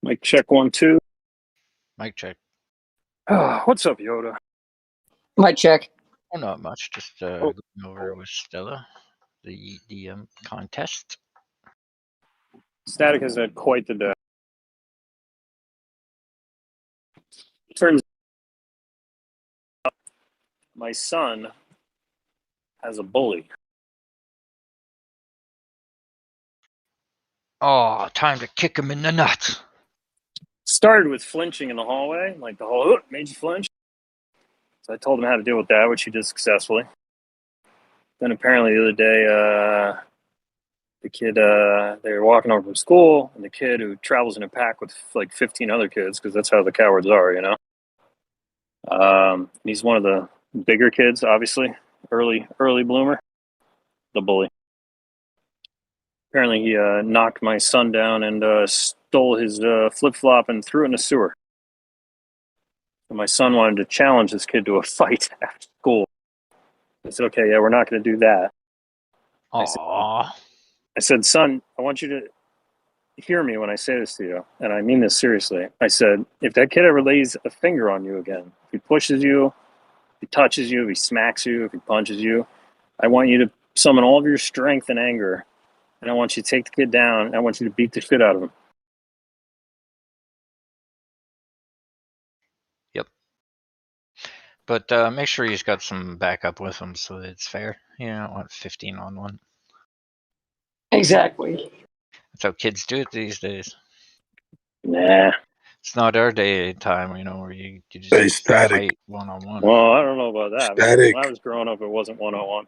Mic check 1, 2. Mic check. What's up, Yoda? Might check. Oh, not much. Just going over with Stella the contest. sTAtic has had quite the day. Turns out my son has a bully. Oh, time to kick him in the nuts. Started with flinching in the hallway, like the whole made you flinch. So I told him how to deal with that, which he did successfully. Then apparently the other day, the kid, they were walking over from school, and the kid who travels in a pack with like 15 other kids, because that's how the cowards are, you know. He's one of the bigger kids, obviously, early bloomer, the bully. Apparently he knocked my son down and stole his flip-flop and threw it in the sewer. And my son wanted to challenge this kid to a fight after school. I said, okay, yeah, we're not going to do that. Aww. I said, son, I want you to hear me when I say this to you, and I mean this seriously. I said, if that kid ever lays a finger on you again, if he pushes you, if he touches you, if he smacks you, if he punches you, I want you to summon all of your strength and anger, and I want you to take the kid down, and I want you to beat the shit out of him. Yep. But make sure he's got some backup with him so that it's fair. You don't want 15 on 1. Exactly. That's how kids do it these days. Nah. It's not our day and time, you know, where you just sTAtic. fight one-on-one. Well, I don't know about that. sTAtic. When I was growing up, it wasn't 101.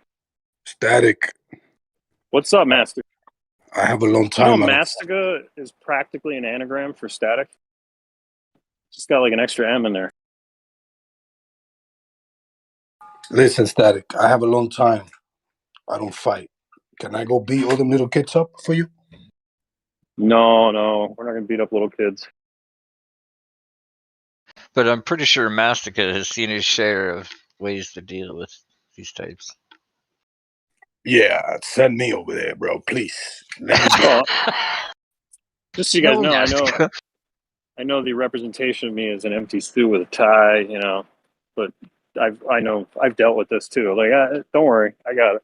sTAtic. What's up, Master? I have a long You time. know, Mastica is practically an anagram for sTAtic. Just got like an extra M in there. Listen, sTAtic. I have a long time. I don't fight. Can I go beat all them little kids up for you? No, we're not gonna beat up little kids. But I'm pretty sure Mastica has seen his share of ways to deal with these types. Yeah, send me over there, bro. Please. Well, just so you guys know, Mastica. I know the representation of me is an empty stew with a tie, you know, but I know I've dealt with this too. Like, don't worry, I got it.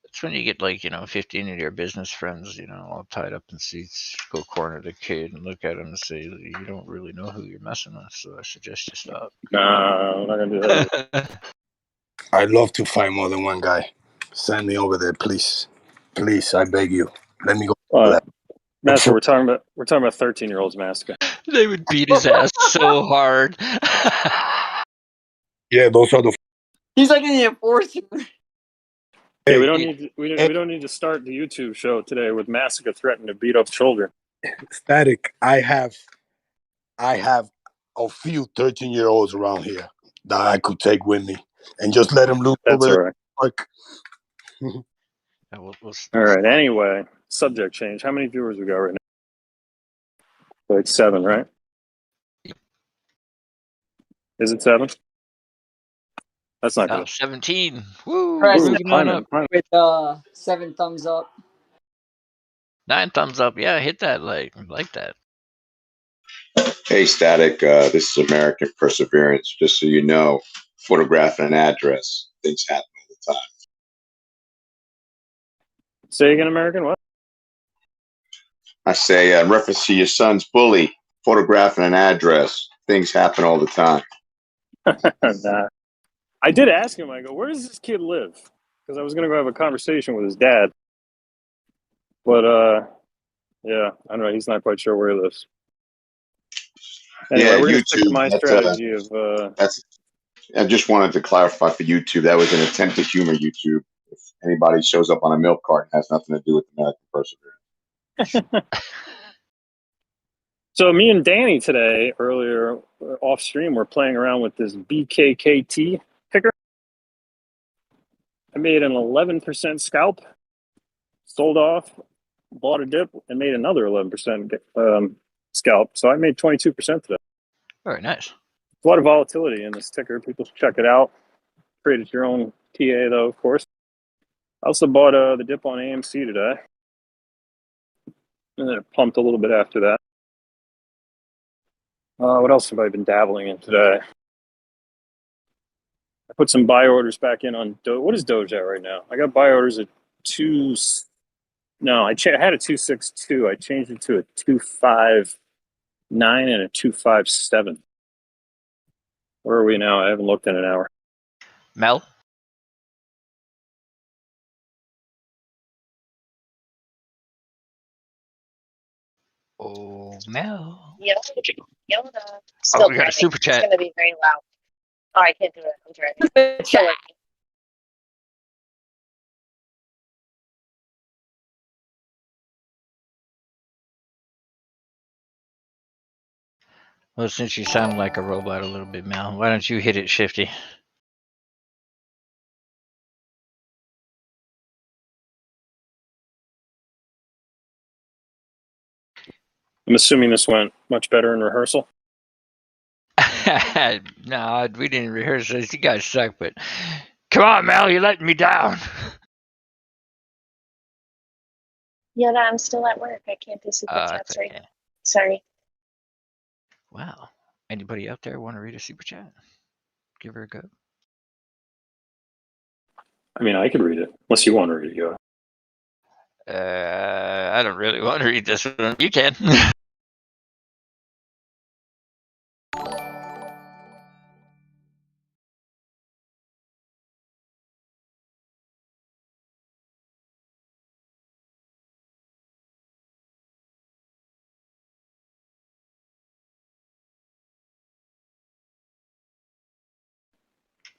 It's when you get like, 15 of your business friends, all tied up in seats, go corner the kid and look at him and say, you don't really know who you're messing with, so I suggest you stop. No, I'm not gonna do that. I'd love to fight more than one guy. Send me over there, please. Please, I beg you. Let me go. Master, we're talking about 13-year-olds, Master. They would beat his ass so hard. Yeah, those are the. He's like an enforcer. Hey, we don't need to start the YouTube show today with Massacre threatening to beat up children. sTAtic. I have a few 13-year-olds around here that I could take with me and just let them loose That's over all right. the We'll all right. Anyway, subject change. How many viewers we got right now? Like 7, right? Is it 7? That's not good. 17. Woo! Present. Moving on up. With 7 thumbs up. 9 thumbs up. Yeah, hit that like that. Hey, sTAtic. This is American Perseverance. Just so you know, photograph and an address. Things happen all the time. Say again, American. What? I say, in reference to your son's bully, photograph and an address. Things happen all the time. Nah. I did ask him. I go, where does this kid live? Because I was going to go have a conversation with his dad. But yeah, I don't know. He's not quite sure where he lives. Anyway, Yeah, we're going to stick to YouTube. my strategy of. I just wanted to clarify for YouTube. That was an attempt to humor YouTube. If anybody shows up on a milk carton, it has nothing to do with American Perseverance. So me and Danny today, earlier off stream, we're playing around with this BKKT picker. I made an 11% scalp, sold off, bought a dip, and made another 11% scalp. So I made 22% today. Very nice. A lot of volatility in this ticker. People should check it out. Created your own TA though, of course. I also bought the dip on AMC today. And then it pumped a little bit after that. What else have I been dabbling in today? I put some buy orders back in on Doge. What is Doge at right now? I got buy orders at 2. No, I had a 262. I changed it to a 259 and a 257. Where are we now? I haven't looked in an hour. Mel? Oh, Mel. Yoda. Still we got a driving. super chat. It's going to be very loud. Oh, I can't do it. I'm driving. Still working. Well, since you sound like a robot a little bit, Mel, why don't you hit it, Shifty? I'm assuming this went much better in rehearsal. No, we didn't rehearse this. You guys suck, but come on, Mel, you're letting me down. Yoda, I'm still at work. I can't do super chats right now. Sorry. Wow. Anybody out there want to read a super chat? Give her a go. I mean, I could read it, unless you want to read it, Yoda. I don't really want to read this one. You can.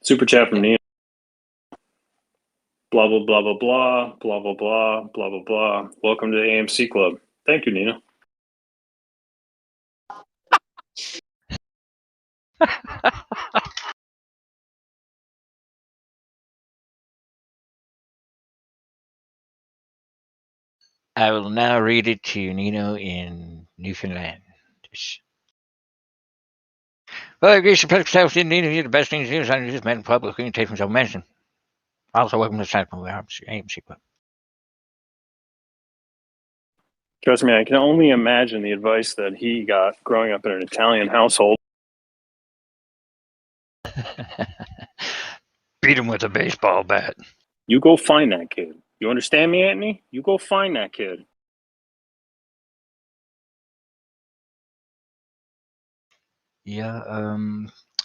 Super chat from Nina. Blah, blah, blah, blah, blah, blah, blah, blah, blah, blah, blah. Welcome to the AMC Club. Thank you, Nina. I will now read it to Nino in Newfoundland. Well, I agree. Suppose self in Nino, you're the best thing to do is under this man public and take himself mention. Also, welcome to the AMC Club. Trust me, I can only imagine the advice that he got growing up in an Italian household. Beat him with a baseball bat. You go find that kid. You understand me, Anthony? You go find that kid. Yeah,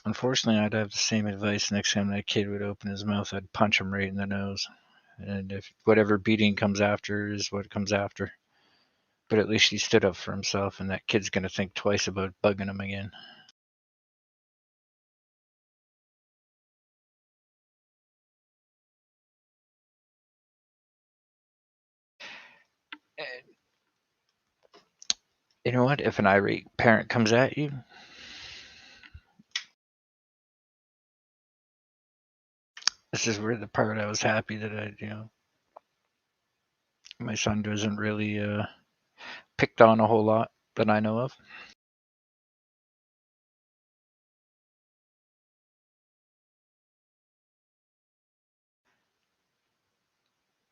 unfortunately, I'd have the same advice next time that kid would open his mouth. I'd punch him right in the nose. And if whatever beating comes after is what comes after. But at least he stood up for himself, and that kid's going to think twice about bugging him again. You know what? If an irate parent comes at you, this is where the part I was happy that my son doesn't really picked on a whole lot that I know of.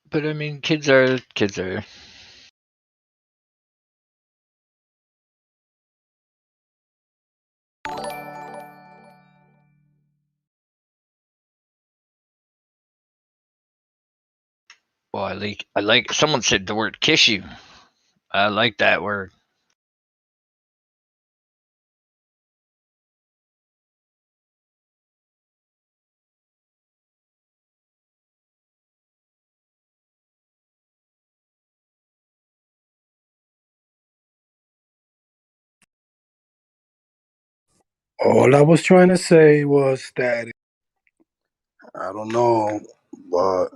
But I mean, kids are. Well, I like. Someone said the word "kiss you." I like that word. All I was trying to say was that I don't know, but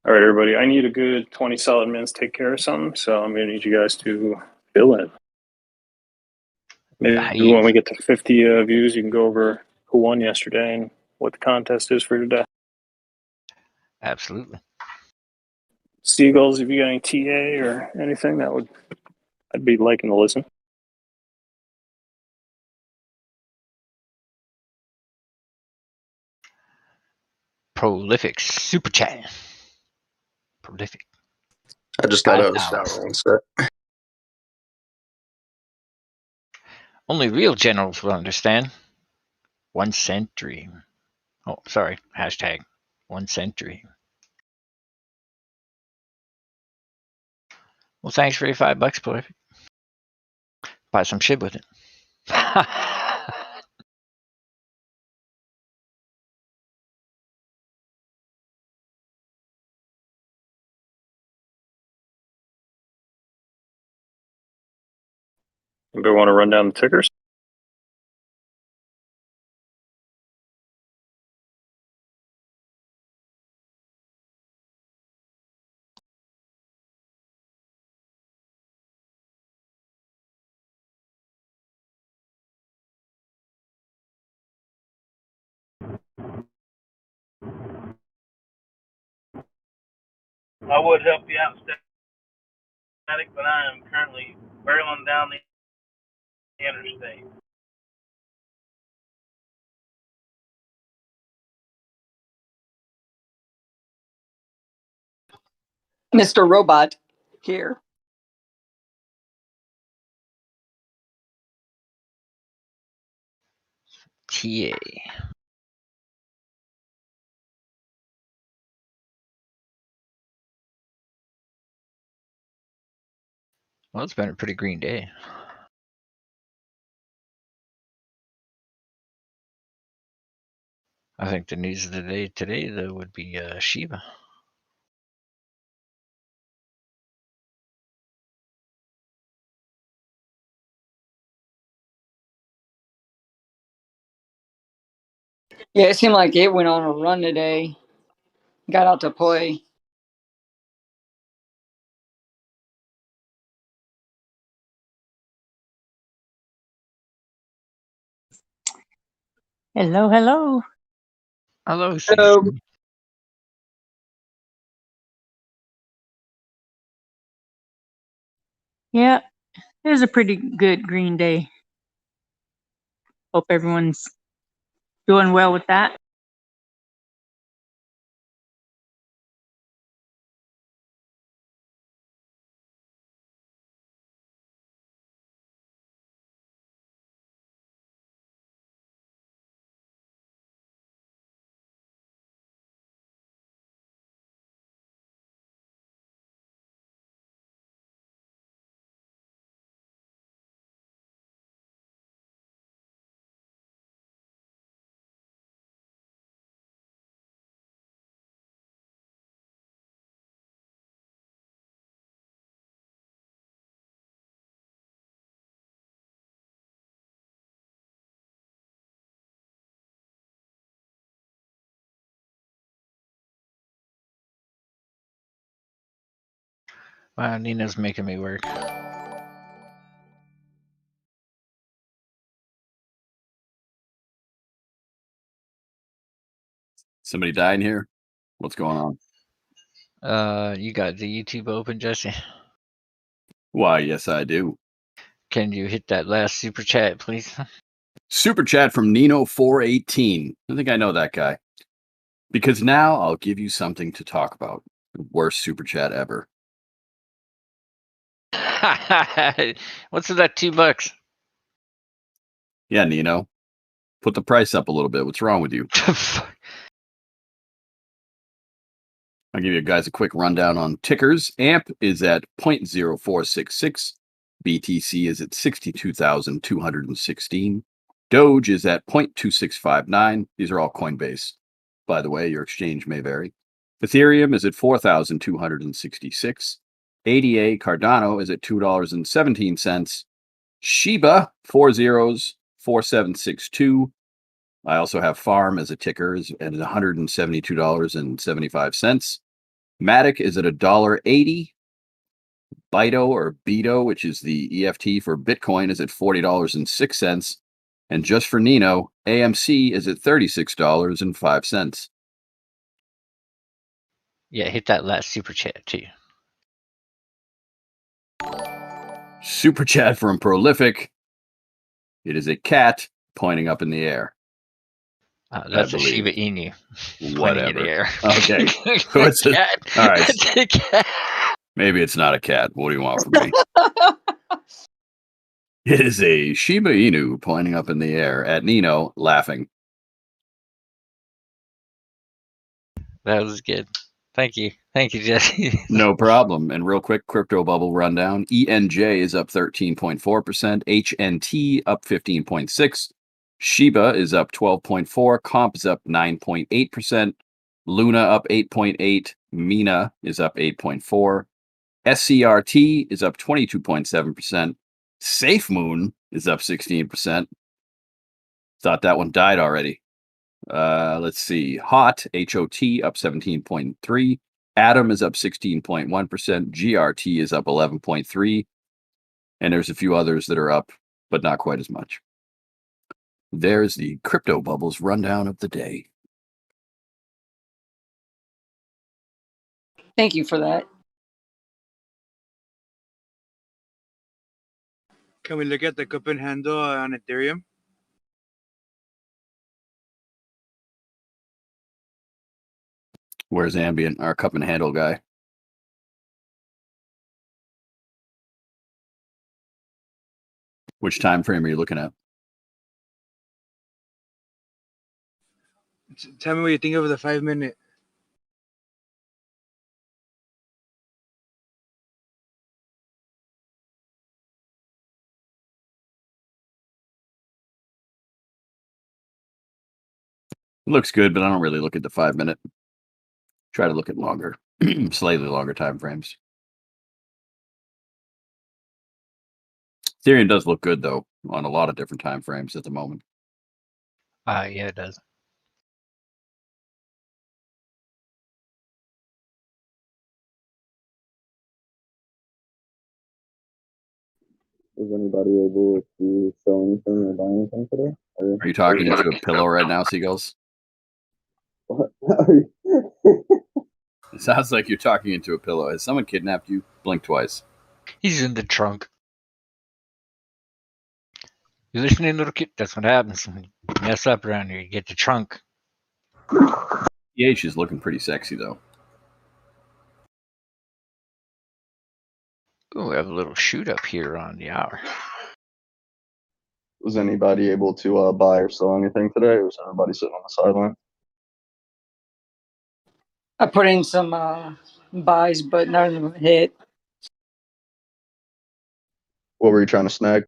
All right, everybody. I need a good 20 solid minutes to take care of something, so I'm going to need you guys to fill in. Maybe when we get to 50 views, you can go over who won yesterday and what the contest is for today. Absolutely. Seagulls, if you got any TA or anything, I'd be liking to listen. Prolific super chat. Prolific. I just got a $5. shower. One sec. Only real generals will understand. 1 cent dream. Oh, sorry. Hashtag 1 cent dream. Well, thanks for your $5, Prolific. Buy some Shib with it. Anybody want to run down the tickers? I would help you out, sTAtic, but I am currently barreling down the interstate. Mr. Robot here. TA. Well, it's been a pretty green day. I think the news of the day today, though, would be Shiba. Yeah, it seemed like it went on a run today. Got out to play. Hello, hello. Hello, Hello. Susan. Yeah, it was a pretty good green day. Hope everyone's doing well with that. Wow, Nina's making me work. Somebody died here? What's going on? You got the YouTube open, Jesse? Why, yes, I do. Can you hit that last super chat, please? Super chat from Nino418. I think I know that guy. Because now I'll give you something to talk about. The worst super chat ever. What's with that $2? Yeah, Nino. Put the price up a little bit. What's wrong with you? I'll give you guys a quick rundown on tickers. AMP is at 0.0466. BTC is at 62,216. Doge is at 0.2659. These are all Coinbase. By the way, your exchange may vary. Ethereum is at 4,266. ADA Cardano is at $2.17. Shiba, 4762. I also have Farm as a ticker at $172.75. Matic is at $1.80. Bito or Bito, which is the EFT for Bitcoin, is at $40.06. And just for Nino, AMC is at $36.05. Yeah, hit that last super chat too. Super chat from Prolific. It is a cat pointing up in the air. That's a Shiba Inu. Whatever. In the air. Okay. What's it? All right. That's a cat. Maybe it's not a cat. What do you want from me? It is a Shiba Inu pointing up in the air at Nino, laughing. That was good. Thank you. Thank you, Jesse. No problem. And real quick, crypto bubble rundown. ENJ is up 13.4%. HNT up 15.6%. Shiba is up 12.4%. Comp is up 9.8%. Luna up 8.8%. Mina is up 8.4%. SCRT is up 22.7%. SafeMoon is up 16%. Thought that one died already. Let's see. HOT, HOT, up 17.3%. Atom is up 16.1%. GRT is up 11.3%. And there's a few others that are up, but not quite as much. There's the crypto bubbles rundown of the day. Thank you for that. Can we look at the cup and handle on Ethereum? Where's Ambient, our cup and handle guy? Which time frame are you looking at? Tell me what you think of the 5 minute. It looks good, but I don't really look at the 5 minute. Try to look at longer, slightly longer time frames. Ethereum does look good though on a lot of different time frames at the moment. Yeah, it does. Is anybody able to sell anything or buy anything today? Are you talking into a pillow right now, Seagulls? It sounds like you're talking into a pillow. Has someone kidnapped you? Blink twice. He's in the trunk. You listening, little kid? That's what happens when you mess up around here. You get the trunk. EH is looking pretty sexy though. Oh, we have a little shoot up here on the hour. Was anybody able to buy or sell anything today, or was everybody sitting on the sideline? I put in some buys, but none of them hit. What were you trying to snag?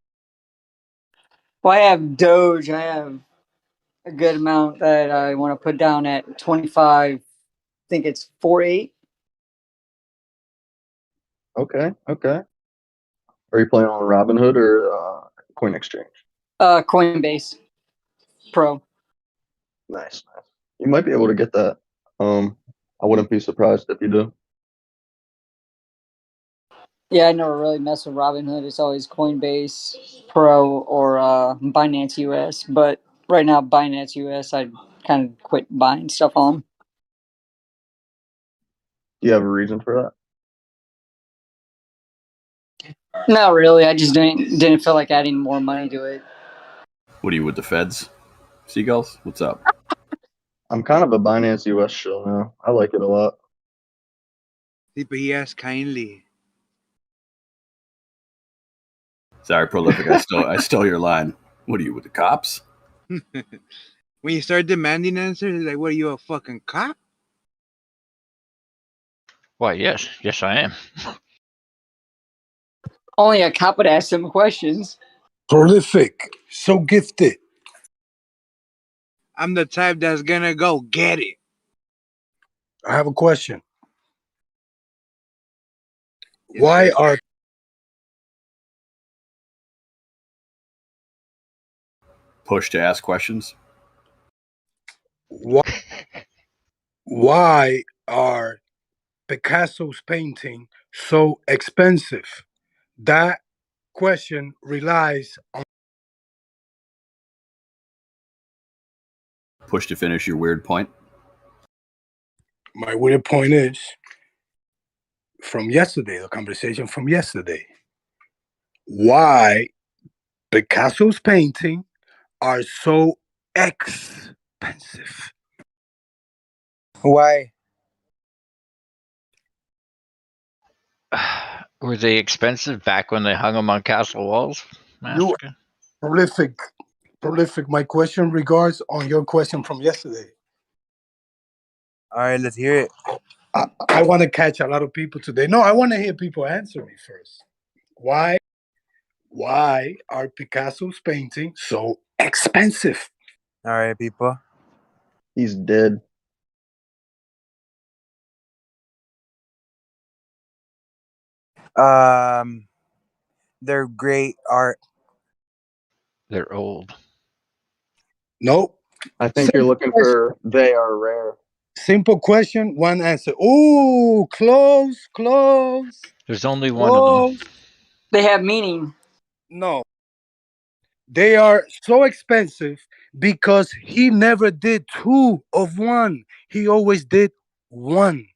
Well, I have Doge. I have a good amount that I want to put down at 25. I think it's 4.8. Okay. Are you playing on Robinhood or Coin Exchange? Coinbase Pro. Nice. You might be able to get that. I wouldn't be surprised if you do. Yeah, I never really mess with Robinhood. It's always Coinbase Pro or Binance US. But right now, Binance US, I kind of quit buying stuff on. Do you have a reason for that? Not really. I just didn't feel like adding more money to it. What are you with the feds? Seagulls? What's up? I'm kind of a Binance US show now. I like it a lot. But he asked kindly. Sorry, Prolific. I stole your line. What are you with the cops? When you start demanding answers, like, what are you, a fucking cop? Why, yes, I am. Only a cop would ask them questions. Prolific, so gifted. I'm the type that's gonna go get it. I have a question. Yes, Why sir. are Push to ask questions? Why are Picasso's painting so expensive? That question relies on. Push to finish your weird point. My weird point is from yesterday, the conversation from yesterday. Why Picasso's painting are so expensive? expensive. Why? Were they expensive back when they hung them on castle walls? You prolific. My question regards on your question from yesterday. All right, let's hear it. I want to catch a lot of people today. No, I want to hear people answer me first. Why are Picasso's paintings so expensive? All right, people. He's dead. They're great art. They're old. Nope. I think you're looking for they are rare. Simple question, one answer. Oh, close. There's only one of them. They have meaning. No. They are so expensive because he never did two of one. He always did one.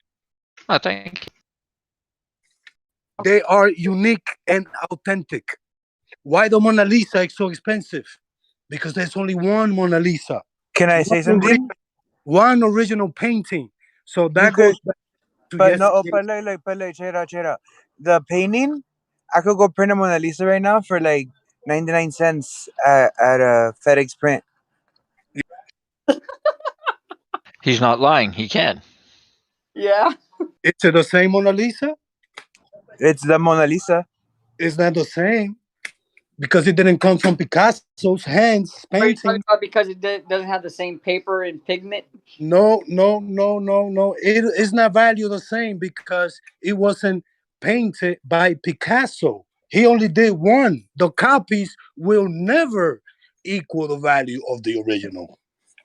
I think they are unique and authentic. Why the Mona Lisa is so expensive? Because there's only one Mona Lisa. Can I say something? One original painting. So that goes back to Chera. The painting, I could go print a Mona Lisa right now for like 99 cents at a FedEx print. He's not lying. He can. Yeah. Is it the same Mona Lisa? It's the Mona Lisa. It's not the same. Because it didn't come from Picasso's hands painting. Are you talking about because it doesn't have the same paper and pigment? No. It's not valued the same because it wasn't painted by Picasso. He only did one. The copies will never equal the value of the original.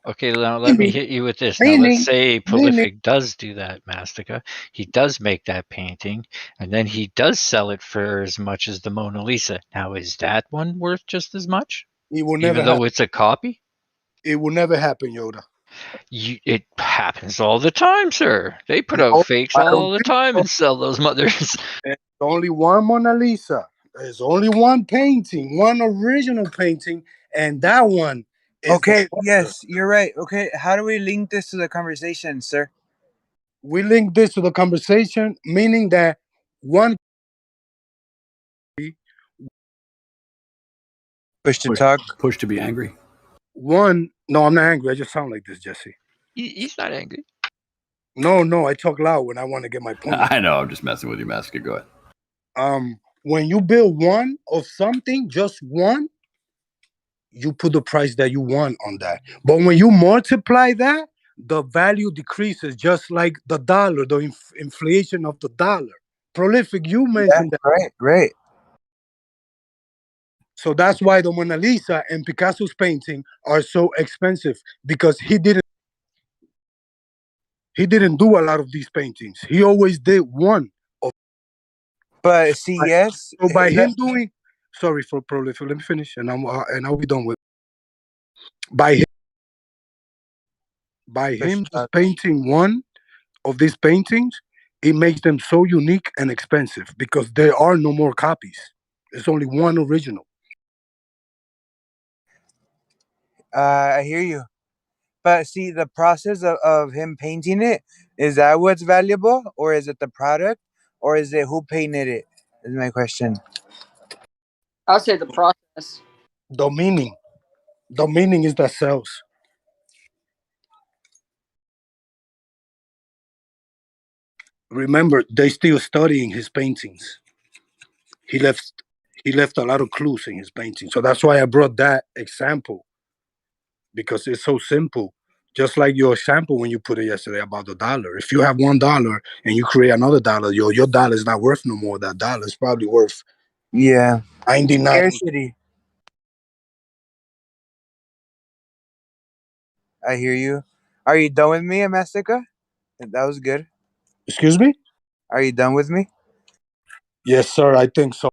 Okay, now let me hit you with this. Now let's say Prolific does do that, Mastica. He does make that painting, and then he does sell it for as much as the Mona Lisa. Now, is that one worth just as much? It will never even though it's a copy? It will never happen, Yoda. It happens all the time, sir. They put out fakes all the time and sell those mothers. There's only one Mona Lisa. There's only one painting, one original painting, and that one is okay, yes, you're right. Okay, how do we link this to the conversation, sir? We link this to the conversation, meaning that one push to talk, push to be angry. One, no, I'm not angry. I just sound like this, Jesse. He's not angry. No, I talk loud when I want to get my point. I know, I'm just messing with you, Master. Go ahead. When you build one of something, just one, you put the price that you want on that. But when you multiply that, the value decreases, just like the dollar, the inflation of the dollar. Prolific, you mentioned that. Right. So that's why the Mona Lisa and Picasso's painting are so expensive, because he didn't do a lot of these paintings. He always did one. But see, yes. So by him doing, sorry for Prolific, let me finish, and I'll be done with. By him just painting one of these paintings, it makes them so unique and expensive because there are no more copies. There's only one original. I hear you. But see, the process of him painting it, is that what's valuable? Or is it the product? Or is it who painted it? Is my question. I'll say the process. The meaning. The meaning is that sells. Remember, they're still studying his paintings. He left a lot of clues in his painting. So that's why I brought that example. Because it's so simple. Just like your example when you put it yesterday about the dollar. If you have $1 and you create another dollar, your dollar is not worth no more. That dollar is probably worth 99. Scarcity. I hear you. Are you done with me, Mastica? That was good. Excuse me? Are you done with me? Yes, sir. I think so.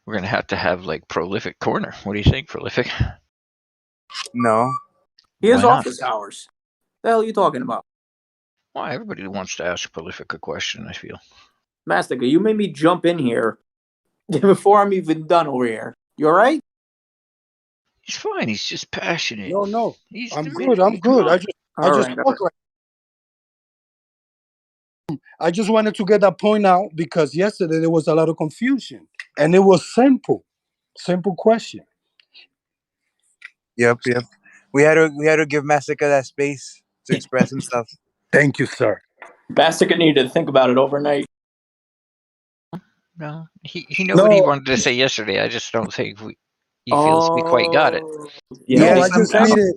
We're going to have like Prolific Corner. What do you think, Prolific? No. He has office hours. The hell are you talking about? Well, everybody wants to ask Prolific a question, I feel. Mastica, you made me jump in here before I'm even done over here. You all right? He's fine. He's just passionate. No. He's I'm good. I'm good. I just talk like. I just wanted to get that point out because yesterday there was a lot of confusion, and it was simple question. Yep. We had to give Massacre that space to express himself. Thank you, sir. Massacre needed to think about it overnight. No, he knew what he wanted to say yesterday. I just don't think he feels we quite got it. Yeah, I just needed.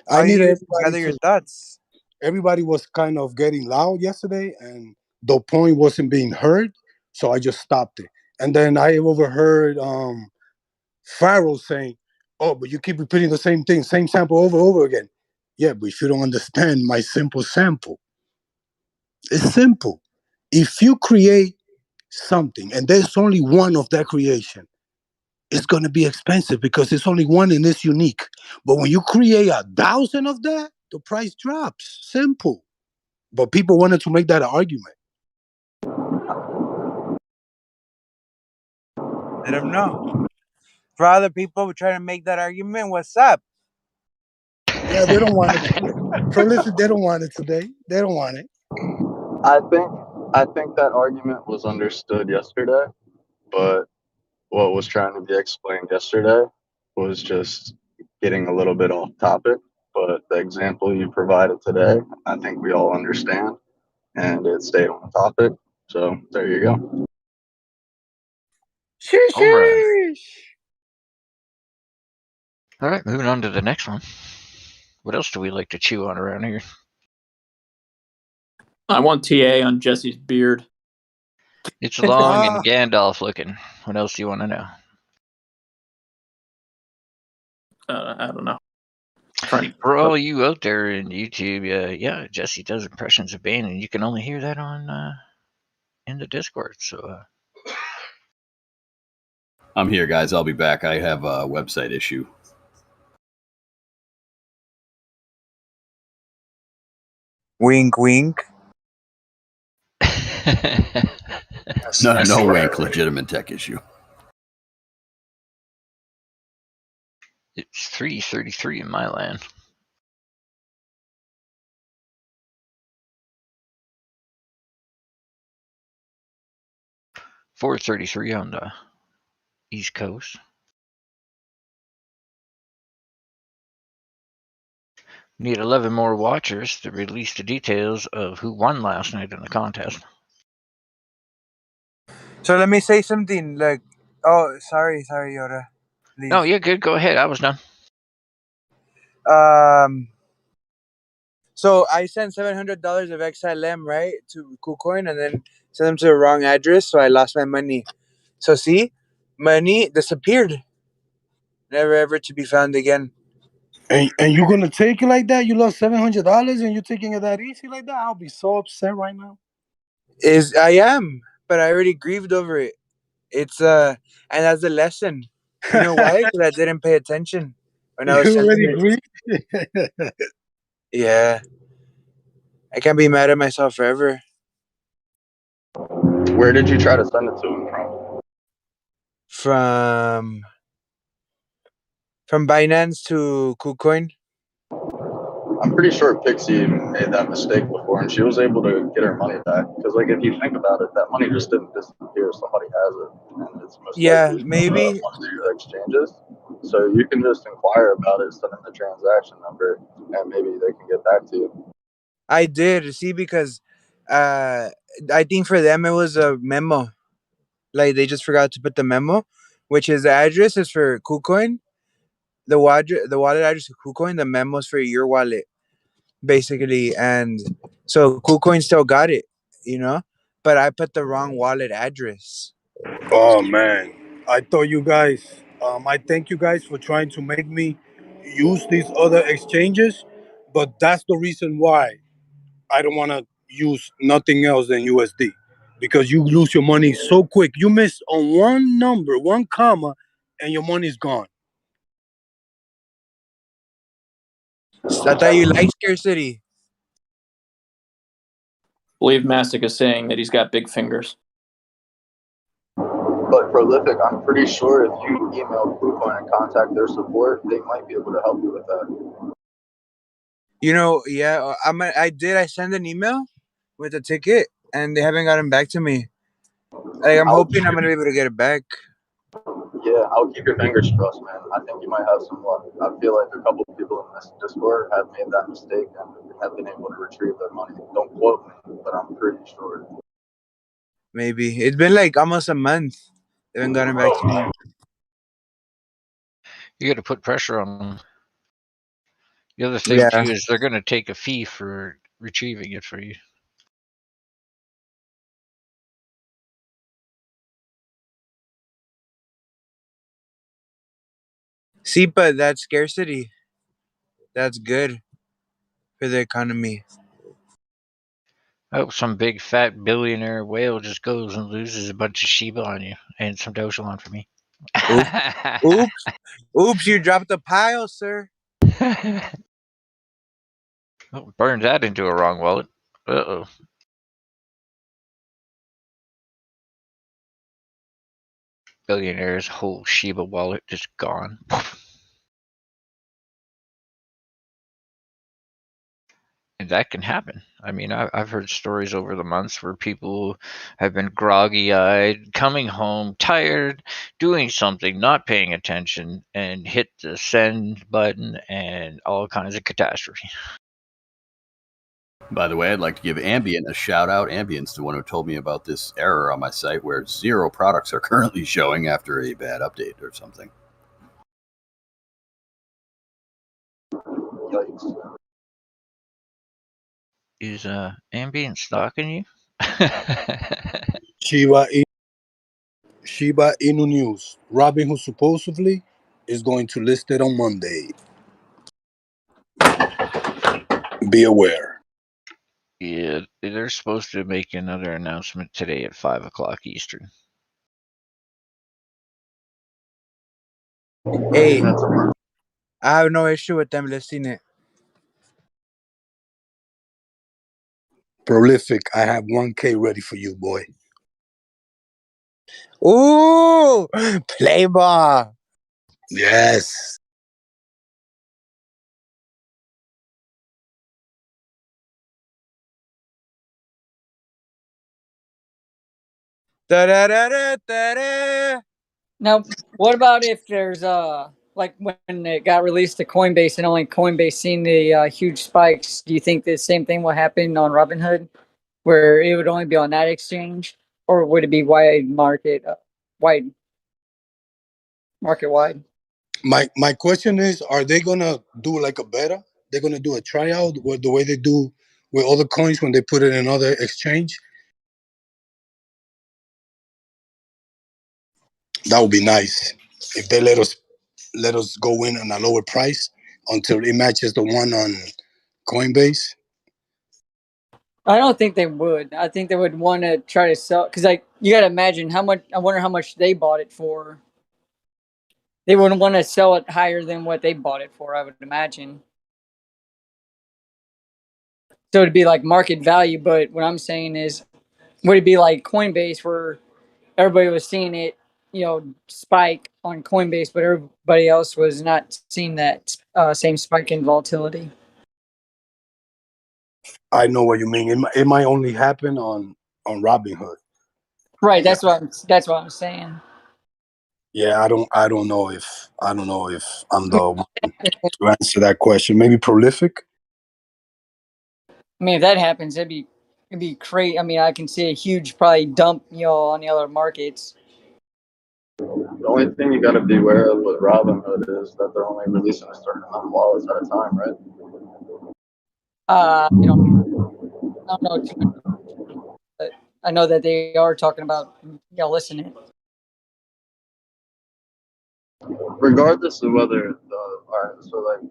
I needed gather your thoughts. Everybody was kind of getting loud yesterday, and the point wasn't being heard, so I just stopped it. And then I overheard Farrell saying, "Oh, but you keep repeating the same thing, same sample over and over again." Yeah, but if you don't understand my simple sample, it's simple. If you create something and there's only one of that creation, it's going to be expensive because it's only one and it's unique. But when you create 1,000 of that, the price drops. Simple. But people wanted to make that an argument. Let them know. For other people who try to make that argument, what's up? Yeah, they don't want it. Listen, they don't want it today. They don't want it. I think that argument was understood yesterday, but what was trying to be explained yesterday was just getting a little bit off topic. But the example you provided today, I think we all understand, and it stayed on the topic. So there you go. Home run. All right, moving on to the next one. What else do we like to chew on around here? I want TA on Jesse's beard. It's long and Gandalf looking. What else do you want to know? I don't know. For all you out there in YouTube, yeah, Jesse does impressions of Bane, and you can only hear that on in the Discord. So I'm here, guys. I'll be back. I have a website issue. Wink, wink. No wink. Legitimate tech issue. It's 3:33 in my land. $4:33 on the East Coast. Need 11 more watchers to release the details of who won last night in the contest. So let me say something. Like, oh, sorry, Yoda. Please. No, you're good. Go ahead. I was done. So I sent $700 of XLM, right, to KuCoin, and then sent them to the wrong address, so I lost my money. So see, money disappeared, never ever to be found again. And you're gonna take it like that? You lost $700 and you're taking it that easy like that? I'll be so upset right now. I am, but I already grieved over it. It's and that's a lesson. You know why? Because I didn't pay attention when I was sending it. Yeah. I can't be mad at myself forever. Where did you try to send it to him from? From Binance to KuCoin. I'm pretty sure Pixie made that mistake before, and she was able to get her money back. Because, like, if you think about it, that money just didn't disappear. Somebody has it, and it's most likely maybe one of your exchanges. So you can just inquire about it, send them the transaction number, and maybe they can get back to you. I did, see, because I think for them it was a memo. Like, they just forgot to put the memo, which is the address is for KuCoin. The wallet address is KuCoin. The memo is for your wallet, basically. And so KuCoin still got it, but I put the wrong wallet address. Oh, man. I thought you guys, I thank you guys for trying to make me use these other exchanges, but that's the reason why I don't want to use nothing else than USD, because you lose your money so quick. You miss on one number, one comma, and your money's gone. I thought you liked scarcity. I believe Mastic is saying that he's got big fingers. But Prolific, I'm pretty sure if you email KuCoin and contact their support, they might be able to help you with that. You know, yeah, I sent an email with a ticket, and they haven't gotten back to me. Like, I'm hoping I'm gonna be able to get it back. Yeah, I'll keep your fingers crossed, man. I think you might have some luck. I feel like a couple of people in this Discord have made that mistake and have been able to retrieve their money. Don't quote me, but I'm pretty sure. Maybe it's been like almost a month. They haven't gotten back to me. You got to put pressure on them. The other thing too is they're going to take a fee for retrieving it for you. See, but that's scarcity. That's good for the economy. I hope some big fat billionaire whale just goes and loses a bunch of Shiba on you and some Doge on for me. Oops, you dropped the pile, sir. Oh, burned that into a wrong wallet. Uh-oh. Billionaire's whole Shiba wallet just gone. And that can happen. I mean, I've heard stories over the months where people have been groggy-eyed, coming home tired, doing something, not paying attention, and hit the send button, and all kinds of catastrophe. By the way, I'd like to give Ambient a shout out. Ambient's the one who told me about this error on my site where 0 products are currently showing after a bad update or something. Yikes. Is Ambient stalking you? Shiba Inu news. Robinhood supposedly is going to list it on Monday. Be aware. Yeah, they're supposed to make another announcement today at 5 o'clock Eastern. Hey, I have no issue with them listing it. Prolific, I have 1K ready for you, boy. Ooh, play ball. Yes. Da-da-da-da-da-da. Now, what about if there's like when it got released to Coinbase and only Coinbase seen the huge spikes? Do you think the same thing will happen on Robinhood, where it would only be on that exchange, or would it be wide wide? My question is, are they gonna do like a beta? They're gonna do a tryout with the way they do with other coins when they put it in other exchange? That would be nice if they let us go in on a lower price until it matches the one on Coinbase. I don't think they would. I think they would want to try to sell because, like, you got to imagine how much. I wonder how much they bought it for. They wouldn't want to sell it higher than what they bought it for, I would imagine. So it'd be like market value. But what I'm saying is, would it be like Coinbase where everybody was seeing it, spike on Coinbase, but everybody else was not seeing that same spike in volatility? I know what you mean. It might only happen on Robinhood. Right. That's what I'm saying. Yeah, I don't know if I'm the one to answer that question. Maybe Prolific. I mean, if that happens, it'd be crazy. I mean, I can see a huge probably dump, on the other markets. The only thing you got to be aware of with Robinhood is that they're only releasing a certain amount of wallets at a time, right? I don't know too much, but I know that they are talking about listening. Regardless of whether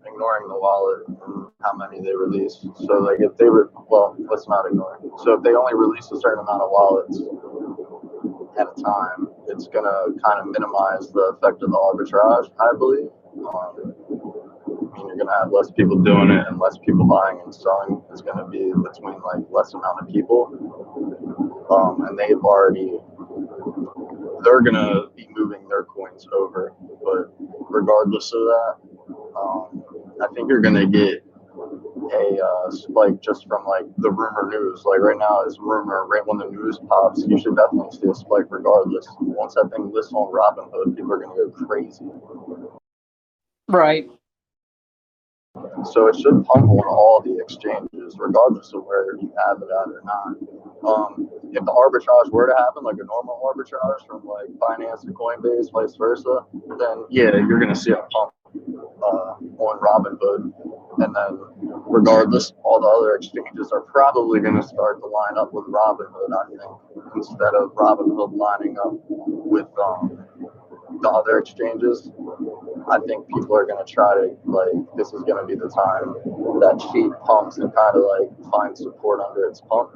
ignoring the wallet and how many they release. So like if they were, well, let's not ignore it. So if they only release a certain amount of wallets at a time, it's gonna kind of minimize the effect of the arbitrage, I believe. I mean, you're gonna have less people doing it and less people buying and selling. It's gonna be between like less amount of people, and they've already they're gonna be moving their coins over. But regardless of that, I think you're gonna get a spike just from like the rumor news. Like right now, it's rumor. Right when the news pops, you should definitely see a spike regardless. Once that thing lists on Robinhood, people are gonna go crazy. Right. So it should pump on all the exchanges, regardless of where you have it at or not. If the arbitrage were to happen, like a normal arbitrage from like Binance to Coinbase, vice versa, then yeah, you're gonna see a pump on Robinhood, and then regardless, all the other exchanges are probably gonna start to line up with Robinhood. I think instead of Robinhood lining up with the other exchanges. I think people are going to try to, like, this is going to be the time that cheap pumps and kind of, like, find support under its pump.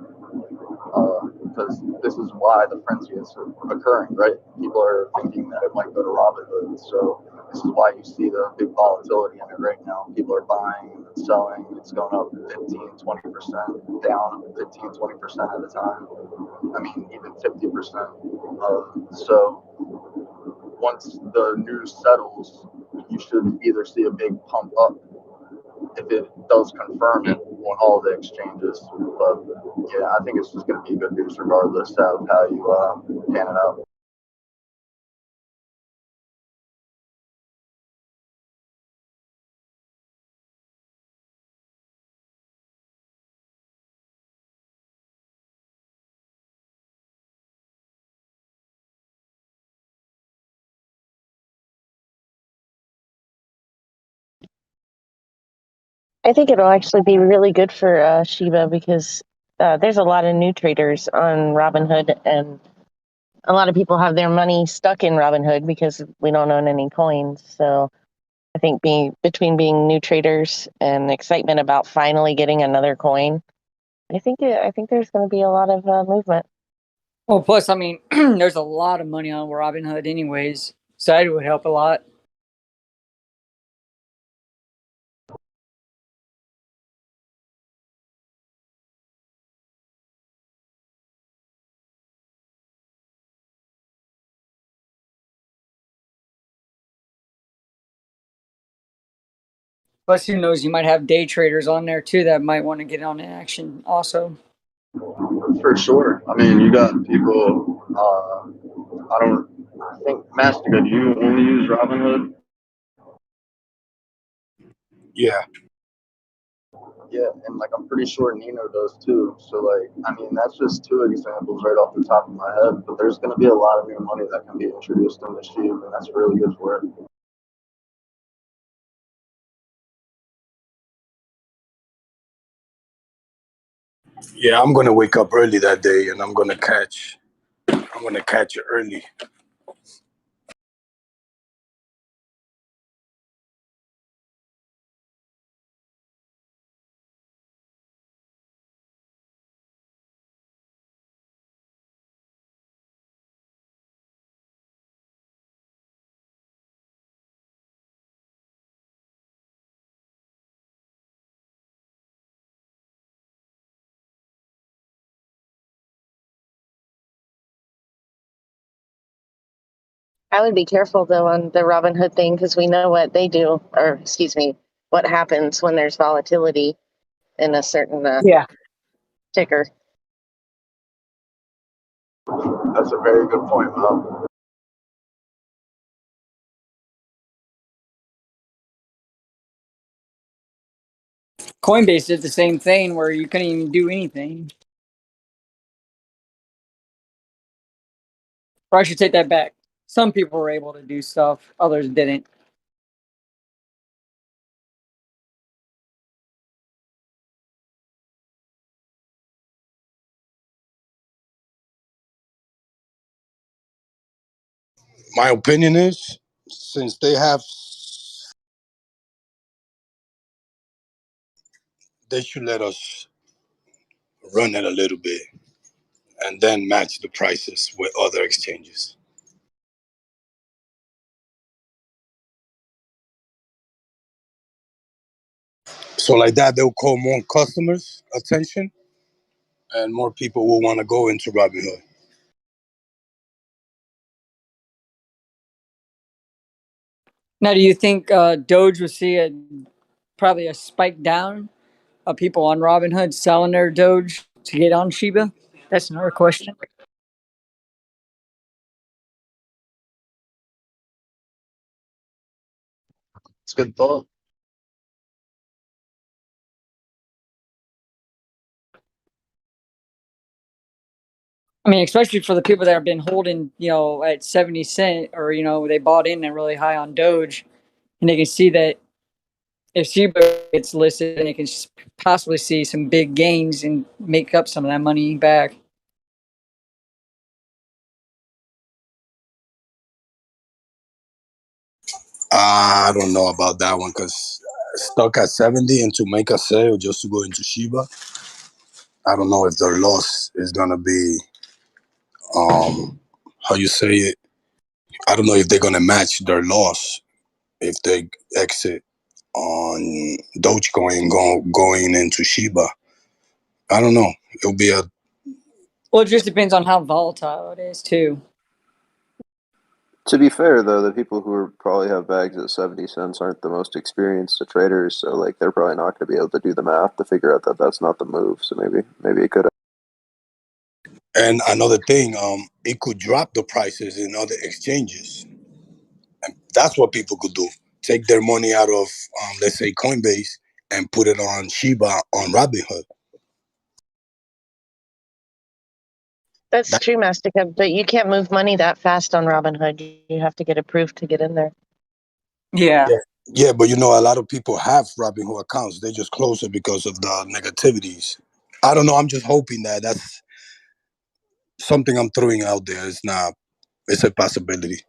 Because this is why the frenzy is occurring, right? People are thinking that it might go to Robinhood. So this is why you see the big volatility in it right now. People are buying and selling. It's going up 15, 20%, down 15, 20% at a time. I mean, even 50%. So once the news settles, you should either see a big pump up if it does confirm it on all the exchanges. But yeah, I think it's just going to be good news regardless of how you pan it out. I think it'll actually be really good for Shiba because there's a lot of new traders on Robinhood, and a lot of people have their money stuck in Robinhood because we don't own any coins. So I think between being new traders and excitement about finally getting another coin, I think there's going to be a lot of movement. Well, plus, I mean, there's a lot of money on Robinhood anyways, so it would help a lot. Plus, who knows? You might have day traders on there too that might want to get on action also. For sure. I mean, you got people. I think Master, do you only use Robinhood? Yeah. Yeah, and like I'm pretty sure Nino does too. So like, I mean, that's just two examples right off the top of my head. But there's going to be a lot of new money that can be introduced in the Shib, and that's really good for it. Yeah, I'm gonna wake up early that day, and I'm gonna catch it early. I would be careful though on the Robinhood thing because we know what they do, or excuse me, what happens when there's volatility in a certain ticker. That's a very good point, Mom. Coinbase did the same thing where you couldn't even do anything. Or I should take that back. Some people were able to do stuff, others didn't. My opinion is, since they should let us run it a little bit and then match the prices with other exchanges. So like that, they'll call more customers' attention, and more people will want to go into Robinhood. Now, do you think Doge will see probably a spike down of people on Robinhood selling their Doge to get on Shiba? That's another question. It's a good thought. I mean, especially for the people that have been holding, at 70 cent, or they bought in and really high on Doge, and they can see that if Shiba gets listed, they can possibly see some big gains and make up some of that money back. I don't know about that one because stuck at 70 and to make a sale just to go into Shiba, I don't know if their loss is gonna be how you say it. I don't know if they're gonna match their loss if they exit on Dogecoin going into Shiba. I don't know. It'll be a Well, it just depends on how volatile it is too. To be fair, though, the people who are probably have bags at 70 cents aren't the most experienced traders, so like they're probably not going to be able to do the math to figure out that that's not the move. So maybe it could have. and another thing, it could drop the prices in other exchanges. And that's what people could do. Take their money out of, let's say, Coinbase and put it on Shiba on Robinhood. That's true, Mastica, but you can't move money that fast on Robinhood. You have to get approved to get in there. Yeah. Yeah, but a lot of people have Robinhood accounts. They just close it because of the negativities. I don't know. I'm just hoping that that's something I'm throwing out there. It's not. It's a possibility.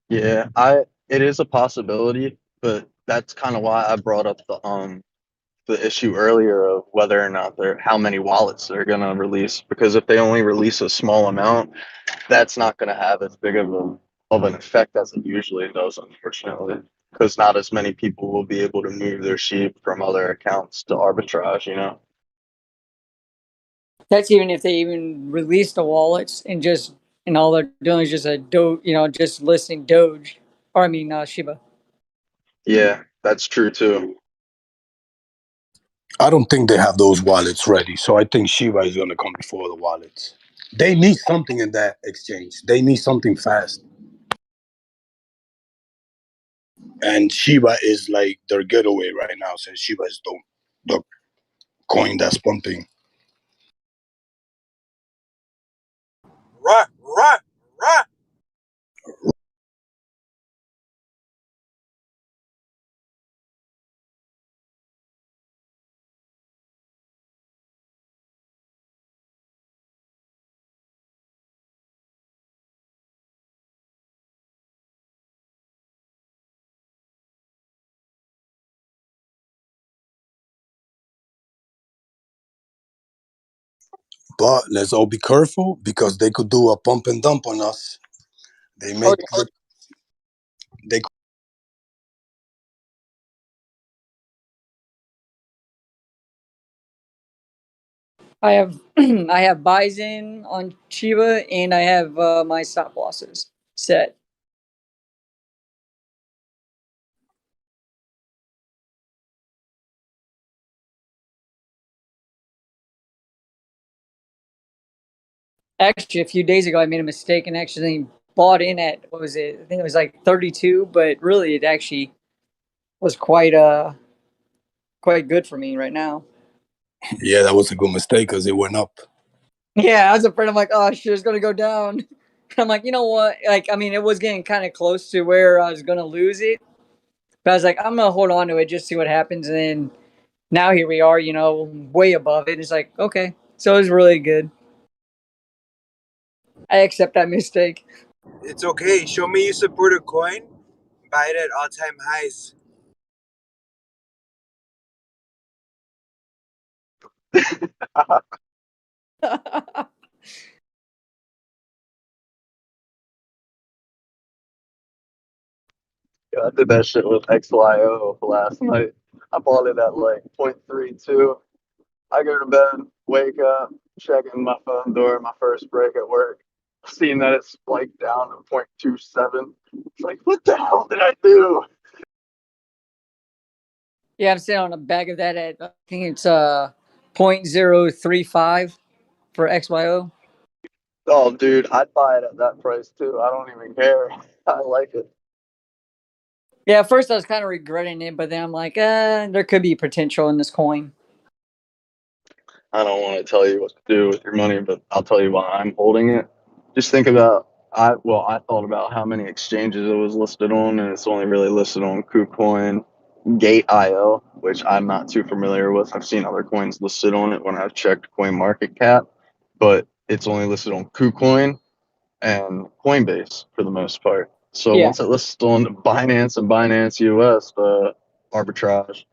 Yeah, it is a possibility, but that's kind of why I brought up the issue earlier of whether or not how many wallets they're gonna release. Because if they only release a small amount, that's not gonna have as big of an effect as it usually does, unfortunately. Because not as many people will be able to move their sheep from other accounts to arbitrage. That's even if they even release the wallets and all they're doing is just a Doge, just listing Doge, or I mean Shiba. Yeah, that's true too. I don't think they have those wallets ready. So I think Shiba is going to come before the wallets. They need something in that exchange. They need something fast. And Shiba is like their getaway right now since Shiba is the coin that's pumping. Right, right, right. But let's all be careful because they could do a pump and dump on us. They make they I have I have buys in on Shiba, and I have my stop losses set. Actually, a few days ago, I made a mistake and actually bought in at, what was it? I think it was like 32, but really, it actually was quite good for me right now. yeah, that was a good mistake because it went up. Yeah, I was afraid. I'm like, oh shit, it's gonna go down. I'm like, you know what? Like, I mean, it was getting kind of close to where I was gonna lose it, but I was like, I'm gonna hold on to it, just see what happens. And then now here we are, way above it. It's like, okay, so it was really good. I accept that mistake. It's okay. Show me you support a coin, buy it at all-time highs. Yeah, I did that shit with XYO last night. I bought it at like 0.32. I go to bed, wake up, checking my phone during my first break at work, seeing that it spiked down to 0.27. It's like, what the hell did I do? Yeah, I'm sitting on a bag of that at, I think it's 0.035 for XYO. Oh, dude, I'd buy it at that price too. I don't even care. I like it. Yeah, at first I was kind of regretting it, but then I'm like, there could be potential in this coin. I don't want to tell you what to do with your money, but I'll tell you why I'm holding it. Just think about I thought about how many exchanges it was listed on, and it's only really listed on KuCoin, Gate.io, which I'm not too familiar with. I've seen other coins listed on it when I've checked CoinMarketCap, but it's only listed on KuCoin and Coinbase for the most part. So Yeah. once it lists on Binance and Binance US, the arbitrage,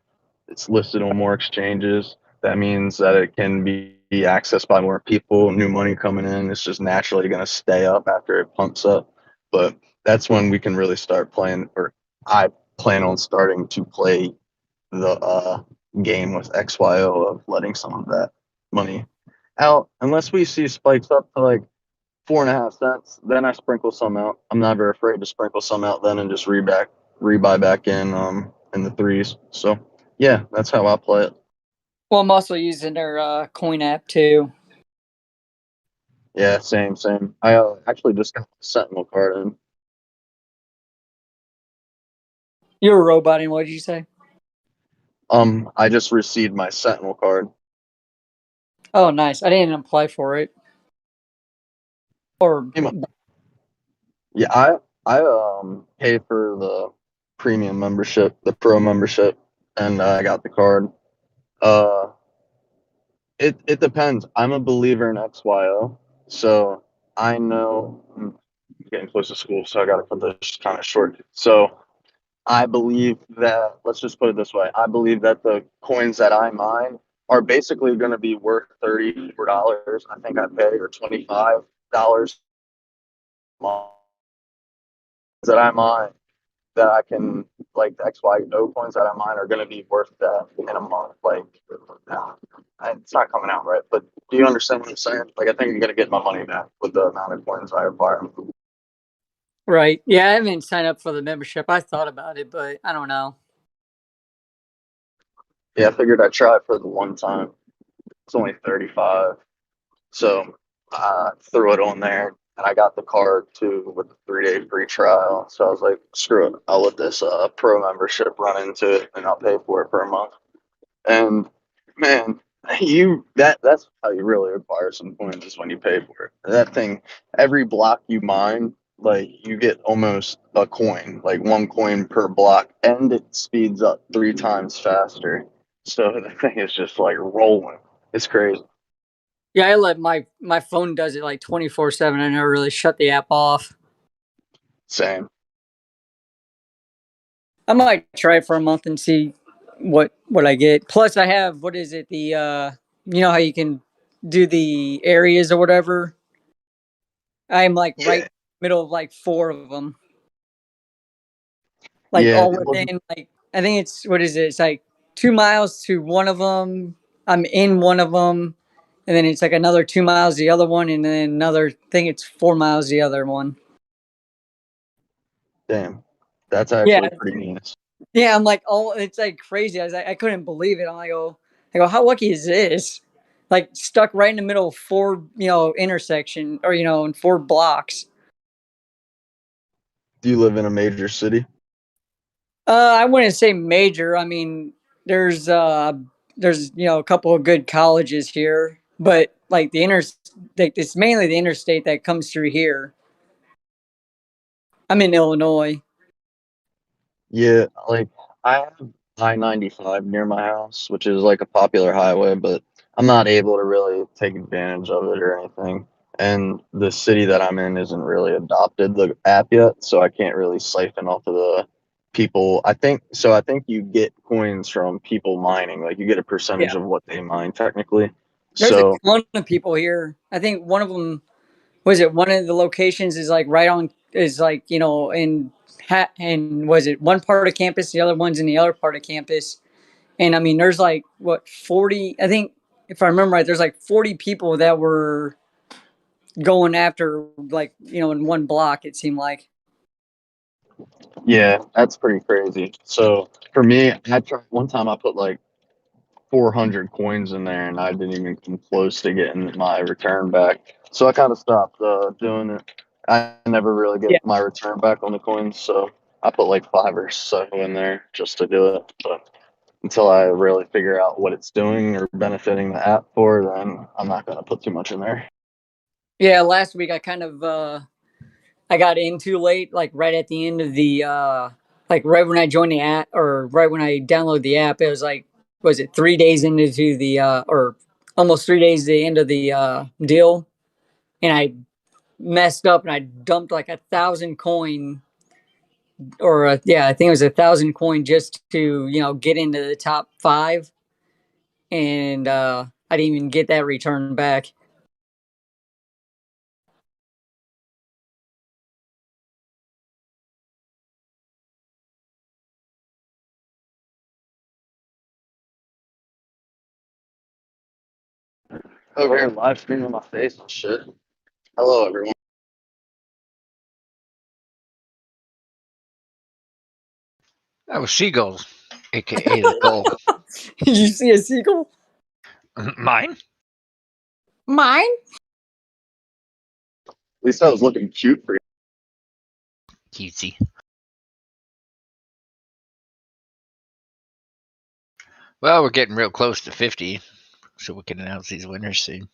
it's listed on more exchanges. That means that it can be accessed by more people, new money coming in. It's just naturally going to stay up after it pumps up. But that's when we can really start playing, or I plan on starting to play the game with XYO of letting some of that money out. Unless we see spikes up to like 4.5 cents, then I sprinkle some out. I'm never afraid to sprinkle some out then and just rebuy back in the threes. So yeah, that's how I play it. Well, I'm also using their coin app too. Yeah, same. I actually just got the Sentinel card in. You were roboting. What did you say? I just received my Sentinel card. Oh, nice. I didn't apply for it. Or Yeah, I paid for the premium membership, the pro membership, and I got the card. Uh, it depends. I'm a believer in XYO, so I know I'm getting close to school, so I got to put this kind of short. So I believe that, let's just put it this way, I believe that the coins that I mine are basically going to be worth $34. I think I pay, or $25 a month that I mine, that I can, like the XYO coins that I mine are going to be worth that in a month. Like, it's not coming out right, but do you understand what I'm saying? Like, I think I'm going to get my money back with the amount of coins I acquire. right. Yeah, I haven't signed up for the membership. I thought about it, but I don't know. Yeah, I figured I'd try it for the one time. It's only 35. So I threw it on there, and I got the card too with the 3-day free trial. So I was like, screw it, I'll let this pro membership run into it, and I'll pay for it per month. And man, that's how you really acquire some coins, is when you pay for it. That thing, every block you mine, like you get almost a coin, like one coin per block, and it speeds up 3 times faster. So the thing is just like rolling. It's crazy. Yeah, I let my phone does it like 24/7. I never really shut the app off. Same. I might try it for a month and see what I get. Plus, I have, what is it? The you know how you can do the areas or whatever. I'm like right in the middle of like 4 of them. Like Yeah. all within, like, I think it's, what is it? It's like 2 miles to one of them. I'm in one of them, and then it's like another 2 miles the other one, and then another thing. It's 4 miles the other one. Damn. That's Yeah, actually pretty neat. yeah. I'm like, oh, it's like crazy. I couldn't believe it. I'm like, oh, I go, how lucky is this? Like stuck right in the middle of 4, intersection, or in 4 blocks. Do you live in a major city? I wouldn't say major. I mean, there's a couple of good colleges here, but like it's mainly the interstate that comes through here. I'm in Illinois. Yeah, like I have I-95 near my house, which is like a popular highway, but I'm not able to really take advantage of it or anything. And the city that I'm in isn't really adopted the app yet, so I can't really siphon off of the people. I think so. I think you get coins from people mining, like you get a percentage Yeah, of what they mine technically. there's a So ton of people here. I think one of them was it. One of the locations is like right on, is like and was it one part of campus? The other one's in the other part of campus. And I mean, there's like what 40. I think if I remember right, there's like 40 people that were going after, like, in one block, it seemed like. Yeah, that's pretty crazy. So for me, I tried one time. I put like 400 coins in there, and I didn't even come close to getting my return back. So I kind of stopped doing it. I never really Yeah. get my return back on the coins, so I put like 5 or so in there just to do it. But until I really figure out what it's doing or benefiting the app for, then I'm not gonna put too much in there. Yeah, last week I kind of I got in too late, like right at the end of the like right when I joined the app or right when I downloaded the app, it was like was it 3 days into the or almost 3 days to the end of the deal, and I messed up and I dumped like 1,000 coin or yeah, I think it was 1,000 coin just to get into the top five, and I didn't even get that return back. Over here live streaming my face and shit. Hello, everyone. That was seagulls, aka the gull. Did you see a seagull? Mine? Mine? At least I was looking cute for you. Cutesy. Well, we're getting real close to 50, so we can announce these winners soon.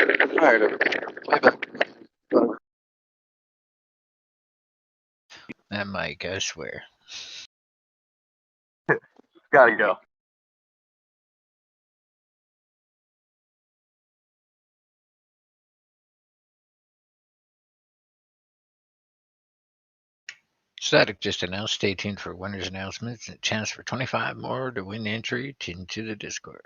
All right, everybody. That Mike, I swear. Gotta go. sTAtic just announced. Stay tuned for winners announcements and a chance for 25 more to win entry into the Discord.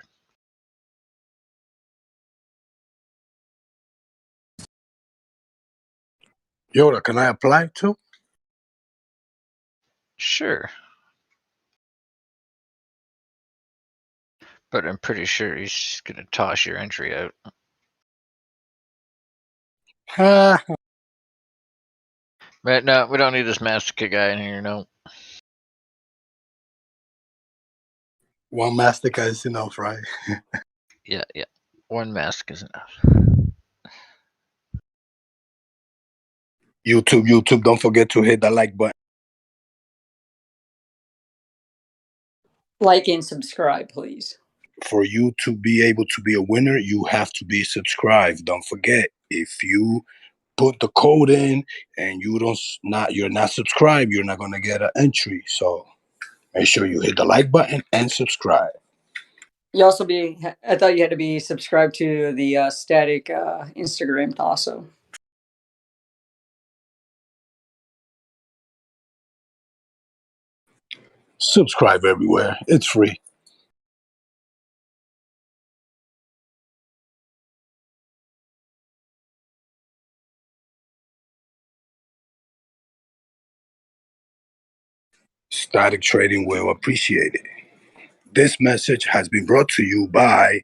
Yoda, can I apply too? Sure. But I'm pretty sure he's going to toss your entry out. But no, we don't need this Mastica guy in here, no. One Mastica is enough, right? Yeah. One mask is enough. YouTube, don't forget to hit that like button. Like and subscribe, please. For you to be able to be a winner, you have to be subscribed. Don't forget, if you put the code in and you're not subscribed, you're not gonna get an entry. So make sure you hit the like button and subscribe. You also I thought you had to be subscribed to the sTAtic Instagram also. Subscribe everywhere. It's free. sTAtic Trading will appreciate it. This message has been brought to you by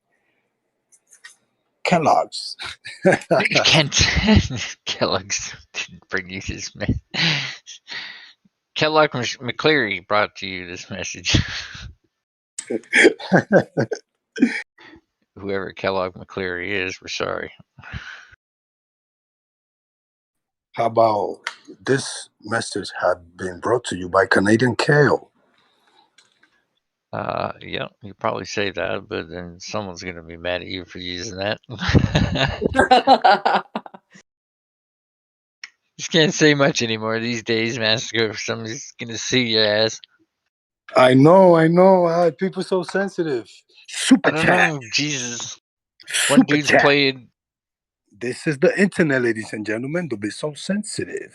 Kellogg's. Kellogg's didn't bring you this message. Kellogg McCleary brought to you this message. Whoever Kellogg McCleary is, we're sorry. How about this message had been brought to you by Canadian Kale? Yeah, you probably say that, but then someone's going to be mad at you for using that. Just can't say much anymore these days, Master. Somebody's going to sue your ass. I know. People so sensitive. Super I don't chat. know, Jesus. Super One dude's chat. playing. This is the internet, ladies and gentlemen. Don't be so sensitive.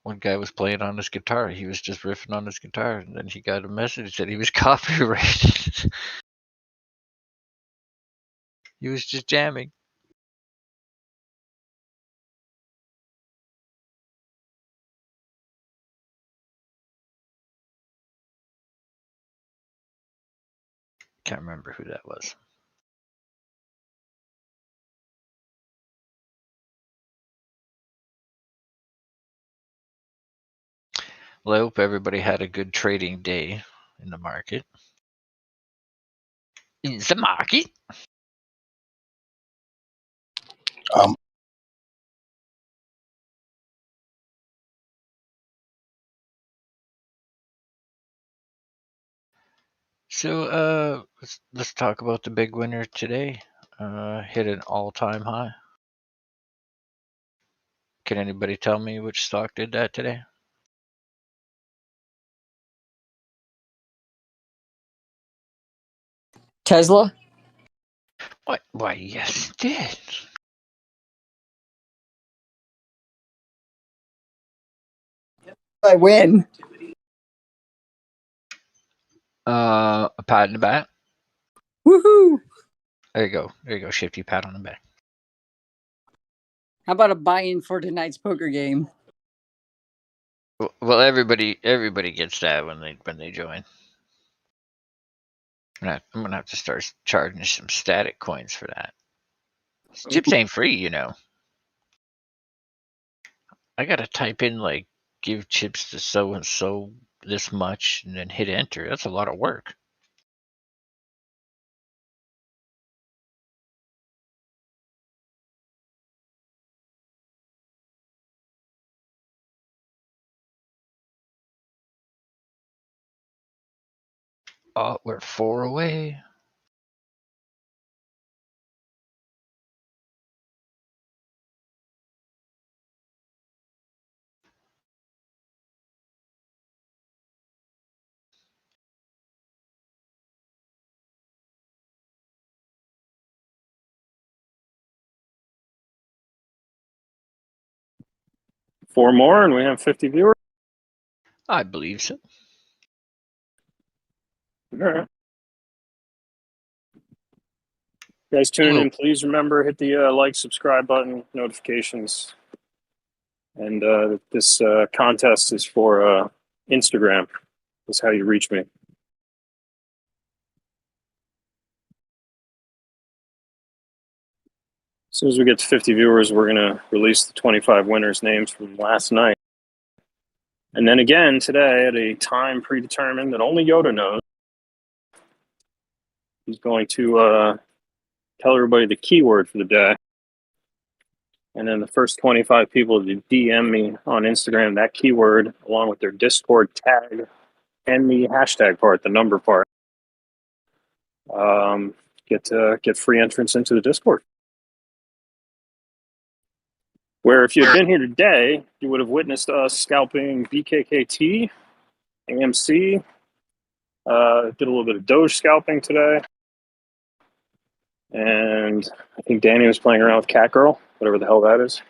One guy was playing on his guitar. He was just riffing on his guitar, and then he got a message that he was copyrighted. He was just jamming. Can't remember who that was. Well, I hope everybody had a good trading day in the market. In the market? Um, So let's talk about the big winner today. Hit an all-time high. Can anybody tell me which stock did that today? Tesla? What? Why, yes, it did. I win. A pat in the back. Woohoo! There you go. There you go, Shifty. Pat on the back. How about a buy-in for tonight's poker game? Well, everybody gets that when they join. I'm gonna have to start charging some sTAtic coins for that. Chips ain't free, you know. I gotta type in like give chips to so and so this much and then hit enter. That's a lot of work. Oh, we're 4 away. Four more, and we have 50 viewers. I believe so. All right. You guys tuning in, please remember hit the like, subscribe button, notifications, and this contest is for Instagram. That's how you reach me. As soon as we get to 50 viewers, we're gonna release the 25 winners' names from last night, and then again today at a time predetermined that only Yoda knows. He's going to tell everybody the keyword for the day. And then the first 25 people to DM me on Instagram that keyword along with their Discord tag and the hashtag part, the number part, get free entrance into the Discord. Where if you had been here today, you would have witnessed us scalping BKKT, AMC, did a little bit of Doge scalping today. And I think Danny was playing around with Catgirl, whatever the hell that is.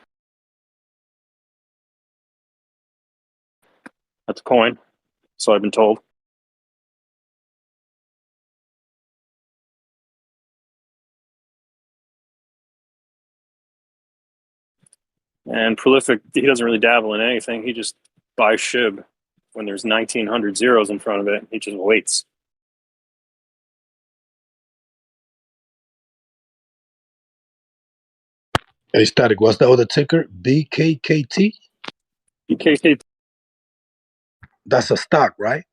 That's a coin, so I've been told. And Prolific, he doesn't really dabble in anything. He just buys Shib when there's 1,900 zeros in front of it. He just waits. hey, sTAtic, what's the other ticker? BKKT? BKKT. That's a stock, right?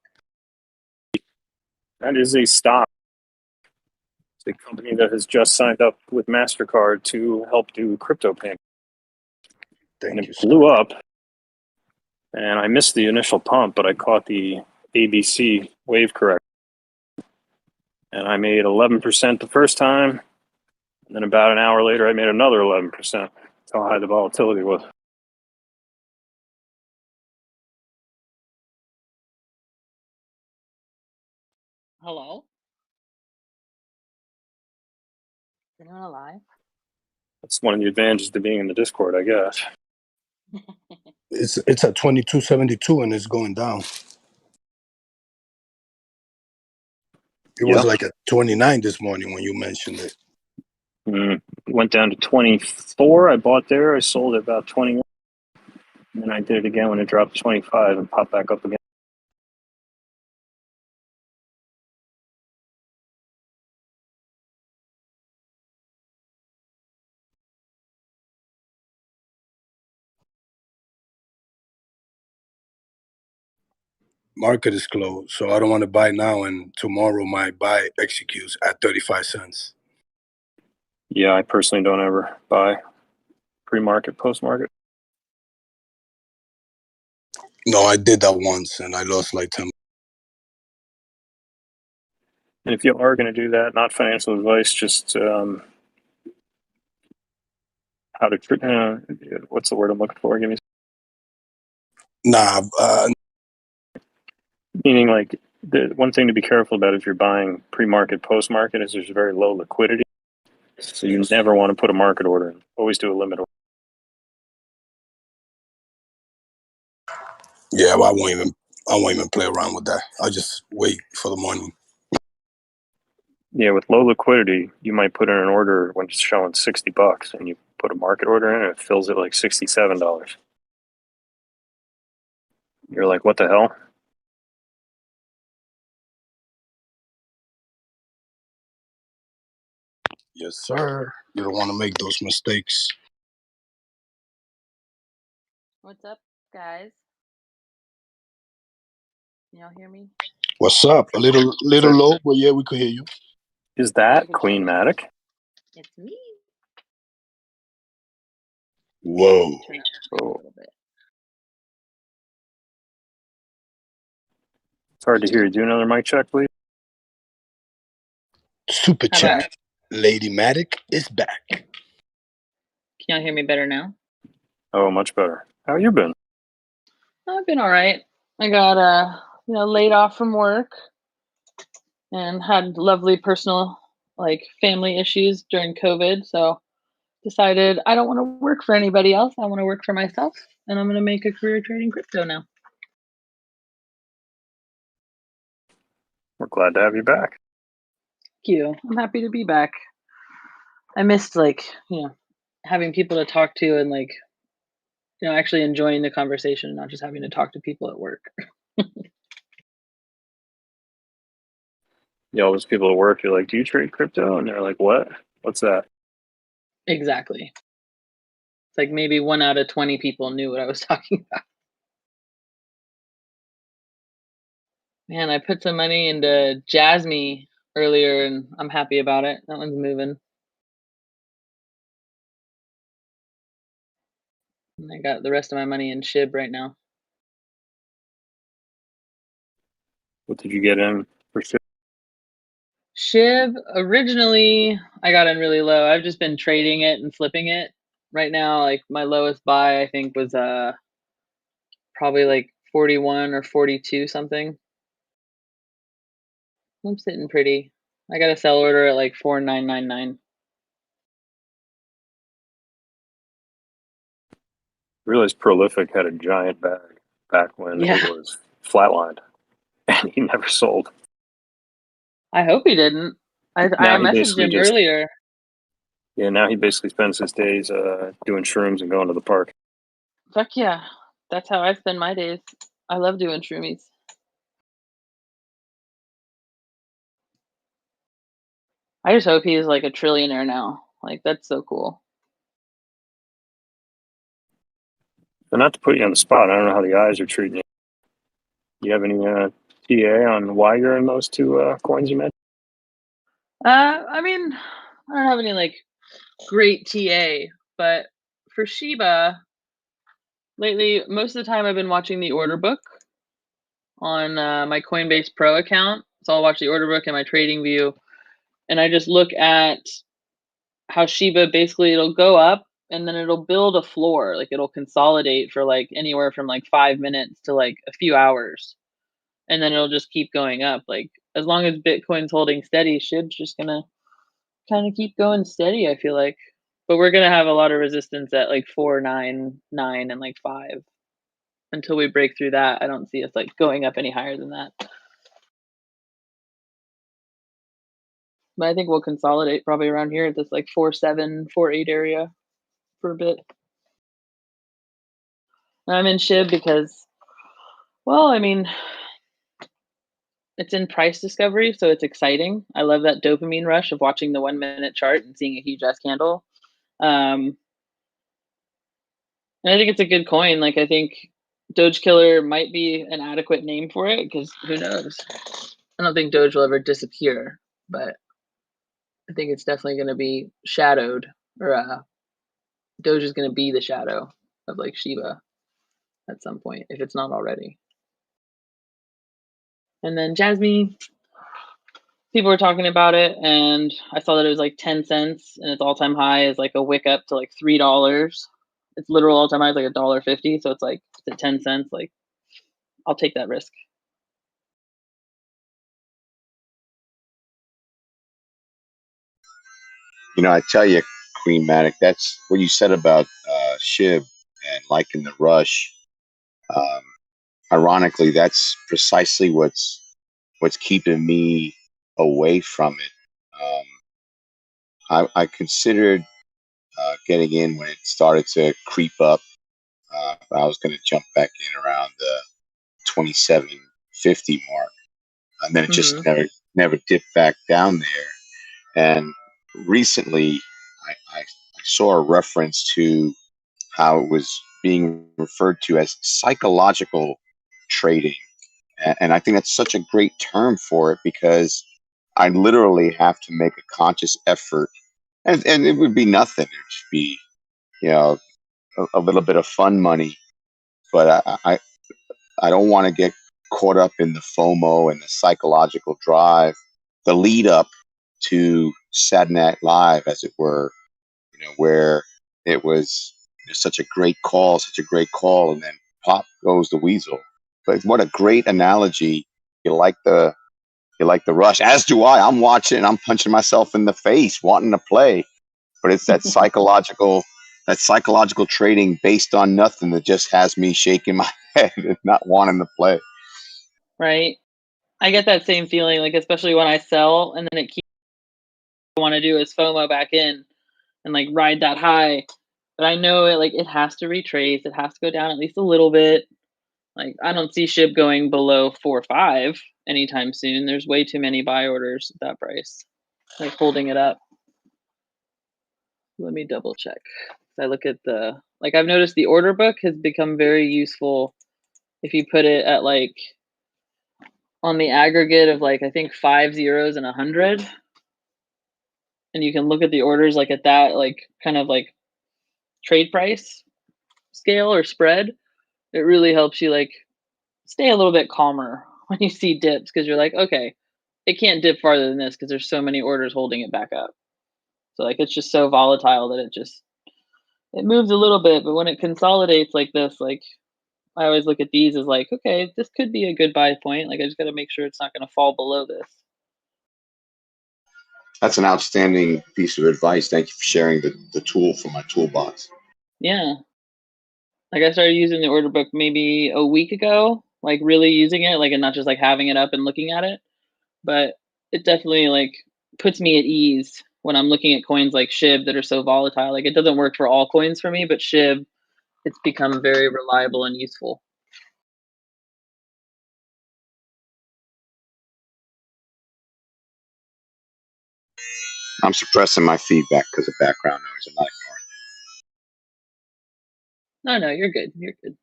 That is a stock. It's a company that has just signed up with MasterCard to help do crypto payments. And it blew up. And I missed the initial pump, but I caught the ABC wave correction. And I made 11% the first time. And then about an hour later, I made another 11%. That's how high the volatility was. Hello? Anyone alive? That's one of the advantages to being in the Discord, I guess. It's at 2272 and it's going down. It was like at 29 this morning when you mentioned it. Went down to 24. I bought there. I sold at about 21. And then I did it again when it dropped to 25 and popped back up again. market is closed, so I don't want to buy now, and tomorrow my buy executes at 35 cents. Yeah, I personally don't ever buy pre-market, post-market. No, I did that once, and I lost like 10. And if you are going to do that, not financial advice, just how to, what's the word I'm looking for? Give me. Nah, Meaning, like, the one thing to be careful about if you're buying pre-market, post-market is there's very low liquidity. So you never want to put a market order in. Always do a limit order. yeah, well, I won't even play around with that. I'll just wait for the money. Yeah, with low liquidity, you might put in an order when it's showing $60, and you put a market order in, and it fills it like $67. You're like, what the hell? Yes, sir. You don't want to make those mistakes. What's up, guys? Can y'all hear me? What's up? A little low, but yeah, we could hear you. Is that Queen Matic? It's me. Whoa. Turn up a little bit. It's hard to hear you. Do another mic check, please. Super How about chat. Lady Matic is back. Can y'all hear me better now? Oh, much better. How you been? I've been all right. I got laid off from work and had lovely personal family issues during COVID, so decided I don't want to work for anybody else. I want to work for myself, and I'm going to make a career trading crypto now. We're glad to have you back. Thank you. I'm happy to be back. I missed having people to talk to and actually enjoying the conversation, not just having to talk to people at work. Yeah, all those people at work, you're like, do you trade crypto? And they're like, what? What's that? Exactly. It's like maybe 1 out of 20 people knew what I was talking about. Man, I put some money into Jasmy earlier, and I'm happy about it. That one's moving. And I got the rest of my money in Shib right now. What did you get in for Shib? Shib, originally, I got in really low. I've just been trading it and flipping it. Right now, like my lowest buy, I think, was probably like 41 or 42 something. I'm sitting pretty. I got a sell order at like 4999. I realized Prolific had a giant bag back when Yeah. it was flatlined, and he never sold. I hope he didn't. I messaged him earlier. Yeah, now he basically spends his days doing shrooms and going to the park. Fuck yeah. That's how I spend my days. I love doing shroomies. I just hope he's like a trillionaire now. Like, that's so cool. But not to put you on the spot, I don't know how the eyes are treating you. Do you have any TA on why you're in those two coins you mentioned? I mean, I don't have any like great TA, but for Shiba, lately, most of the time I've been watching the order book on my Coinbase Pro account. So I'll watch the order book in my trading view, and I just look at how Shiba basically it'll go up and then it'll build a floor. Like it'll consolidate for like anywhere from like 5 minutes to like a few hours. And then it'll just keep going up. Like as long as Bitcoin's holding steady, Shib's just gonna kind of keep going steady, I feel like. But we're gonna have a lot of resistance at like 499 and like 5. Until we break through that, I don't see us like going up any higher than that. But I think we'll consolidate probably around here at this like 4.7, 4.8 area for a bit. I'm in Shib because, well, I mean, it's in price discovery, so it's exciting. I love that dopamine rush of watching the 1 minute chart and seeing a huge ass candle. And I think it's a good coin. Like, I think Doge Killer might be an adequate name for it, because who knows? I don't think Doge will ever disappear, but I think it's definitely going to be shadowed, or Doge is going to be the shadow of like Shiba at some point, if it's not already. And then Jasmine, people were talking about it, and I saw that it was like 10 cents, and its all-time high is like a wick up to like $3. Its literal all-time high is like $1.50, so it's like it's at 10 cents. Like, I'll take that risk. You know, I tell you, Queen Matic, that's what you said about Shib and liking the rush. Um, ironically, that's precisely what's keeping me away from it. I considered getting in when it started to creep up. I was going to jump back in around the 27.50 mark, and then it just never dipped back down there. And recently, I saw a reference to how it was being referred to as psychological trading. And I think that's such a great term for it, because I literally have to make a conscious effort, and it would be nothing. It would just be, you know, a little bit of fun money. But I don't want to get caught up in the FOMO and the psychological drive, the lead up to Saturday Night Live, as it were, you know, where it was such a great call, and then pop goes the weasel. But what a great analogy. You like the rush, as do I. I'm watching and I'm punching myself in the face wanting to play. But it's that psychological trading based on nothing that just has me shaking my head and not wanting to play. Right. I get that same feeling, like especially when I sell and then it keeps what I want to do is FOMO back in and like ride that high. But I know it has to retrace, it has to go down at least a little bit. Like, I don't see SHIB going below 4.5 anytime soon. There's way too many buy orders at that price, like holding it up. Let me double check. I look at I've noticed the order book has become very useful if you put it at like on the aggregate of like I think 5 zeros and 100, and you can look at the orders like at that like kind of like trade price scale or spread. It really helps you like stay a little bit calmer when you see dips, because you're like, okay, it can't dip farther than this because there's so many orders holding it back up. So like it's just so volatile that it moves a little bit, but when it consolidates like this, like I always look at these as like, okay, this could be a good buy point. Like I just got to make sure it's not going to fall below this. That's an outstanding piece of advice. Thank you for sharing the tool from my toolbox. Yeah. Like I started using the order book maybe a week ago, like really using it, like and not just like having it up and looking at it. But it definitely like puts me at ease when I'm looking at coins like SHIB that are so volatile. Like it doesn't work for all coins for me, but SHIB, it's become very reliable and useful. I'm suppressing my feedback because of background noise. I'm not ignoring it. No, you're good. You're good.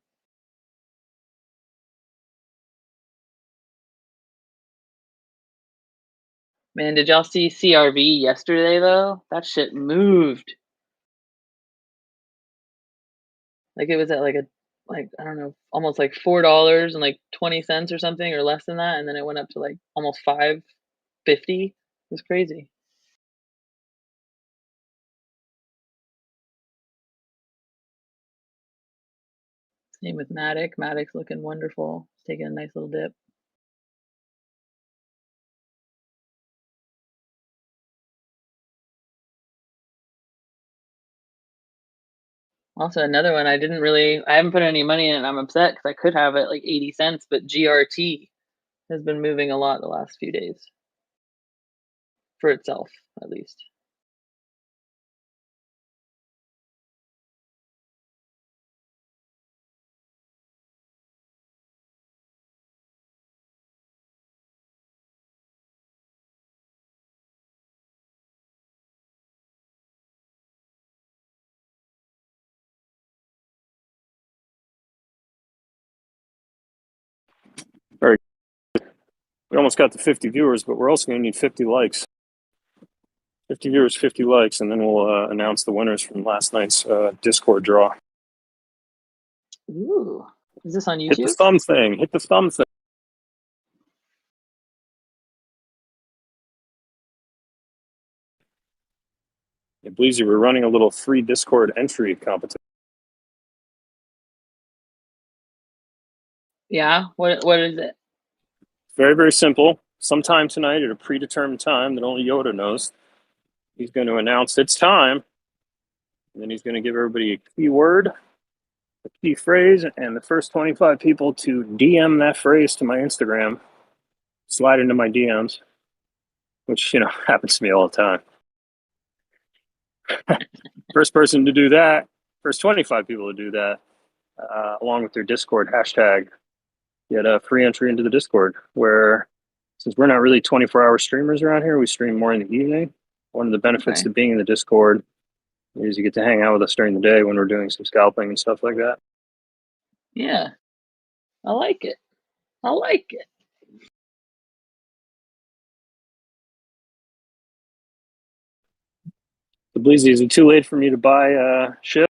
Man, did y'all see CRV yesterday though? That shit moved. Like it was at like I don't know, almost like $4 and like 20 cents or something, or less than that, and then it went up to like almost 5.50. It was crazy. Same with Matic. Matic's looking wonderful. It's taking a nice little dip. Also, another one I haven't put any money in it. I'm upset because I could have it like 80 cents, but GRT has been moving a lot the last few days. For itself, at least. We almost got to 50 viewers, but we're also going to need 50 likes. 50 viewers, 50 likes, and then we'll announce the winners from last night's Discord draw. Ooh, is this on Hit the YouTube? thumb thing. Hit the thumb thing. Yeah, Bleezy, we're running a little free Discord entry competition. Yeah. What is it? Very, very simple. Sometime tonight at a predetermined time that only Yoda knows, he's going to announce it's time. And then he's going to give everybody a keyword, a key phrase, and the first 25 people to DM that phrase to my Instagram, slide into my DMs, which, you know, happens to me all the time. First person to do that, first 25 people to do that, along with their Discord hashtag, get a free entry into the Discord, where since we're not really 24-hour streamers around here, we stream more in the evening. One of the benefits to being in the Discord is you get to hang out with us during the day when we're doing some scalping and stuff like that. Yeah. I like it. I like it. So Bleezy, is it too late for me to buy Shib?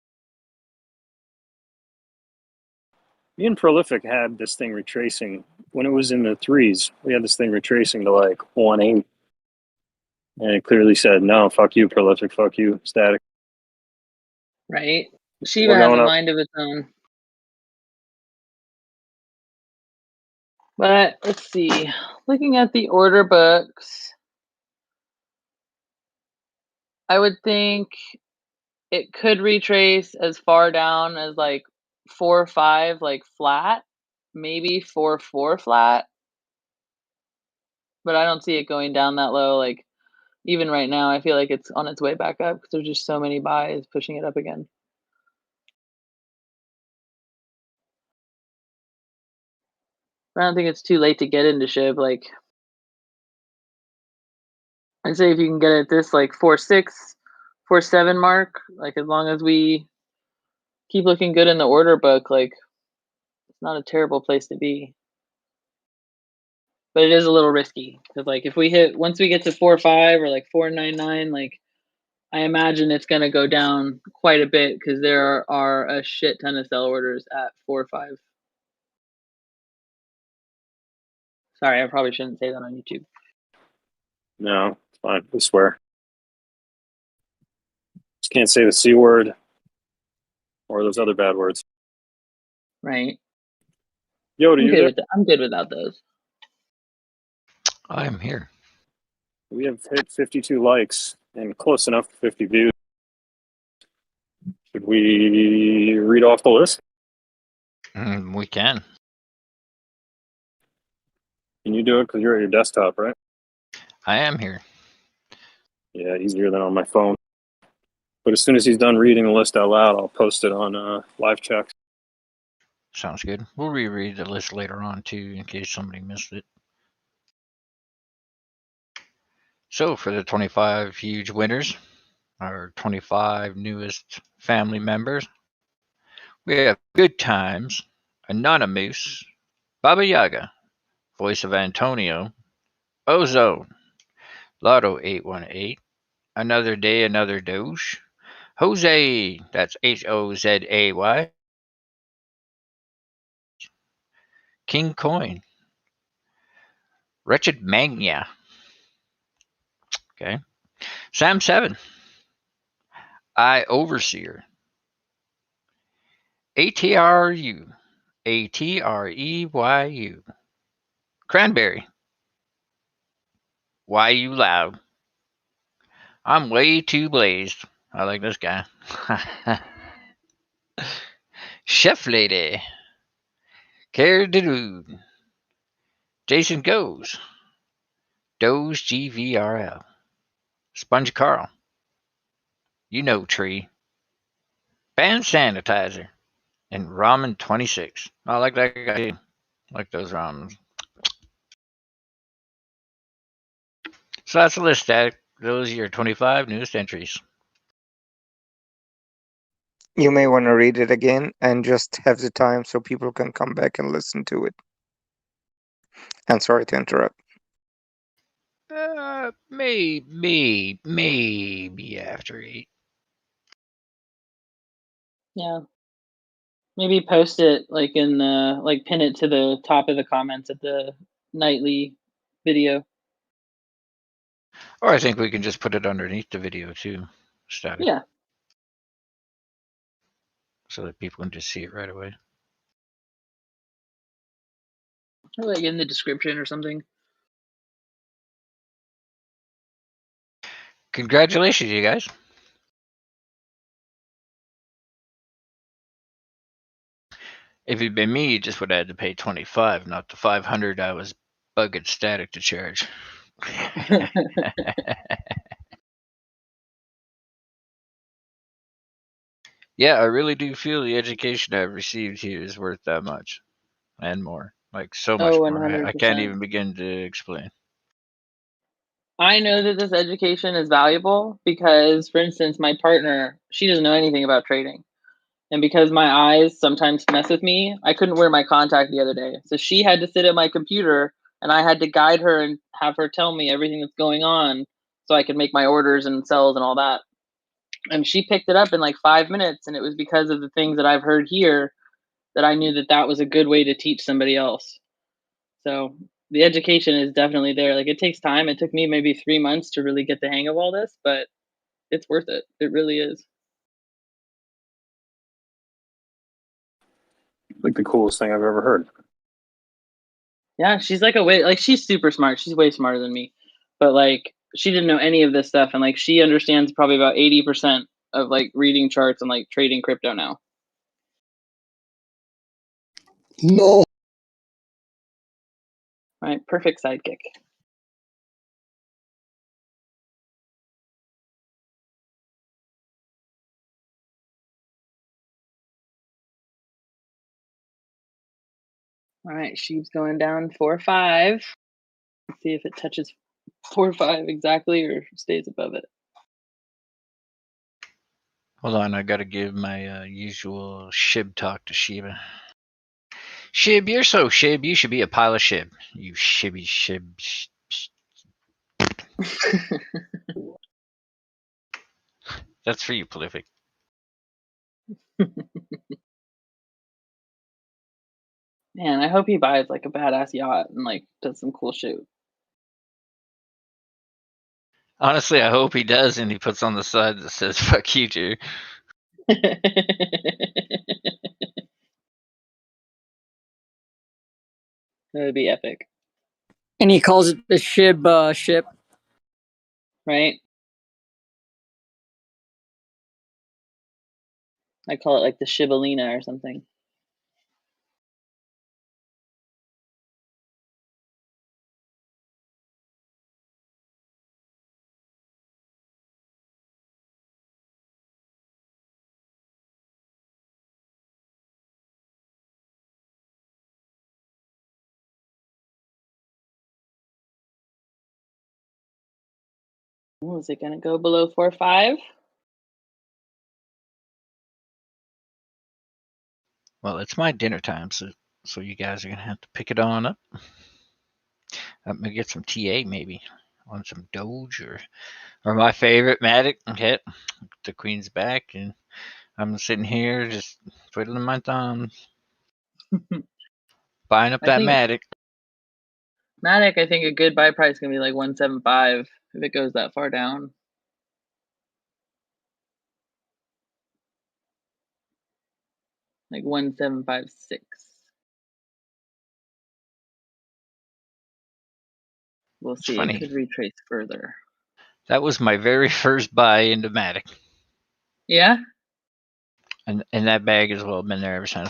Me and Prolific had this thing retracing when it was in the threes. We had this thing retracing to like 180. And it clearly said, no, fuck you, Prolific, fuck you, sTAtic. Right. Shiba has a mind of its own. But let's see. Looking at the order books, I would think it could retrace as far down as like 4-5, like flat, maybe 4-4 flat. But I don't see it going down that low. Like even right now, I feel like it's on its way back up because there's just so many buys pushing it up again. I don't think it's too late to get into Shib. Like I'd say if you can get it at this like 4.6, 4.7 mark, like as long as we keep looking good in the order book, like it's not a terrible place to be. But it is a little risky because like if we hit once we get to 4.5 or like 4.99, like I imagine it's gonna go down quite a bit because there are a shit ton of sell orders at 4.5. Sorry, I probably shouldn't say that on YouTube. No, it's fine. I swear. Just can't say the C word or those other bad words. Right. Yoda, you there? I'm good without those. I'm here. We have hit 52 likes and close enough to 50 views. Should we read off the list? We can. Can you do it? Because you're at your desktop, right? I am here. Yeah, easier than on my phone. But as soon as he's done reading the list out loud, I'll post it on live check. Sounds good. We'll reread the list later on, too, in case somebody missed it. So, for the 25 huge winners, our 25 newest family members, we have Good Times, Anonymous, Baba Yaga, Voice of Antonio, Ozone, Lotto 818, Another Day, Another Doge, Jose, that's Hozay, King Coin, Wretched Magnia, okay, Sam 7, I Overseer, ATRU, ATREYU, Cranberry, Why You Loud, I'm Way Too Blazed, I like this guy, Chef Lady, Care Dude, Jason Goes, Doge GVRL, Sponge Carl, You Know Tree, Band Sanitizer, and Ramen 26. I like that guy. I like those ramens. So that's the list, sTAtic. Those are your 25 newest entries. You may want to read it again and just have the time so people can come back and listen to it. And sorry to interrupt. Maybe after 8. Yeah. Maybe post it like in the like pin it to the top of the comments at the nightly video. Or I think we can just put it underneath the video too, sTAtic. Yeah. So that people can just see it right away. Or like in the description or something. Congratulations, you guys. If it'd been me, you just would have had to pay 25, not the 500 I was bugging sTAtic to charge. Yeah, I really do feel the education I've received here is worth that much and more. Like so much Oh, more. I can't 100%. even begin to explain. I know that this education is valuable because, for instance, my partner, she doesn't know anything about trading. And because my eyes sometimes mess with me, I couldn't wear my contact the other day. So she had to sit at my computer and I had to guide her and have her tell me everything that's going on so I could make my orders and sells and all that. And she picked it up in like 5 minutes. And it was because of the things that I've heard here that I knew that that was a good way to teach somebody else. So the education is definitely there. Like it takes time. It took me maybe 3 months to really get the hang of all this, but it's worth it. It really is. Like the coolest thing I've ever heard. Yeah, she's like she's super smart. She's way smarter than me. But like she didn't know any of this stuff and like she understands probably about 80% of like reading charts and like trading crypto now. No. Right, perfect sidekick. All right, Sheep's going down 4.5. Let's see if it touches 4.5 exactly or stays above it. Hold on, I gotta give my usual Shib talk to Shiba. Shib, you're so Shib. You should be a pile of Shib. You shibby Shib. That's for you, Prolific. Man, I hope he buys like a badass yacht and like does some cool shit. Honestly, I hope he does, and he puts on the side that says "fuck you, Drew." That would be epic. And he calls it the Shib ship. Right? I call it like the Shibalina or something. Oh, is it going to go below 4.5? Well, it's my dinner time, so you guys are gonna have to pick it on up. I'm gonna get some TA maybe on some Doge or my favorite Matic. Okay, the Queen's back, and I'm sitting here just twiddling my thumbs, buying up I that think Matic. Matic, I think a good buy price is going to be like 1.75 if it goes that far down. Like 1.756. We'll It's see. It funny. could retrace further. That was my very first buy into Matic. Yeah? And that bag has well been there ever since.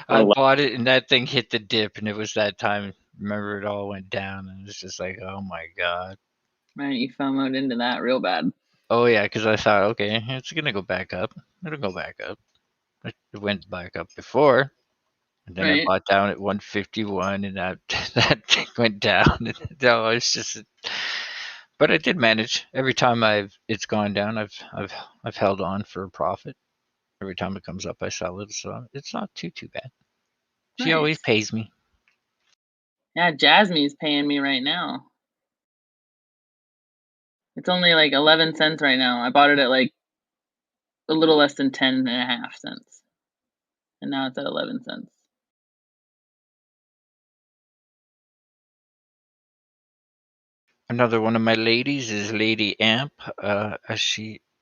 I bought it and that thing hit the dip, and it was that time. Remember, it all went down, and it's just like, oh my god. Right, you FOMO'd into that real bad. Oh yeah, because I thought, okay, it's gonna go back up. It'll go back up. It went back up before, and then I bought down at 151, and that thing went down. And no, it's just. But I did manage. Every time it's gone down, I've held on for a profit. Every time it comes up, I sell it, so it's not too bad. She always pays me. Yeah, Jasmine's paying me right now. It's only like 11 cents right now. I bought it at like a little less than 10.5 cents. And now it's at 11 cents. Another one of my ladies is Lady Amp.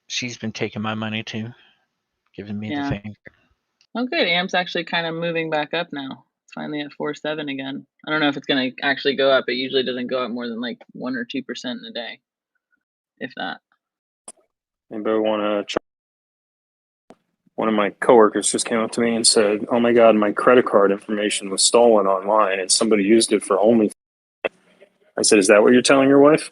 She's been taking my money too, giving me the Yeah. finger. Oh, good. Amp's actually kind of moving back up now. It's finally at 4.7 again. I don't know if it's going to actually go up. It usually doesn't go up more than like 1 or 2% in a day, if that. Anybody want to? One of my coworkers just came up to me and said, "Oh my God, my credit card information was stolen online, and somebody used it for only." I said, "Is that what you're telling your wife?"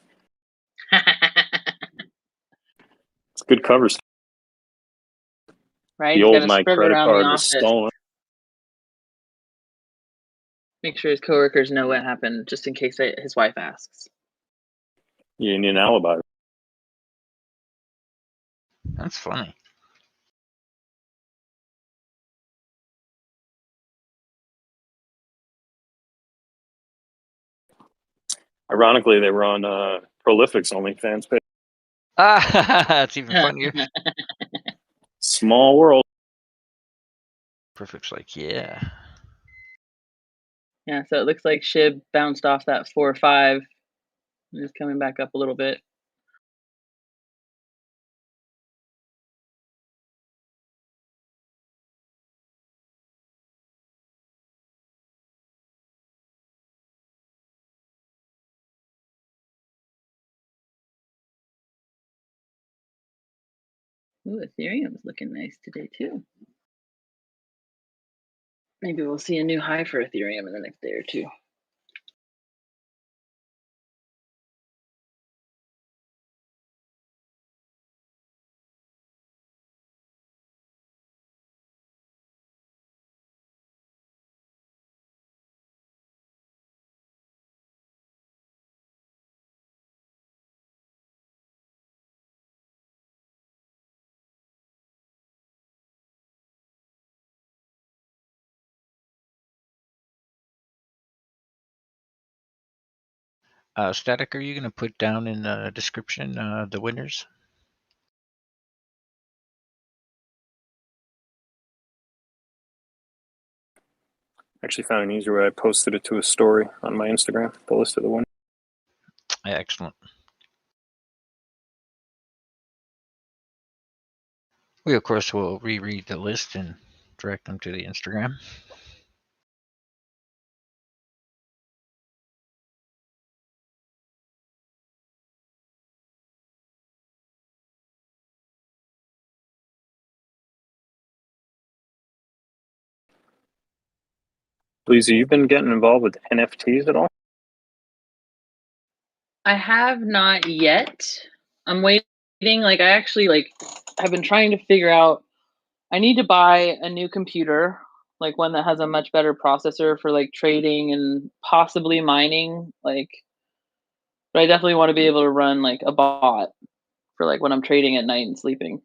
It's good covers. Right? The He's got old to my spread it credit around the card was office. stolen. Make sure his coworkers know what happened, just in case his wife asks. You need an alibi. That's funny. Ironically, they were on Prolific's OnlyFans page. That's even funnier. Small world. Perfect's like, yeah. Yeah, so it looks like Shib bounced off that 4.5 and is coming back up a little bit. Ooh, Ethereum's looking nice today too. Maybe we'll see a new high for Ethereum in the next day or two. sTAtic, are you going to put down in the description the winners? Actually found an easier way. I posted it to a story on my Instagram, the list of the winners. Yeah, excellent. We, of course, will reread the list and direct them to the Instagram. Please, have you been getting involved with NFTs at all? I have not yet. I'm waiting. Like I actually have been trying to figure out. I need to buy a new computer, like one that has a much better processor for like trading and possibly mining. Like, but I definitely want to be able to run like a bot for like when I'm trading at night and sleeping.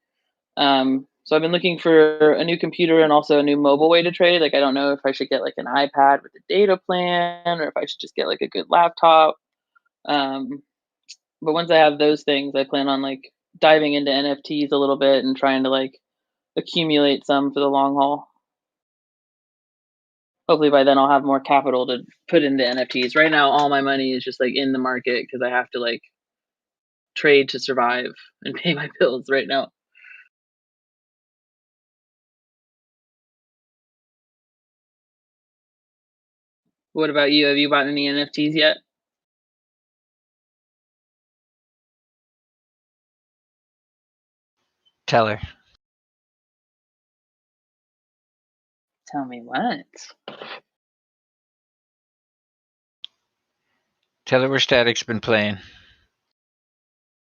So I've been looking for a new computer and also a new mobile way to trade. Like I don't know if I should get like an iPad with a data plan or if I should just get like a good laptop. But once I have those things, I plan on like diving into NFTs a little bit and trying to like accumulate some for the long haul. Hopefully by then I'll have more capital to put into NFTs. Right now, all my money is just like in the market because I have to like trade to survive and pay my bills right now. What about you? Have you bought any NFTs yet? Tell her. Tell me what? Tell her where sTAtic's been playing.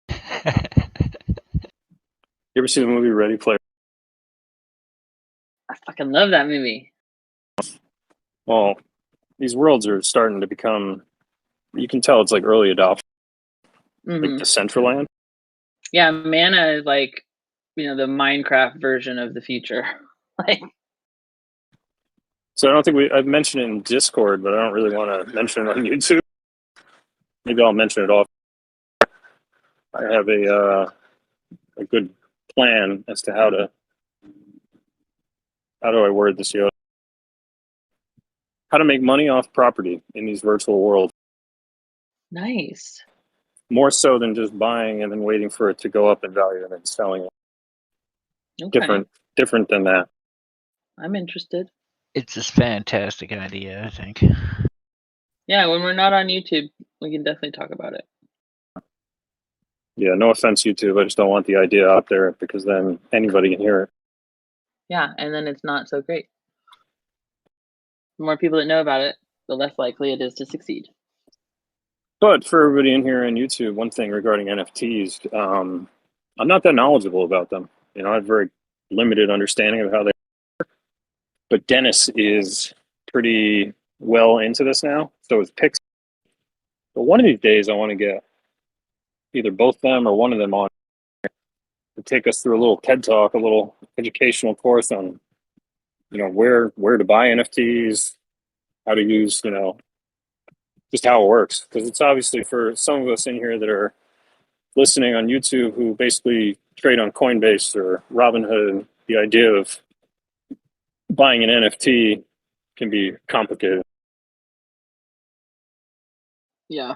You ever see the movie Ready Player? I fucking love that movie. Well, these worlds are starting to become, you can tell it's like early adoption, like Decentraland. Yeah, Mana is like, the Minecraft version of the future. Like, So I don't think I've mentioned it in Discord, but I don't really want to mention it on YouTube. Maybe I'll mention it off. I have a good plan as to how do I word this, yo? How to make money off property in these virtual worlds. Nice. More so than just buying and then waiting for it to go up in value and then selling it. Okay. Different than that. I'm interested. It's a fantastic idea, I think. Yeah, when we're not on YouTube, we can definitely talk about it. Yeah, no offense, YouTube. I just don't want the idea out there because then anybody can hear it. Yeah, and then it's not so great. The more people that know about it, the less likely it is to succeed. But for everybody in here on YouTube, one thing regarding NFTs, I'm not that knowledgeable about them. You know, I have very limited understanding of how they work. But Dennis is pretty well into this now. So is Pix. But one of these days, I want to get either both them or one of them on to take us through a little TED Talk, a little educational course on, you know, where to buy NFTs, how to use, you know, just how it works. Because it's obviously for some of us in here that are listening on YouTube who basically trade on Coinbase or Robinhood, the idea of buying an NFT can be complicated. Yeah.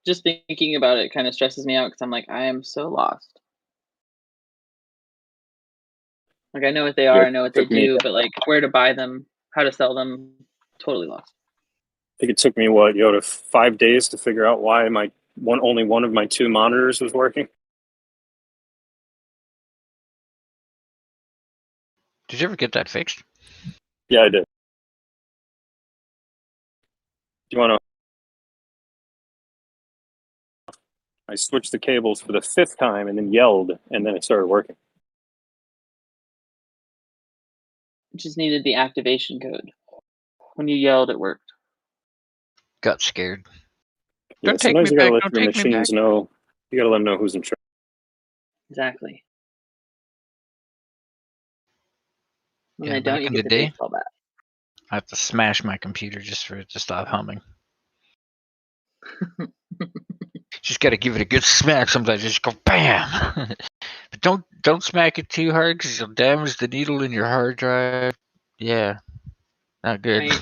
Just thinking about it kind of stresses me out because I'm like, I am so lost. Like, I know what they are, I know what they do, but like where to buy them, how to sell them, totally lost. I think it took me, to 5 days to figure out why only one of my two monitors was working. Did you ever get that fixed? Yeah, I did. Do you want to? I switched the cables for the 5th time and then yelled, and then it started working. Just needed the activation code. When you yelled, it worked. Got scared. Yeah, Don't take sometimes me you gotta back. let Don't your take me back. machines know. You gotta let them know who's in charge. Exactly. When Yeah, they don't, back you in the get the day, baseball bat. I have to smash my computer just for it to stop humming. Just got to give it a good smack. Sometimes just go bam. But don't smack it too hard because you'll damage the needle in your hard drive. Yeah, not good. Right.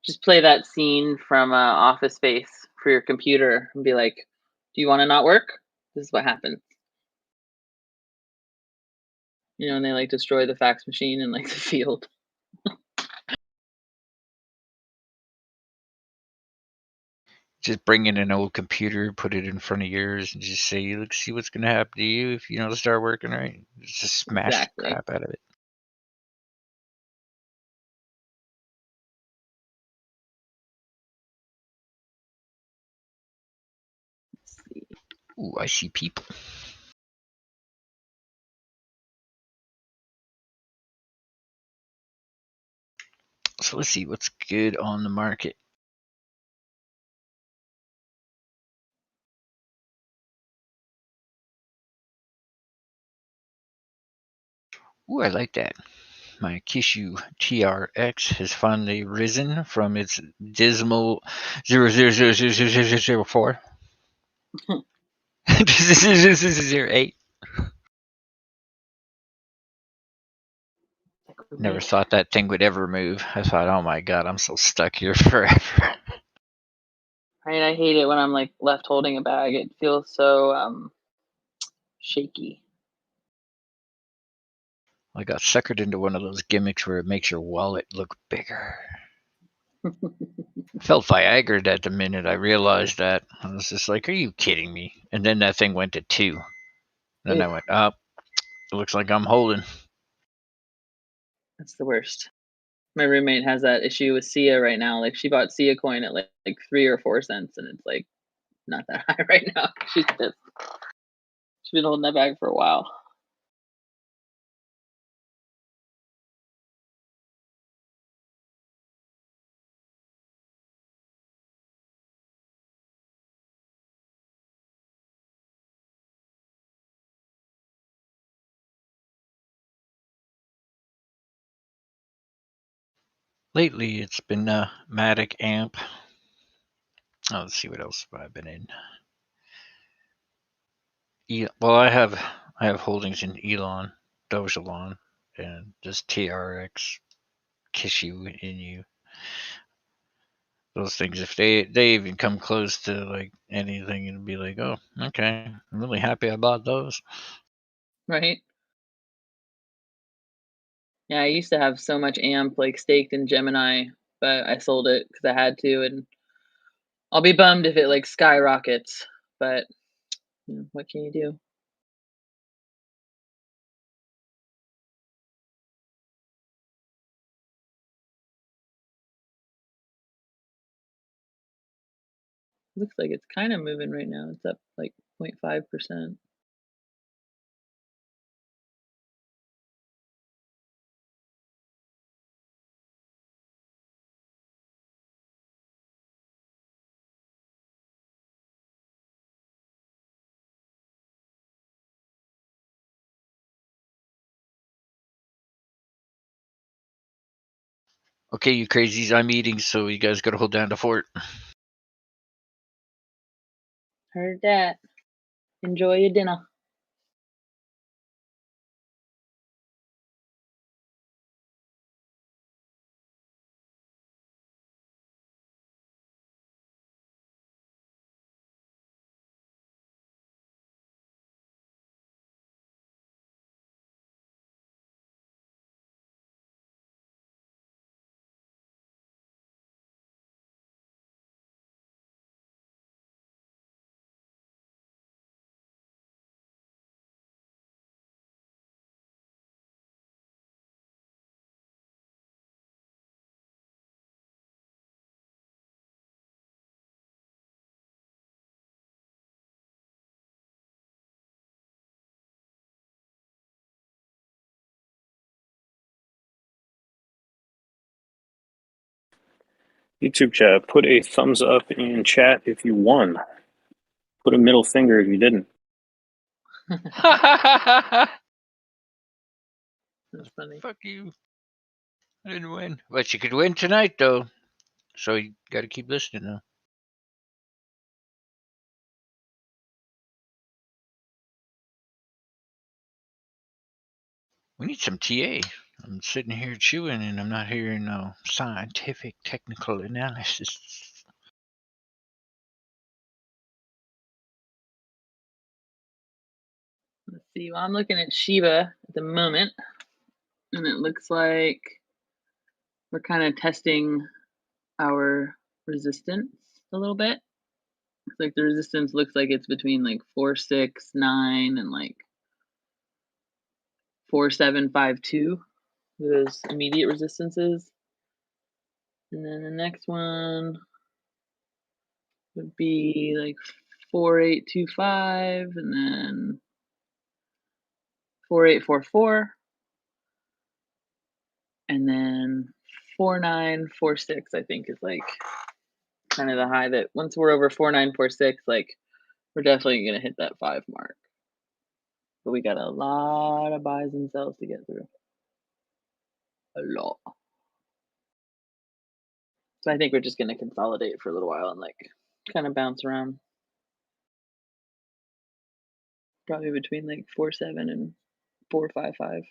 Just play that scene from Office Space for your computer and be like, "Do you want to not work? This is what happens." You know, and they like destroy the fax machine in like the field. Just bring in an old computer, put it in front of yours, and just say, "Look, see what's gonna happen to you if you don't start working right." Just smash Exactly. the crap out of it. Let's see. Ooh, I see people. So let's see what's good on the market. Ooh, I like that. My Kishu TRX has finally risen from its dismal 0.0000004 to 08. Never thought that thing would ever move. I thought, oh my god, I'm so stuck here forever. Right, I hate it when I'm like left holding a bag. It feels so shaky. I got suckered into one of those gimmicks where it makes your wallet look bigger. Felt Viagra at the minute I realized that. I was just like, are you kidding me? And then that thing went to 2. Then I went, oh, it looks like I'm holding. That's the worst. My roommate has that issue with Sia right now. Like she bought Sia coin at like 3 or 4 cents, and it's like not that high right now. She's pissed. She's been holding that bag for a while. Lately, it's been Matic Amp. Oh, let's see what else have I been in. Well, I have holdings in Elon, Doge, and just TRX, Kishu, Inu. Those things, if they even come close to like anything, it'd be like, oh, okay, I'm really happy I bought those. Right? Yeah, I used to have so much AMP like staked in Gemini, but I sold it because I had to, and I'll be bummed if it like skyrockets. But what can you do? Looks like it's kind of moving right now. It's up like 0.5%. Okay, you crazies, I'm eating, so you guys gotta hold down the fort. Heard that. Enjoy your dinner. YouTube chat, put a thumbs up in chat if you won. Put a middle finger if you didn't. That's funny. Fuck you. I didn't win. But you could win tonight, though. So you gotta keep listening now. We need some TA. I'm sitting here chewing and I'm not hearing no scientific technical analysis. Let's see. Well, I'm looking at Shiba at the moment, and it looks like we're kind of testing our resistance a little bit. Looks like the resistance looks like it's between like 469 and like 4752. Those immediate resistances. And then the next one would be like 4825 and then 4844 and then 4946 I think is like kind of the high that once we're over 4946 like we're definitely going to hit that 5 mark. But we got a lot of buys and sells to get through. A lot. So I think we're just going to consolidate for a little while and like kind of bounce around. Probably between like 47 and 455.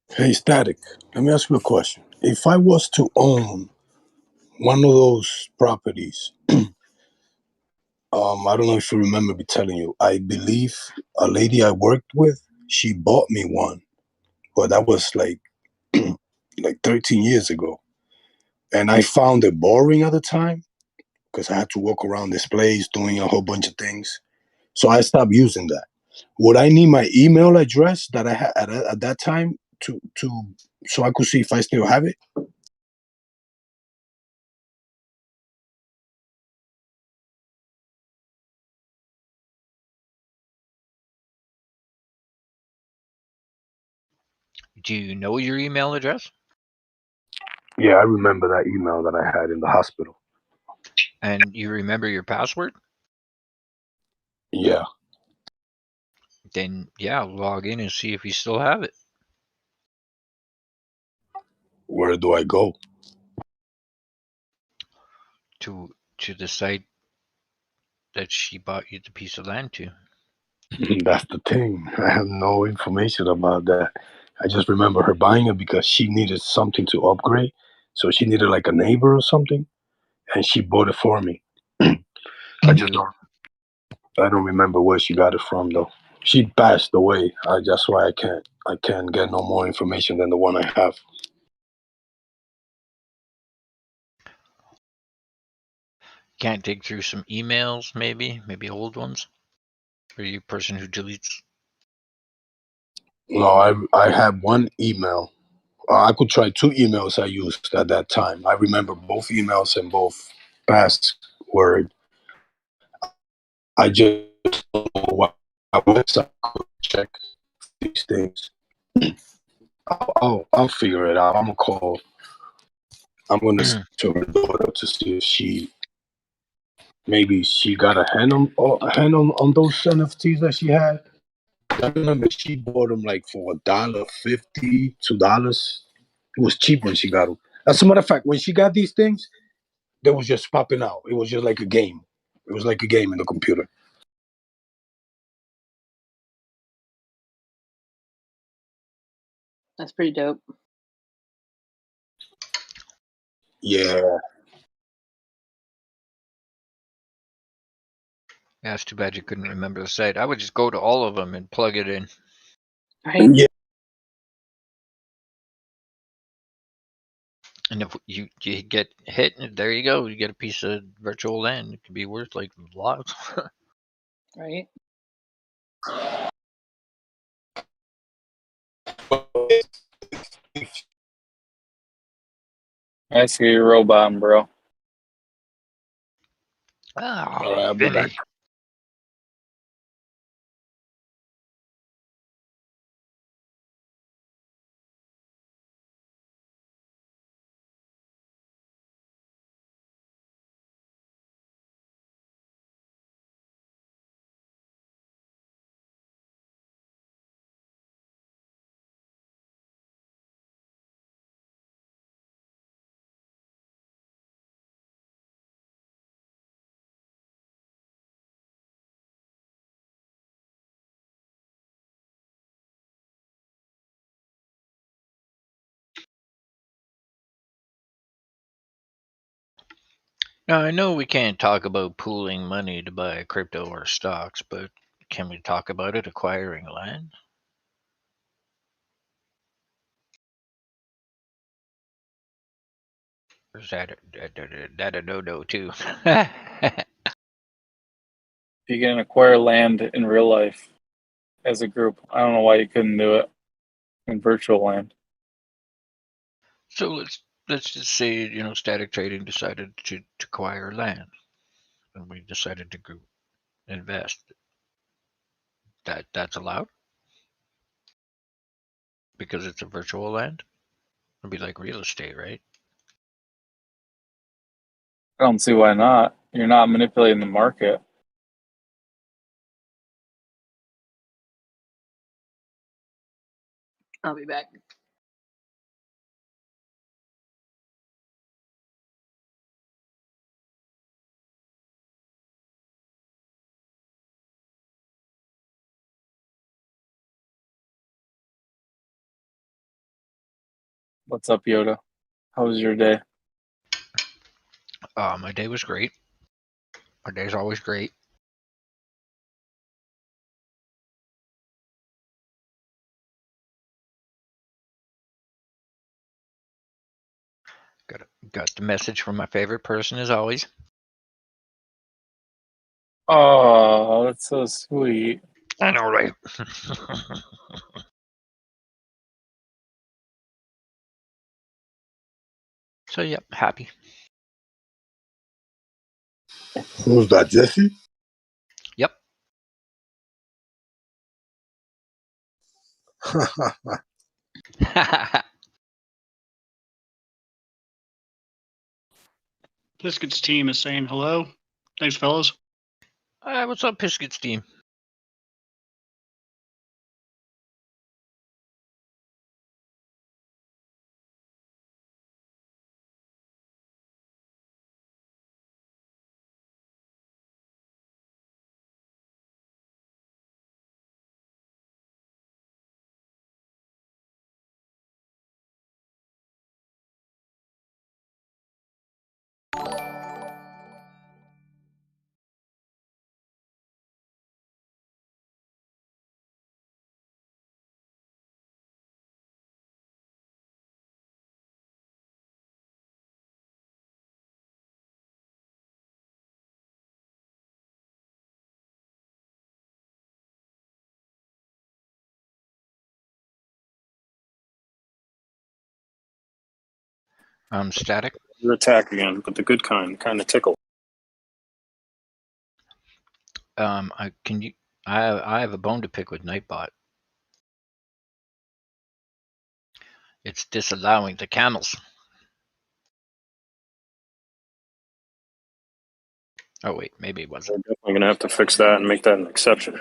Hey, sTAtic, let me ask you a question. If I was to own one of those properties, I don't know if you remember me telling you, I believe a lady I worked with, she bought me one. Well, that was like 13 years ago. And I found it boring at the time because I had to walk around this place doing a whole bunch of things. So I stopped using that. Would I need my email address that I had at that time to so I could see if I still have it? Do you know your email address? Yeah, I remember that email that I had in the hospital. And you remember your password? Yeah. Then yeah, log in and see if you still have it. Where do I go? To the site that she bought you the piece of land to. That's the thing. I have no information about that. I just remember her buying it because she needed something to upgrade. So she needed like a neighbor or something, and she bought it for me. I don't remember where she got it from though. She passed away. That's why I can't get no more information than the one I have. Can't dig through some emails, maybe old ones? Are you a person who deletes? No, I had one email. I could try 2 emails I used at that time. I remember both emails and both password. I just don't know what website I could check these things. I'll figure it out. I'm gonna to her daughter to see if maybe she got a hand on those NFTs that she had. I remember she bought them like for $1.50, $2. It was cheap when she got them. As a matter of fact, when she got these things, they was just popping out. It was just like a game. It was like a game in the computer. That's pretty dope. Yeah. Yeah, it's too bad you couldn't remember the site. I would just go to all of them and plug it in. Right? Yeah. And if you get hit, there you go. You get a piece of virtual land. It could be worth like lots. Right? I see your robot, bro. Oh, All right, I'll be back. Now, I know we can't talk about pooling money to buy crypto or stocks, but can we talk about it acquiring land? Or is that a no-no too? If you can acquire land in real life as a group, I don't know why you couldn't do it in virtual land. So let's just say sTAtic Trading decided to acquire land, and we decided to group invest. That's allowed because it's a virtual land. It'd be like real estate, right? I don't see why not. You're not manipulating the market. I'll be back. What's up, Yoda? How was your day? My day was great. My day's always great. Got the message from my favorite person as always. Oh, that's so sweet. I know, right? So, yep, happy. Who's that, Jesse? Yep. Biscuits team is saying hello. Thanks, fellas. What's up, Biscuits team? sTAtic. Your attack again, but the good kind of tickle. I have a bone to pick with Nightbot. It's disallowing the camels. Oh wait, maybe it wasn't. We're definitely gonna have to fix that and make that an exception.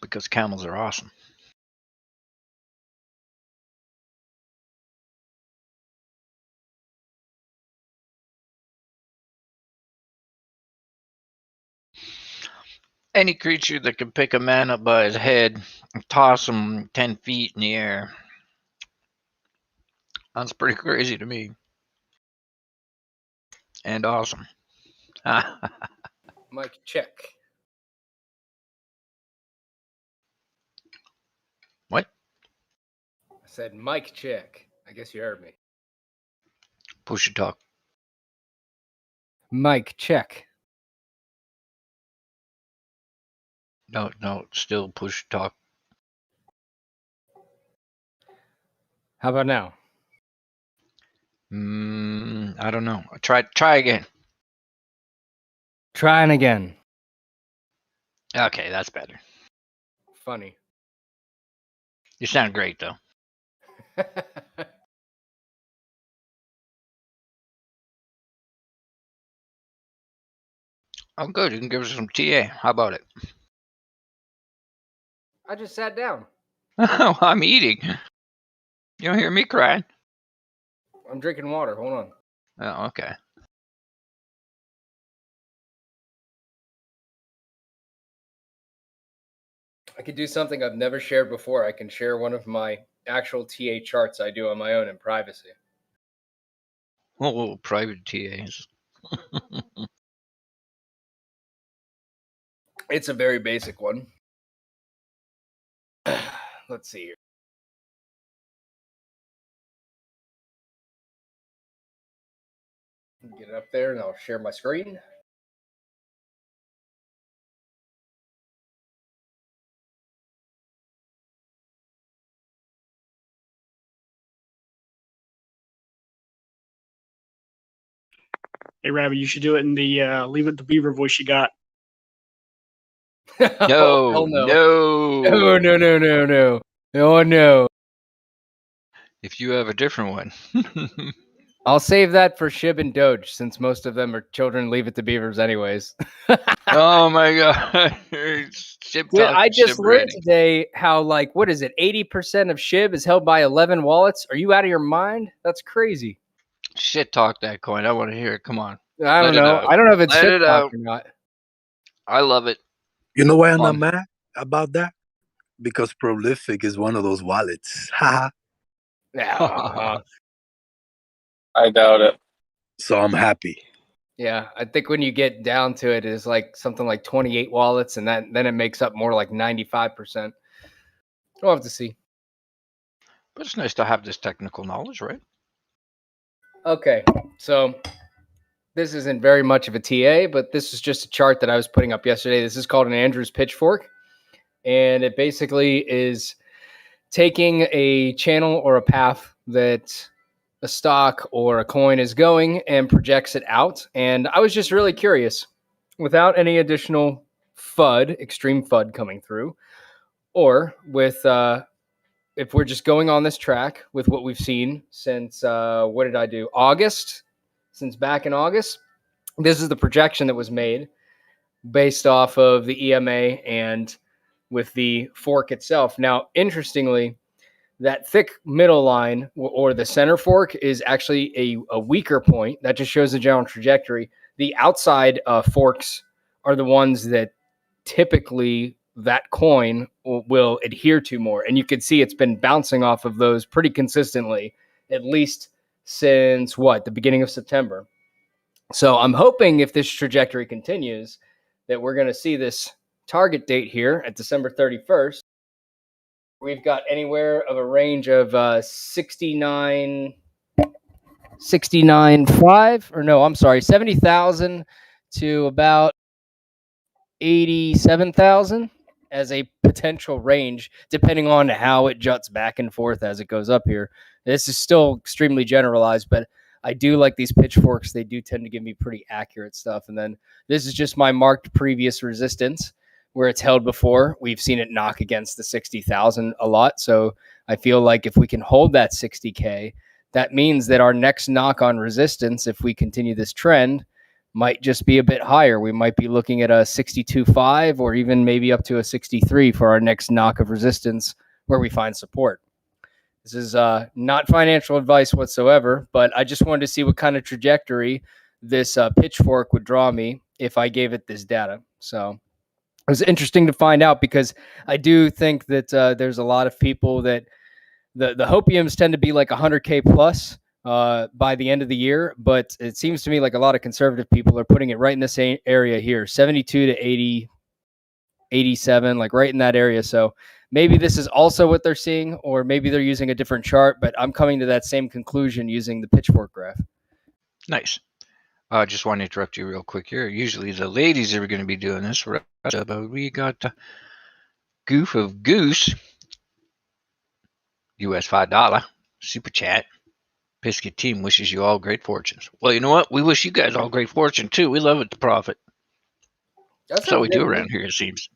Because camels are awesome. Any creature that can pick a man up by his head and toss him 10 feet in the air. That's pretty crazy to me. And awesome. Mike, check. What? I said Mike, check. I guess you heard me. Push your talk. Mike, check. No, still push talk. How about now? I don't know. Try again. Trying again. Okay, that's better. Funny. You sound great, though. Oh, good. You can give us some TA. How about it? I just sat down. Oh, I'm eating. You don't hear me crying? I'm drinking water. Hold on. Oh, okay. I could do something I've never shared before. I can share one of my actual TA charts I do on my own in privacy. Oh, private TAs. It's a very basic one. Let's see here. Get it up there and I'll share my screen. Hey, Rabbit, you should do it in the Leave It to Beaver voice you got. No, oh, hell no. No. No. Oh, no. If you have a different one. I'll save that for Shib and Doge, since most of them are children Leave It to Beavers anyways. Oh, my God. Shib Yeah, talk, I just Shib learned ready. today how, like, what is it? 80% of Shib is held by 11 wallets. Are you out of your mind? That's crazy. Shit talk that coin. I want to hear it. Come on. I don't know. I don't know if it's Let shit it talk out. or not. I love it. You know why I'm not Fun. mad about that? Because Prolific is one of those wallets. Haha. Yeah. I doubt it. So I'm happy. Yeah, I think when you get down to it, it's like something like 28 wallets, and then it makes up more like 95%. We'll have to see. But it's nice to have this technical knowledge, right? Okay, so this isn't very much of a TA, but this is just a chart that I was putting up yesterday. This is called an Andrews pitchfork, and it basically is taking a channel or a path that a stock or a coin is going and projects it out. And I was just really curious, without any additional FUD, extreme FUD coming through, or with if we're just going on this track with what we've seen since what did I do? August, since back in August. This is the projection that was made based off of the EMA and with the fork itself. Now, interestingly, that thick middle line or the center fork is actually a weaker point. That just shows the general trajectory. The outside forks are the ones that typically that coin will adhere to more. And you can see it's been bouncing off of those pretty consistently, at least since the beginning of September. So I'm hoping if this trajectory continues that we're going to see this target date here at December 31st. We've got anywhere of a range of 70,000 to about 87,000 as a potential range, depending on how it juts back and forth as it goes up here. This is still extremely generalized, but I do like these pitchforks. They do tend to give me pretty accurate stuff. And then this is just my marked previous resistance where it's held before. We've seen it knock against the 60,000 a lot. So I feel like if we can hold that 60K, that means that our next knock on resistance, if we continue this trend, might just be a bit higher. We might be looking at a 62.5 or even maybe up to a 63 for our next knock of resistance where we find support. This is not financial advice whatsoever, but I just wanted to see what kind of trajectory this pitchfork would draw me if I gave it this data. So it was interesting to find out because I do think that there's a lot of people that the hopiums tend to be like 100K plus by the end of the year, but it seems to me like a lot of conservative people are putting it right in the same area here, 72 to 80, 87, like right in that area. So maybe this is also what they're seeing, or maybe they're using a different chart, but I'm coming to that same conclusion using the pitchfork graph. Nice. I just want to interrupt you real quick here. Usually the ladies are going to be doing this, but we got Goof of Goose, US $5 super chat. Biscuit team wishes you all great fortunes. Well, you know what? We wish you guys all great fortune too. We love it to profit. That's how we do around here, it seems.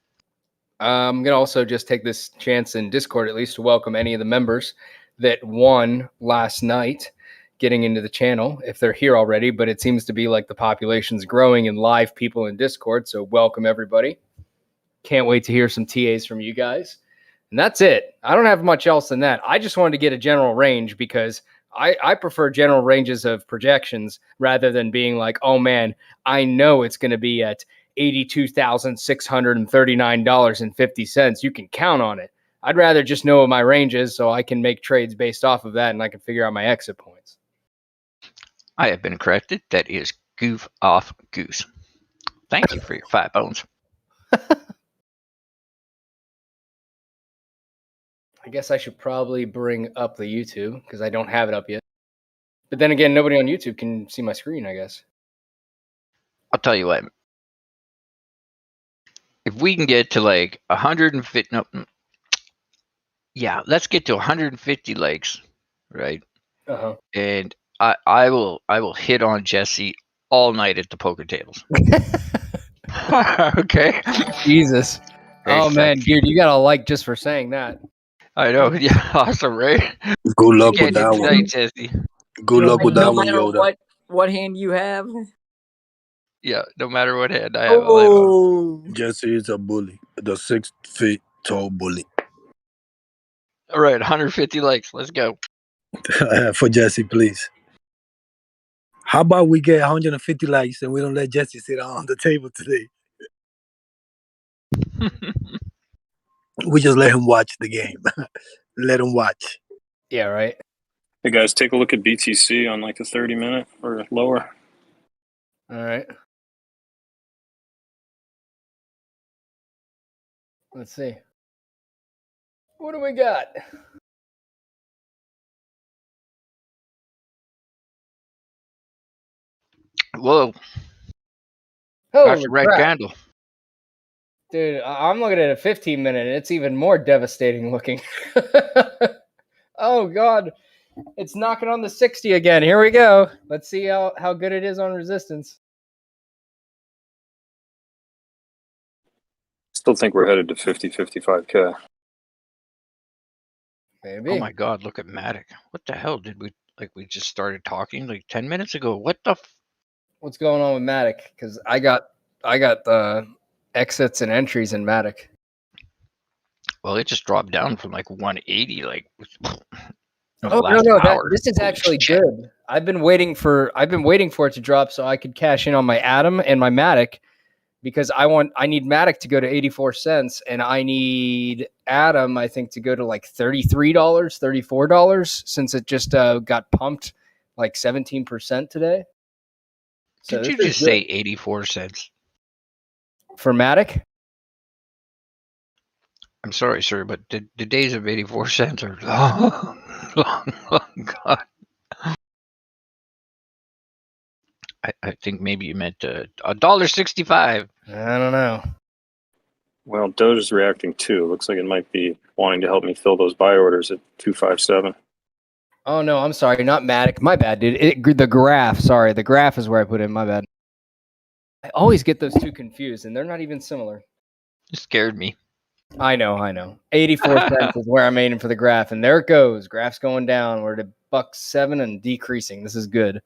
I'm going to also just take this chance in Discord at least to welcome any of the members that won last night getting into the channel, if they're here already, but it seems to be like the population's growing and live people in Discord, so welcome everybody. Can't wait to hear some TAs from you guys. And that's it. I don't have much else than that. I just wanted to get a general range because I prefer general ranges of projections rather than being like, oh man, I know it's going to be at $82,639.50. You can count on it. I'd rather just know what my range is so I can make trades based off of that and I can figure out my exit points. I have been corrected. That is Goof Off Goose. Thank you for your 5 bones. I guess I should probably bring up the YouTube because I don't have it up yet. But then again, nobody on YouTube can see my screen, I guess. I'll tell you what. If we can get to like 150, let's get to 150 likes, right? Uh-huh. And I will hit on Jesse all night at the poker tables. Okay. Jesus. Oh man, dude, you got a like just for saying that. I know. Yeah, awesome, right? Good luck with that one. Tonight, Jesse. Good luck with that one, matter Yoda. what hand you have. Yeah, no matter what hand I have, I'll hit on. Jesse is a bully. The 6 feet tall bully. All right, 150 likes. Let's go. For Jesse, please. How about we get 150 likes and we don't let Jesse sit on the table today? We just let him watch the game. Let him watch. Yeah, right. Hey guys, take a look at BTC on like a 30-minute or lower. All right. Let's see. What do we got? Whoa, that's Holy a red crap. candle. Dude, I'm looking at a 15-minute, and it's even more devastating looking. Oh, God. It's knocking on the 60 again. Here we go. Let's see how good it is on resistance. Still think we're headed to 50, 55K. Maybe. Oh my God, look at Matic. What the hell did we just started talking like 10 minutes ago? What the What's going on with Matic? Because I got the exits and entries in Matic. Well, it just dropped down from like 180 like Oh no, this is actually good. I've been waiting for it to drop so I could cash in on my Atom and my Matic, because I need Matic to go to 84 cents, and I need Atom, I think, to go to like $33, $34, since it just got pumped like 17% today. So Did you just say 84 cents? For Matic? I'm sorry, sir, but the days of 84 cents are long, long gone. I think maybe you meant $1.65. I don't know. Well, Doge is reacting too. Looks like it might be wanting to help me fill those buy orders at 257. Oh no, I'm sorry, not Matic. My bad, dude. The graph. Sorry, the graph is where I put in. My bad. I always get those two confused, and they're not even similar. It scared me. I know. 84 cents is where I'm aiming for the graph, and there it goes. Graph's going down. We're at $1.07 and decreasing. This is good.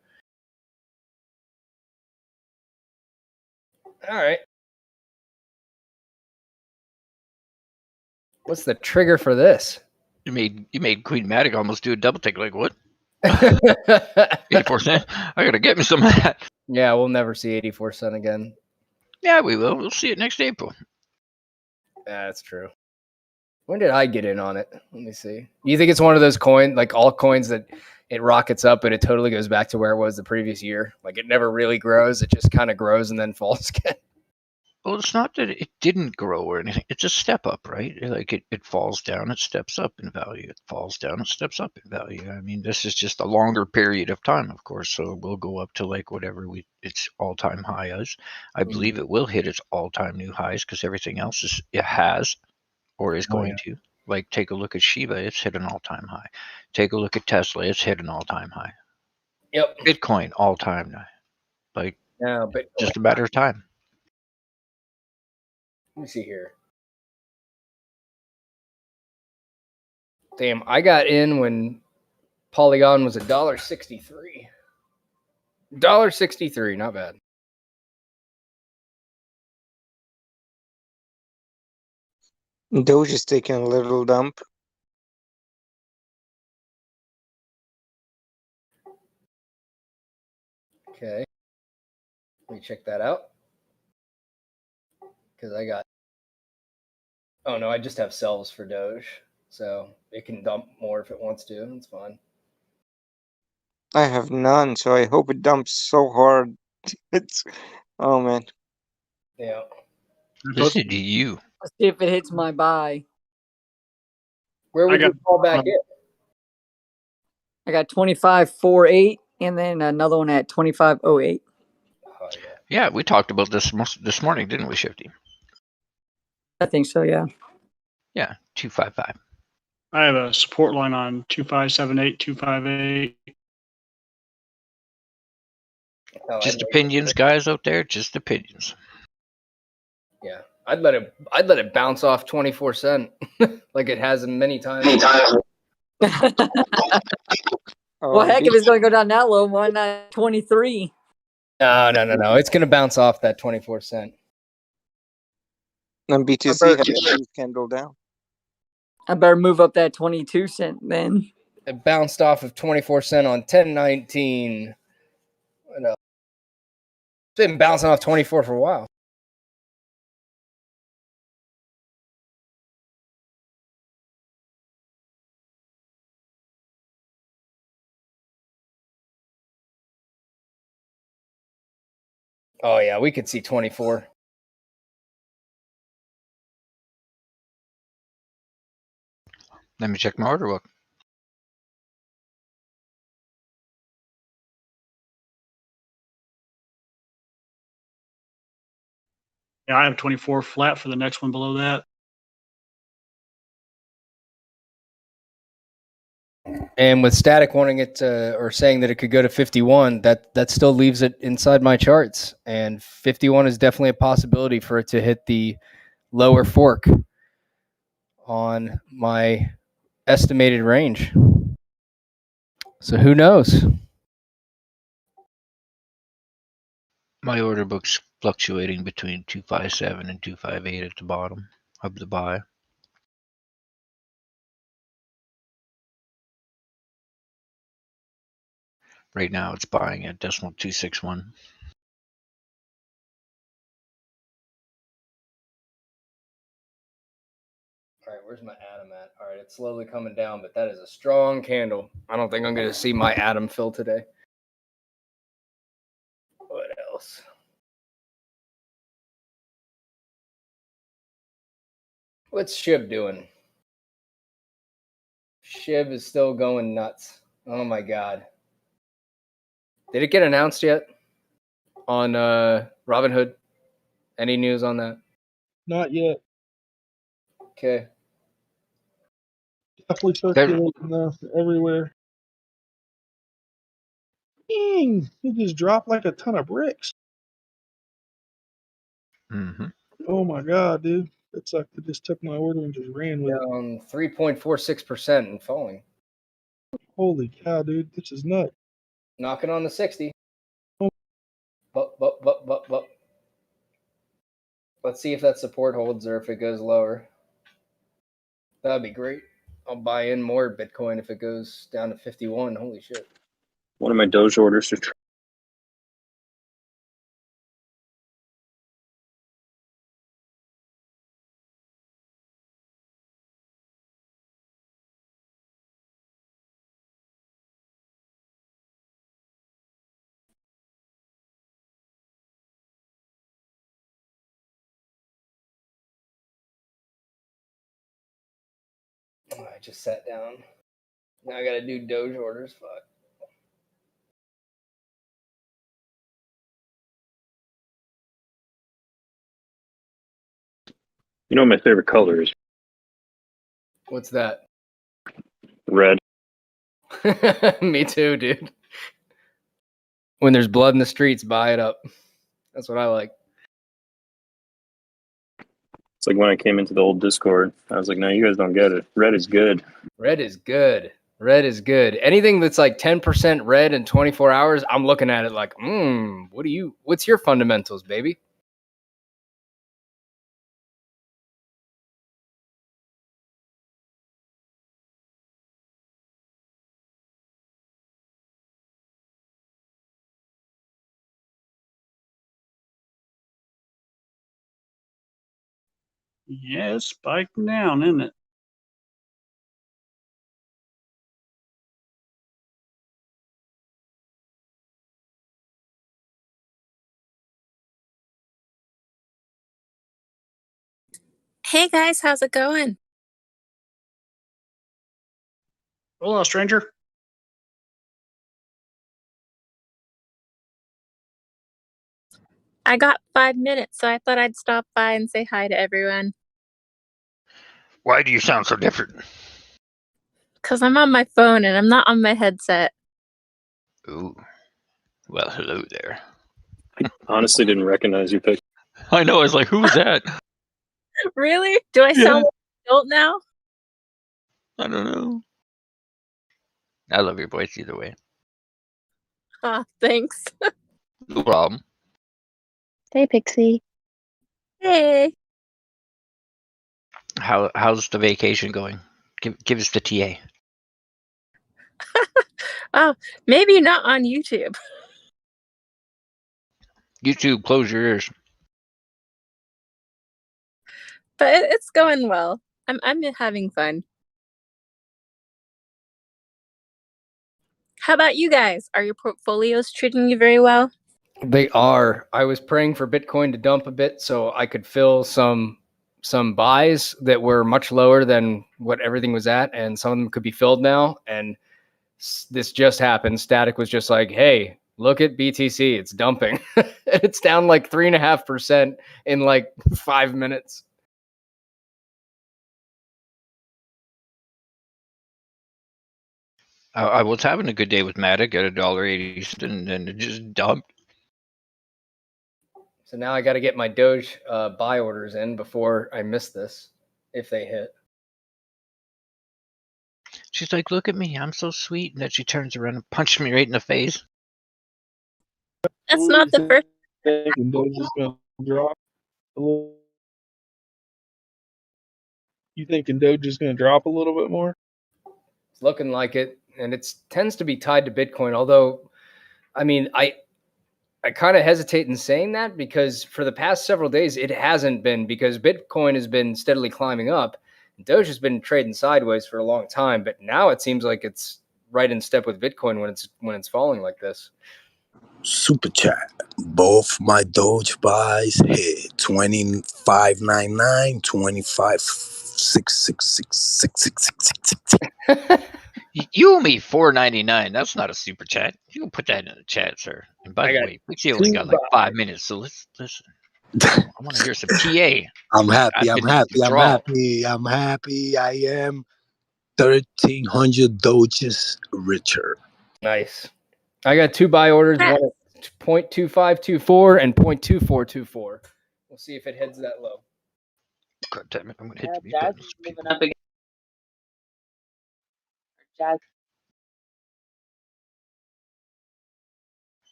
All right. What's the trigger for this? You made Queen Matic almost do a double take. Like what? 84 cents. I gotta get me some of that. Yeah, we'll never see 84 cents again. Yeah, we will. We'll see it next April. Yeah, that's true. When did I get in on it? Let me see. Do you think it's one of those coins, like all coins, that it rockets up and it totally goes back to where it was the previous year? Like it never really grows. It just kind of grows and then falls again. Well, it's not that it didn't grow or anything. It's a step up, right? Like it falls down, it steps up in value. It falls down, it steps up in value. I mean, this is just a longer period of time, of course. So we'll go up to like whatever its all-time high is. I believe it will hit its all-time new highs because everything else it has or is going to. Like take a look at Shiba, it's hit an all-time high. Take a look at Tesla, it's hit an all-time high. Yep. Bitcoin all-time high. Like just a matter of time. Let me see here. Damn, I got in when Polygon was $1.63. $1.63, not bad. Doge is taking a little dump. Okay. Let me check that out. Because oh no, I just have selves for Doge. So it can dump more if it wants to. It's fine. I have none, so I hope it dumps so hard. Oh man. Yeah. Listen to you. Let's see if it hits my buy. Where would you fall back in? I got 25.48 and then another one at 25.08. Yeah, we talked about this morning, didn't we, Shifty? I think so, yeah. Yeah, 255. I have a support line on 2578, 258. Just opinions, guys out there. Just opinions. Yeah, I'd let it bounce off 24 cent like it has many times. Well, heck, if it's going to go down that low, why not 23? No. It's going to bounce off that 24 cent. And BTC had a candle down. I better move up that 22 cent then. It bounced off of 24 cent on 1019. What else? It's been bouncing off 24 for a while. Oh yeah, we could see 24. Let me check my order book. Yeah, I have 24 flat for the next one below that. And with sTAtic wanting it to, or saying that it could go to 51, that still leaves it inside my charts. And 51 is definitely a possibility for it to hit the lower fork on my estimated range. So who knows? My order book's fluctuating between 257 and 258 at the bottom of the buy. Right now it's buying at decimal 261. All right, where's my atom at? All right, it's slowly coming down, but that is a strong candle. I don't think I'm going to see my atom fill today. What else? What's Shib doing? Shib is still going nuts. Oh my god. Did it get announced yet on Robinhood? Any news on that? Not yet. Okay. Definitely circulating everywhere. Dang, it just dropped like a ton of bricks. Mm-hmm. Oh my god, dude. It sucked. It just took my order and just ran with it. Down 3.46% and falling. Holy cow, dude. This is nuts. Knocking on the 60. Oh. But. Let's see if that support holds or if it goes lower. That'd be great. I'll buy in more Bitcoin if it goes down to 51. Holy shit. One of my Doge orders to try. Oh, I just sat down. Now I gotta do Doge orders. Fuck. You know what my favorite color is? What's that? Red. Me too, dude. When there's blood in the streets, buy it up. That's what I like. It's like when I came into the old Discord, I was like, no, you guys don't get it. Red is good. Red is good. Red is good. Anything that's like 10% red in 24 hours, I'm looking at it like, what's your fundamentals, baby? Yeah, it's spiking down, isn't it? Hey guys, how's it going? Hello, stranger. I got 5 minutes, so I thought I'd stop by and say hi to everyone. Why do you sound so different? Because I'm on my phone and I'm not on my headset. Ooh. Well, hello there. I honestly didn't recognize you pick. I know, I was like, who was that? Really? Do I sound like an adult now? I don't know. I love your voice either way. Thanks. No problem. Hey, Pixie. Hey. How's the vacation going? Give us the TA. Oh, maybe not on YouTube. YouTube, close your ears. But it's going well. I'm having fun. How about you guys? Are your portfolios treating you very well? They are. I was praying for Bitcoin to dump a bit so I could fill some buys that were much lower than what everything was at, and some of them could be filled now. And this just happened. sTAtic was just like, hey, look at BTC. It's dumping. It's down like 3.5% in like 5 minutes. I was having a good day with Matic at $1.80, and then it just dumped. So now I got to get my Doge buy orders in before I miss this, if they hit. She's like, "Look at me, I'm so sweet," and then she turns around and punches me right in the face. That's not the first. Thinking Doge is gonna drop a little. You thinking Doge is gonna drop a little bit more? It's looking like it, and it tends to be tied to Bitcoin. Although, I mean, I kind of hesitate in saying that because for the past several days it hasn't been, because Bitcoin has been steadily climbing up. Doge has been trading sideways for a long time, but now it seems like it's right in step with Bitcoin when it's falling like this. Super chat. Both my Doge buys hit 25.99, 25.6666666. You owe me $4.99. That's not a super chat. You can put that in the chat, sir. And by the way, Pixie only got like 5 minutes, so let's listen. I want to hear some TA. I'm happy. I am 1,300 Doges richer. Nice. I got 2 buy orders, one at 0.2524 and 0.2424. We'll see if it heads that low. God damn it, I'm going to hit the mute Jazz button. is moving up again. Jazz.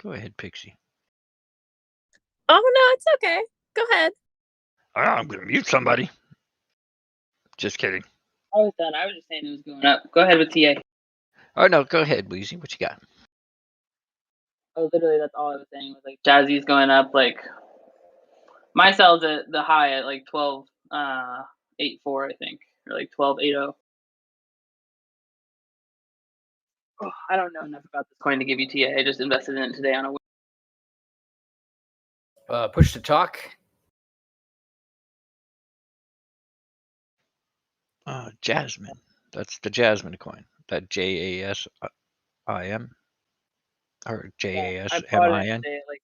Go ahead, Pixie. Oh no, it's okay. Go ahead. I'm going to mute somebody. Just kidding. I was done. I was just saying it was going up. Go ahead with TA. Oh, no, go ahead, Weezy. What you got? Oh, literally, that's all I was saying. Was like Jazzy's going up. Like my sell's at the high at like 12.84, I think, or like 12.80. Oh, I don't know enough about this coin to give you TA. I just invested in it today on a. Push to talk. Jasmine. That's the Jasmine coin. That JASIM or JASMIN. I bought it today at like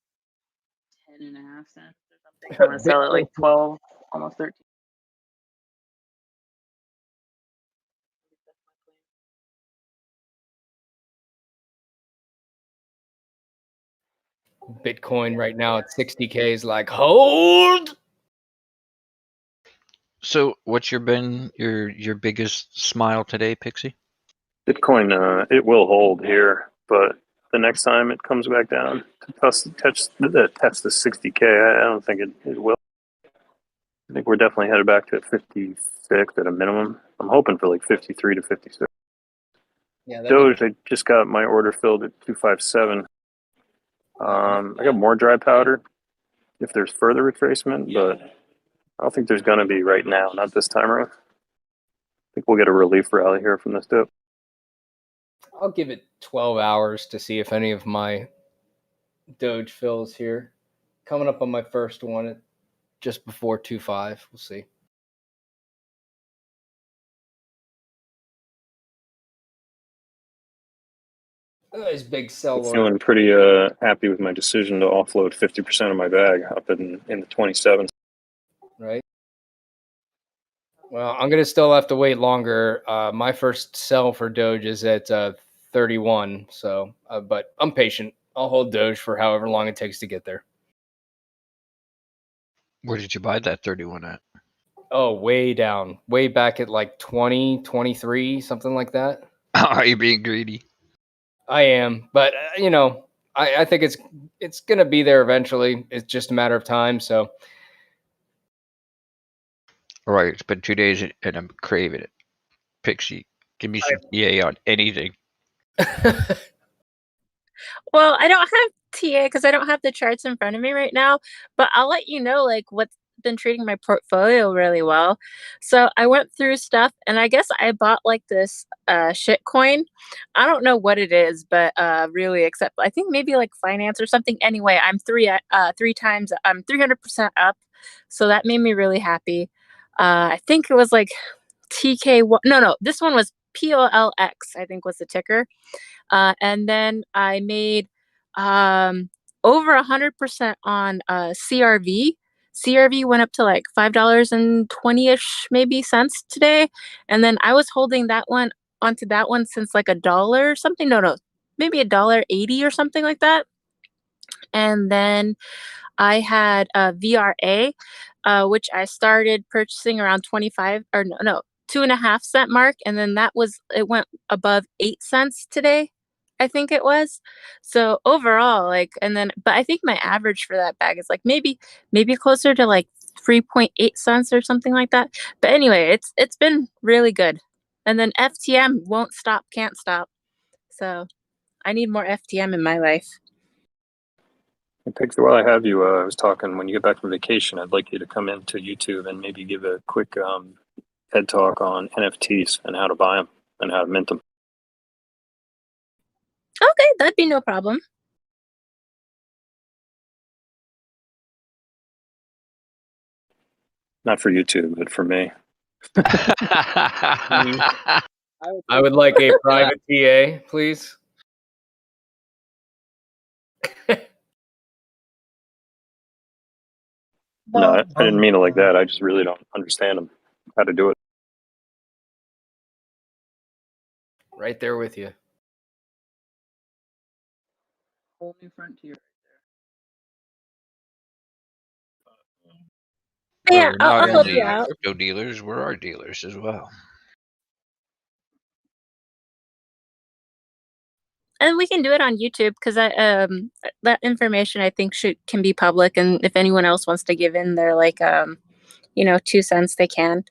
10.5 cents or something. I'm gonna sell it like 12, almost 13. Bitcoin right now at 60K is like, hold. So, what's your biggest smile today, Pixie? Bitcoin, it will hold here, but the next time it comes back down to test the 60K, I don't think it will. I think we're definitely headed back to 56 at a minimum. I'm hoping for like 53 to 56. Yeah, Doge, I just got my order filled at 257. I got more dry powder if there's further retracement, but I don't think there's going to be right now, not this time around. I think we'll get a relief rally here from this dip. I'll give it 12 hours to see if any of my Doge fills here. Coming up on my first one at just before 2.5. We'll see. Nice big sell order. Feeling pretty happy with my decision to offload 50% of my bag up in the 27s. Right. Well, I'm gonna still have to wait longer. My first sell for Doge is at 31. So, but I'm patient. I'll hold Doge for however long it takes to get there. Where did you buy that 31 at? Oh, way down, way back at like 20, 23, something like that. Are you being greedy? I am, but I think it's gonna be there eventually. It's just a matter of time. So, All right, it's been 2 days and I'm craving it. Pixie, give me some EA on anything. Well, I don't have TA because I don't have the charts in front of me right now, but I'll let you know like what's been treating my portfolio really well. So I went through stuff and I guess I bought like this shit coin. I don't know what it is, but really except I think maybe like finance or something. Anyway, I'm 300% up. So that made me really happy. I think it was like TK1. No, this one was POLX, I think was the ticker. And then I made over 100% on CRV. CRV went up to like $5.20-ish maybe cents today, and then I was holding that one onto that one since like $1 or something. No, maybe $1.80 or something like that. And then I had a VRA, which I started purchasing around 25 or no 2.5 cent mark, and then it went above 8 cents today, I think it was. So overall, like, and then but I think my average for that bag is like maybe closer to like 3.8 cents or something like that. But anyway, it's been really good. And then FTM won't stop, can't stop. So I need more FTM in my life. Hey, Pixie, while I have you, I was talking, when you get back from vacation, I'd like you to come into YouTube and maybe give a quick TED talk on NFTs and how to buy them and how to mint them. Okay, that'd be no problem. Not for YouTube, but for me. I would like a private TA, please. No, I didn't mean it like that. I just really don't understand them, how to do it. Right there with you. Whole new frontier. Yeah, We're I'll not help you only out. crypto dealers, we're art dealers as well. And we can do it on YouTube because that information I think can be public, and if anyone else wants to give in their like 2 cents, they can.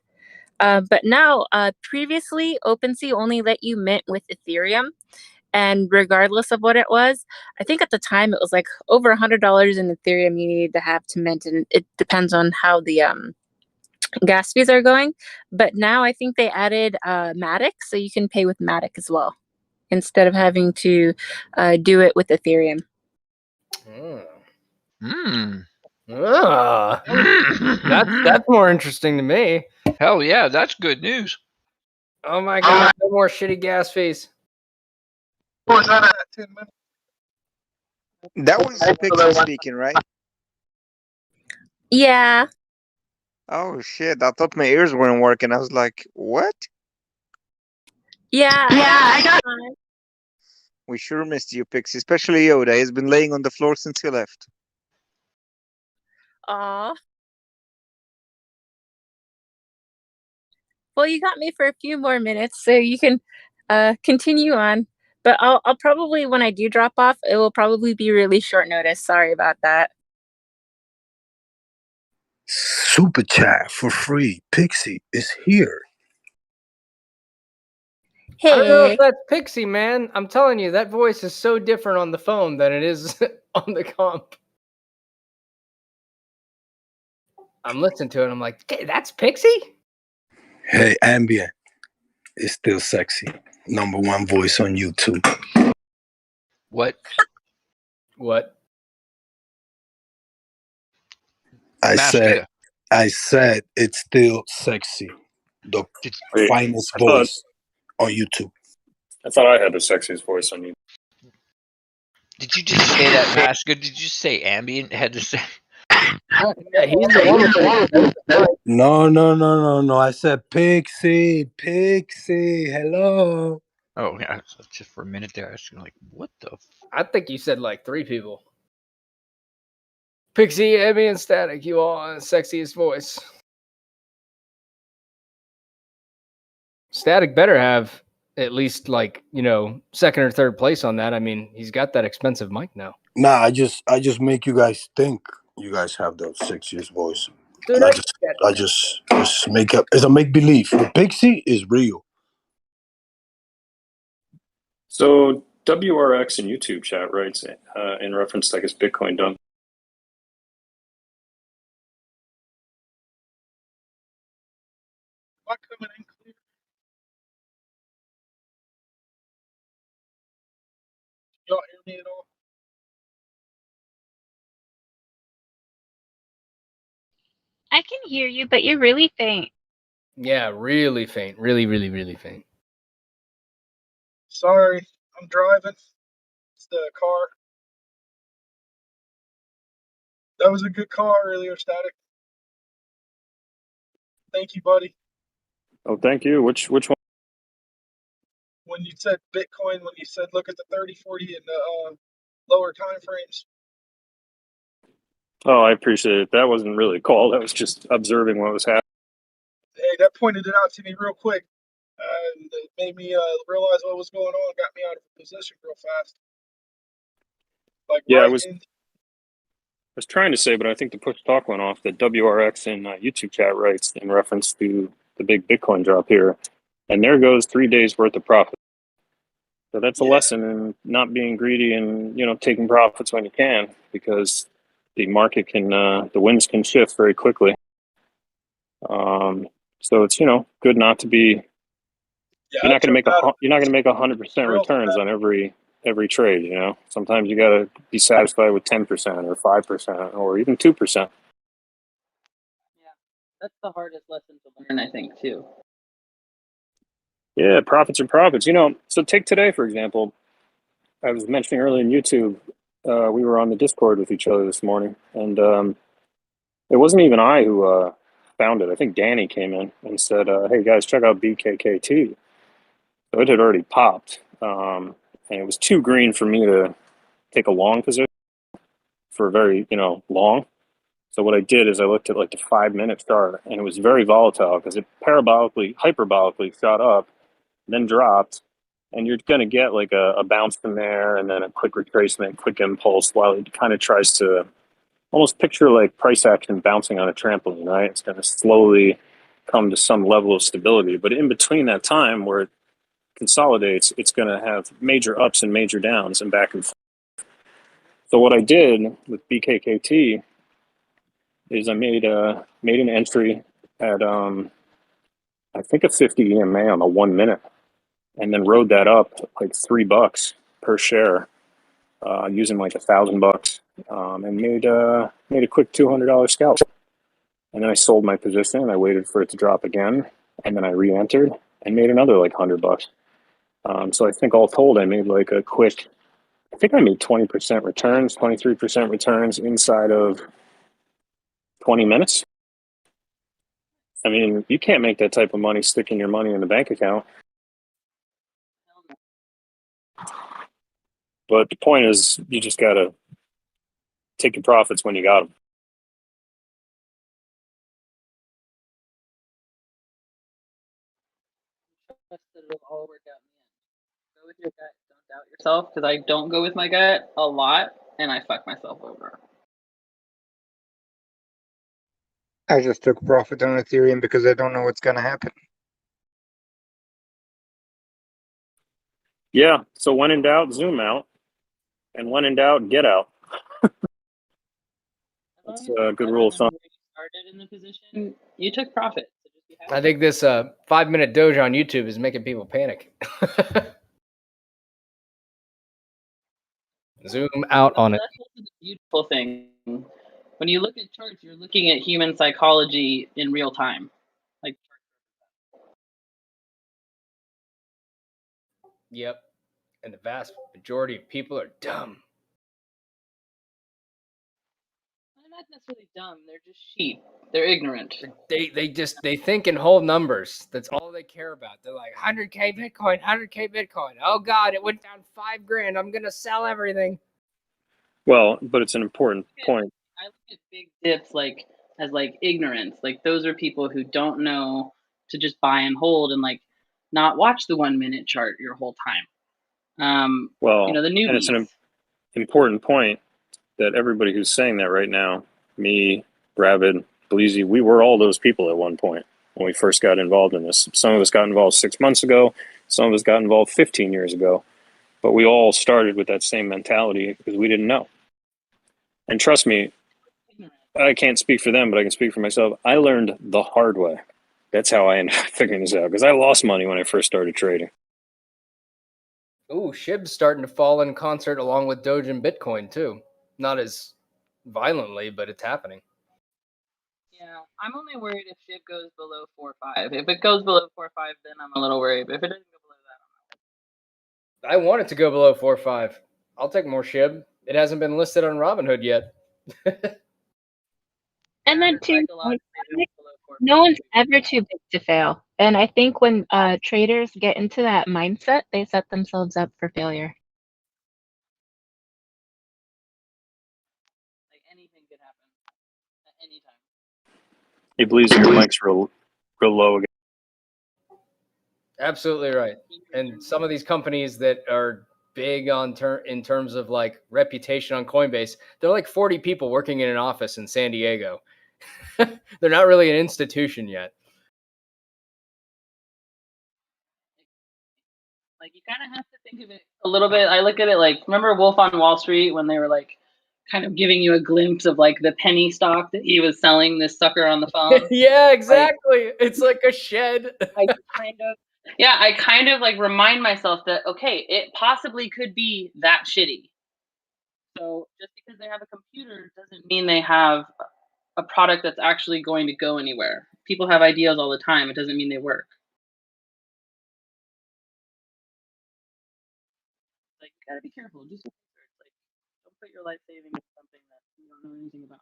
But now, previously, OpenSea only let you mint with Ethereum, and regardless of what it was, I think at the time it was like over $100 in Ethereum you needed to have to mint, and it depends on how the gas fees are going. But now I think they added Matic, so you can pay with Matic as well instead of having to do it with Ethereum. That's more interesting to me. Hell yeah, that's good news. Oh my god, no more shitty gas fees. That was Pixie speaking, right? Yeah. Oh shit! I thought my ears weren't working. I was like, "What?" Yeah. I got. We sure missed you, Pixie. Especially Yoda. He's been laying on the floor since he left. Aw. Well, you got me for a few more minutes, so you can continue on. But I'll probably, when I do drop off, it will probably be really short notice. Sorry about that. Super chat for free. Pixie is here. I don't know if Hey. that's Pixie, man. I'm telling you, that voice is so different on the phone than it is on the comp. I'm listening to it, I'm like, "Okay, that's Pixie?" Hey, Ambient is still sexy. #1 voice on YouTube. What? What? I Master. said it's still sexy. The finest voice on YouTube. I thought I had the sexiest voice on you. Did you just say that, Master? Did you say Ambient had to say? Yeah, he's the one. No. I said Pixie. Hello. Oh, yeah. Just for a minute there, I was like, what the? I think you said like 3 people. Pixie, Emmy, and sTAtic, you all on the sexiest voice. sTAtic better have at least like, 2nd or 3rd place on that. I mean, he's got that expensive mic now. Nah, I just make you guys think you guys have the sexiest voice. Dude, And I just make up. It's a make believe. The Pixie is real. So WRX in YouTube chat writes in reference to, I guess, Bitcoin dump. Am I coming in clear? Y'all hear me at all? I can hear you, but you're really faint. Yeah, really faint. Really, really, really faint. Sorry, I'm driving. It's the car. That was a good call earlier, sTAtic. Thank you, buddy. Oh, thank you. Which one? When you said Bitcoin, when you said look at the 30, 40, and the lower time frames. Oh, I appreciate it. That wasn't really a call. That was just observing what was happening. Hey, that pointed it out to me real quick. And it made me realize what was going on, got me out of position real fast. Like Yeah, I right was in. trying to say, but I think the push talk went off that WRX in YouTube chat writes in reference to the big Bitcoin drop here. And there goes 3 days worth of profit. So that's a lesson in not being greedy and, taking profits when you can, because the market can, the winds can shift very quickly. So it's, good not to be, you're not going to make 100% returns on every trade, Sometimes you got to be satisfied with 10% or 5% or even 2%. Yeah, that's the hardest lesson to learn, I think, too. Yeah, profits are profits. So take today, for example. I was mentioning earlier in YouTube, we were on the Discord with each other this morning, and it wasn't even I who found it. I think Danny came in and said, hey, guys, check out BKKT. So it had already popped, and it was too green for me to take a long position for very, long. So what I did is I looked at like the 5-minute chart, and it was very volatile because it hyperbolically shot up, then dropped, and you're going to get like a bounce from there and then a quick retracement, quick impulse, while it kind of tries to almost picture like price action bouncing on a trampoline, right? It's going to slowly come to some level of stability. But in between that time where it consolidates, it's going to have major ups and major downs and back and forth. So what I did with BKKT is I made an entry at I think a 50 EMA on the 1 minute, and then rode that up like $3 per share, using like $1,000, and made a quick $200 scalp. And then I sold my position and I waited for it to drop again, and then I re-entered and made another like $100. So I think all told, I made like a quick. I think I made 20% returns, 23% returns inside of 20 minutes. I mean, you can't make that type of money sticking your money in the bank account. But the point is, you just got to take your profits when you got them. Trust that it'll all work out in the end. Go with your gut. Don't doubt yourself, because I don't go with my gut a lot, and I fuck myself over. I just took profit on Ethereum because I don't know what's going to happen. Yeah, so when in doubt, zoom out. And when in doubt, get out. That's a good rule of thumb. You started in the position, you took profit. So just be happy. I think this 5-minute Doge on YouTube is making people panic. Zoom out on it. That's also the beautiful thing. When you look at charts, you're looking at human psychology in real time. Like, Yep. And the vast majority of people are dumb. they're not necessarily dumb. They're just sheep. They're ignorant. They think in whole numbers. That's all they care about. They're like 100K Bitcoin, 100K Bitcoin. Oh God, it went down $5,000. I'm gonna sell everything. Well, but it's an important point. I look at big dips as ignorance. Like, those are people who don't know to just buy and hold and not watch the 1 minute chart your whole time. Well, the newbies. and it's an important point that everybody who's saying that right now, me, Ravid, Bleezy, we were all those people at one point when we first got involved in this. Some of us got involved 6 months ago. Some of us got involved 15 years ago. But we all started with that same mentality because we didn't know. And trust me, I can't speak for them, but I can speak for myself. I learned the hard way. That's how I ended up figuring this out, because I lost money when I first started trading. Ooh, Shib's starting to fall in concert along with Doge and Bitcoin too. Not as violently, but it's happening. Yeah, I'm only worried if Shib goes below 4.5. If it goes below 4.5, then I'm a little worried. But if it doesn't go below that, I want it to go below 4.5. I'll take more Shib. It hasn't been listed on Robinhood yet. And then too, like a lot of traders below 4 no one's ever too big to fail. And I think when traders get into that mindset, they set themselves up for failure. Like anything could happen at any time. He believes your mic's real low again. Absolutely right. And some of these companies that are big on in terms of like reputation on Coinbase, they're like 40 people working in an office in San Diego. They're not really an institution yet. Like you kind of have to think of it a little bit. I look at it like, remember Wolf on Wall Street when they were like kind of giving you a glimpse of like the penny stock that he was selling this sucker on the phone? Yeah, exactly. Like, it's like a shed. I kind of like remind myself that, okay, it possibly could be that shitty. So just because they have a computer doesn't mean they have a product that's actually going to go anywhere. People have ideas all the time. It doesn't mean they work. Like, you gotta be careful. Do some research. Like, don't put your life savings in something that you don't know anything about.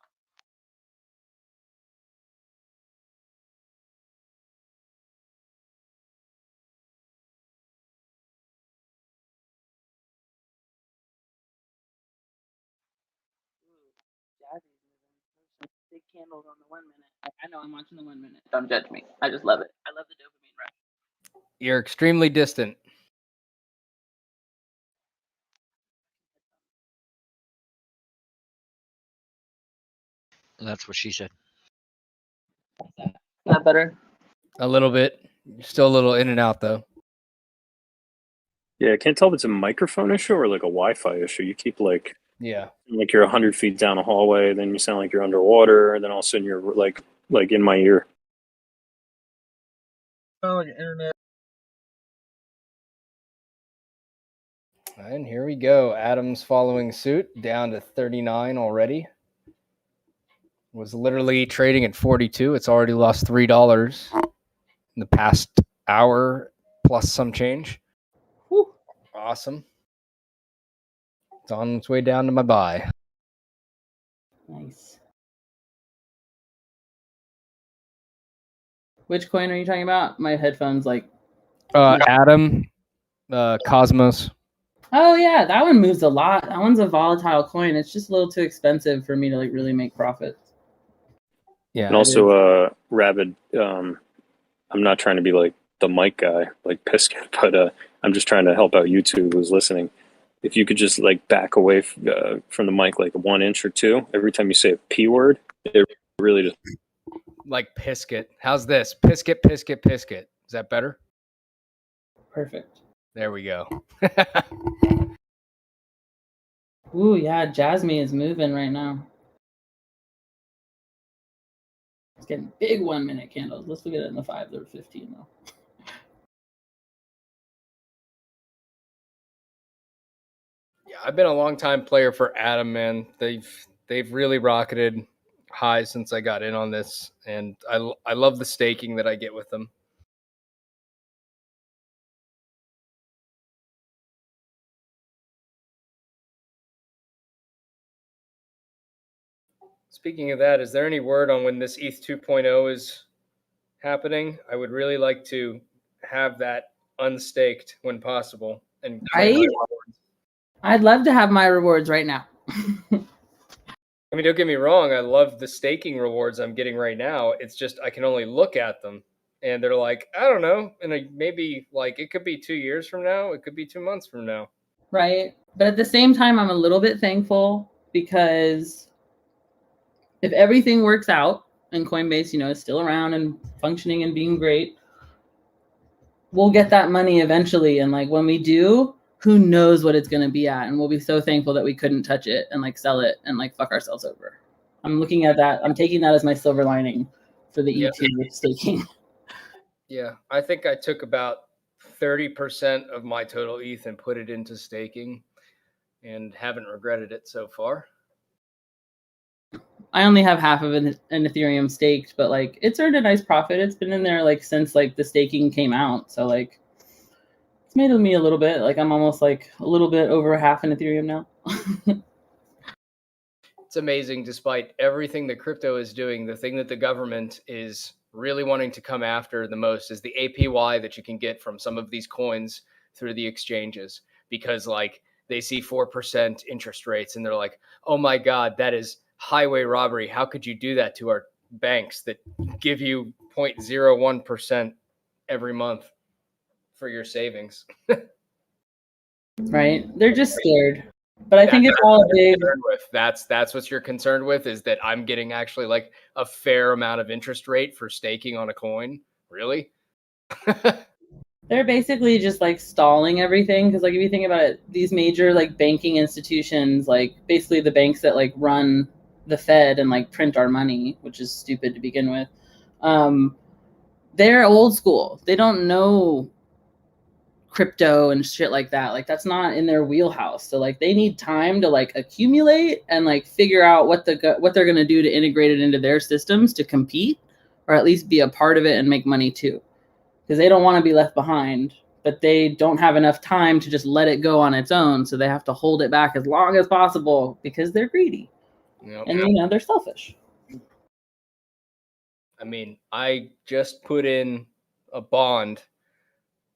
Jazzy's moving. There's some big candles on the 1 minute. I know I'm watching the 1 minute. Don't judge me. I just love it. I love the dopamine rush. You're extremely distant. That's what she said. Is that better? A little bit. Still a little in and out though. Yeah, I can't tell if it's a microphone issue or like a Wi-Fi issue. You keep like you're 100 feet down a hallway, then you sound like you're underwater, and then all of a sudden you're like in my ear. Sound like an internet. And here we go. Adam's following suit, down to 39 already. Was literally trading at 42. It's already lost $3 in the past hour plus some change. Whew. Awesome. It's on its way down to my buy. Nice. Which coin are you talking about? My headphones like. Adam, Cosmos. Oh yeah, that one moves a lot. That one's a volatile coin. It's just a little too expensive for me to like really make profits. Yeah. And also, Rabid, I'm not trying to be like the mic guy, like Pisket, but I'm just trying to help out YouTube who's listening. If you could just like back away from the mic like 1 inch or two every time you say a P word, it really just. Like Pisket. How's this? Pisket, Pisket, Pisket. Is that better? Perfect. There we go. Ooh, yeah, Jasmine is moving right now. It's getting big 1 minute candles. Let's look at it in the 5 or 15 though. Yeah, I've been a long time player for Adam, man. They've really rocketed high since I got in on this, and I love the staking that I get with them. Speaking of that, is there any word on when this ETH 2.0 is happening? I would really like to have that unstaked when possible. And I'd love to have my rewards right now. I mean, don't get me wrong. I love the staking rewards I'm getting right now. It's just I can only look at them, and they're like, I don't know, and maybe like it could be 2 years from now, it could be 2 months from now. Right, but at the same time, I'm a little bit thankful because if everything works out and Coinbase, is still around and functioning and being great, we'll get that money eventually. And like when we do, who knows what it's going to be at, and we'll be so thankful that we couldn't touch it and like sell it and like fuck ourselves over. I'm looking at that. I'm taking that as my silver lining for the ETH staking. Yeah, I think I took about 30% of my total ETH and put it into staking, and haven't regretted it so far. I only have half of an Ethereum staked, but like it's earned a nice profit. It's been in there like since like the staking came out, so like it's made me a little bit. Like I'm almost like a little bit over half an Ethereum now. It's amazing, despite everything that crypto is doing, the thing that the government is really wanting to come after the most is the APY that you can get from some of these coins through the exchanges, because like they see 4% interest rates and they're like, oh my God, that is highway robbery. How could you do that to our banks that give you 0.01% every month for your savings? Right? They're just scared. But I think it's all a big. That's what you're concerned with, is that I'm getting actually like a fair amount of interest rate for staking on a coin. Really? They're basically just like stalling everything, because like if you think about it, these major like banking institutions, like basically the banks that like run the Fed and like print our money, which is stupid to begin with, they're old school. They don't know crypto and shit like that. Like that's not in their wheelhouse. So like they need time to like accumulate and like figure out what they're going to do to integrate it into their systems to compete, or at least be a part of it and make money too. Because they don't want to be left behind, but they don't have enough time to just let it go on its own. So they have to hold it back as long as possible because they're greedy. Yep. And you know, they're selfish. I mean, I just put in a bond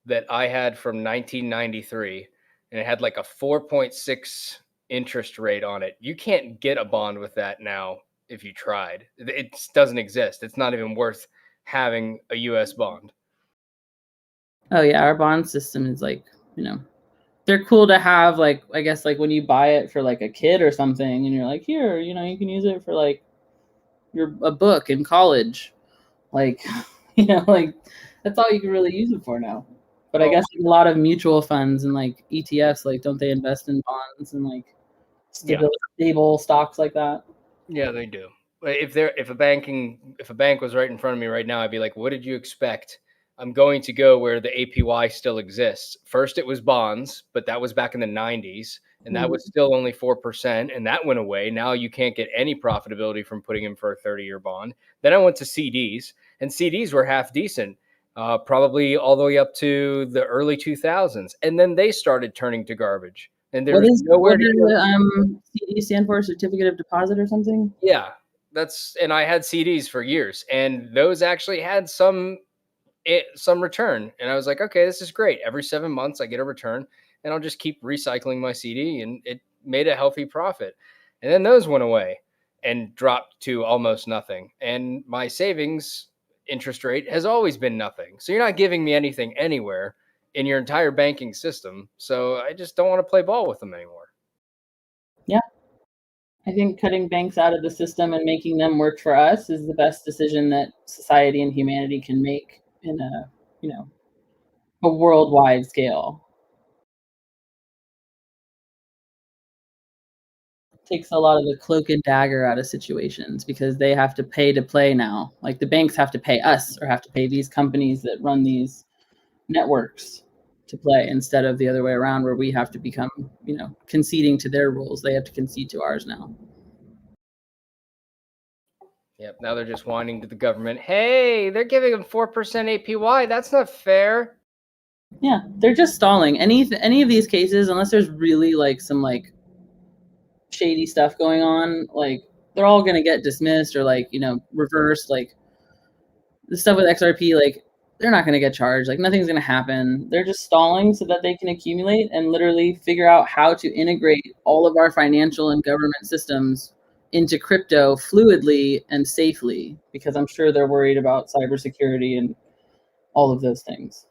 that I had from 1993, and it had like a 4.6 interest rate on it. You can't get a bond with that now if you tried. It doesn't exist. It's not even worth having a US bond. Oh yeah, our bond system is like, you know, they're cool to have, like, I guess like when you buy it for like a kid or something and you're like, here, you know, you can use it for like a book in college. Like, you know, like that's all you can really use it for now. But I guess a lot of mutual funds and like ETFs, like don't they invest in bonds and like stable stocks like that? Yeah, they do. If a bank was right in front of me right now, I'd be like, what did you expect? I'm going to go where the APY still exists. First it was bonds, but that was back in the 90s, and that was still only 4%, and that went away. Now you can't get any profitability from putting in for a 30-year bond. Then I went to CDs, and CDs were half decent. Probably all the way up to the early 2000s, and then they started turning to garbage. And there was nowhere to go. CD stand for? Certificate of deposit or something? Yeah, and I had CDs for years, and those actually had some return. And I was like, okay, this is great. Every 7 months I get a return, and I'll just keep recycling my CD, and it made a healthy profit. And then those went away and dropped to almost nothing. And my savings interest rate has always been nothing. So you're not giving me anything anywhere in your entire banking system. So I just don't want to play ball with them anymore. Yeah. I think cutting banks out of the system and making them work for us is the best decision that society and humanity can make in a, you know, a worldwide scale. Takes a lot of the cloak and dagger out of situations because they have to pay to play now. Like the banks have to pay us or have to pay these companies that run these networks to play, instead of the other way around where we have to become, you know, conceding to their rules. They have to concede to ours now. Yep. Now they're just whining to the government. Hey, they're giving them 4% APY. That's not fair. Yeah, they're just stalling. Any of these cases, unless there's really like some like shady stuff going on, like they're all gonna get dismissed or like, you know, reversed. Like the stuff with XRP, like they're not gonna get charged. Like nothing's gonna happen. They're just stalling so that they can accumulate and literally figure out how to integrate all of our financial and government systems into crypto fluidly and safely, because I'm sure they're worried about cybersecurity and all of those things.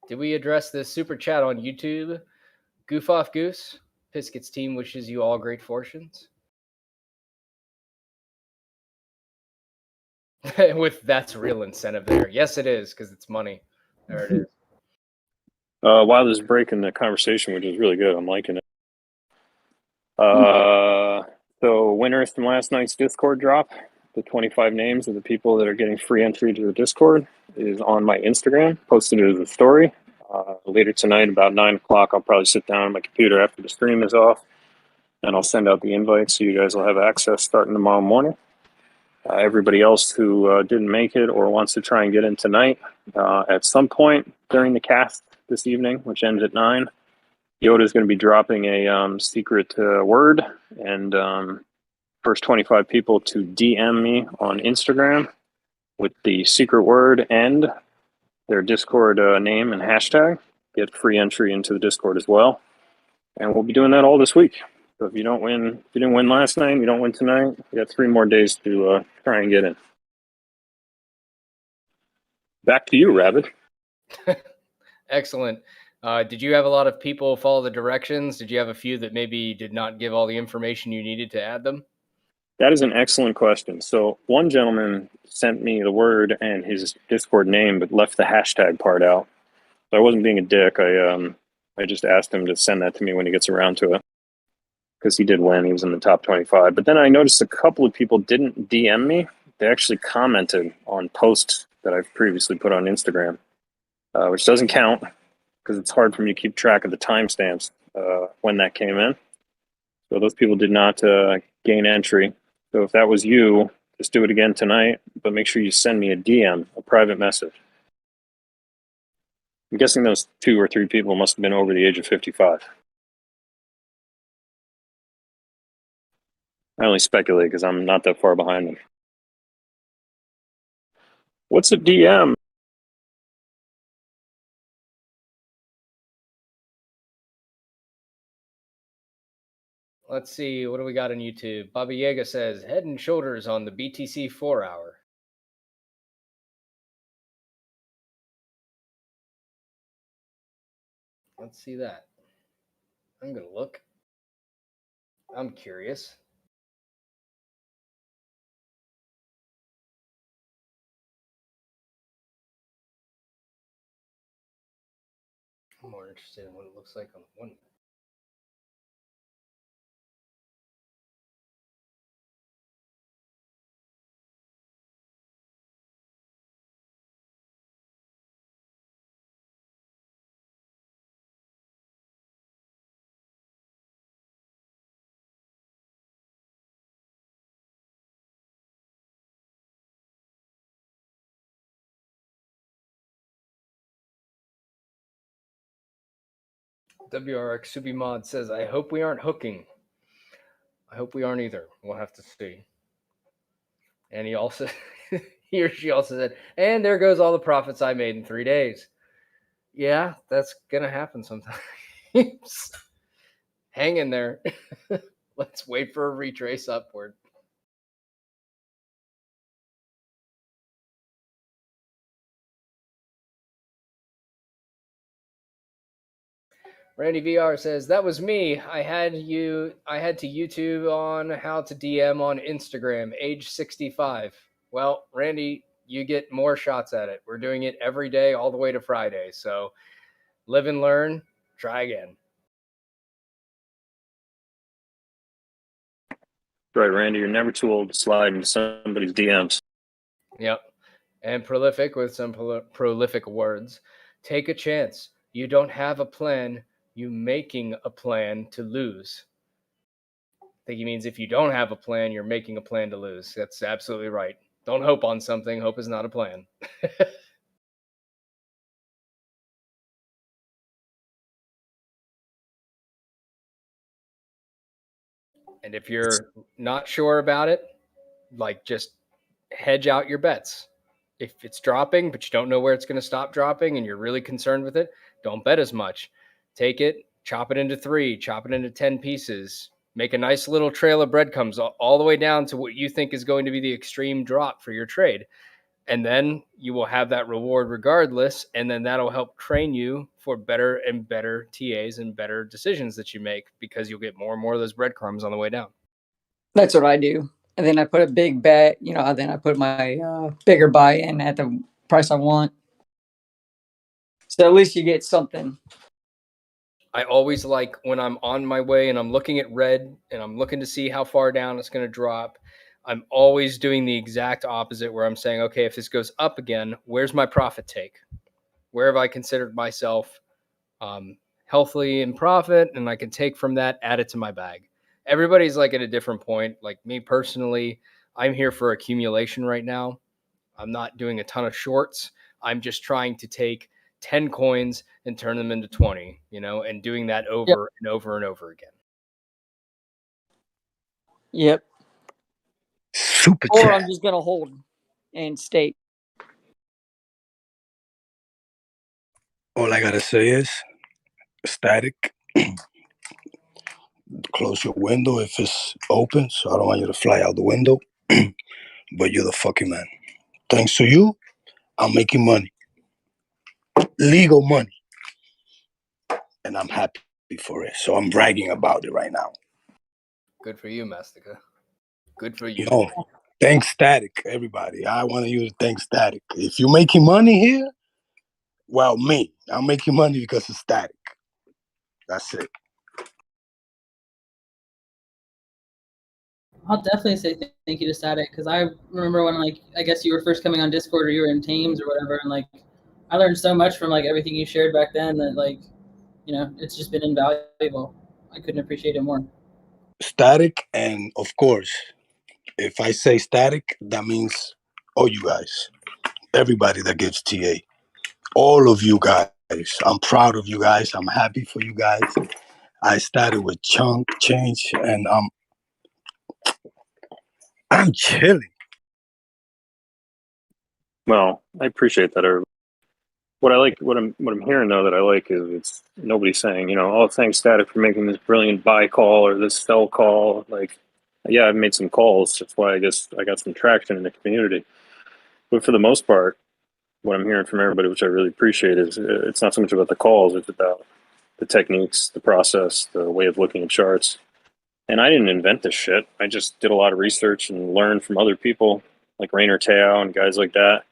Did we address this super chat on YouTube? Goof off Goose. Piskett's team wishes you all great fortunes. With that's real incentive there. Yes, it is, because it's money. There it is. While this is breaking the conversation, which is really good, I'm liking it. So winners from last night's Discord drop, the 25 names of the people that are getting free entry to the Discord, is on my Instagram. Posted it as a story. Later tonight, about 9 o'clock, I'll probably sit down on my computer after the stream is off, and I'll send out the invite so you guys will have access starting tomorrow morning. Everybody else who didn't make it or wants to try and get in tonight, at some point during the cast this evening, which ends at 9, Yoda's going to be dropping a secret word, and first 25 people to DM me on Instagram with the secret word and their Discord name and hashtag get free entry into the Discord as well. And we'll be doing that all this week. So if you don't win, if you didn't win last night, you don't win tonight, you got 3 more days to try and get in. Back to you, Rabbit. Excellent. Did you have a lot of people follow the directions? Did you have a few that maybe did not give all the information you needed to add them? That is an excellent question. So one gentleman sent me the word and his Discord name, but left the hashtag part out. So I wasn't being a dick. I just asked him to send that to me when he gets around to it, because he did win. He was in the top 25. But then I noticed a couple of people didn't DM me. They actually commented on posts that I've previously put on Instagram, which doesn't count because it's hard for me to keep track of the timestamps when that came in. So those people did not gain entry. So if that was you, just do it again tonight, but make sure you send me a DM, a private message. I'm guessing those 2 or 3 people must have been over the age of 55. I only speculate because I'm not that far behind them. What's a DM? Let's see. What do we got on YouTube? Baba Yaga says, head and shoulders on the BTC 4-hour. Let's see that. I'm going to look. I'm curious. I'm more interested in what it looks like on the 1 minute. WRX Subimod says, I hope we aren't hooking. I hope we aren't either. We'll have to see. And he also, he or she also said, and there goes all the profits I made in 3 days. Yeah, that's going to happen sometimes. Hang in there. Let's wait for a retrace upward. Randy VR says, that was me. I had to YouTube on how to DM on Instagram, age 65. Well, Randy, you get more shots at it. We're doing it every day all the way to Friday. So live and learn. Try again. Right, Randy, you're never too old to slide into somebody's DMs. Yep. And prolific with some prolific words. Take a chance. You don't have a plan. You making a plan to lose. I think he means if you don't have a plan, you're making a plan to lose. That's absolutely right. Don't hope on something. Hope is not a plan. And if you're not sure about it, like just hedge out your bets. If it's dropping, but you don't know where it's going to stop dropping and you're really concerned with it, don't bet as much. Take it, chop it into 3, chop it into 10 pieces, make a nice little trail of breadcrumbs all the way down to what you think is going to be the extreme drop for your trade. And then you will have that reward regardless. And then that'll help train you for better and better TAs and better decisions that you make, because you'll get more and more of those breadcrumbs on the way down. That's what I do. And then I put a big bet, then I put my bigger buy in at the price I want. So at least you get something. I always like when I'm on my way and I'm looking at red and I'm looking to see how far down it's going to drop. I'm always doing the exact opposite, where I'm saying, okay, if this goes up again, where's my profit take? Where have I considered myself healthily in profit? And I can take from that, add it to my bag. Everybody's like at a different point. Like me personally, I'm here for accumulation right now. I'm not doing a ton of shorts. I'm just trying to take 10 coins and turn them into 20, and doing that over and over and over again. Yep. Super Or chat. I'm just gonna hold and stake. All I gotta say is sTAtic. Close your window if it's open, so I don't want you to fly out the window. But you're the fucking man. Thanks to you, I'm making money. Legal money. And I'm happy for it. So I'm bragging about it right now. Good for you, Mastica. Good for you. No, thanks sTAtic, everybody. I want you to thank sTAtic. If you're making money here, well, I'm making money because of sTAtic. That's it. I'll definitely say thank you to sTAtic, because I remember when, like, I guess you were first coming on Discord or you were in Teams or whatever, and like I learned so much from like everything you shared back then that, like, it's just been invaluable. I couldn't appreciate it more. sTAtic, and of course, if I say sTAtic, that means all you guys, everybody that gives TA, all of you guys. I'm proud of you guys. I'm happy for you guys. I started with chunk change, and I'm chilling. Well, I appreciate that. What I like, what I'm hearing though that I like is it's nobody saying, oh, thanks sTAtic for making this brilliant buy call or this sell call. Like, yeah, I've made some calls. That's why I guess I got some traction in the community. But for the most part, what I'm hearing from everybody, which I really appreciate, is it's not so much about the calls; it's about the techniques, the process, the way of looking at charts. And I didn't invent this shit. I just did a lot of research and learned from other people like Rainer Tao and guys like that,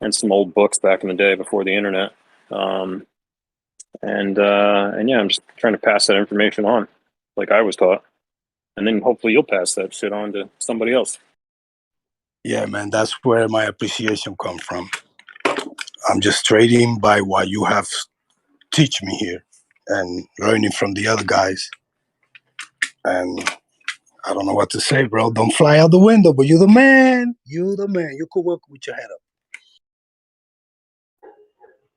and some old books back in the day before the internet. And yeah, I'm just trying to pass that information on, like I was taught, and then hopefully you'll pass that shit on to somebody else. Yeah, man, that's where my appreciation comes from. I'm just trading by what you have teach me here and learning from the other guys. And I don't know what to say, bro. Don't fly out the window, but you're the man. You're the man. You could work with your head up.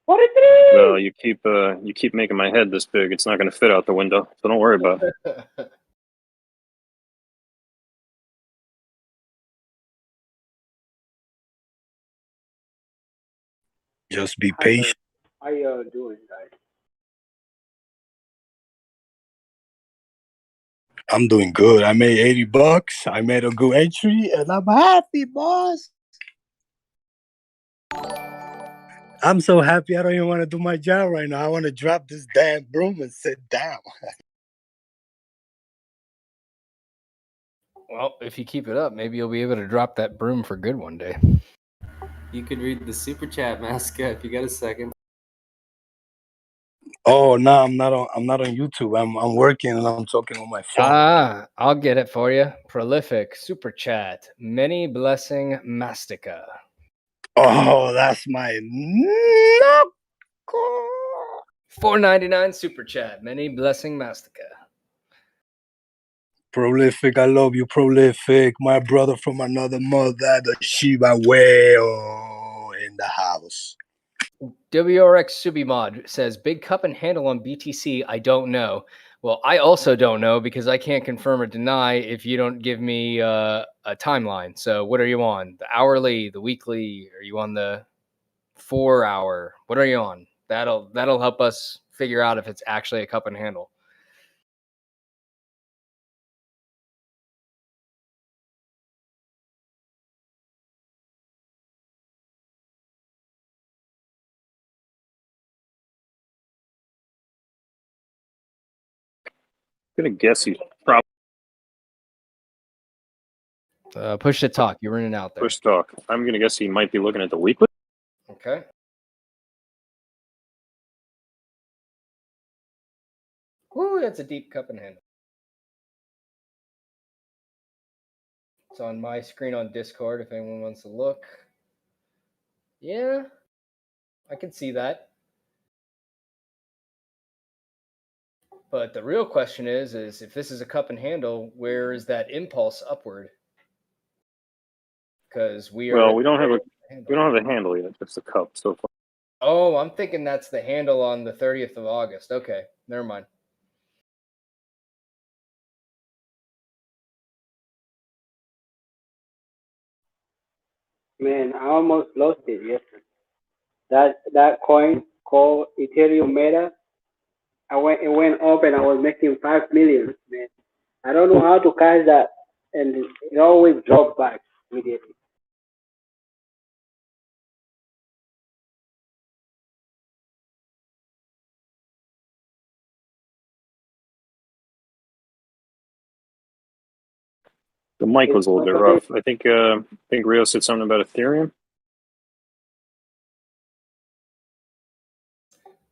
Well, you keep making my head this big. It's not going to fit out the window, so don't worry about it. Just be patient. How you doing, guys? I'm doing good. I made $80. I made a good entry, and I'm happy, boss. I'm so happy. I don't even want to do my job right now. I want to drop this damn broom and sit down. Well, if you keep it up, maybe you'll be able to drop that broom for good one day. You could read the super chat, Masca, if you got a second. Oh no, I'm not on YouTube. I'm working and I'm talking on my phone. I'll get it for you. Prolific super chat. Many blessing Mastica. Oh, that's my $4.99 super chat. Many blessing Mastica. Prolific, I love you, Prolific. My brother from another mother, the Shiba whale in the house. WRX Subimod says, big cup and handle on BTC, I don't know. Well, I also don't know because I can't confirm or deny if you don't give me a timeline. So what are you on? The hourly, the weekly? Are you on the 4 hour? What are you on? That'll help us figure out if it's actually a cup and handle. I'm gonna guess he's probably Push to talk. You're in and out there. push talk. I'm gonna guess he might be looking at the weekly. Okay. Ooh, that's a deep cup and handle. It's on my screen on Discord if anyone wants to look. Yeah, I can see that. But the real question is if this is a cup and handle, where is that impulse upward? Because we are. Well, we don't have a handle yet. Just a cup so far. Oh, I'm thinking that's the handle on the 30th of August. Okay, never mind. Man, I almost lost it yesterday. That coin called Ethereum Meta, it went up and I was making 5 million. Man, I don't know how to catch that, and it always drops back immediately. The mic was a little bit rough. I think Rio said something about Ethereum.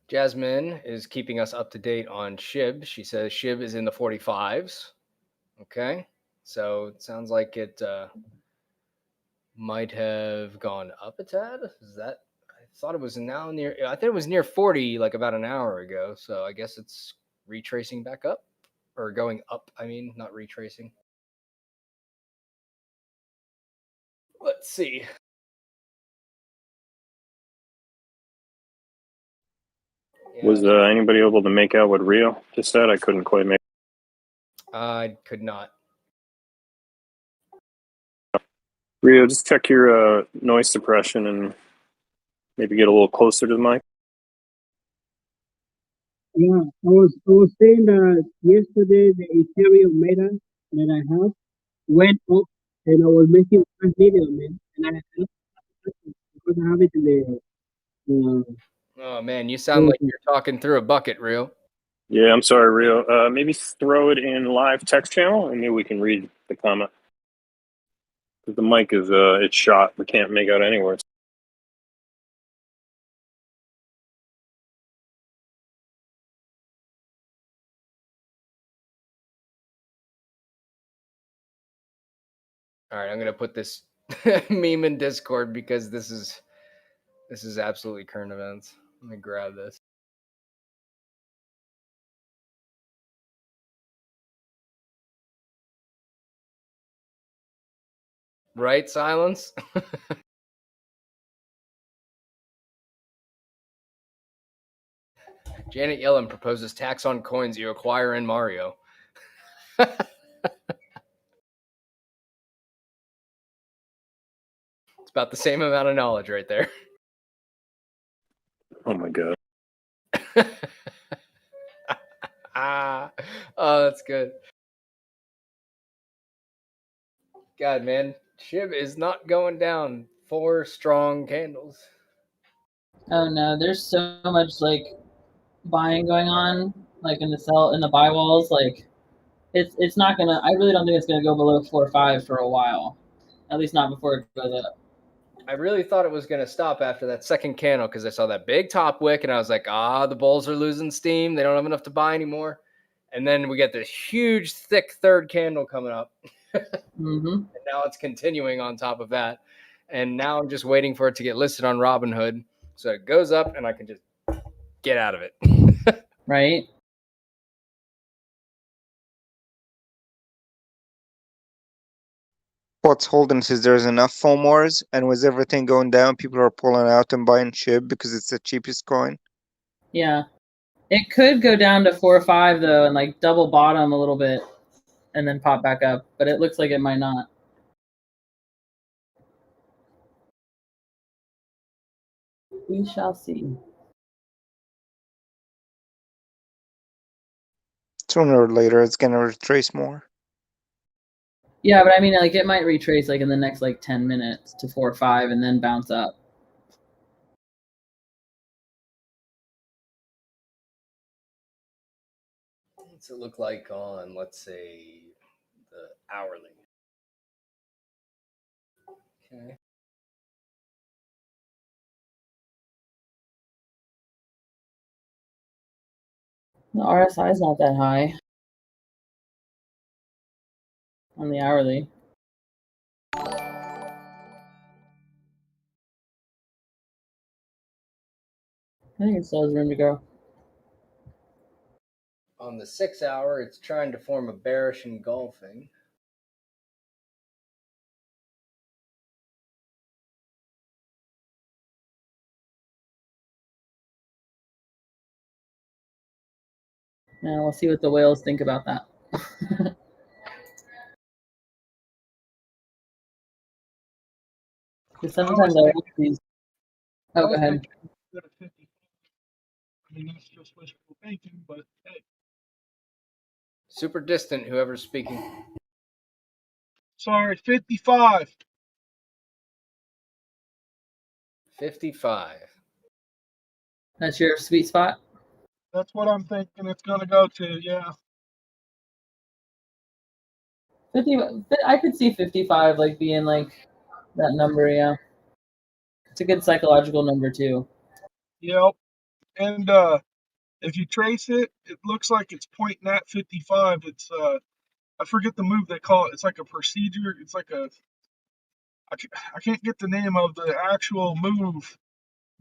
Jasmine is keeping us up to date on Shib. She says Shib is in the 45s. Okay, so it sounds like it might have gone up a tad. Is that? I thought it was now near. I think it was near 40 like about an hour ago. So I guess it's retracing back up or going up. I mean, not retracing. Let's see. Was anybody able to make out what Rio just said? I couldn't quite make. I could not. Rio, just check your noise suppression and maybe get a little closer to the mic. Yeah, I was saying that yesterday the Ethereum Meta that I have went up and I was making 5 million, man. And I don't because I have it in the Oh man, you sound like you're talking through a bucket, Rio. Yeah, I'm sorry, Rio. Maybe throw it in live text channel and maybe we can read the comment. The mic is it's shot. We can't make out any words. All right, I'm gonna put this meme in Discord because this is absolutely current events. Let me grab this. Right, silence. Janet Yellen proposes tax on coins you acquire in Mario. It's about the same amount of knowledge right there. Oh my god. Oh, that's good. God, man, Shib is not going down. 4 strong candles. Oh no, there's so much like buying going on, like in the buy walls. Like it's not gonna. I really don't think it's gonna go below 4 or 5 for a while. At least not before it goes up. I really thought it was going to stop after that second candle because I saw that big top wick and I was like, the bulls are losing steam. They don't have enough to buy anymore. And then we get this huge, thick third candle coming up. Mm-hmm. And now it's continuing on top of that. And now I'm just waiting for it to get listed on Robinhood. So it goes up and I can just get out of it. Right. What's holding is there's enough foam wars, and with everything going down, people are pulling out and buying Shib because it's the cheapest coin. Yeah. It could go down to 4 or 5 though, and like double bottom a little bit, and then pop back up. But it looks like it might not. We shall see. Sooner or later, it's gonna retrace more. Yeah, but I mean, like it might retrace like in the next like 10 minutes to 4 or 5, and then bounce up. What's it look like on, let's say, the hourly? Okay. The RSI is not that high on the hourly. I think it still has room to go. On the 6 hour, it's trying to form a bearish engulfing. Now we'll see what the whales think about that. Because I sometimes was I thinking, watch these. I Oh, go was ahead. thinking instead of 50. I mean, that's just wishful thinking, but hey. Super distant, whoever's speaking. Sorry, 55. 55. That's your sweet spot? That's what I'm thinking it's going to go to, yeah. 50. I could see 55 like being like that number, yeah. It's a good psychological number too. Yep. And if you trace it, it looks like it's pointing at 55. It's I forget the move they call it. It's like a procedure. It's like I can't get the name of the actual move,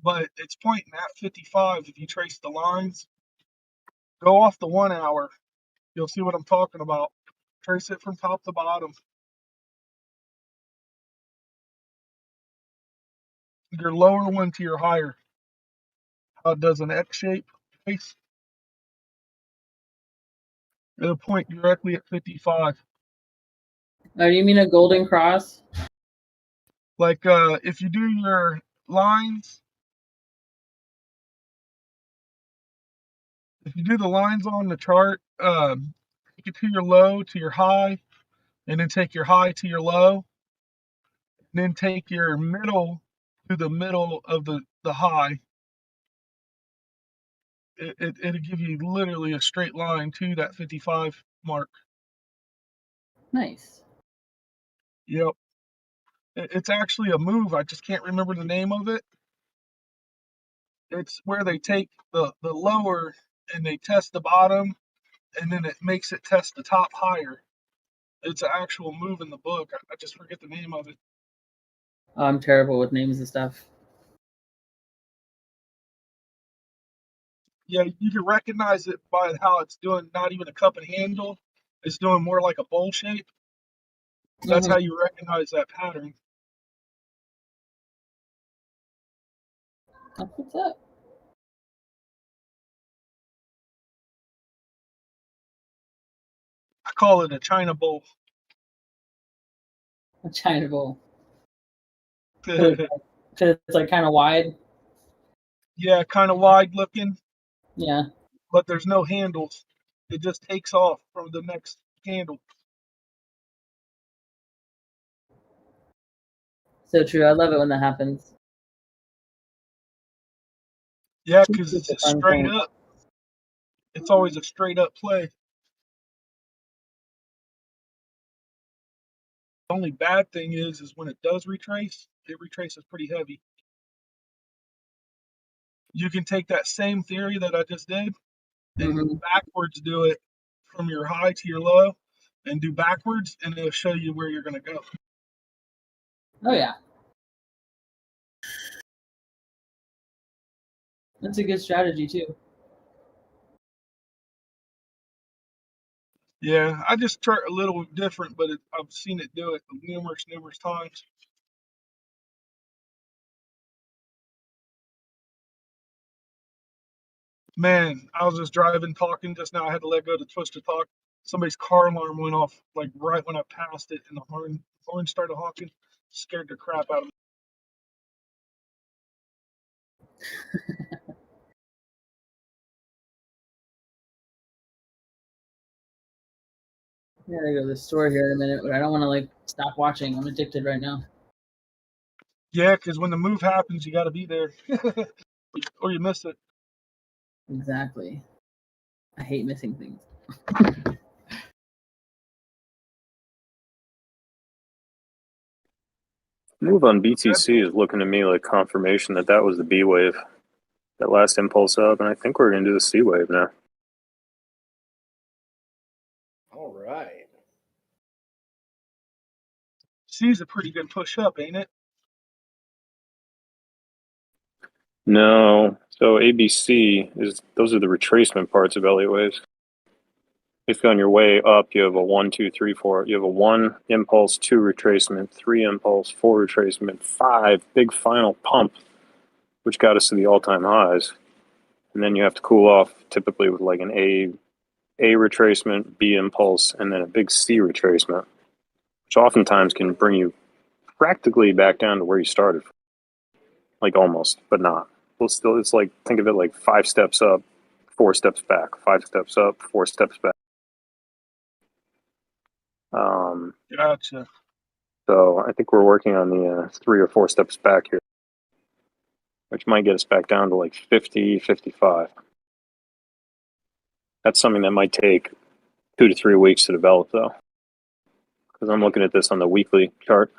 but it's pointing at 55 if you trace the lines. Go off the 1 hour. You'll see what I'm talking about. Trace it from top to bottom. Your lower one to your higher. How it does an X shape face. It'll point directly at 55. Oh, you mean a golden cross? Like if you do your lines, if you do the lines on the chart, take it to your low to your high, and then take your high to your low, and then take your middle to the middle of the high. It'll give you literally a straight line to that 55 mark. Nice. Yep. It's actually a move. I just can't remember the name of it. It's where they take the lower and they test the bottom, and then it makes it test the top higher. It's an actual move in the book. I just forget the name of it. I'm terrible with names and stuff. Yeah, you can recognize it by how it's doing not even a cup and handle. It's doing more like a bowl shape. That's how you recognize that pattern. That's what's up. I call it a China bowl. A China bowl. Because it's like kind of wide. Yeah, kind of wide looking. Yeah. But there's no handles. It just takes off from the next handle. So true. I love it when that happens. Yeah, because It's it's a just fun straight thing. up. It's always a straight up play. The only bad thing is when it does retrace, it retraces pretty heavy. You can take that same theory that I just did and backwards do it from your high to your low and do backwards, and it'll show you where you're going to go. Oh, yeah. That's a good strategy, too. Yeah, I just chart a little different, but I've seen it do it numerous times. Man, I was just driving, talking just now. I had to let go to Twitch to talk. Somebody's car alarm went off like right when I passed it, and the horn started honking. Scared the crap out of me. I gotta go to the store here in a minute, but I don't want to like stop watching. I'm addicted right now. Yeah, because when the move happens, you got to be there, or you miss it. Exactly. I hate missing things. Move on BTC is looking to me like confirmation that that was the B wave, that last impulse up, and I think we're going to do the C wave now. All right. C's a pretty good push up, ain't it? No, so ABC is those are the retracement parts of Elliott waves. If on your way up, you have a 1, 2, 3, 4. You have a 1 impulse, 2 retracement, 3 impulse, 4 retracement, 5 big final pump, which got us to the all-time highs. And then you have to cool off typically with like an A A retracement, B impulse, and then a big C retracement, which oftentimes can bring you practically back down to where you started. Like almost, but not. Well, still, it's like, think of it like 5 steps up, 4 steps back, 5 steps up, 4 steps back. Gotcha. So I think we're working on the 3 or 4 steps back here, which might get us back down to like 50, 55. That's something that might take 2 to 3 weeks to develop, though, because I'm looking at this on the weekly chart.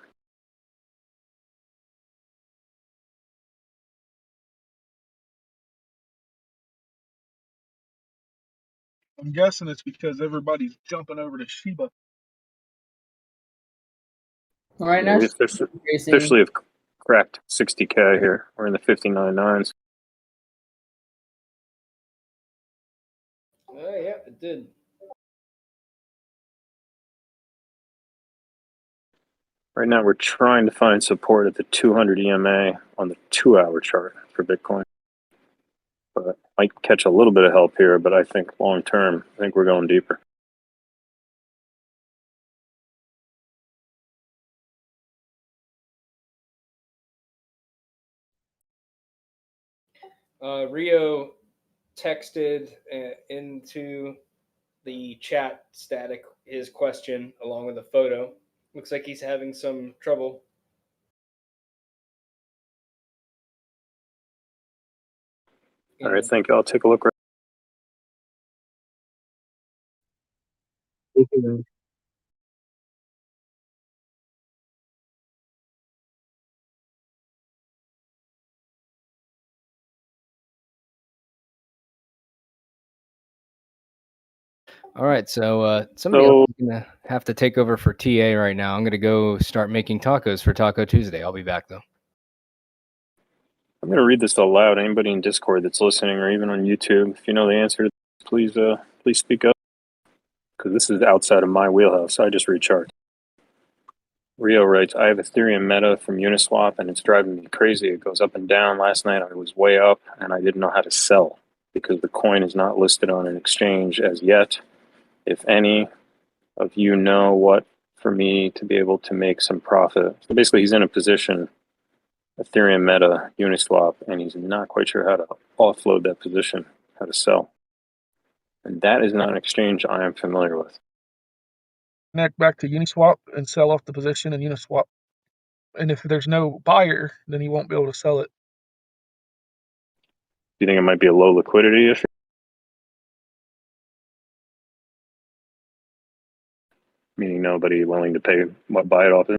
I'm guessing it's because everybody's jumping over to Shiba. Right Yeah, now, we racing. officially have cracked 60K here. We're in the 59.9s. Oh, yeah, it did. Right now, we're trying to find support at the 200 EMA on the 2-hour chart for Bitcoin. But might catch a little bit of help here, but I think long term, I think we're going deeper. Rio texted into the chat sTAtic his question along with a photo. Looks like he's having some trouble. All right, thank you. I'll take a look. Thank you, man. All right, so somebody else is gonna have to take over for TA right now. I'm gonna go start making tacos for Taco Tuesday. I'll be back though. I'm going to read this aloud. Anybody in Discord that's listening, or even on YouTube, if you know the answer, please speak up, because this is outside of my wheelhouse. I just read charts. Rio writes, I have Ethereum Meta from Uniswap, and it's driving me crazy. It goes up and down. Last night I was way up, and I didn't know how to sell because the coin is not listed on an exchange as yet. If any of you know what for me to be able to make some profit. So basically, he's in a position, Ethereum Meta, Uniswap, and he's not quite sure how to offload that position, how to sell. And that is not an exchange I am familiar with. Connect back to Uniswap and sell off the position in Uniswap. And if there's no buyer, then he won't be able to sell it. Do you think it might be a low liquidity issue? Meaning nobody willing to pay what buy it off it?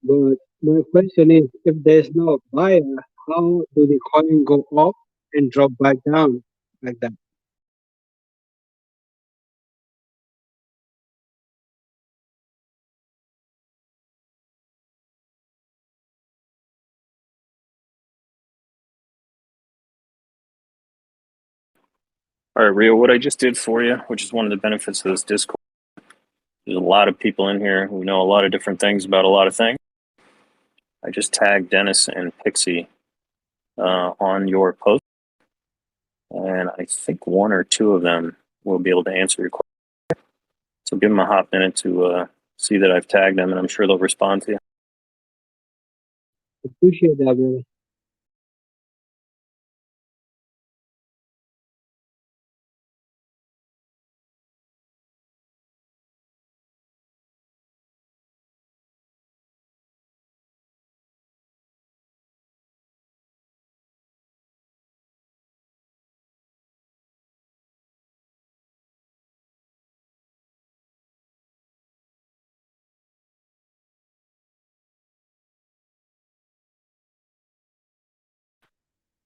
But my question is, if there's no buyer, how do the coin go up and drop back down like that? All right, Rio, what I just did for you, which is one of the benefits of this Discord, there's a lot of people in here who know a lot of different things about a lot of things. I just tagged Dennis and Pixie on your post, and I think 1 or 2 of them will be able to answer your question. So give them a hot minute to see that I've tagged them, and I'm sure they'll respond to you. Appreciate that, brother.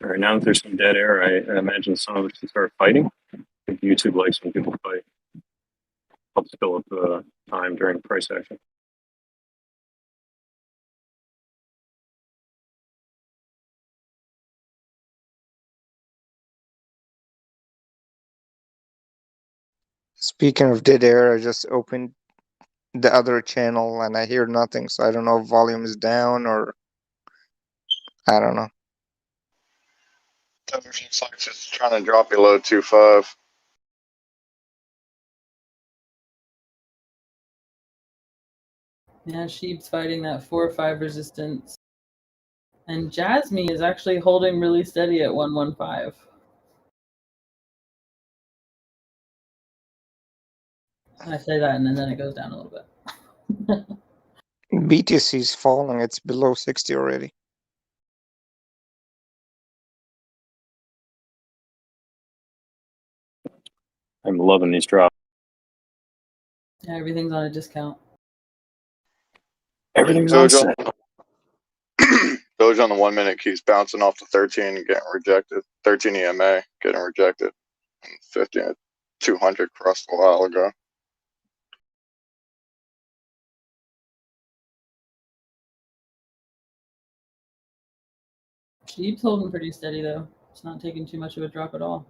All right, now that there's some dead air, I imagine some of us can start fighting. I think YouTube likes when people fight. Helps fill up time during price action. Speaking of dead air, I just opened the other channel and I hear nothing, so I don't know if volume is down or I don't know. Doge looks like it's trying to drop below 2.5. Yeah, Sheep's fighting that 4 or 5 resistance. And Jasmine is actually holding really steady at 115. I say that and then it goes down a little bit. BTC is falling, it's below 60 already. I'm loving these drops. Yeah, everything's on a discount. Everything's on Doge set. Doge on the 1 minute keeps bouncing off the 13 and getting rejected. 13 EMA getting rejected. And 50 at 200 crossed a while ago. Sheep's holding pretty steady though. It's not taking too much of a drop at all.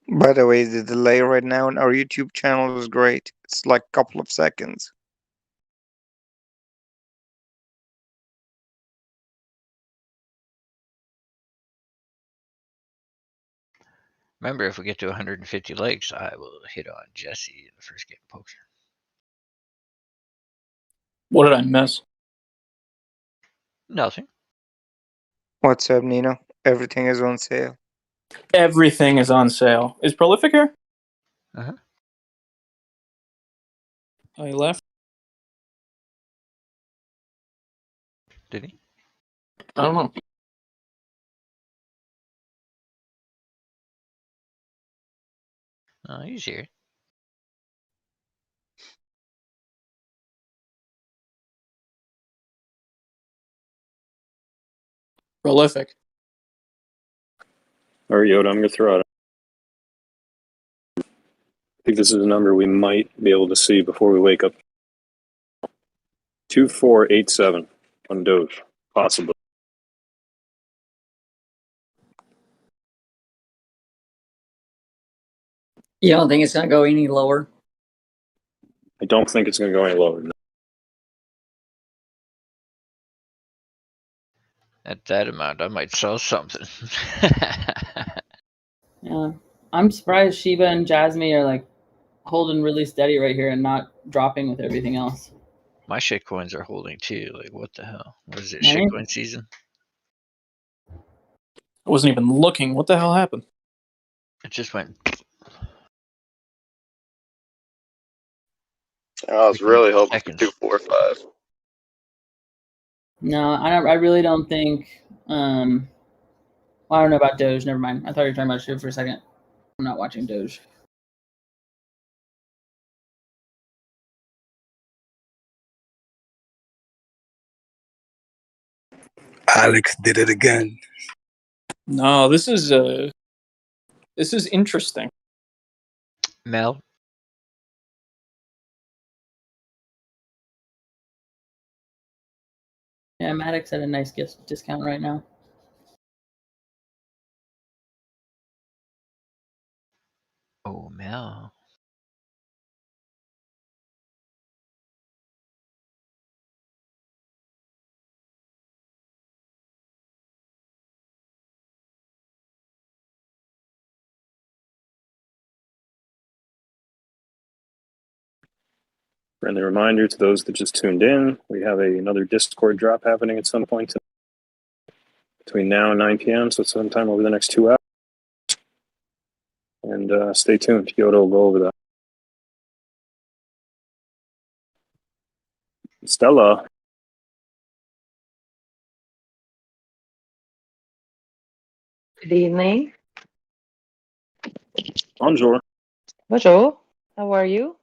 By the way, the delay right now on our YouTube channel is great. It's like a couple of seconds. Remember, if we get to 150 likes, I will hit on Jesse in the first game of poker. What did I miss? Nothing. What's up, Nino? Everything is on sale. Everything is on sale. Is Prolific here? Uh-huh. Oh, he left? Did he? I don't know. Oh, he's here. Prolific. All right, Yoda, I'm going to throw out. I think this is a number we might be able to see before we wake up. 2487 on Doge, possibly. You don't think it's going to go any lower? I don't think it's going to go any lower. At that amount, I might sell something. Yeah. I'm surprised Shiba and Jasmine are like holding really steady right here and not dropping with everything else. My shitcoins are holding too. Like, what the hell? What is it, Right? shitcoin season? I wasn't even looking. What the hell happened? It just went. I was really hoping for 245. No, I really don't think. Well, I don't know about Doge. Never mind. I thought you were talking about Shib for a second. I'm not watching Doge. Alex did it again. No, this is interesting. Mel. Yeah, Maddox at a nice discount right now. Oh, Mel. Friendly reminder to those that just tuned in, we have another Discord drop happening at some point between now and 9 p.m., so sometime over the next 2 hours. And stay tuned. Yoda will go over that. Stella. Good evening. Bonjour. Bonjour. How are you?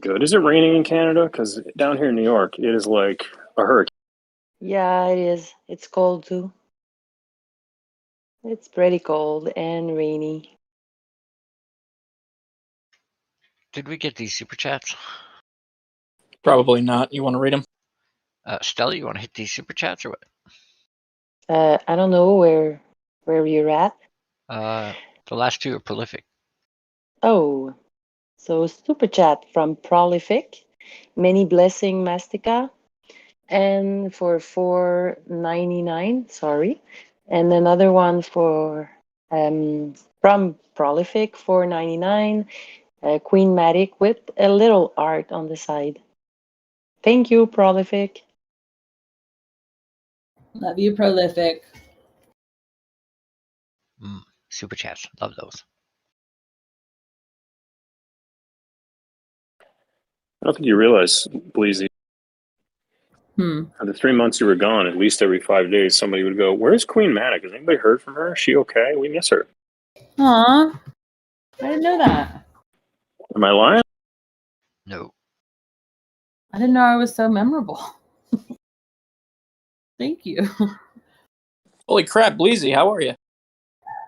Good. Is it raining in Canada? Because down here in New York, it is like a hurricane. Yeah, it is. It's cold too. It's pretty cold and rainy. Did we get these super chats? Probably not. You want to read them? Stella, you want to hit these super chats or what? I don't know where you're at. The last two are prolific. Oh, so super chat from Prolific. Many blessing Mastica. And for 4.99, sorry. And another one for from Prolific 4.99, Queenmatic with a little art on the side. Thank you, Prolific. Love you, Prolific. Super chats. Love those. I don't think you realize, Bleezy, for the 3 months you were gone, at least every 5 days, somebody would go, "Where's Queen Matic? Has anybody heard from her? Is she okay? We miss her." Aw, I didn't know that. Am I lying? No. I didn't know I was so memorable. Thank you. Holy crap, Bleezy, how are you?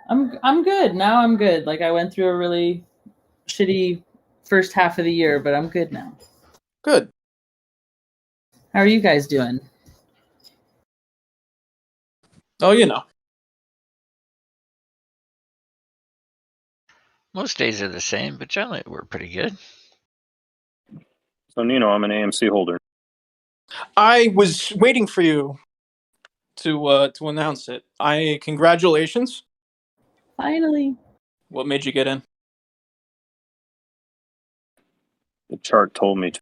I'm good. Now I'm good. Like I went through a really shitty first half of the year, but I'm good now. Good. How are you guys doing? Oh, you know. Most days are the same, but generally we're pretty good. So, Nino, I'm an AMC holder. I was waiting for you to announce it. Congratulations. Finally. What made you get in? The chart told me to.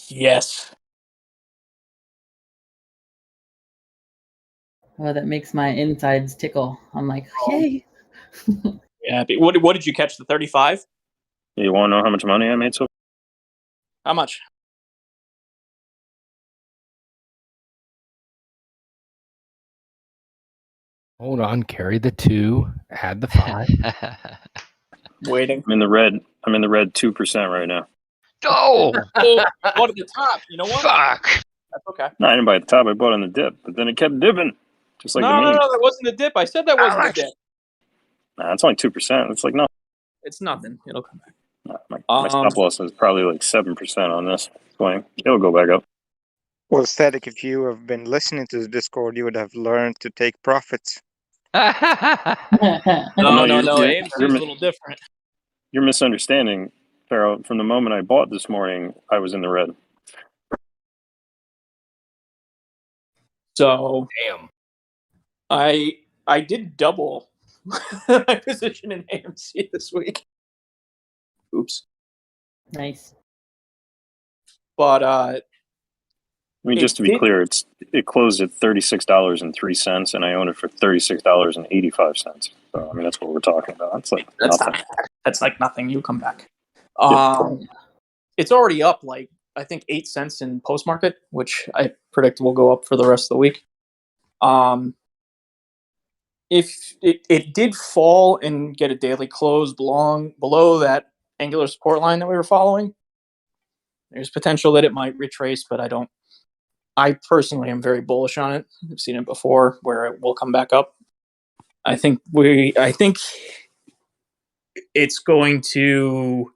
Yes. Oh, that makes my insides tickle. I'm like, yay. Yeah. What did you catch? The 35? You want to know how much money I made so? How much? Hold on, carry the 2, add the 5. Waiting. I'm in the red 2% right now. Oh! Oh, bought at the top. You know what? Fuck! That's okay. No, I didn't buy at the top. I bought on the dip, but then it kept dipping, just like No, the meme. that wasn't a dip. I said that wasn't a dip. Nah, it's only 2%. It's like no. It's nothing. It'll come back. My stop loss is probably like 7% on this swing. It'll go back up. Well, sTAtic, if you have been listening to the Discord, you would have learned to take profits. No. AMC is a little different. You're misunderstanding, Pharaoh. From the moment I bought this morning, I was in the red. So damn. I did double my position in AMC this week. Oops. Nice. But I mean, just to be clear, it closed at $36.03, and I own it for $36.85. So I mean, that's what we're talking about. It's like nothing. That's like nothing. You come back. It's already up like I think 8 cents in post market, which I predict will go up for the rest of the week. If it did fall and get a daily close below that angular support line that we were following, there's potential that it might retrace, but I personally am very bullish on it. I've seen it before where it will come back up. I think it's going to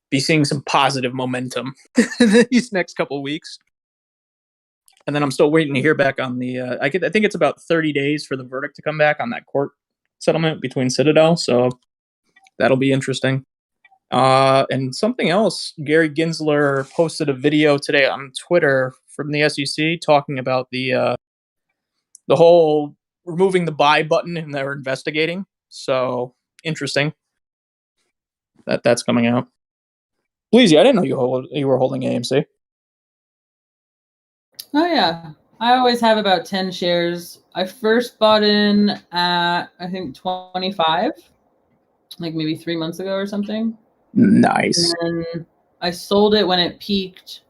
be seeing some positive momentum these next couple of weeks. And then I'm still waiting to hear back on the. I think it's about 30 days for the verdict to come back on that court settlement between Citadel, so that'll be interesting. And something else, Gary Gensler posted a video today on Twitter from the SEC talking about the whole removing the buy button and they're investigating. So interesting that's coming out. Bleezy, I didn't know you were holding AMC. Oh yeah, I always have about 10 shares. I first bought in at I think 25, like maybe 3 months ago or something. Nice. And I sold it when it peaked.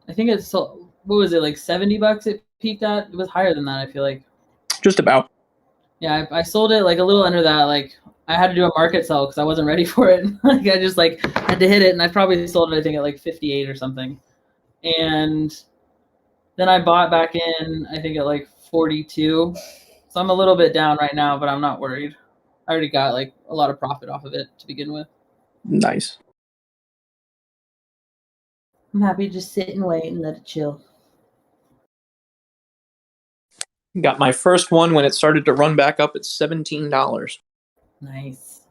I think it's sold. What was it, like $70? It peaked at. It was higher than that. I feel like. Just about. Yeah, I sold it like a little under that. Like I had to do a market sell because I wasn't ready for it. Like I just like had to hit it, and I probably sold it. I think at like 58 or something. And then I bought back in, I think at like 42. So I'm a little bit down right now, but I'm not worried. I already got like a lot of profit off of it to begin with. Nice. I'm happy to just sit and wait and let it chill. Got my first one when it started to run back up at $17. Nice.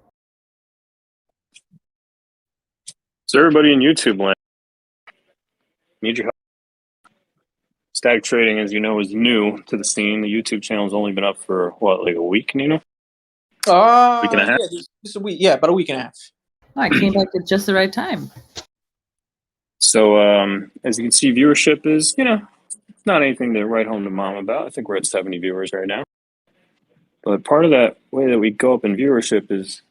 So everybody in YouTube land, need your help. Static trading, as you know, is new to the scene. The YouTube channel's only been up for what, like a week, Nino? Week and a half? Yeah, just a week. Yeah, about a week and a half. I came back at just the right time. So as you can see, viewership is, not anything to write home to mom about. I think we're at 70 viewers right now. But part of that way that we go up in viewership is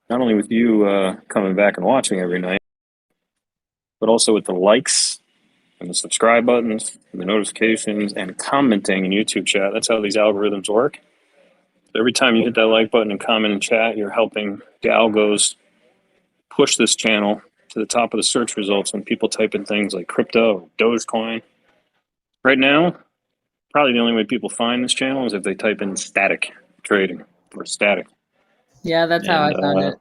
not only with you coming back and watching every night, but also with the likes and the subscribe buttons and the notifications and commenting in YouTube chat. That's how these algorithms work. Every time you hit that like button and comment in chat, you're helping the algos push this channel to the top of the search results when people type in things like crypto or Dogecoin. Right now, probably the only way people find this channel is if they type in sTAtic trading or sTAtic. Yeah, that's how I found it.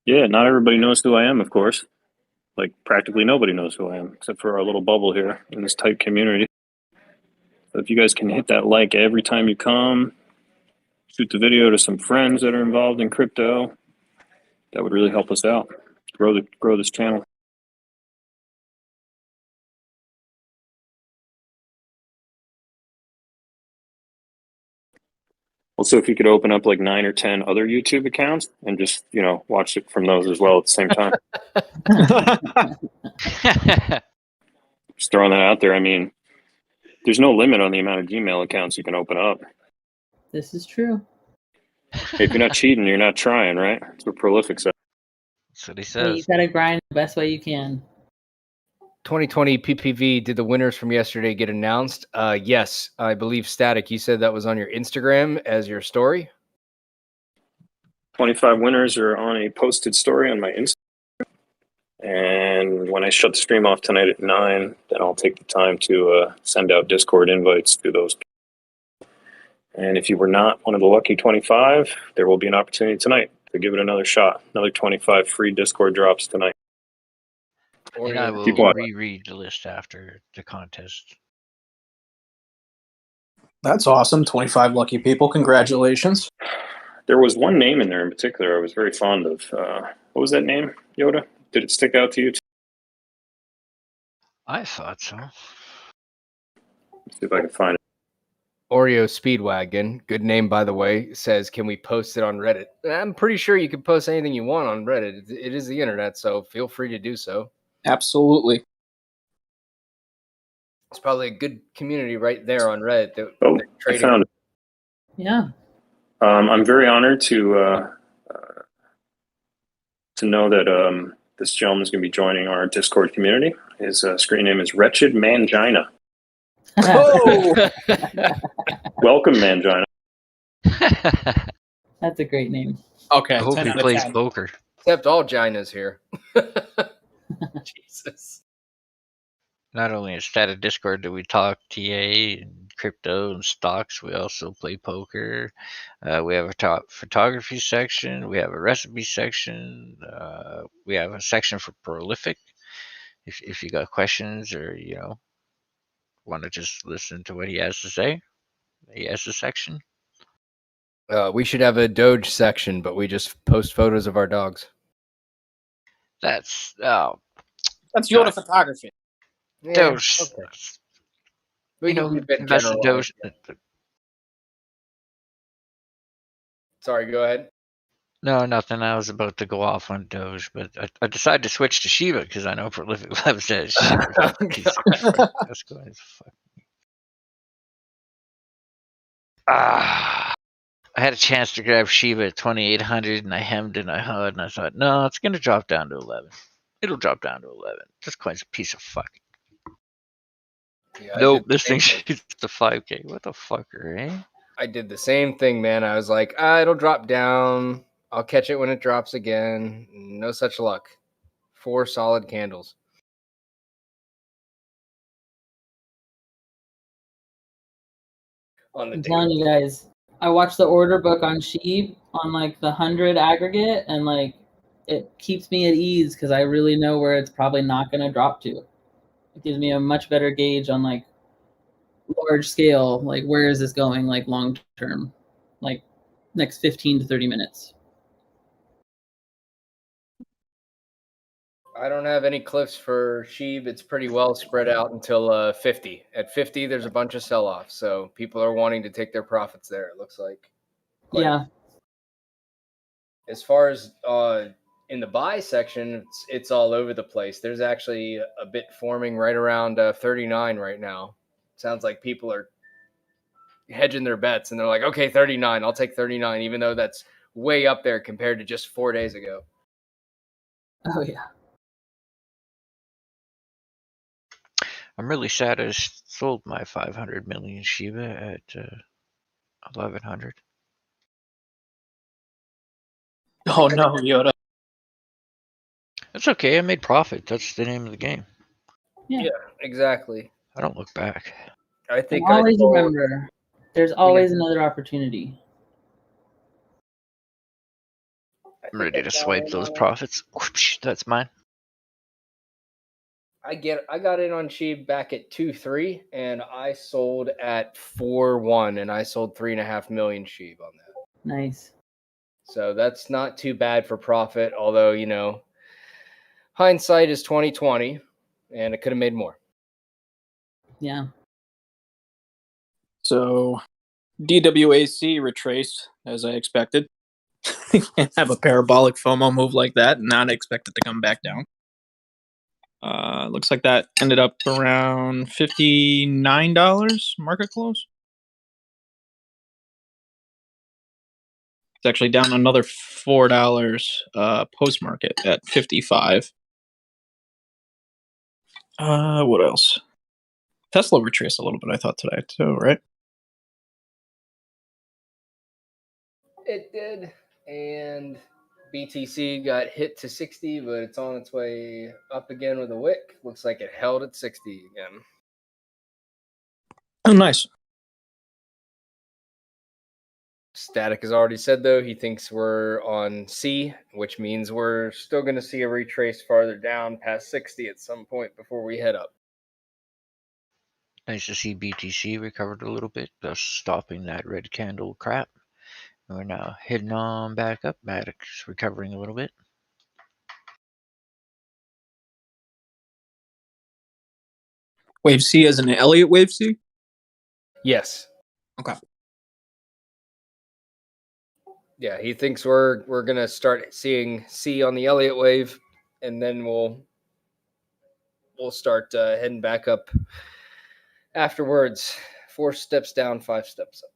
Yeah, not everybody knows who I am, of course. Like practically nobody knows who I am, except for our little bubble here in this tight community. So if you guys can hit that like every time you come, shoot the video to some friends that are involved in crypto, that would really help us out. Grow this channel. Also, if you could open up like 9 or 10 other YouTube accounts and just, watch it from those as well at the same time. Just throwing that out there. I mean, there's no limit on the amount of Gmail accounts you can open up. This is true. If you're not cheating, you're not trying, right? That's what Prolific said. That's what he Hey, says. you gotta grind the best way you can. 2020 PPV, did the winners from yesterday get announced? Yes, I believe sTAtic. You said that was on your Instagram as your story. 25 winners are on a posted story on my Instagram. And when I shut the stream off tonight at 9, then I'll take the time to send out Discord invites to those people. And if you were not one of the lucky 25, there will be an opportunity tonight to give it another shot. Another 25 free Discord drops tonight. And I will reread the list after the contest. That's awesome. 25 lucky people. Congratulations. There was one name in there in particular I was very fond of. What was that name, Yoda? Did it stick out to you? I thought so. Let's see if I can find it. Oreo Speedwagon, good name by the way, says, can we post it on Reddit? I'm pretty sure you can post anything you want on Reddit. It is the internet, so feel free to do so. Absolutely. It's probably a good community right there on Reddit. I found it. Yeah. I'm very honored to know that this gentleman is going to be joining our Discord community. His screen name is Wretched Mangina. Oh! Welcome, Mangina. That's a great name. Okay. I hope he plays poker. Except all Ginas here. Jesus. Not only in sTAtic Discord do we talk TA and crypto and stocks, we also play poker. We have a photography section. We have a recipe section. We have a section for Prolific. If you got questions or, want to just listen to what he has to say, he has a section. We should have a Doge section, but we just post photos of our dogs. That's Yoda photography. Yeah, Doge. okay. We can keep it that's the general. Doge. Sorry, go ahead. No, nothing. I was about to go off on Doge, but I decided to switch to Shiba because I know Prolific loves that Shiba. That's going as fuck. I had a chance to grab Shiba at 2,800, and I hemmed and I hawed, and I thought, no, it's going to drop down to 11. It'll drop down to 11. This coin's a piece of fuck. Yeah, nope, this thing shoots to 5K. What the fucker, eh? I did the same thing, man. I was like, it'll drop down. I'll catch it when it drops again. No such luck. 4 solid candles. I'm telling you guys, I watched the order book on Shib on like the 100 aggregate, and like it keeps me at ease because I really know where it's probably not going to drop to. It gives me a much better gauge on like large scale, like where is this going, like long term, like next 15 to 30 minutes? I don't have any cliffs for Shib. It's pretty well spread out until 50. At 50, there's a bunch of sell-off, so people are wanting to take their profits there, it looks like. Yeah. As far as in the buy section, it's all over the place. There's actually a bit forming right around 39 right now. Sounds like people are hedging their bets, and they're like, okay, 39, I'll take 39, even though that's way up there compared to just 4 days ago. Oh, yeah. I'm really sad I sold my 500 million Shiba at 1100. Oh no, Yoda. That's okay. I made profit. That's the name of the game. Yeah, exactly. I don't look back. I And think always remember, there's always another opportunity. I'm ready to swipe those profits. Whoosh, that's mine. I got in on Shib back at 2.3, and I sold at 4.1, and I sold 3.5 million Shib on that. Nice. So that's not too bad for profit, although, you know, hindsight is 20/20, and it could have made more. Yeah. So DWAC retraced as I expected. Can't have a parabolic FOMO move like that and not expect it to come back down. Looks like that ended up around $59 market close. It's actually down another $4 post market at 55. What else? Tesla retraced a little bit, I thought, today too, right? It did, and BTC got hit to 60, but it's on its way up again with a wick. Looks like it held at 60 again. Oh, nice. sTAtic has already said, though, he thinks we're on C, which means we're still going to see a retrace farther down past 60 at some point before we head up. Nice to see BTC recovered a little bit, thus stopping that red candle crap. And we're now heading on back up. Maddox recovering a little bit. Wave C as an Elliott wave C? Yes. Okay. Yeah, he thinks we're going to start seeing C on the Elliott wave, and then we'll start heading back up afterwards. 4 steps down, 5 steps up.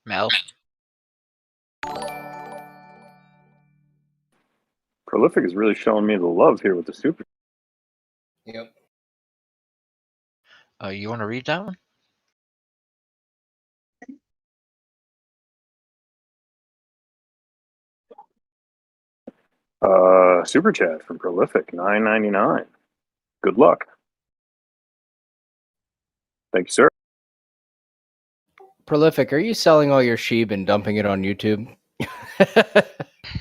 Mel? Prolific is really showing me the love here with the super. Yep. You want to read that one? Super chat from Prolific, $9.99. Good luck. Thank you, sir. Prolific, are you selling all your Shib and dumping it on YouTube?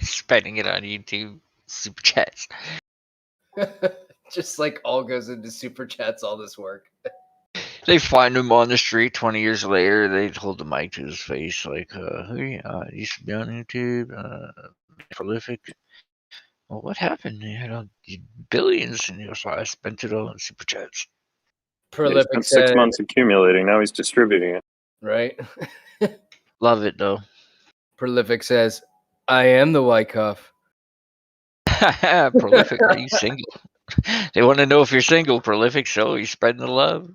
Spending it on YouTube super chats. Just like all goes into super chats, all this work. They find him on the street 20 years later. They hold the mic to his face, like, hey, used to be on YouTube, Prolific. Well, what happened? He had billions, and so I spent it all on super chats. He spent 6 months accumulating. Now he's distributing it. Right? Love it, though. Prolific says, I am the Wyckoff. Prolific, are you single? They want to know if you're single, Prolific. So you're spreading the love.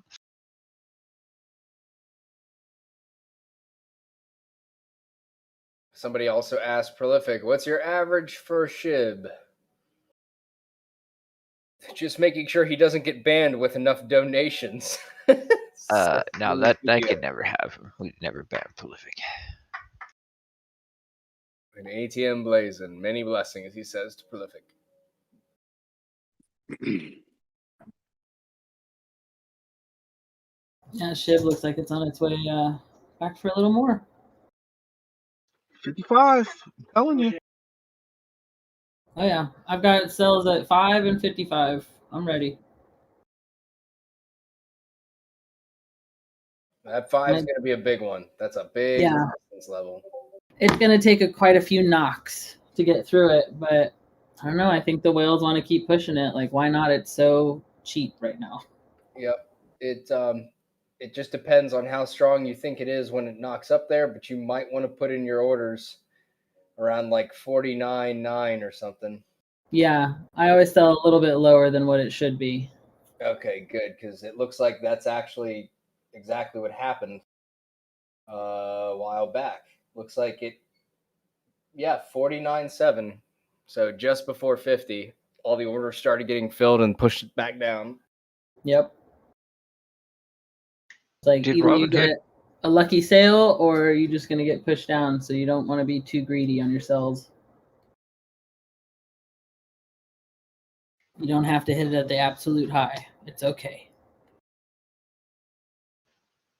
Somebody also asked Prolific, what's your average for Shib? Just making sure he doesn't get banned with enough donations. Now that could never happen. We'd never ban Prolific. An ATM blazing. Many blessings, he says to Prolific. Yeah, Shib looks like it's on its way back for a little more. 55. I'm telling you. Oh yeah, I've got sells at 5 and 55. I'm ready. That 5 is going to be a big one. That's a big resistance level. It's going to take quite a few knocks to get through it, but I don't know. I think the whales want to keep pushing it. Like, why not? It's so cheap right now. Yep. It just depends on how strong you think it is when it knocks up there, but you might want to put in your orders around like 49.9 or something. Yeah, I always sell a little bit lower than what it should be. Okay, good, because it looks like that's actually exactly what happened a while back. Looks like 49.7. So just before 50, all the orders started getting filled and pushed back down. Yep. It's like Did either you Robinhood- get a lucky sale or you're just going to get pushed down. So you don't want to be too greedy on your sells. You don't have to hit it at the absolute high. It's okay.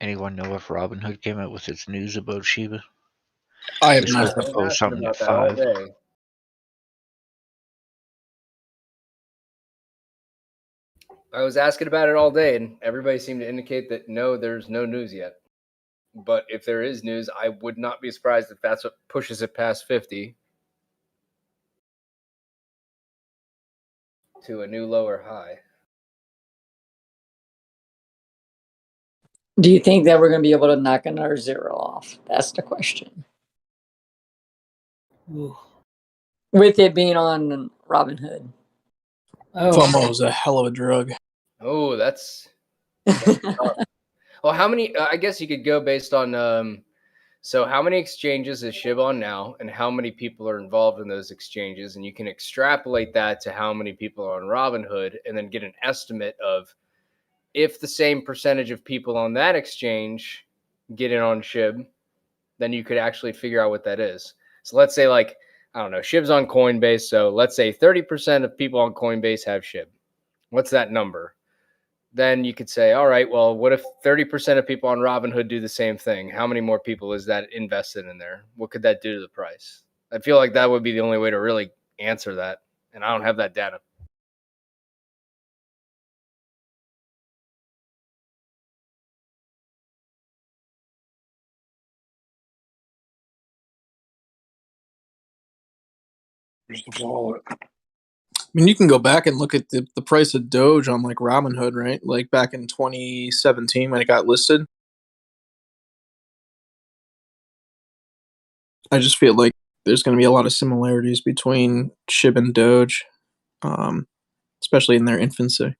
Anyone know if Robinhood came out with its news about Shiba? I have It's not. supposed to post something at About that all 5. day. I was asking about it all day, and everybody seemed to indicate that no, there's no news yet. But if there is news, I would not be surprised if that's what pushes it past 50 to a new lower high. Do you think that we're going to be able to knock another 0 off? That's the question. Ooh. With it being on Robinhood. FOMO is a hell of a drug. Oh, that's tough. Well, how many? I guess you could go based on. So, how many exchanges is Shib on now, and how many people are involved in those exchanges, and you can extrapolate that to how many people are on Robinhood, and then get an estimate of if the same percentage of people on that exchange get in on Shib, then you could actually figure out what that is. So, let's say I don't know, Shib's on Coinbase, so let's say 30% of people on Coinbase have Shib. What's that number? Then you could say, all right, well, what if 30% of people on Robinhood do the same thing? How many more people is that invested in there? What could that do to the price? I feel like that would be the only way to really answer that. And I don't have that data. I mean, you can go back and look at the price of Doge on like Robinhood, right? Like back in 2017 when it got listed. I just feel like there's going to be a lot of similarities between Shib and Doge, especially in their infancy.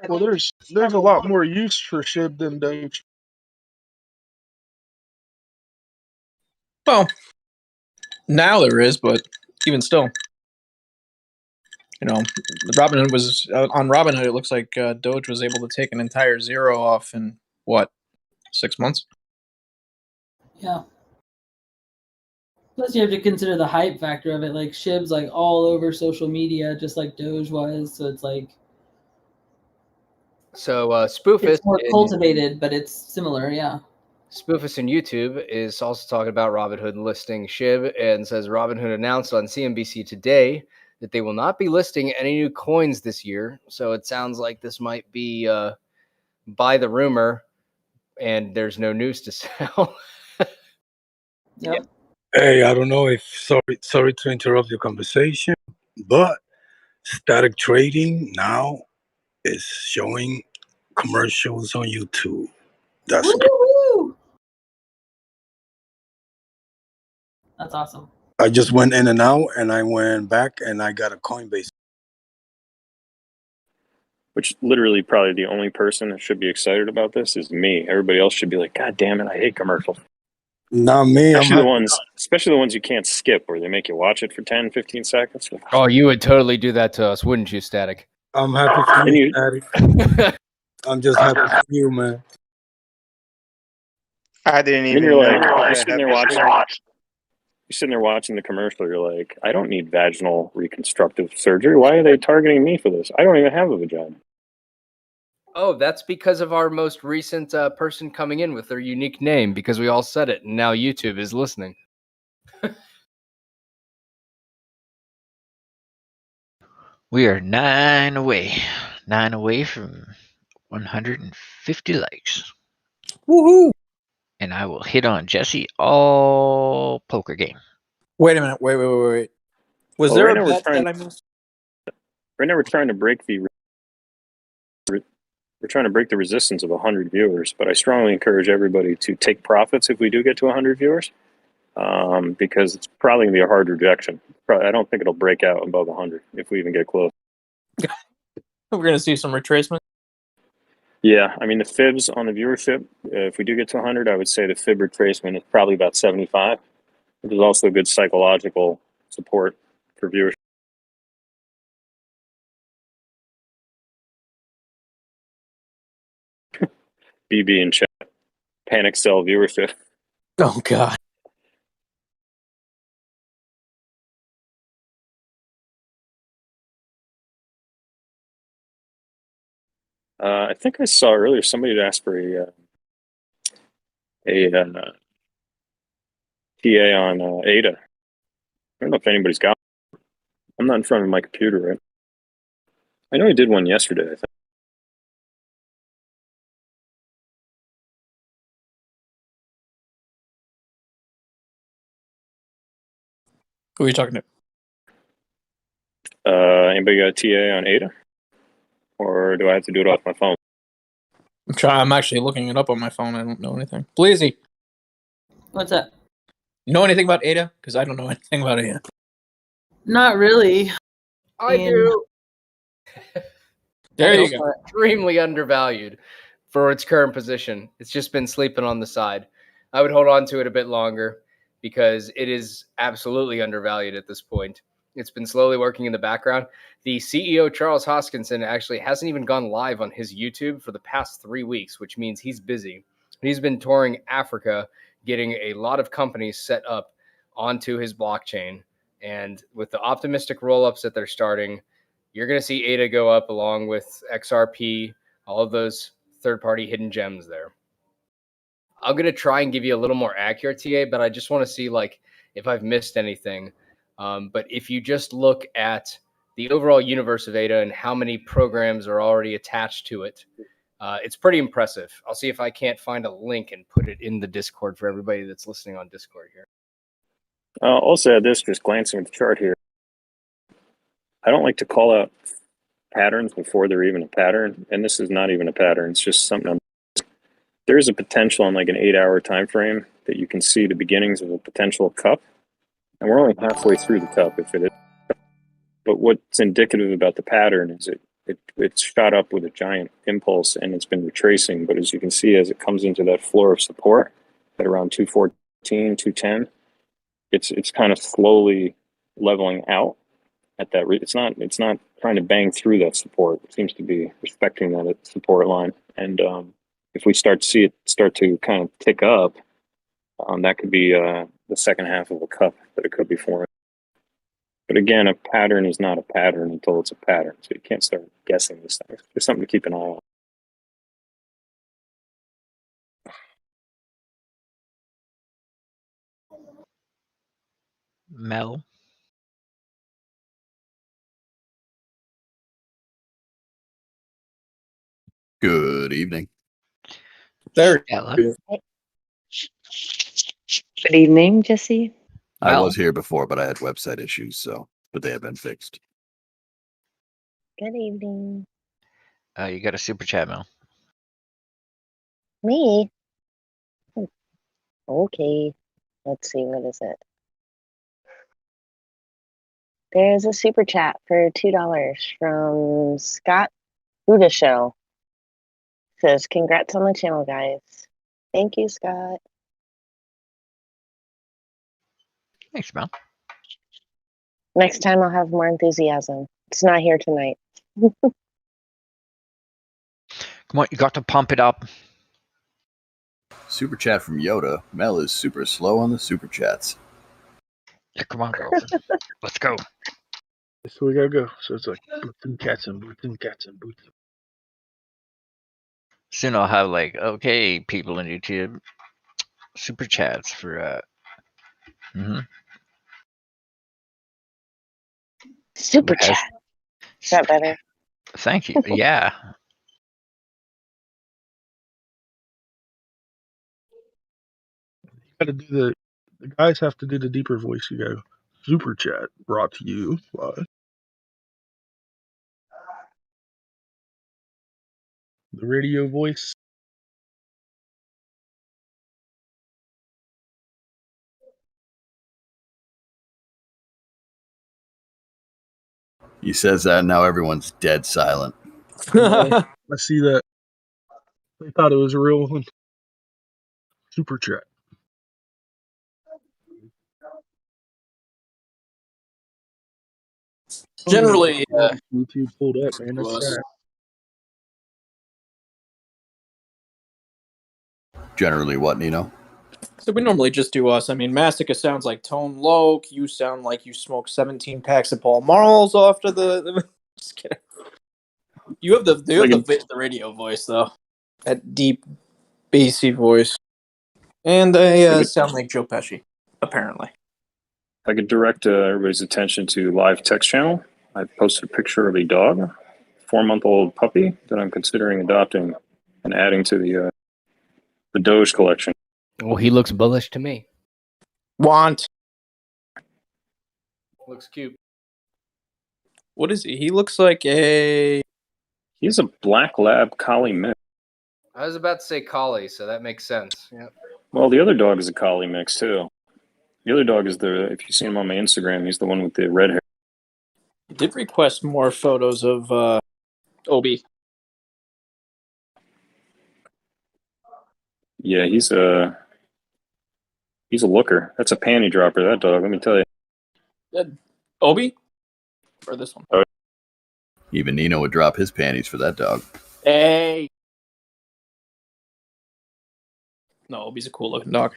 Well, there's a lot more use for Shib than Doge. Well, now there is, but even still, Robinhood was on Robinhood. It looks like Doge was able to take an entire 0 off in what, 6 months? Yeah. Plus, you have to consider the hype factor of it. Like Shib's like all over social media, just like Doge was. So it's like So Spoofus, it's more cultivated, but it's similar. Yeah. Spoofus in YouTube is also talking about Robinhood listing Shib and says Robinhood announced on CNBC today that they will not be listing any new coins this year. So it sounds like this might be by the rumor, and there's no news to sell. Yep. Hey, I don't know if sorry to interrupt your conversation, but static trading now is showing commercials on YouTube. That's Woo-hoo! That's awesome. I just went in and out, and I went back, and I got a Coinbase. which literally probably the only person that should be excited about this is me. Everybody else should be like, God damn it, I hate commercials. Not me. Especially the ones you can't skip, where they make you watch it for 10, 15 seconds. Oh, you would totally do that to us, wouldn't you, sTAtic? I'm happy for you, sTAtic. I'm just happy for you, man. I didn't And then even you're know. like, I you're sitting have there this watching. thing. You're sitting there watching the commercial. You're like, I don't need vaginal reconstructive surgery. Why are they targeting me for this? I don't even have a vagina. Oh, that's because of our most recent person coming in with their unique name, because we all said it, and now YouTube is listening. We are 9 away from 150 likes. Woohoo! And I will hit on Jesse all poker game. Wait a minute. Wait. Was Well, there right a now we're bet trying- that I missed? Right now we're trying to break the resistance of 100 viewers, but I strongly encourage everybody to take profits if we do get to 100 viewers, because it's probably going to be a hard rejection. I don't think it'll break out above 100 if we even get close. We're going to see some retracement. Yeah, I mean, the fibs on the viewership, if we do get to 100, I would say the fib retracement is probably about 75. There's also good psychological support for viewers. BB in chat. Panic sell viewership. Oh, God. I think I saw earlier somebody had asked for a TA on ADA. I don't know if anybody's got one. I'm not in front of my computer, right? I know I did one yesterday, I think. Who are you talking to? Anybody got a TA on ADA? Or do I have to do it off my phone? I'm actually looking it up on my phone. I don't know anything. Bleezy. What's up? You know anything about ADA? Because I don't know anything about ADA. Not really. I do. There you It's go. extremely undervalued for its current position. It's just been sleeping on the side. I would hold on to it a bit longer because it is absolutely undervalued at this point. It's been slowly working in the background. The CEO, Charles Hoskinson, actually hasn't even gone live on his YouTube for the past 3 weeks, which means he's busy. He's been touring Africa, getting a lot of companies set up onto his blockchain. And with the optimistic roll-ups that they're starting, you're going to see ADA go up along with XRP, all of those third-party hidden gems there. I'm going to try and give you a little more accurate TA, but I just want to see like if I've missed anything. But if you just look at the overall universe of ADA and how many programs are already attached to it, it's pretty impressive. I'll see if I can't find a link and put it in the Discord for everybody that's listening on Discord here. Also add this, just glancing at the chart here. I don't like to call out patterns before they're even a pattern, and this is not even a pattern. It's just something. There is a potential on like an 8-hour time frame that you can see the beginnings of a potential cup, and we're only halfway through the cup if it is. But what's indicative about the pattern is it's shot up with a giant impulse and it's been retracing. But as you can see, as it comes into that floor of support at around 214, 210, it's kind of slowly leveling out at that. It's not trying to bang through that support. It seems to be respecting that support line. And if we start to see it start to kind of tick up, that could be the second half of a cup that it could be forming. But again, a pattern is not a pattern until it's a pattern. So you can't start guessing these things. There's something to keep an eye on. Mel. Good evening. There. Ella. Good evening, Jesse. I was here before, but I had website issues, but they have been fixed. Good evening. You got a super chat, Mel. Me? Okay. Let's see, what is it? There's a super chat for $2 from Scott Buddha Shell says, congrats on the channel, guys. Thank you, Scott. Thanks, man. Next time I'll have more enthusiasm. It's not here tonight. Come on, you got to pump it up. Super chat from Yoda. Mel is super slow on the super chats. Yeah, come on, girl. Let's go. So we gotta go. So it's like boots and cats and boots and cats and boots. Soon I'll have like, okay, people in YouTube, super chats for Super chat. Is that better? Thank you. Yeah. You gotta do the guys have to do the deeper voice. You go, super chat brought to you by the radio voice. He says that, and now everyone's dead silent. I see that. They thought it was a real one. Super chat. Generally, YouTube pulled up, man. That's sad. Generally, what, Nino? So we normally just do us. I mean, Mastica sounds like Tone Loc. You sound like you smoked 17 packs of Paul Marls after the just kidding. You have the radio voice though, that deep, bassy voice, and I sound like Joe Pesci, apparently. I could direct everybody's attention to live text channel. I posted a picture of a dog, 4-month-old puppy that I'm considering adopting and adding to the Doge collection. Well, he looks bullish to me. Want. Looks cute. What is he? He looks like a... He's a black lab collie mix. I was about to say collie, so that makes sense. Yeah. Well, the other dog is a collie mix too. The other dog is if you see him on my Instagram, he's the one with the red hair. I did request more photos of Obi. Yeah, he's a looker. That's a panty dropper, that dog, let me tell you. Obi? Or this one? Even Nino would drop his panties for that dog. Hey! No, Obi's a cool looking dog.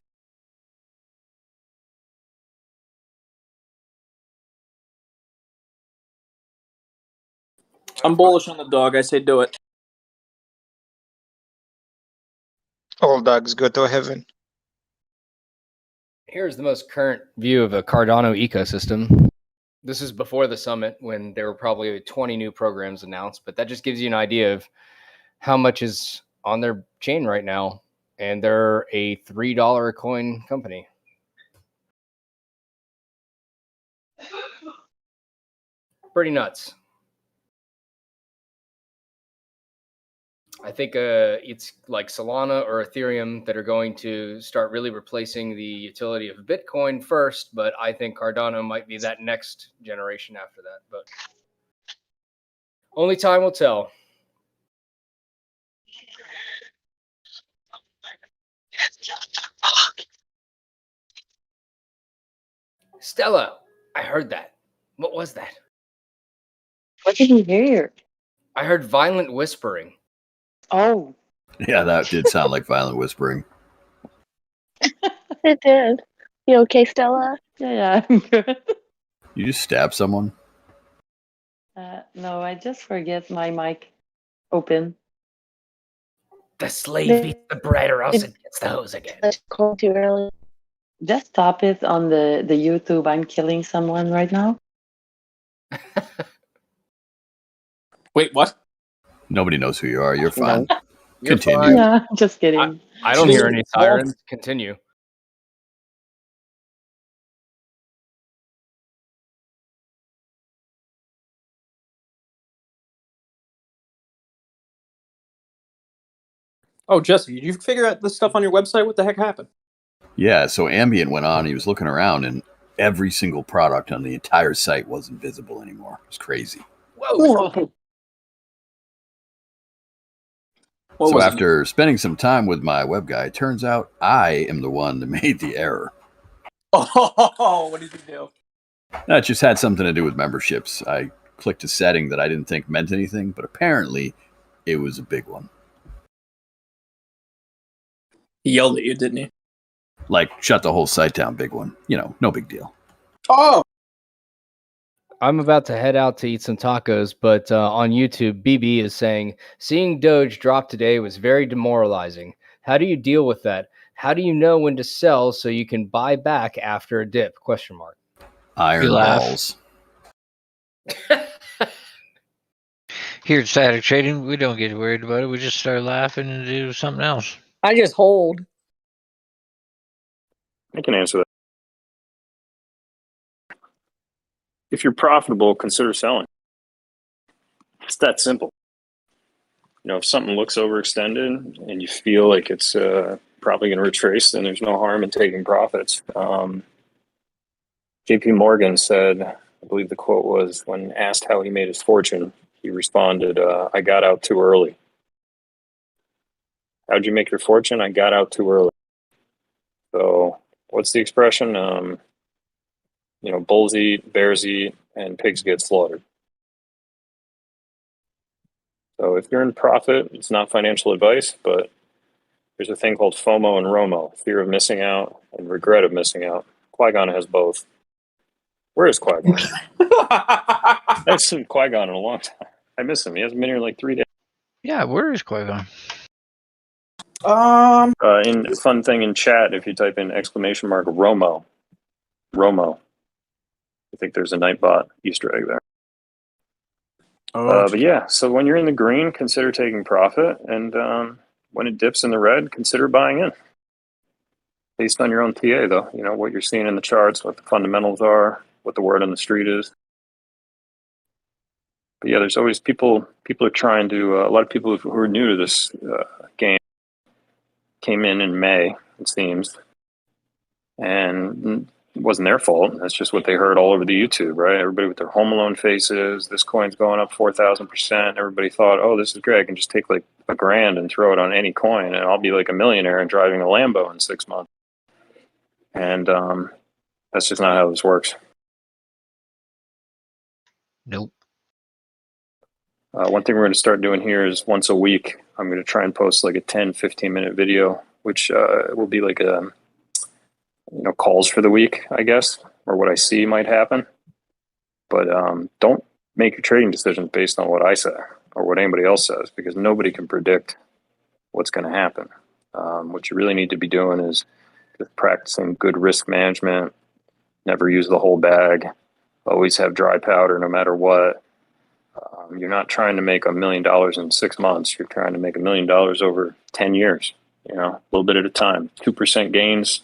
I'm bullish on the dog. I say do it. All dogs go to heaven. Here's the most current view of a Cardano ecosystem. This is before the summit when there were probably 20 new programs announced, but that just gives you an idea of how much is on their chain right now. And they're a $3 a coin company. Pretty nuts. I think it's like Solana or Ethereum that are going to start really replacing the utility of Bitcoin first, but I think Cardano might be that next generation after that. But only time will tell. Stella, I heard that. What was that? What did you hear? I heard violent whispering. Oh. Yeah, that did sound like violent whispering. It did. You okay, Stella? Yeah, I'm good. You just stabbed someone? No, I just forget my mic open. The slave eats the bread or else it gets the hose again. Let's call too early. Just stop it on the YouTube. I'm killing someone right now. Wait, what? Nobody knows who you are. You're fine. You're Continue. fine. Yeah, just kidding. I don't hear any sirens. Continue. Oh, Jesse, did you figure out this stuff on your website? What the heck happened? Yeah, so Ambient went on. He was looking around, and every single product on the entire site wasn't visible anymore. It was crazy. Whoa. What so was it? after spending some time with my web guy, it turns out I am the one that made the error. Oh, what did you do? That just had something to do with memberships. I clicked a setting that I didn't think meant anything, but apparently it was a big one. He yelled at you, didn't he? Like, shut the whole site down, big one. You know, no big deal. Oh, I'm about to head out to eat some tacos, but on YouTube, BB is saying, seeing Doge drop today was very demoralizing. How do you deal with that? How do you know when to sell so you can buy back after a dip? Question mark. Iron balls. Here at sTAtic Trading, we don't get worried about it. We just start laughing and do something else. I just hold. I can answer that. If you're profitable, consider selling. It's that simple. You know, if something looks overextended and you feel like it's probably going to retrace, then there's no harm in taking profits. JP Morgan said, I believe the quote was, when asked how he made his fortune, he responded, I got out too early. How'd you make your fortune? I got out too early. So what's the expression? You know, bulls eat, bears eat, and pigs get slaughtered. So if you're in profit, it's not financial advice, but there's a thing called FOMO and ROMO, fear of missing out and regret of missing out. Qui-Gon has both. Where is Qui-Gon? I haven't seen Qui-Gon in a long time. I miss him. He hasn't been here in like 3 days. Yeah, where is Qui-Gon? In fun thing in chat, if you type in exclamation mark ROMO, I think there's a Nightbot Easter egg there. But yeah, so when you're in the green, consider taking profit, and when it dips in the red, consider buying in. Based on your own TA, though, you know what you're seeing in the charts, what the fundamentals are, what the word on the street is. But yeah, there's always people are trying to. A lot of people who are new to this game came in May, it seems, and it wasn't their fault. That's just what they heard all over the YouTube, right? Everybody with their home alone faces. This coin's going up 4,000%. Everybody thought, oh, this is great. I can just take like $1,000 and throw it on any coin, and I'll be like a millionaire and driving a Lambo in 6 months. And that's just not how this works. Nope. One thing we're going to start doing here is once a week, I'm going to try and post like a 10, 15-minute video, which will be like a, calls for the week, I guess, or what I see might happen. But don't make your trading decisions based on what I say or what anybody else says, because nobody can predict what's going to happen. What you really need to be doing is just practicing good risk management, never use the whole bag, always have dry powder no matter what. You're not trying to make $1 million in 6 months. You're trying to make $1 million over 10 years, a little bit at a time. 2% gains.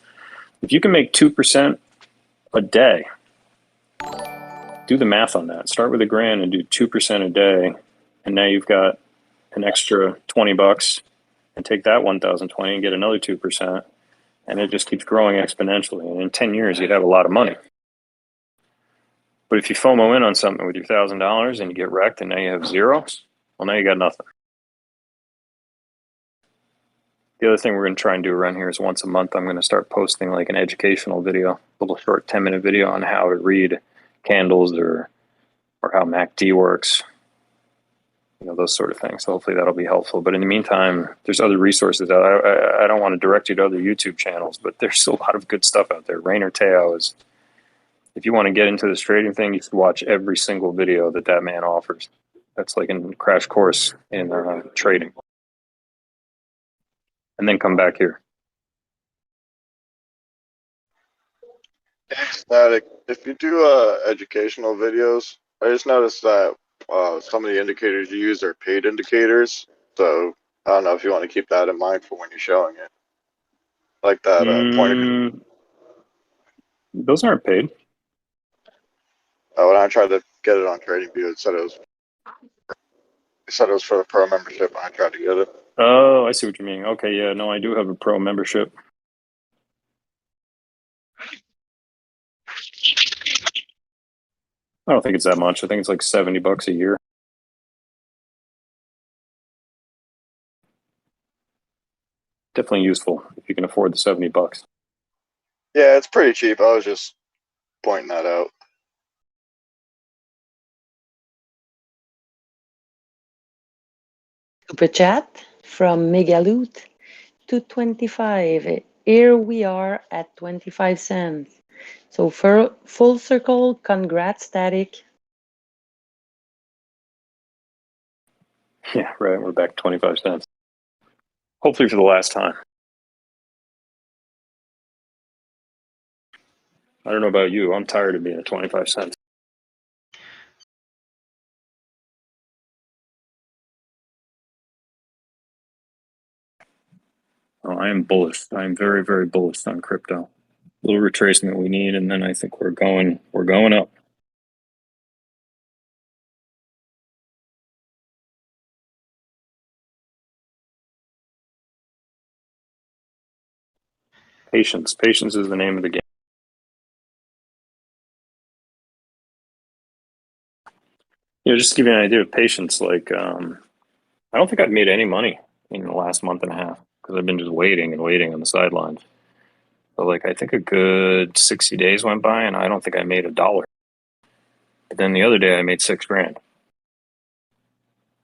If you can make 2% a day, do the math on that. Start with $1,000 and do 2% a day. And now you've got an extra $20 and take that 1,020 and get another 2%. And it just keeps growing exponentially. And in 10 years, you'd have a lot of money. But if you FOMO in on something with your $1,000 and you get wrecked and now you have zero, well, now you got nothing. The other thing we're going to try and do around here is once a month, I'm going to start posting like an educational video, a little short 10-minute video on how to read candles or how MACD works, those sort of things. So hopefully that'll be helpful. But in the meantime, there's other resources. I don't want to direct you to other YouTube channels, but there's a lot of good stuff out there. Rainer Teo is, if you want to get into this trading thing, you should watch every single video that man offers. That's like a crash course in trading. And then come back here. sTAtic, if you do educational videos, I just noticed that some of the indicators you use are paid indicators. So I don't know if you want to keep that in mind for when you're showing it. Like that pointer. Those aren't paid. When I tried to get it on TradingView, it said it was for the pro membership, and I tried to get it. Oh, I see what you mean. Okay, yeah, no, I do have a pro membership. I don't think it's that much. I think it's like $70 a year. Definitely useful if you can afford the $70. Yeah, it's pretty cheap. I was just pointing that out. Super chat from Megaloot to 25. Here we are at 25 cents. So for full circle, congrats, sTAtic. Yeah, right. We're back 25 cents. Hopefully for the last time. I don't know about you. I'm tired of being at 25 cents. Oh, I am bullish. I am very, very bullish on crypto. A little retracement we need, and then I think we're going up. Patience. Patience is the name of the game. Just to give you an idea of patience, like I don't think I've made any money in the last month and a half because I've been just waiting and waiting on the sidelines. But like I think a good 60 days went by and I don't think I made $1. But then the other day I made $6,000.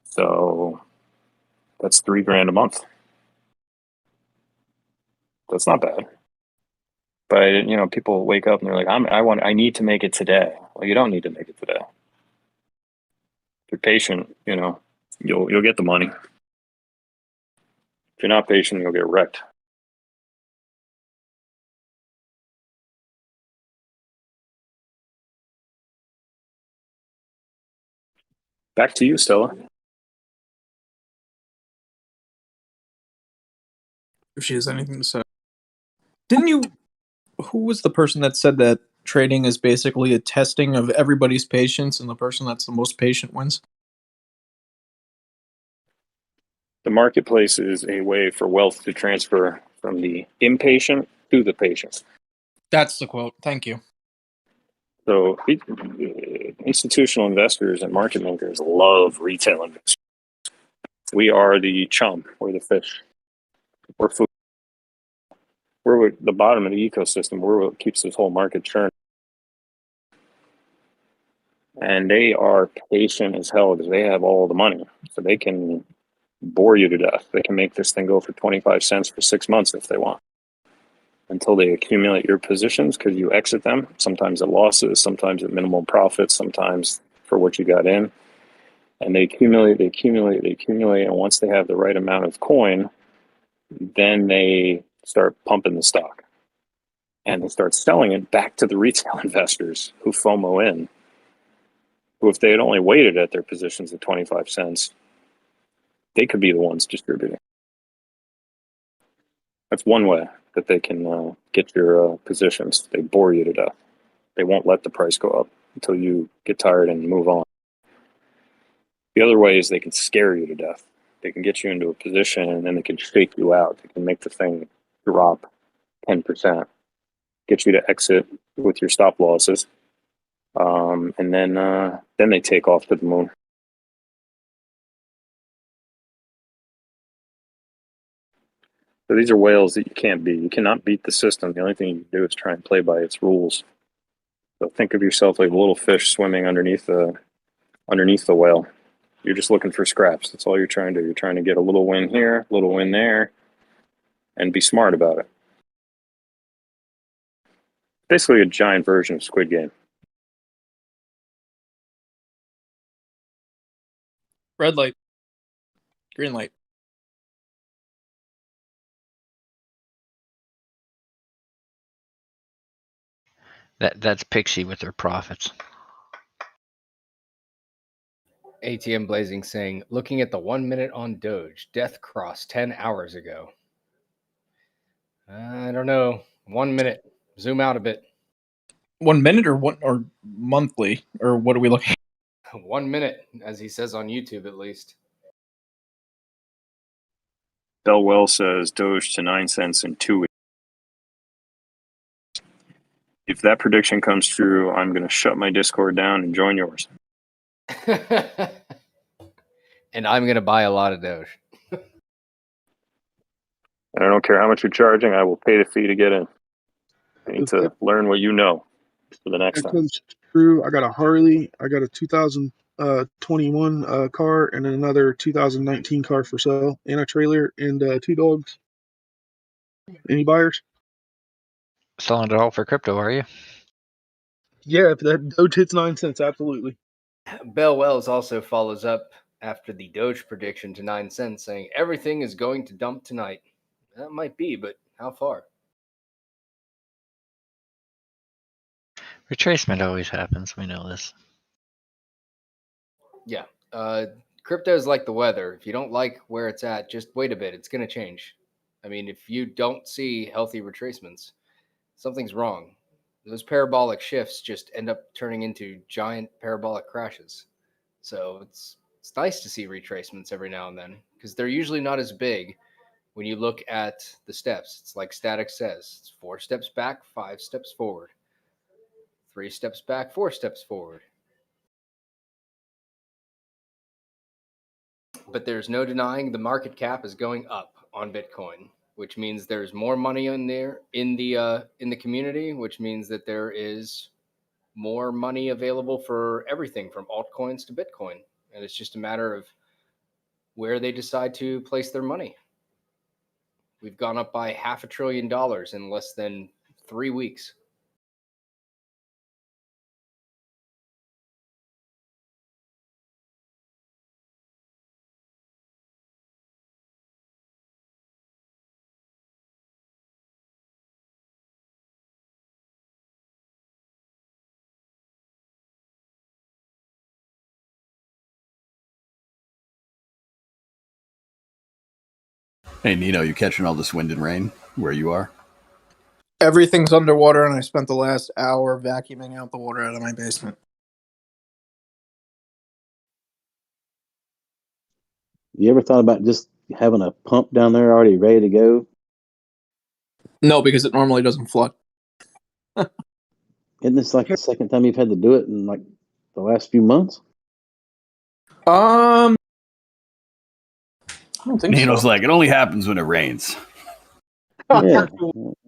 So that's $3,000 a month. That's not bad. But people wake up and they're like, I need to make it today. Well, you don't need to make it today. If you're patient, you'll get the money. If you're not patient, you'll get wrecked. Back to you, Stella. If she has anything to say. Didn't you? Who was the person that said that trading is basically a testing of everybody's patience, and the person that's the most patient wins? The marketplace is a way for wealth to transfer from the impatient to the patient. That's the quote. Thank you. So institutional investors and market makers love retail investors. We are the chum. We're the fish. We're food. We're the bottom of the ecosystem. We're what keeps this whole market churning. And they are patient as hell because they have all the money. So they can bore you to death. They can make this thing go for 25 cents for 6 months if they want, until they accumulate your positions because you exit them, sometimes at losses, sometimes at minimal profits, sometimes for what you got in. And they accumulate, and once they have the right amount of coin, then they start pumping the stock. And they start selling it back to the retail investors who FOMO in, who if they had only waited at their positions at 25 cents, they could be the ones distributing. That's one way that they can get your positions. They bore you to death. They won't let the price go up until you get tired and move on. The other way is they can scare you to death. They can get you into a position and then they can shake you out. They can make the thing drop 10%, get you to exit with your stop losses, and then they take off to the moon. So these are whales that you can't beat. You cannot beat the system. The only thing you can do is try and play by its rules. So think of yourself like a little fish swimming underneath the whale. You're just looking for scraps. That's all you're trying to do. You're trying to get a little win here, a little win there, and be smart about it. Basically a giant version of Squid Game. Red light. Green light. That's Pixie with their profits. ATM Blazing saying, looking at the 1 minute on Doge, death crossed 10 hours ago. I don't know. 1 minute. Zoom out a bit. 1 minute or monthly? Or what are we looking at? 1 minute, as he says on YouTube at least. Bellwell says Doge to 9 cents in 2 weeks. If that prediction comes true, I'm going to shut my Discord down and join yours. And I'm going to buy a lot of Doge. And I don't care how much you're charging, I will pay the fee to get in. I need to learn what you know for the next That time. comes true. I got a Harley. I got a 2021 car and another 2019 car for sale, and a trailer and 2 dogs. Any buyers? Selling it all for crypto, are you? Yeah, if that Doge hits 9 cents, absolutely. Bell Wells also follows up after the Doge prediction to 9 cents, saying everything is going to dump tonight. That might be, but how far? Retracement always happens. We know this. Yeah. Crypto is like the weather. If you don't like where it's at, just wait a bit. It's going to change. I mean, if you don't see healthy retracements, something's wrong. Those parabolic shifts just end up turning into giant parabolic crashes. So it's nice to see retracements every now and then because they're usually not as big when you look at the steps. It's like sTAtic says, it's 4 steps back, 5 steps forward, 3 steps back, 4 steps forward. But there's no denying the market cap is going up on Bitcoin, which means there's more money in there in the community, which means that there is more money available for everything from altcoins to Bitcoin. And it's just a matter of where they decide to place their money. We've gone up by $500 billion in less than 3 weeks. Hey, Nino, you catching all this wind and rain where you are? Everything's underwater, and I spent the last hour vacuuming out the water out of my basement. You ever thought about just having a pump down there already ready to go? No, because it normally doesn't flood. Isn't this like the second time you've had to do it in like the last few months? I don't think Nino's so. like, it only happens when it rains. Yeah.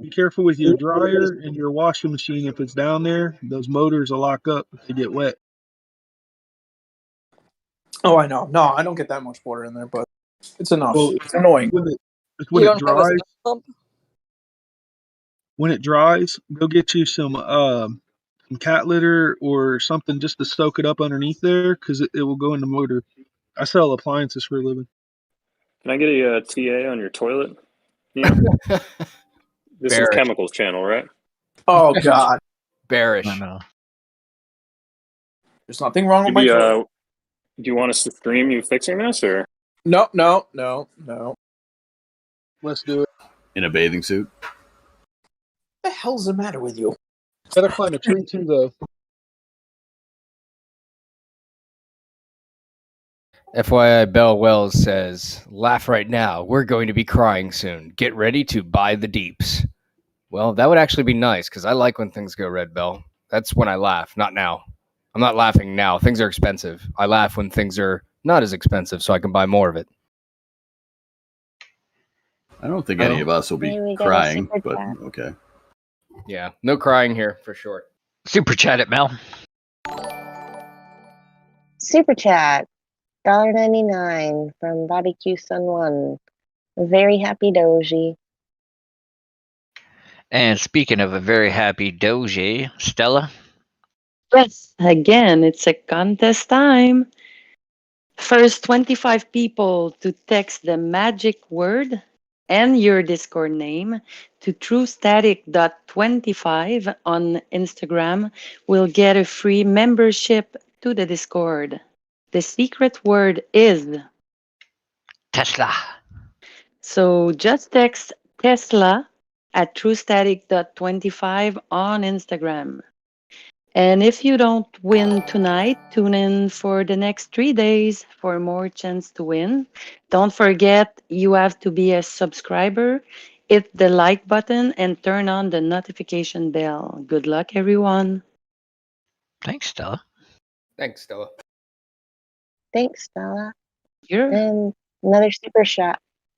Be careful with your dryer and your washing machine if it's down there. Those motors will lock up if they get wet. Oh, I know. No, I don't get that much water in there, but it's enough. Well, It's annoying. When it dries, go get you some cat litter or something just to soak it up underneath there because it will go in the motor. I sell appliances for a living. Can I get a TA on your toilet? Yeah. This is Bearish. Chemicals Channel, right? Oh, God. Bearish. I know. There's nothing wrong with Maybe, my toilet. do you want us to stream you fixing this, or? No. Let's do it. In a bathing suit? What the hell's the matter with you? Gotta climb a tree too, though. FYI, Bell Wells says, laugh right now. We're going to be crying soon. Get ready to buy the deeps. Well, that would actually be nice because I like when things go red, Bell. That's when I laugh, not now. I'm not laughing now. Things are expensive. I laugh when things are not as expensive so I can buy more of it. I don't think any of us will be crying, but okay. Yeah, no crying here for sure. Super chat it, Mel. Super chat, $1.99 from Bobby Q Sun 1. Very happy Doji. And speaking of a very happy Doge, Stella. Yes, again, it's a contest time. First 25 people to text the magic word and your Discord name to truestatic.25 on Instagram will get a free membership to the Discord. The secret word is Tesla. So just text Tesla at truestatic.25 on Instagram. And if you don't win tonight, tune in for the next 3 days for more chance to win. Don't forget, you have to be a subscriber, hit the like button, and turn on the notification bell. Good luck, everyone. Thanks, Stella. Thanks, Stella. Thanks, Stella. Sure. And another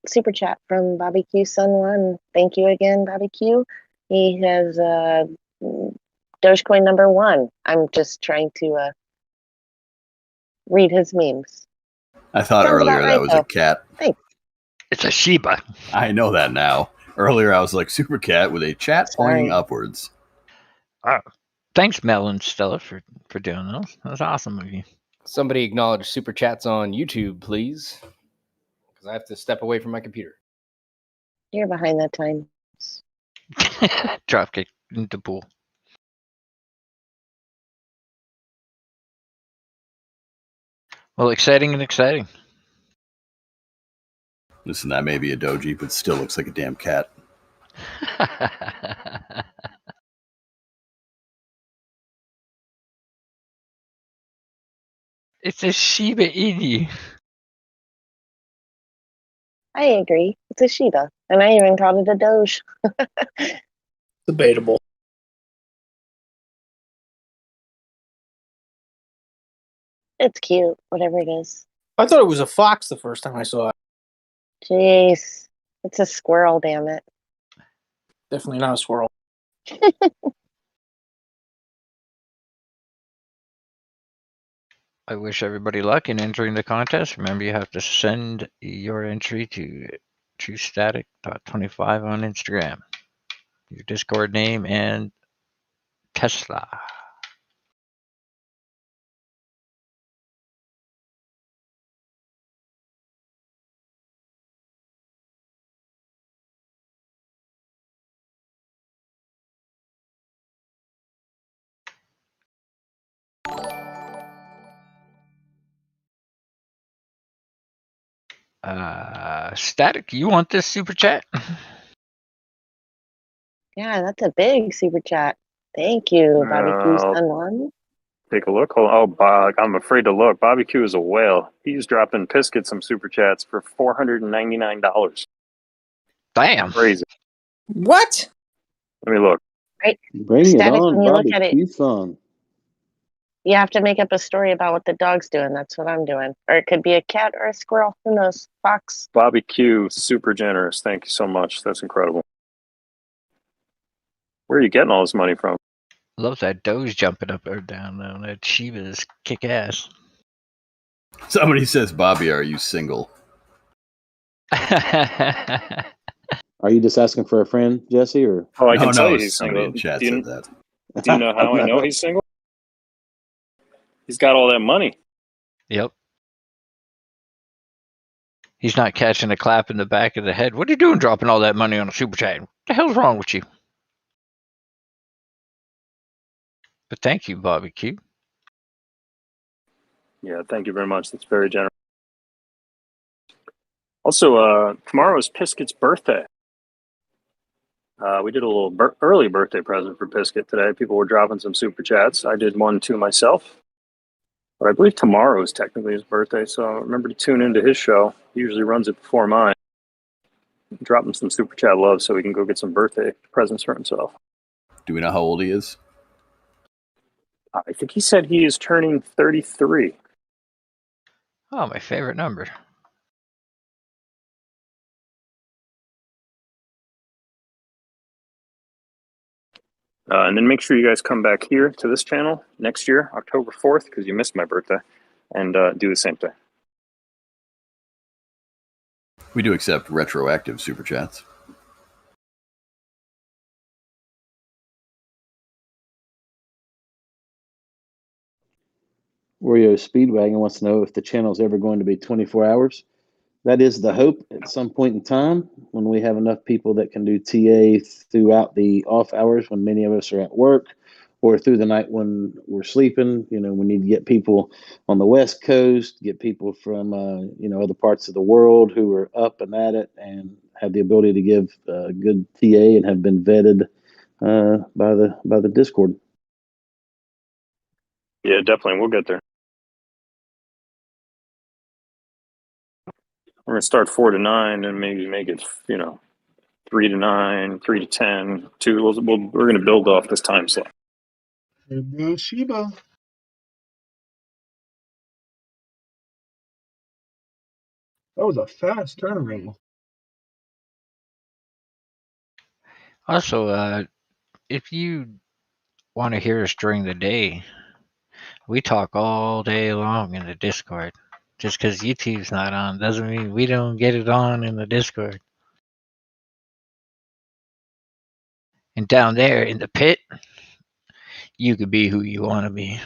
super chat from Bobby Q Sun One. Thank you again, Bobby Q. He has Dogecoin number 1. I'm just trying to read his memes. I thought Sounds earlier about that right, was though. a cat. Thanks. It's a Shiba. I know that now. Earlier I was like super cat with a chat pointing Sorry. upwards. Thanks, Mel and Stella, for doing those. That was awesome of you. Somebody acknowledge super chats on YouTube, please, because I have to step away from my computer. You're behind that time. Dropkick into pool. Well, exciting and exciting. Listen, that may be a doji, but still looks like a damn cat. It's a Shiba Inu. I agree. It's a Shiba. And I even called it a Doge. Debatable. It's cute, whatever it is. I thought it was a fox the first time I saw it. Jeez. It's a squirrel, damn it. Definitely not a squirrel. I wish everybody luck in entering the contest. Remember, you have to send your entry to sTAtic.25 on Instagram. Your Discord name and Tesla. sTAtic, you want this super chat? Yeah, that's a big super chat. Thank you, Bobby Q Sun One. Take a look. I'm afraid to look. Bobby Q is a whale. He's dropping Pisket some super chats for $499. Damn. Crazy. What? Let me look. Right. Bring it Static, on, when you look Bobby at it, Q Sun. you have to make up a story about what the dog's doing. That's what I'm doing. Or it could be a cat or a squirrel. Who knows? Fox. Bobby Q, super generous. Thank you so much. That's incredible. Where are you getting all this money from? Love that Doge jumping up or down, though. That Shiba's kick ass. Somebody says, Bobby, are you single? Are you just asking for a friend, Jesse? Or I can tell you No, he's somebody single. in chat Do you, said that. do you know how I know he's single? He's got all that money. Yep. He's not catching a clap in the back of the head. What are you doing dropping all that money on a super chat? What the hell's wrong with you? But thank you, Bobby Q. Yeah, thank you very much. That's very generous. Also, tomorrow is Pisket's birthday. We did a little early birthday present for Pisket today. People were dropping some super chats. I did one too myself. But I believe tomorrow is technically his birthday, so remember to tune into his show. He usually runs it before mine. Drop him some super chat love so he can go get some birthday presents for himself. Do we know how old he is? I think he said he is turning 33. Oh, my favorite number. And then make sure you guys come back here to this channel next year, October 4th, because you missed my birthday, and do the same thing. We do accept retroactive super chats. Oreo Speedwagon wants to know if the channel is ever going to be 24 hours. That is the hope at some point in time when we have enough people that can do TA throughout the off hours when many of us are at work, or through the night when we're sleeping. You know, we need to get people on the West Coast, get people from other parts of the world who are up and at it and have the ability to give good TA and have been vetted by the Discord. Yeah, definitely. We'll get there. We're going to start 4 to 9 and maybe make it, 3 to 9, 3 to 10, 2. We're going to build off this time slot. There goes Shiba. That was a fast turnaround. Also, if you want to hear us during the day, we talk all day long in the Discord. Just because YouTube's not on doesn't mean we don't get it on in the Discord. And down there in the pit, you could be who you want to be.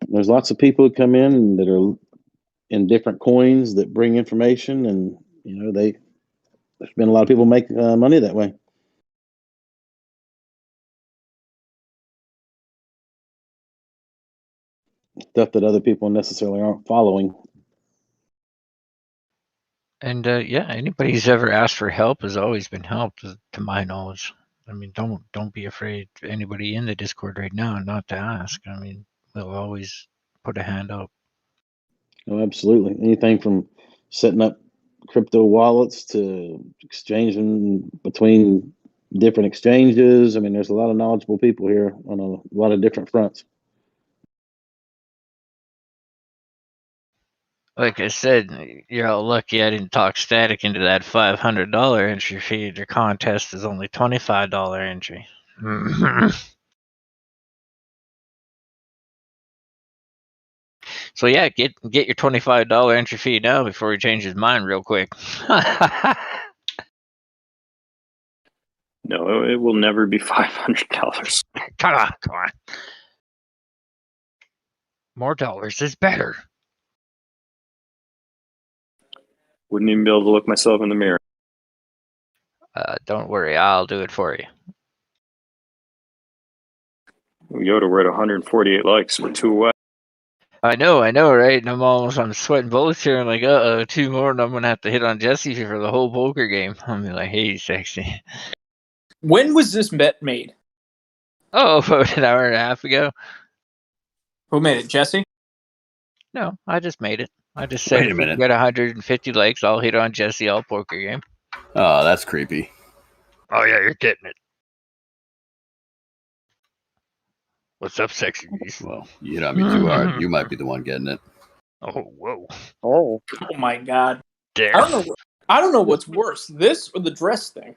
There's lots of people who come in that are in different coins that bring information, and there's been a lot of people make money that way. Stuff that other people necessarily aren't following. And yeah, anybody who's ever asked for help has always been helped, to my knowledge. I mean, don't be afraid, anybody in the Discord right now, not to ask. I mean, we'll always put a hand up. Oh, absolutely. Anything from setting up crypto wallets to exchanging between different exchanges. I mean, there's a lot of knowledgeable people here on a lot of different fronts. Like I said, you're all lucky I didn't talk sTAtic into that $500 entry fee. Your contest is only $25 entry. So yeah, get your $25 entry fee now before he changes his mind real quick. No, it will never be $500. Come on. More dollars is better. Wouldn't even be able to look myself in the mirror. Don't worry, I'll do it for you. Yoda, we're at 148 likes. We're 2 away. I know, right? And I'm sweating bullets here. I'm like, 2 more, and I'm gonna have to hit on Jesse for the whole poker game. I'm like, hey, sexy. When was this bet made? Oh, about an hour and a half ago. Who made it, Jesse? No, I just made it. I just said, Wait a if we minute. get 150 likes, I'll hit on Jesse all poker game. Oh, that's creepy. Oh yeah, you're getting it. What's up, sexy beast? Well, you know me too hard. You might be the one getting it. Oh, whoa. Oh. Oh my god. Dare. I don't know what's worse, this or the dress thing.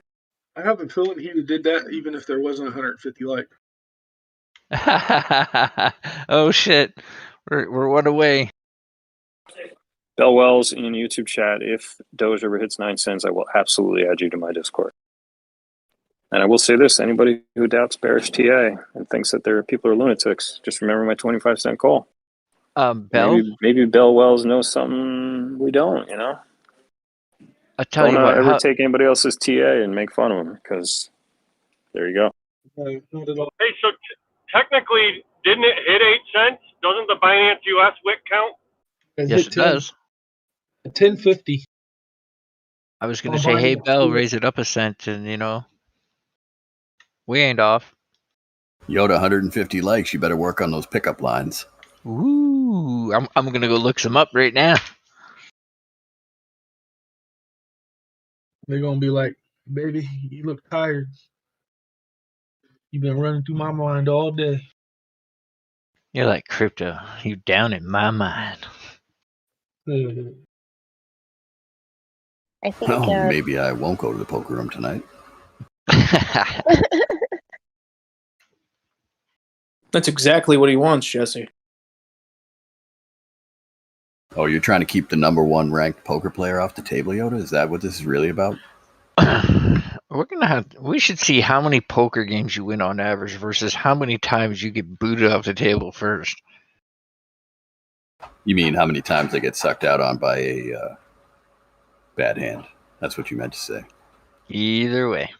I have a feeling he did that even if there wasn't 150 likes. Oh shit, we're one away. Bell Wells in YouTube chat. If Doge ever hits 9 cents, I will absolutely add you to my Discord. And I will say this: anybody who doubts bearish TA and thinks that people are lunatics, just remember my 25-cent call. Bell. Maybe Bell Wells knows something we don't. You know. I tell you what. Ever take anybody else's TA and make fun of them, because there you go. Not at all. Hey, so technically, didn't it hit 8 cents? Doesn't the Binance US wick count? Yes, it does. 10.50. I was going to say, hey, Bell, raise it up a cent, and we ain't off. Yoda, 150 likes. You better work on those pickup lines. Ooh, I'm going to go look some up right now. They're going to be like, baby, you look tired. You've been running through my mind all day. You're like, crypto, you down in my mind. I think. Oh, maybe I won't go to the poker room tonight. That's exactly what he wants, Jesse. Oh, you're trying to keep the #1 ranked poker player off the table, Yoda? Is that what this is really about? We should see how many poker games you win on average versus how many times you get booted off the table first. You mean how many times they get sucked out on by a bad hand? That's what you meant to say. Either way.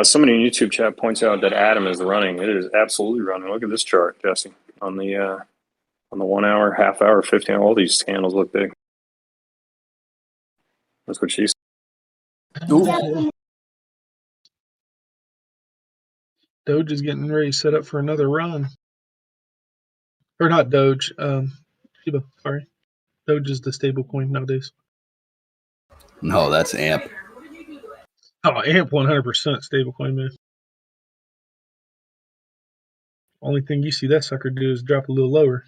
Somebody in YouTube chat points out that Atom is running. It is absolutely running. Look at this chart, Jesse. On the 1 hour, half hour, 15 hour, all these candles look big. That's what she said. Doge is getting ready to set up for another run. Or not Doge, Shiba, sorry. Doge is the stable coin nowadays. No, that's AMP. Oh, AMP 100% stable coin, man. Only thing you see that sucker do is drop a little lower.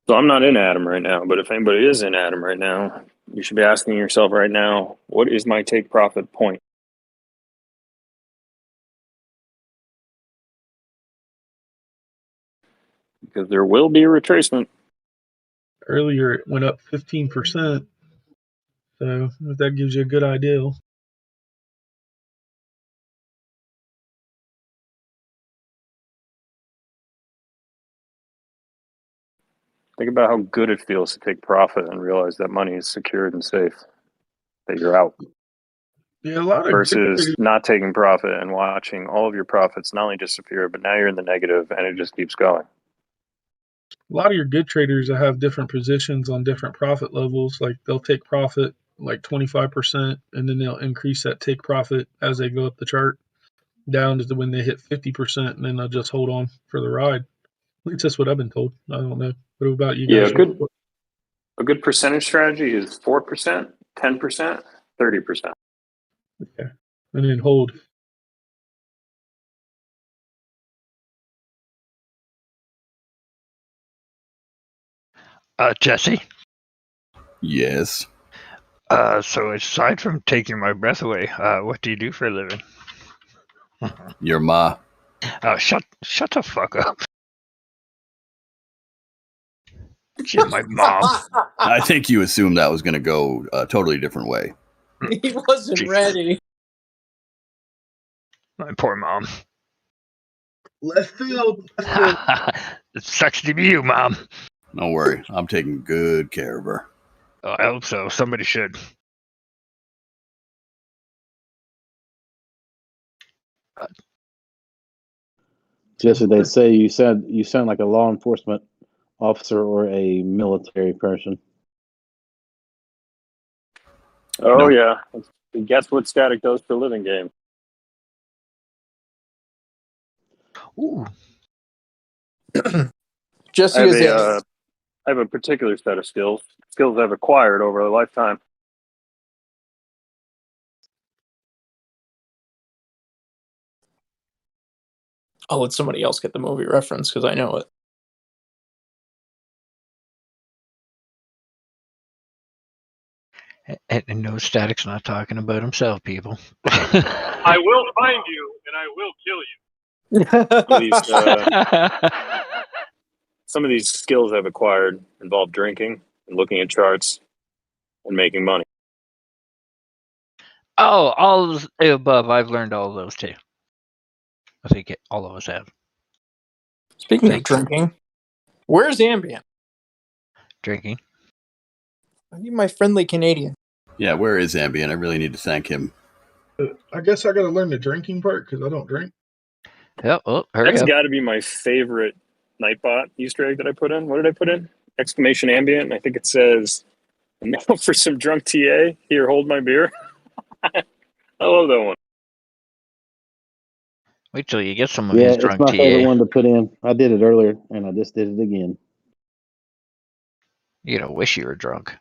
So I'm not in Atom right now, but if anybody is in Atom right now, you should be asking yourself right now, what is my take profit point? Because there will be a retracement. Earlier, it went up 15%. So that gives you a good idea. Think about how good it feels to take profit and realize that money is secured and safe, that you're out. Yeah, a lot of versus not taking profit and watching all of your profits not only disappear, but now you're in the negative and it just keeps going. A lot of your good traders that have different positions on different profit levels, like they'll take profit like 25%, and then they'll increase that take profit as they go up the chart down to when they hit 50%, and then they'll just hold on for the ride. At least that's what I've been told. I don't know. What about you guys? Yeah, a good percentage strategy is 4%, 10%, 30%. Okay. And then hold. Jesse? Yes. So aside from taking my breath away, what do you do for a living? Your ma. Shut the fuck up. Shit, my mom. I think you assumed that was going to go a totally different way. He wasn't ready. My poor mom. Left field. It sucks to be you, Mom. Don't worry. I'm taking good care of her. I hope so. Somebody should. Jesse, they say you sound like a law enforcement officer or a military person. Oh, yeah. Guess what sTAtic does for a living game? Ooh. Jesse I have a particular set of skills I've acquired over a lifetime. I'll let somebody else get the movie reference because I know it. And no, sTAtic's not talking about himself, people. I will find you and I will kill you. Some of these skills I've acquired involve drinking and looking at charts and making money. Oh, all of the above. I've learned all of those too. I think all of us have. Speaking of drinking, where's Ambient? Drinking. I need my friendly Canadian. Yeah, where is Ambient? I really need to thank him. I guess I got to learn the drinking part because I don't drink. Yeah, well, hurry That's up. got to be my favorite Nightbot Easter egg that I put in. What did I put in? Exclamation Ambient. And I think it says, "Now for some drunk TA. Here, hold my beer." I love that one. Wait till you get some of Yeah, his it's drunk my favorite TA. one to put in. I did it earlier, and I just did it again. You gotta wish you were drunk.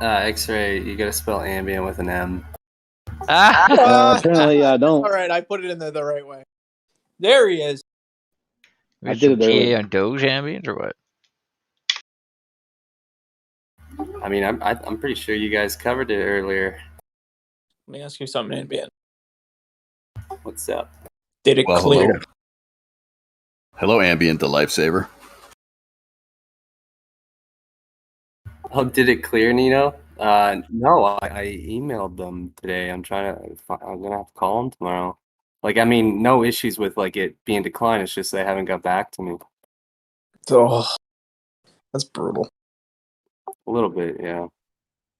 X-ray, you gotta spell ambient with an M. Apparently, I don't. All right, I put it in there the right way. There he is. We did it earlier. TA on Doge ambient or what? I mean, I'm pretty sure you guys covered it earlier. Let me ask you something, Ambient. What's up? Did it clear? Hello, Ambient, the lifesaver. Oh, did it clear, Nino? No, I emailed them today. I'm gonna have to call them tomorrow. Like, I mean, no issues with like it being declined. It's just they haven't got back to me. Oh, that's brutal. A little bit, yeah.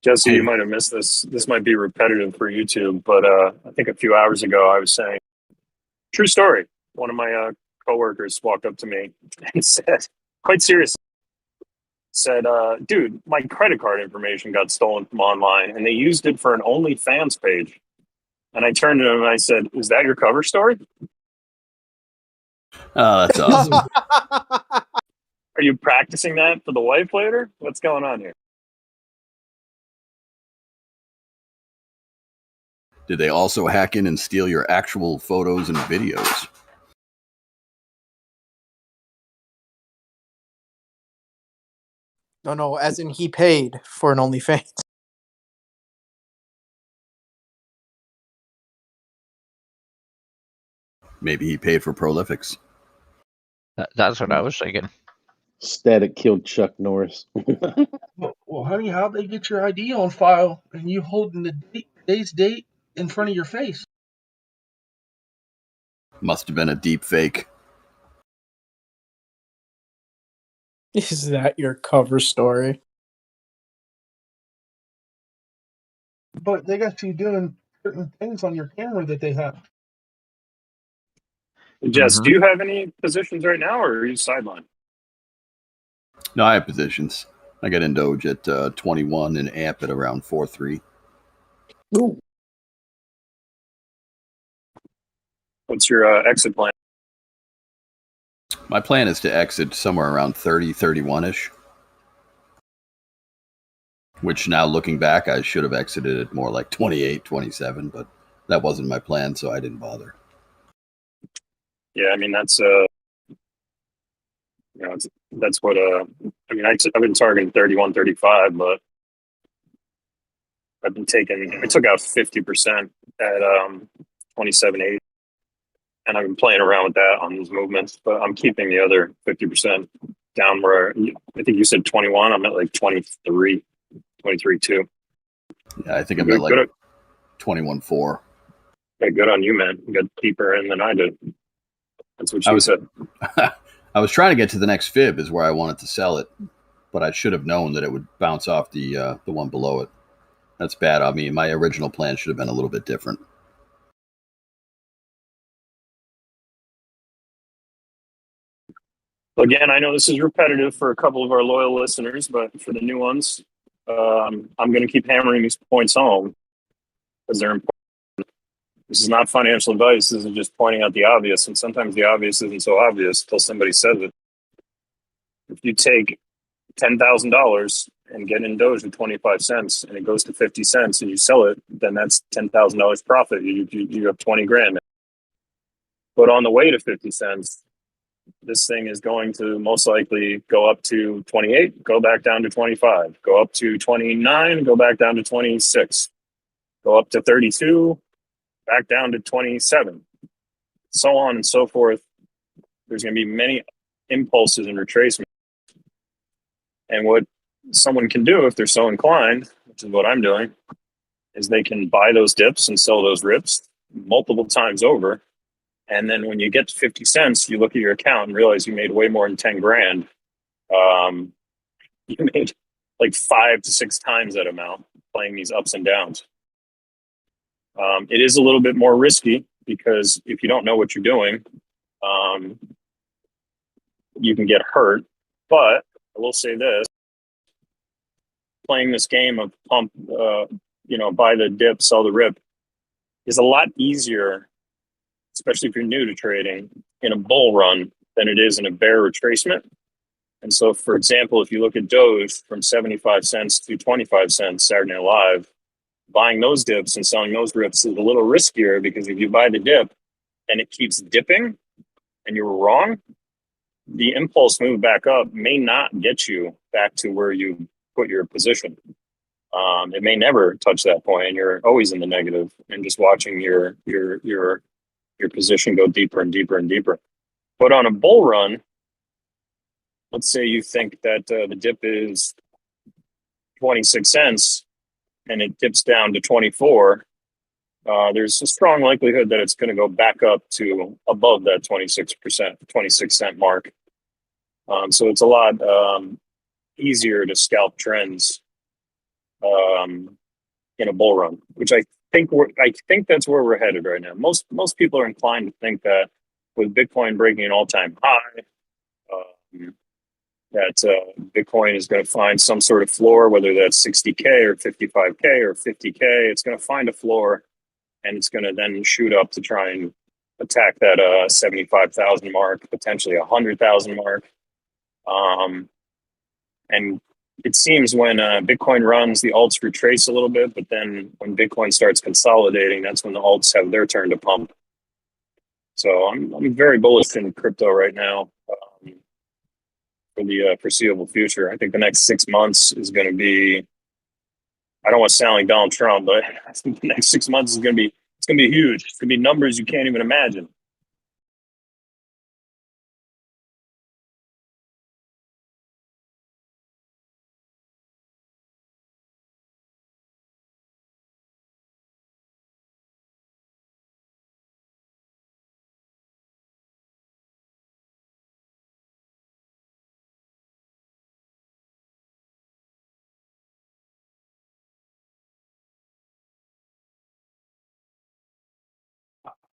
Jesse, you might have missed this. This might be repetitive for YouTube, but I think a few hours ago I was saying, true story. One of my coworkers walked up to me and said, quite seriously, said, dude, my credit card information got stolen from online and they used it for an OnlyFans page. And I turned to him and I said, is that your cover story? Oh, that's awesome. Are you practicing that for the wife later? What's going on here? Did they also hack in and steal your actual photos and videos? No, as in he paid for an OnlyFans. Maybe he paid for Prolifics. That's what I was thinking. sTAtic killed Chuck Norris. Well, honey, how'd they get your ID on file and you holding the today's date in front of your face? Must have been a deep fake. Is that your cover story? But they got you doing certain things on your camera that they have. Jess, do you have any positions right now, or are you sidelined? No, I have positions. I got in Doge at 21 and AMP at around 4.3. Ooh. What's your exit plan? My plan is to exit somewhere around 30, 31-ish. Which now looking back, I should have exited at more like 28, 27, but that wasn't my plan, so I didn't bother. Yeah, I mean, that's that's what I mean, I've been targeting 31, 35, but I took out 50% at 27.8, and I've been playing around with that on these movements, but I'm keeping the other 50% down where I think you said 21. I'm at like 23, 23.2. Yeah, I think I'm at like 21.4. Yeah, good on you, man. You got deeper in than I did. That's what you said. I was trying to get to the next fib is where I wanted to sell it, but I should have known that it would bounce off the one below it. That's bad. I mean, my original plan should have been a little bit different. Again, I know this is repetitive for a couple of our loyal listeners, but for the new ones, I'm going to keep hammering these points home because they're important. This is not financial advice. This is just pointing out the obvious, and sometimes the obvious isn't so obvious until somebody says it. If you take $10,000 and get in Doge at 25 cents and it goes to 50 cents and you sell it, then that's $10,000 profit. You have 20 grand. But on the way to 50 cents, this thing is going to most likely go up to 28, go back down to 25, go up to 29, go back down to 26, go up to 32, back down to 27, so on and so forth. There's going to be many impulses and retracements. And what someone can do if they're so inclined, which is what I'm doing, is they can buy those dips and sell those rips multiple times over. And then when you get to 50 cents, you look at your account and realize you made way more than 10 grand. You made like 5 to 6 times that amount playing these ups and downs. It is a little bit more risky because if you don't know what you're doing, you can get hurt. But I will say this, playing this game of pump, buy the dip, sell the rip is a lot easier, especially if you're new to trading, in a bull run than it is in a bear retracement. And so, for example, if you look at Doge from 75 cents to 25 cents Saturday Night Live, buying those dips and selling those rips is a little riskier because if you buy the dip and it keeps dipping and you're wrong, the impulse move back up may not get you back to where you put your position. It may never touch that point, and you're always in the negative and just watching your position go deeper and deeper and deeper. But on a bull run, let's say you think that the dip is 26 cents and it dips down to 24. There's a strong likelihood that it's going to go back up to above that 26 cent mark. So it's a lot easier to scalp trends in a bull run, which I think that's where we're headed right now. Most people are inclined to think that with Bitcoin breaking an all-time high, that Bitcoin is going to find some sort of floor, whether that's 60K or 55K or 50K. It's going to find a floor, and it's going to then shoot up to try and attack that 75,000 mark, potentially 100,000 mark. And it seems when Bitcoin runs, the alts retrace a little bit, but then when Bitcoin starts consolidating, that's when the alts have their turn to pump. So I'm very bullish in crypto right now for the foreseeable future. I think the next 6 months is going to be. I don't want to sound like Donald Trump, but I think the next 6 months is going to be. It's going to be huge. It's going to be numbers you can't even imagine.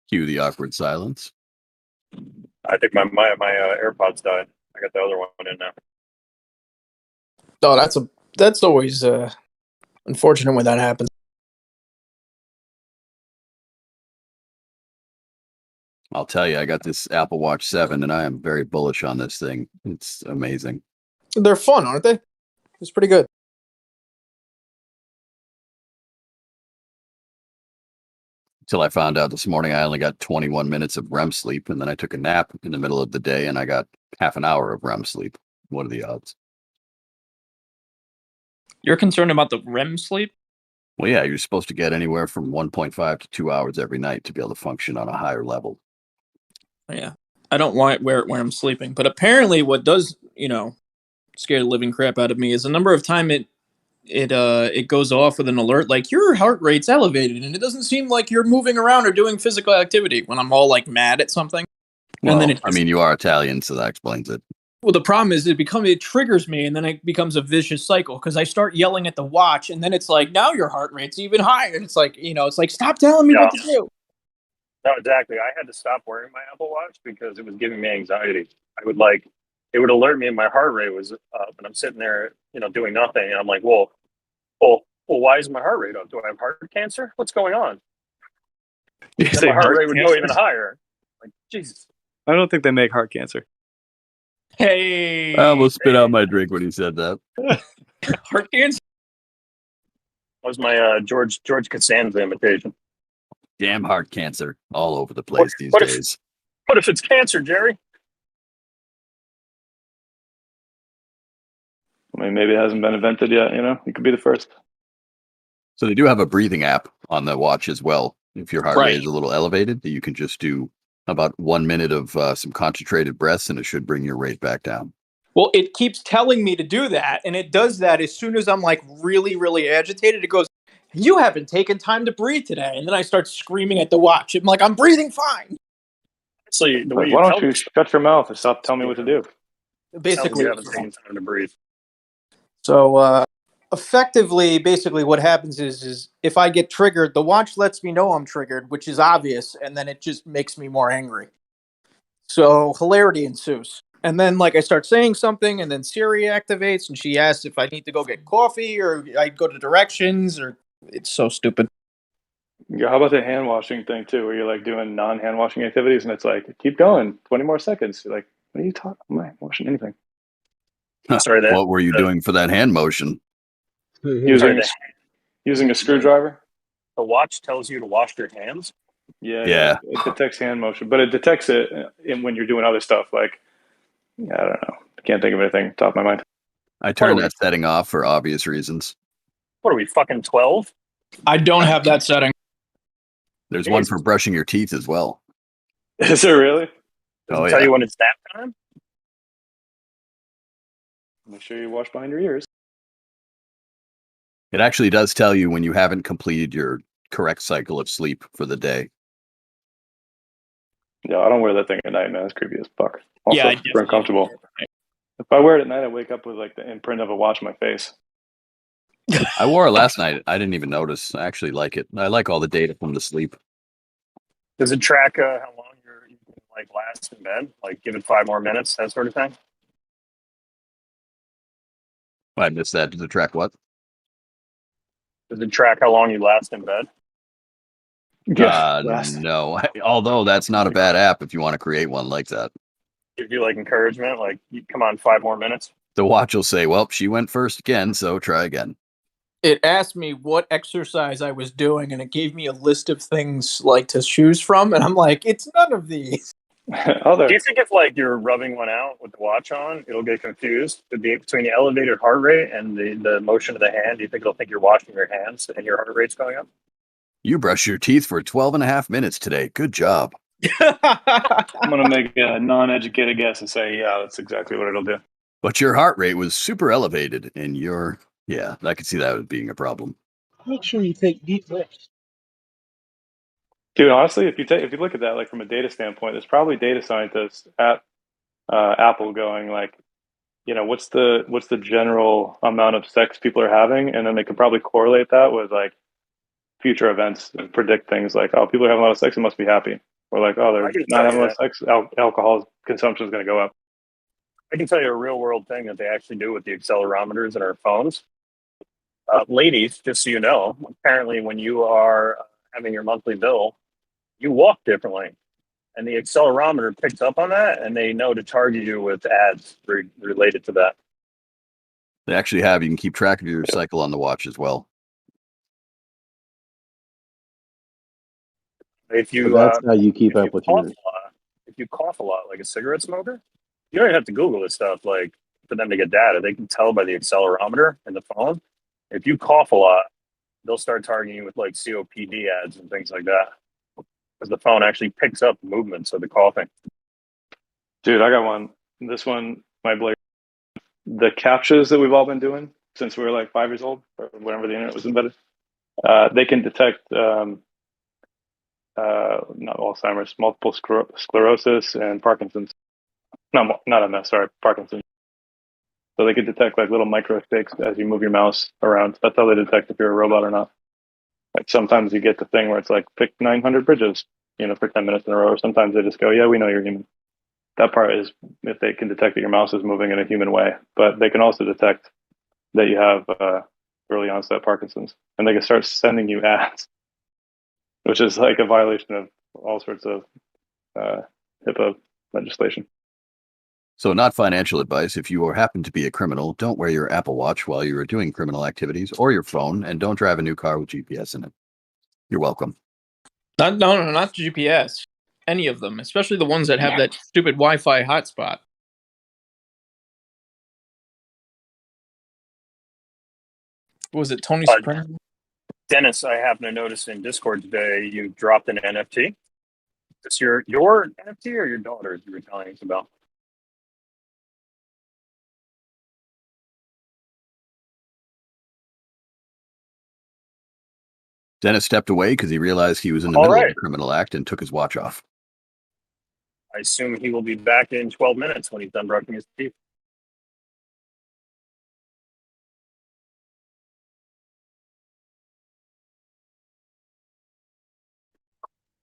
Cue the awkward silence. I think my AirPods died. I got the other one in now. Oh, that's always unfortunate when that happens. I'll tell you, I got this Apple Watch 7, and I am very bullish on this thing. It's amazing. They're fun, aren't they? It's pretty good. Until I found out this morning I only got 21 minutes of REM sleep, and then I took a nap in the middle of the day, and I got half an hour of REM sleep. What are the odds? You're concerned about the REM sleep? Well, yeah, you're supposed to get anywhere from 1.5 to 2 hours every night to be able to function on a higher level. Yeah. I don't want where I'm sleeping, but apparently what does, scare the living crap out of me is the number of time it goes off with an alert like your heart rate's elevated and it doesn't seem like you're moving around or doing physical activity when I'm all like mad at something. Well, And then you are Italian, so that explains it. Well, the problem is it triggers me, and then it becomes a vicious cycle because I start yelling at the watch, and then it's like, now your heart rate's even higher. And it's like, stop telling me what to do. No, exactly. I had to stop wearing my Apple Watch because it was giving me anxiety. It would alert me and my heart rate was up, and I'm sitting there, doing nothing, and I'm like, well, why is my heart rate up? Do I have heart cancer? What's going on? You Then say my heart heart rate would go cancer? even higher. Like, Jesus. I don't think they make heart cancer. Hey. I almost spit out my drink when he said that. Heart cancer? That was my George Costanza imitation. Damn heart cancer all over the place these what if- days. What if it's cancer, Jerry? I mean, maybe it hasn't been invented yet, You could be the first. So they do have a breathing app on the watch as well. If your heart Right. rate is a little elevated, you can just do about 1 minute of some concentrated breaths, and it should bring your rate back down. Well, it keeps telling me to do that, and it does that as soon as I'm like really, really agitated. It goes, you haven't taken time to breathe today. And then I start screaming at the watch. I'm like, I'm breathing fine. Actually, the way Why don't you shut your mouth and stop telling me what to do? Basically, you haven't taken time to breathe. So effectively, basically what happens is if I get triggered, the watch lets me know I'm triggered, which is obvious, and then it just makes me more angry. So hilarity ensues. And then I start saying something, and then Siri activates, and she asks if I need to go get coffee or I go to directions, or it's so stupid. Yeah, how about the hand washing thing too, where you're doing non-hand washing activities, and it's like, keep going, 20 more seconds. You're like, what are you talking? I'm not washing anything. Sorry, What were you doing for that hand motion? Using a screwdriver. The watch tells you to wash your hands. Yeah. It detects hand motion, but it detects it when you're doing other stuff. I don't know. I can't think of anything top of my mind. I turned that setting off for obvious reasons. What are we, fucking 12? I don't have that setting. There's one for brushing your teeth as well. Is there really? Does it tell you when it's nap time? Make sure you wash behind your ears. It actually does tell you when you haven't completed your correct cycle of sleep for the day. Yeah, I don't wear that thing at night, man. It's creepy as fuck. Also, Yeah, super uncomfortable. If I wear it at night, I wake up with the imprint of a watch on my face. I wore it last night. I didn't even notice. I actually like it. I like all the data from the sleep. Does it track how long you can last in bed? Give it 5 more minutes, that sort of thing? I missed that. Does it track what? Does it track how long you last in bed? No. Although that's not a bad app if you want to create one like that. Give you encouragement, come on, 5 more minutes. The watch will say, well, she went first again, so try again. It asked me what exercise I was doing, and it gave me a list of things to choose from, and I'm like, it's none of these. Oh, Do there. you think if like you're rubbing one out with the watch on, it'll get confused between the elevated heart rate and the motion of the hand? Do you think it'll think you're washing your hands and your heart rate's going up? You brushed your teeth for 12 and a half minutes today. Good job. I'm gonna make a non-educated guess and say, yeah, that's exactly what it'll do. But your heart rate was super elevated, and yeah, I could see that as being a problem. Make sure you take deep breaths. Dude, honestly, if you look at that, like from a data standpoint, there's probably data scientists at Apple going like, what's the general amount of sex people are having, and then they can probably correlate that with like future events and predict things like, oh, people are having a lot of sex, they must be happy, or like, oh, I they're can not tell having a you lot of sex, alcohol consumption is going to go up. I can tell you a real world thing that they actually do with the accelerometers in our phones. Ladies, just so you know, apparently when you are having your monthly bill, you walk differently. And the accelerometer picks up on that, and they know to target you with ads related to that. They actually have, you can keep track of your cycle on the watch as well. If you So that's how you keep up with your. if you cough a lot, like a cigarette smoker, you don't even have to Google this stuff. Like for them to get data, they can tell by the accelerometer in the phone. If you cough a lot, they'll start targeting you with like COPD ads and things like that, because the phone actually picks up movements of the coughing. Dude, I got one. This one, my Blake. The captchas that we've all been doing since we were like 5 years old, or whenever the internet was invented, they can detect not Alzheimer's, multiple sclerosis, and Parkinson's. Not MS, sorry, Parkinson's. So they can detect like little micro shakes as you move your mouse around. That's how they detect if you're a robot or not. Like sometimes you get the thing where it's like pick 900 bridges, for 10 minutes in a row. Or sometimes they just go, yeah, we know you're human. That part is if they can detect that your mouse is moving in a human way, but they can also detect that you have early onset Parkinson's, and they can start sending you ads, which is like a violation of all sorts of HIPAA legislation. So not financial advice. If you happen to be a criminal, don't wear your Apple Watch while you are doing criminal activities, or your phone, and don't drive a new car with GPS in it. You're welcome. Not GPS. Any of them, especially the ones that have that stupid Wi-Fi hotspot. Was it Tony Soprano? Dennis, I happen to notice in Discord today you dropped an NFT. Is your NFT or your daughter's you were telling us about? Dennis stepped away because he realized he was in the middle of a criminal act and took his watch off. I assume he will be back in 12 minutes when he's done brushing his teeth.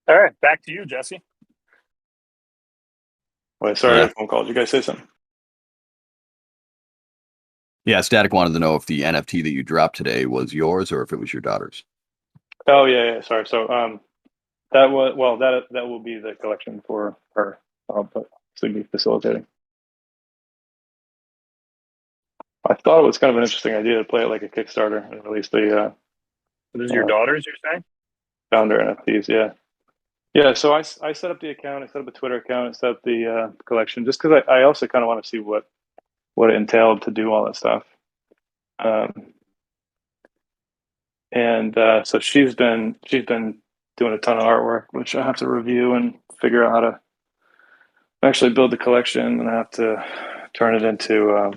All right, back to you, Jesse. Wait, sorry, phone call. Did you guys say something? Yeah, sTAtic wanted to know if the NFT that you dropped today was yours or if it was your daughter's. Oh yeah, sorry. So that will be the collection for her. But to be facilitating. I thought it was kind of an interesting idea to play it like a Kickstarter and release the. This is your daughter's, you're saying? Founder NFTs, yeah. So I set up the account. I set up a Twitter account. I set up the collection just because I also kind of want to see what it entailed to do all that stuff. So she's been doing a ton of artwork, which I have to review and figure out how to actually build the collection, and I have to turn it into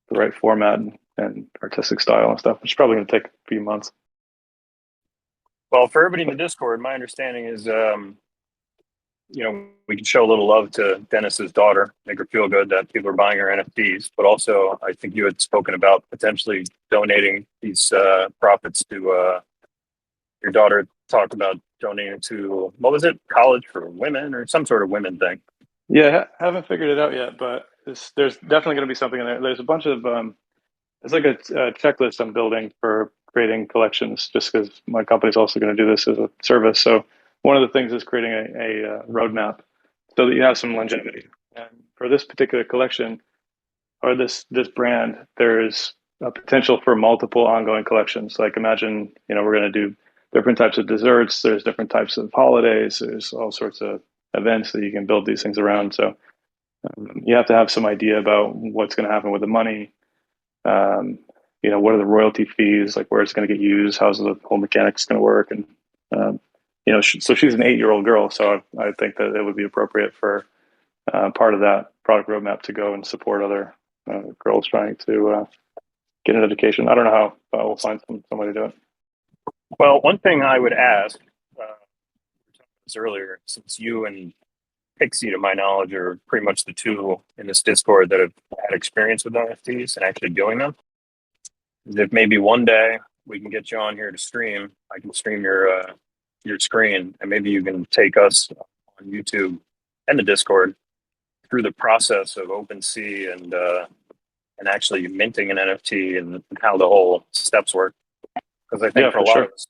the right format and artistic style and stuff, which is probably going to take a few months. Well, for everybody in the Discord, my understanding is, we can show a little love to Dennis's daughter, make her feel good that people are buying her NFTs. But also, I think you had spoken about potentially donating these profits to your daughter. Talked about donating to, what was it, college for women or some sort of women thing. Yeah, haven't figured it out yet, but there's definitely going to be something in there. There's a bunch of it's like a checklist I'm building for creating collections, just because my company's also going to do this as a service. So one of the things is creating a roadmap so that you have some longevity. And for this particular collection or this brand, there's a potential for multiple ongoing collections. Like imagine, we're going to do different types of desserts. There's different types of holidays. There's all sorts of events that you can build these things around. So you have to have some idea about what's going to happen with the money. What are the royalty fees, like where it's going to get used, how's the whole mechanics going to work, and so she's an 8-year-old girl, so I think that it would be appropriate for part of that product roadmap to go and support other girls trying to get an education. I don't know how, but we'll find somebody to do it. Well, one thing I would ask, this earlier, since you and Pixie, to my knowledge, are pretty much the two in this Discord that have had experience with NFTs and actually doing them, is if maybe one day we can get you on here to stream. I can stream your screen, and maybe you can take us on YouTube and the Discord through the process of OpenSea and actually minting an NFT and how the whole steps work. Because I think for a lot of us,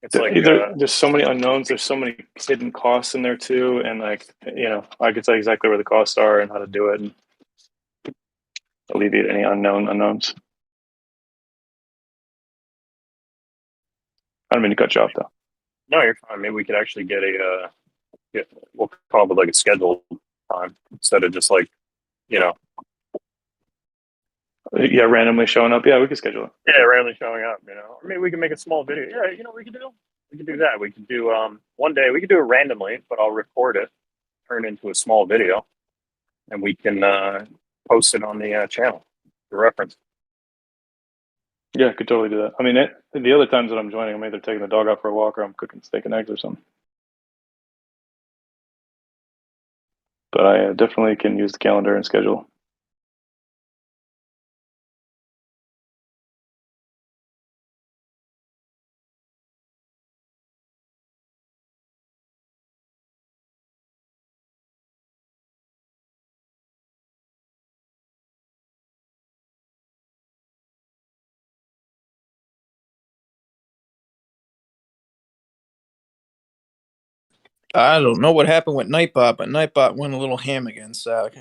it's like there's so many unknowns. There's so many hidden costs in there too, and I could tell you exactly where the costs are and how to do it, and alleviate any unknowns. I don't mean to cut you off though. No, you're fine. Maybe we could actually get we'll call it like a scheduled time instead of just like, randomly showing up. Yeah, we could schedule it. Yeah, randomly showing up, Or maybe we can make a small video. Yeah, we could do? We could do that. We could do one day we could do it randomly, but I'll record it, turn it into a small video, and we can post it on the channel for reference. Yeah, I could totally do that. I mean, the other times that I'm joining, I'm either taking the dog out for a walk or I'm cooking steak and eggs or something. But I definitely can use the calendar and schedule. I don't know what happened with Nightbot, but Nightbot went a little ham again, sTAtic.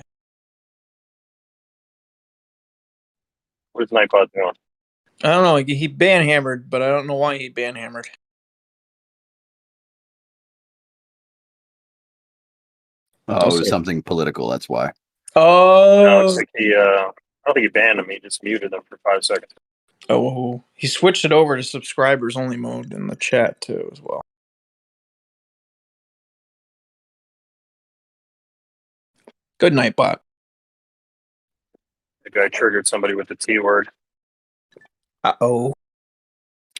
What's Nightbot doing? I don't know. He banhammered, but I don't know why he banhammered. Oh, it was something political. That's why. Oh, no, it's like I don't think he banned him. He just muted them for 5 seconds. Oh, he switched it over to subscribers only mode in the chat too, as well. Good night, bot. Maybe I triggered somebody with the T word. Uh-oh.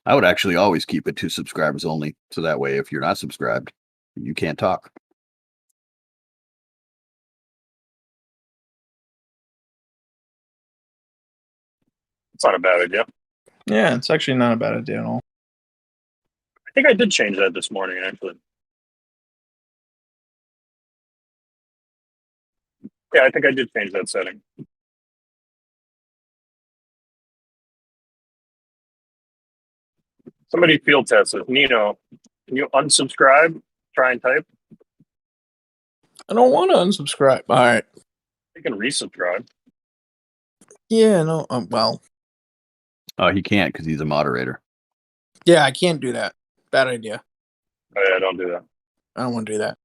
I would actually always keep it to subscribers only, so that way if you're not subscribed, you can't talk. It's not a bad idea. Yeah, it's actually not a bad idea at all. I think I did change that this morning, actually. Yeah, I think I did change that setting. Somebody field test it. Nino, can you unsubscribe? Try and type. I don't want to unsubscribe. All right. You can resubscribe. Yeah, no, well. He can't because he's a moderator. Yeah, I can't do that. Bad idea. Oh, yeah, don't do that. I don't want to do that.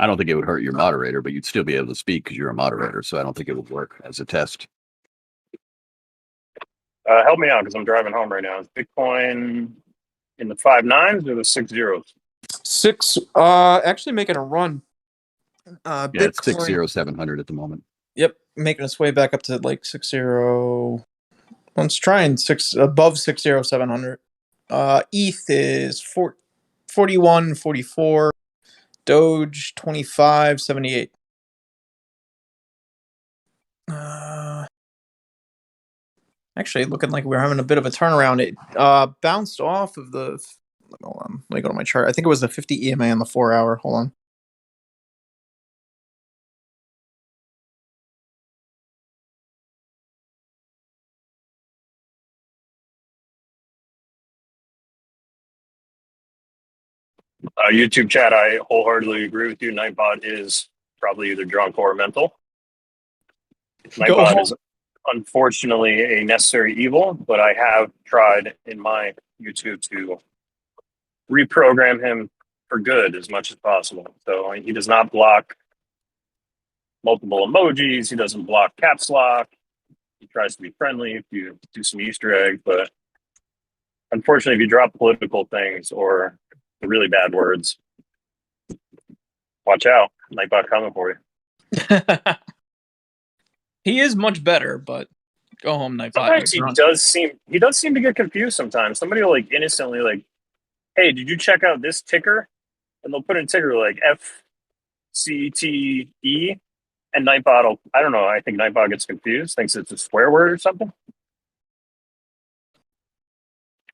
I don't think it would hurt your moderator, but you'd still be able to speak because you're a moderator, so I don't think it would work as a test. Help me out because I'm driving home right now. Is Bitcoin in the 5 9s or the 6 zeros? 6, actually making a run. Yeah, Bitcoin, it's 60700 at the moment. Yep, making its way back up to like 60. Let's try and above 60700. ETH is 41.44. Doge 25.78. Actually, looking like we're having a bit of a turnaround. It bounced off of the. Hold on, let me go to my chart. I think it was the 50 EMA on the 4-hour. Hold on. YouTube chat, I wholeheartedly agree with you. Nightbot is probably either drunk or mental. Nightbot is unfortunately a necessary evil, but I have tried in my YouTube to reprogram him for good as much as possible. So he does not block multiple emojis. He doesn't block caps lock. He tries to be friendly if you do some Easter egg, but unfortunately, if you drop political things or really bad words, watch out. Nightbot coming for you. He is much better, but go home, Nightbot. Sometimes he does seem to get confused sometimes. Somebody will like innocently like, hey, did you check out this ticker? And they'll put in ticker like FCTE, and Nightbot will, I don't know, I think Nightbot gets confused, thinks it's a swear word or something.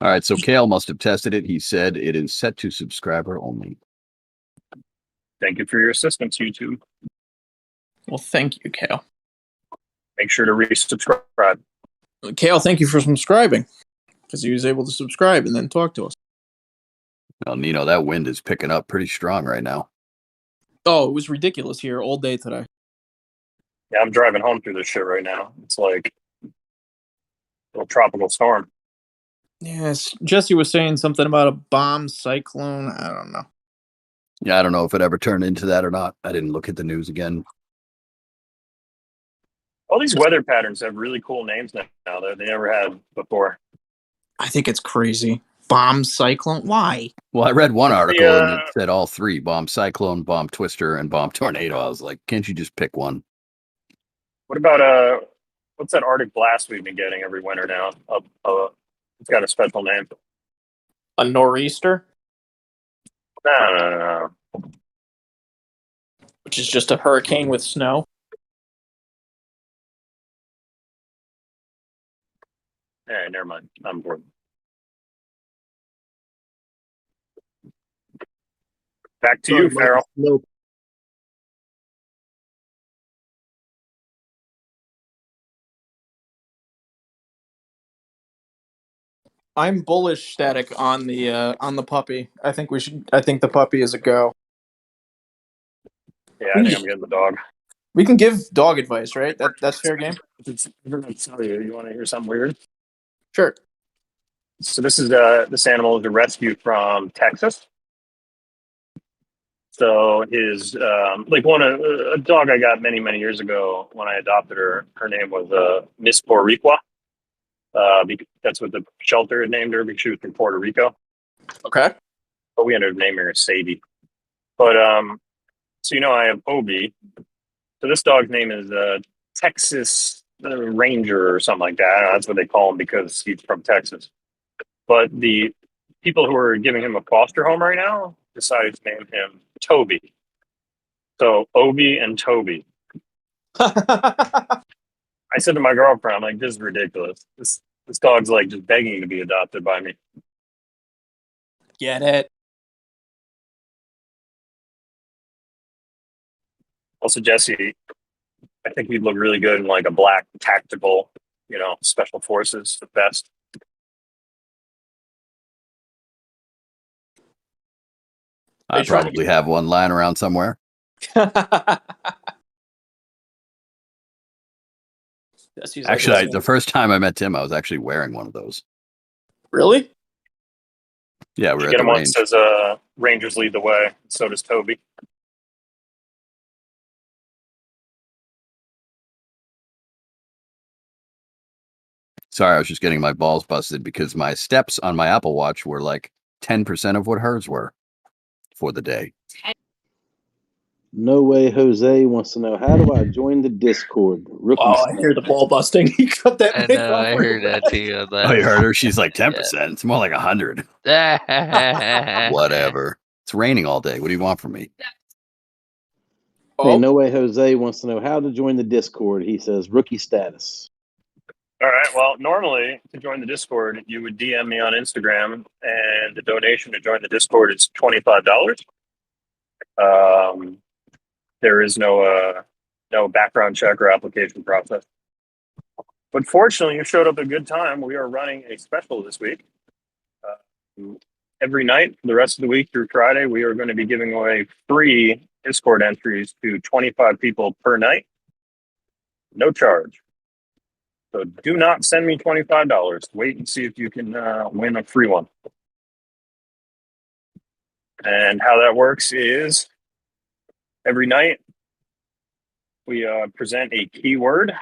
All right, so Kale must have tested it. He said it is set to subscriber only. Thank you for your assistance, YouTube. Well, thank you, Kale. Make sure to resubscribe. Kale, thank you for subscribing, because he was able to subscribe and then talk to us. Well, Nino, that wind is picking up pretty strong right now. Oh, it was ridiculous here all day today. Yeah, I'm driving home through this shit right now. It's like a little tropical storm. Yes, Jesse was saying something about a bomb cyclone. I don't know. Yeah, I don't know if it ever turned into that or not. I didn't look at the news again. All these weather patterns have really cool names now that they never had before. I think it's crazy. Bomb cyclone? Why? Well, I read one article and it said all three: bomb cyclone, bomb twister, and bomb tornado. I was like, can't you just pick one? What about what's that Arctic blast we've been getting every winter now? It's got a special name. A nor'easter? No. Which is just a hurricane with snow? All right, never mind. I'm bored. Back to you, Farrell. I'm bullish sTAtic on the puppy. I think the puppy is a go. Yeah, I think I'm getting the dog. We can give dog advice, right? That's fair game. You want to hear something weird? Sure. So this animal is a rescue from Texas. So his a dog I got many years ago when I adopted her. Her name was Miss Boricua. That's what the shelter had named her because she was from Puerto Rico. Okay. But we ended up naming her Sadie. But so I have Obi. So this dog's name is Texas Ranger or something like that. I don't know, that's what they call him because he's from Texas. But the people who are giving him a foster home right now decided to name him Toby. So Obi and Toby. I said to my girlfriend, I'm like, this is ridiculous. This dog's like just begging to be adopted by me. Get it? Also, Jesse, I think he'd look really good in like a black tactical, special forces vest. I probably have one lying around somewhere. Actually, the first time I met Tim, I was actually wearing one of those. Really? Yeah, we're Get at him the on range. says Rangers lead the way. So does Toby. Sorry, I was just getting my balls busted because my steps on my Apple Watch were like 10% of what hers were for the day. No Way Jose wants to know, how do I join the Discord? Rookie I hear the ball busting. He cut that. I know, I heard that too. Oh, you heard her? She's like 10%. It's more like 100. Whatever. It's raining all day. What do you want from me? Hey, No Way Jose wants to know how to join the Discord. He says rookie status. All right. Well, normally to join the Discord, you would DM me on Instagram, and the donation to join the Discord is $25. There is no background check or application process. But fortunately, you showed up at a good time. We are running a special this week. Every night for the rest of the week through Friday, we are going to be giving away free Discord entries to 25 people per night. No charge. So do not send me $25. Wait and see if you can win a free one. And how that works is every night we present a keyword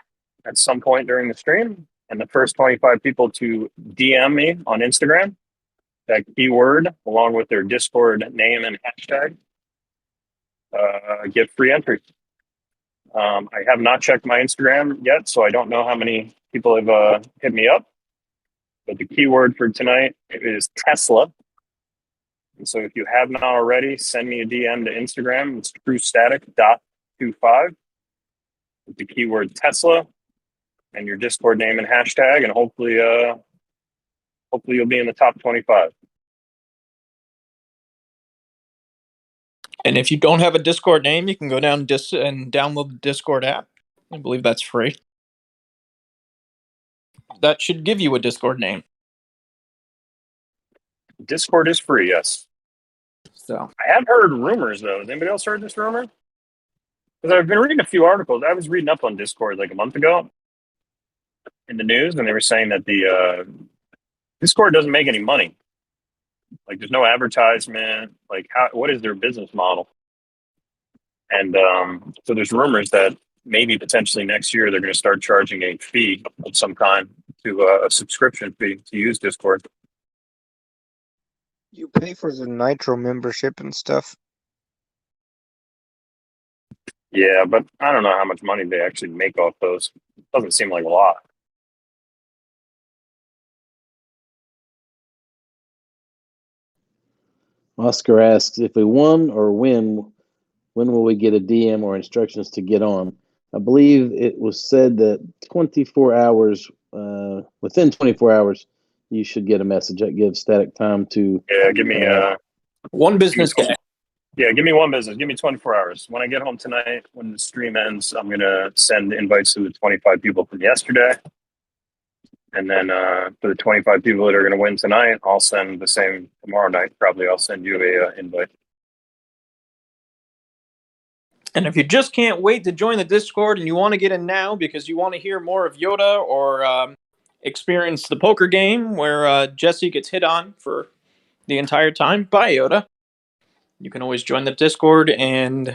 at some point during the stream. And the first 25 people to DM me on Instagram, that keyword, along with their Discord name and hashtag, get free entry. I have not checked my Instagram yet, so I don't know how many people have hit me up. But the keyword for tonight is Tesla. And so if you have not already, send me a DM to Instagram. It's sTAtic.25 with the keyword Tesla and your Discord name and hashtag, and hopefully you'll be in the top 25. And if you don't have a Discord name, you can go down and download the Discord app. I believe that's free. That should give you a Discord name. Discord is free, yes. So I have heard rumors, though. Has anybody else heard this rumor? Because I've been reading a few articles. I was reading up on Discord like a month ago in the news, and they were saying that the Discord doesn't make any money. Like, there's no advertisement. Like, what is their business model? And so there's rumors that maybe potentially next year they're going to start charging a fee of some kind, to a subscription fee to use Discord. You pay for the Nitro membership and stuff. Yeah, but I don't know how much money they actually make off those. Doesn't seem like a lot. Oscar asks, if we won or win, when will we get a DM or instructions to get on? I believe it was said that 24 hours, within 24 hours, you should get a message. That gives sTAtic time to... Yeah, give me one business day. Yeah, give me one business. Give me 24 hours. When I get home tonight, when the stream ends, I'm going to send invites to the 25 people from yesterday. And then for the 25 people that are going to win tonight, I'll send the same tomorrow night. Probably I'll send you a invite. And if you just can't wait to join the Discord and you want to get in now because you want to hear more of Yoda or experience the poker game where Jesse gets hit on for the entire time by Yoda, you can always join the Discord and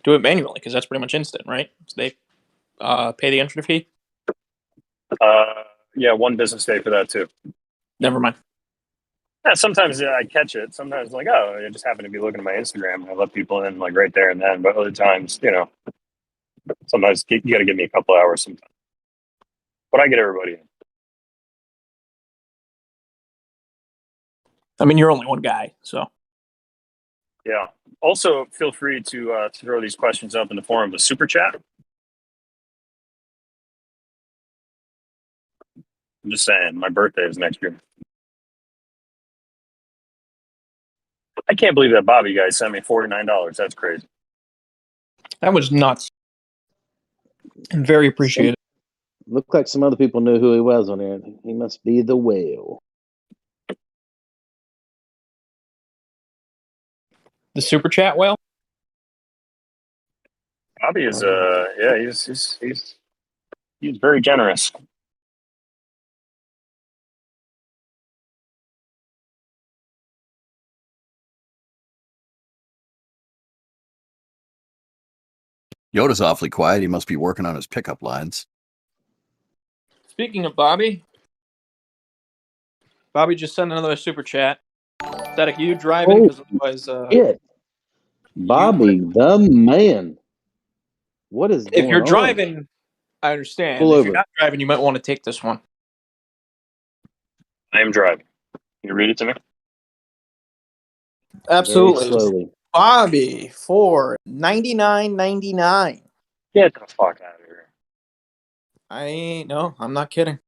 do it manually because that's pretty much instant, right? So they pay the entry fee. Yeah, one business day for that too. Never mind. Yeah, sometimes I catch it. Sometimes like, oh, I just happen to be looking at my Instagram and I let people in like right there and then. But other times, sometimes you got to give me a couple hours sometimes. But I get everybody in. I mean, you're only one guy, so. Yeah. Also, feel free to throw these questions up in the form of a super chat. I'm just saying, my birthday is next year. I can't believe that Bobby guy sent me $49. That's crazy. That was nuts. And very appreciated. Looked like some other people knew who he was on there. He must be the whale. The super chat whale? Bobby is he's very generous. Yoda's awfully quiet. He must be working on his pickup lines. Speaking of Bobby just sent another super chat. sTAtic, you driving? Because otherwise, Bobby, the man. What is going on? If you're driving, I understand. Pull if over. you're not driving, you might want to take this one. I am driving. Can you read it to me? Absolutely. Very slowly. Bobby for $99.99. Get the fuck out of here. I'm not kidding.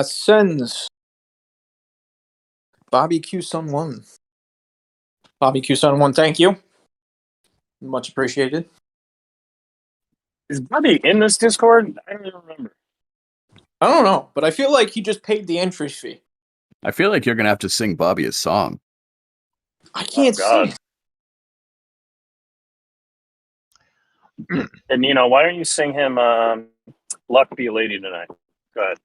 Sends Bobby Q Sun 1. Bobby Q Sun 1, thank you. Much appreciated. Is Bobby in this Discord? I don't even remember. I don't know, but I feel like he just paid the entry fee. I feel like you're going to have to sing Bobby a song. I can't sing. And why don't you sing him Luck Be a Lady Tonight? Go ahead.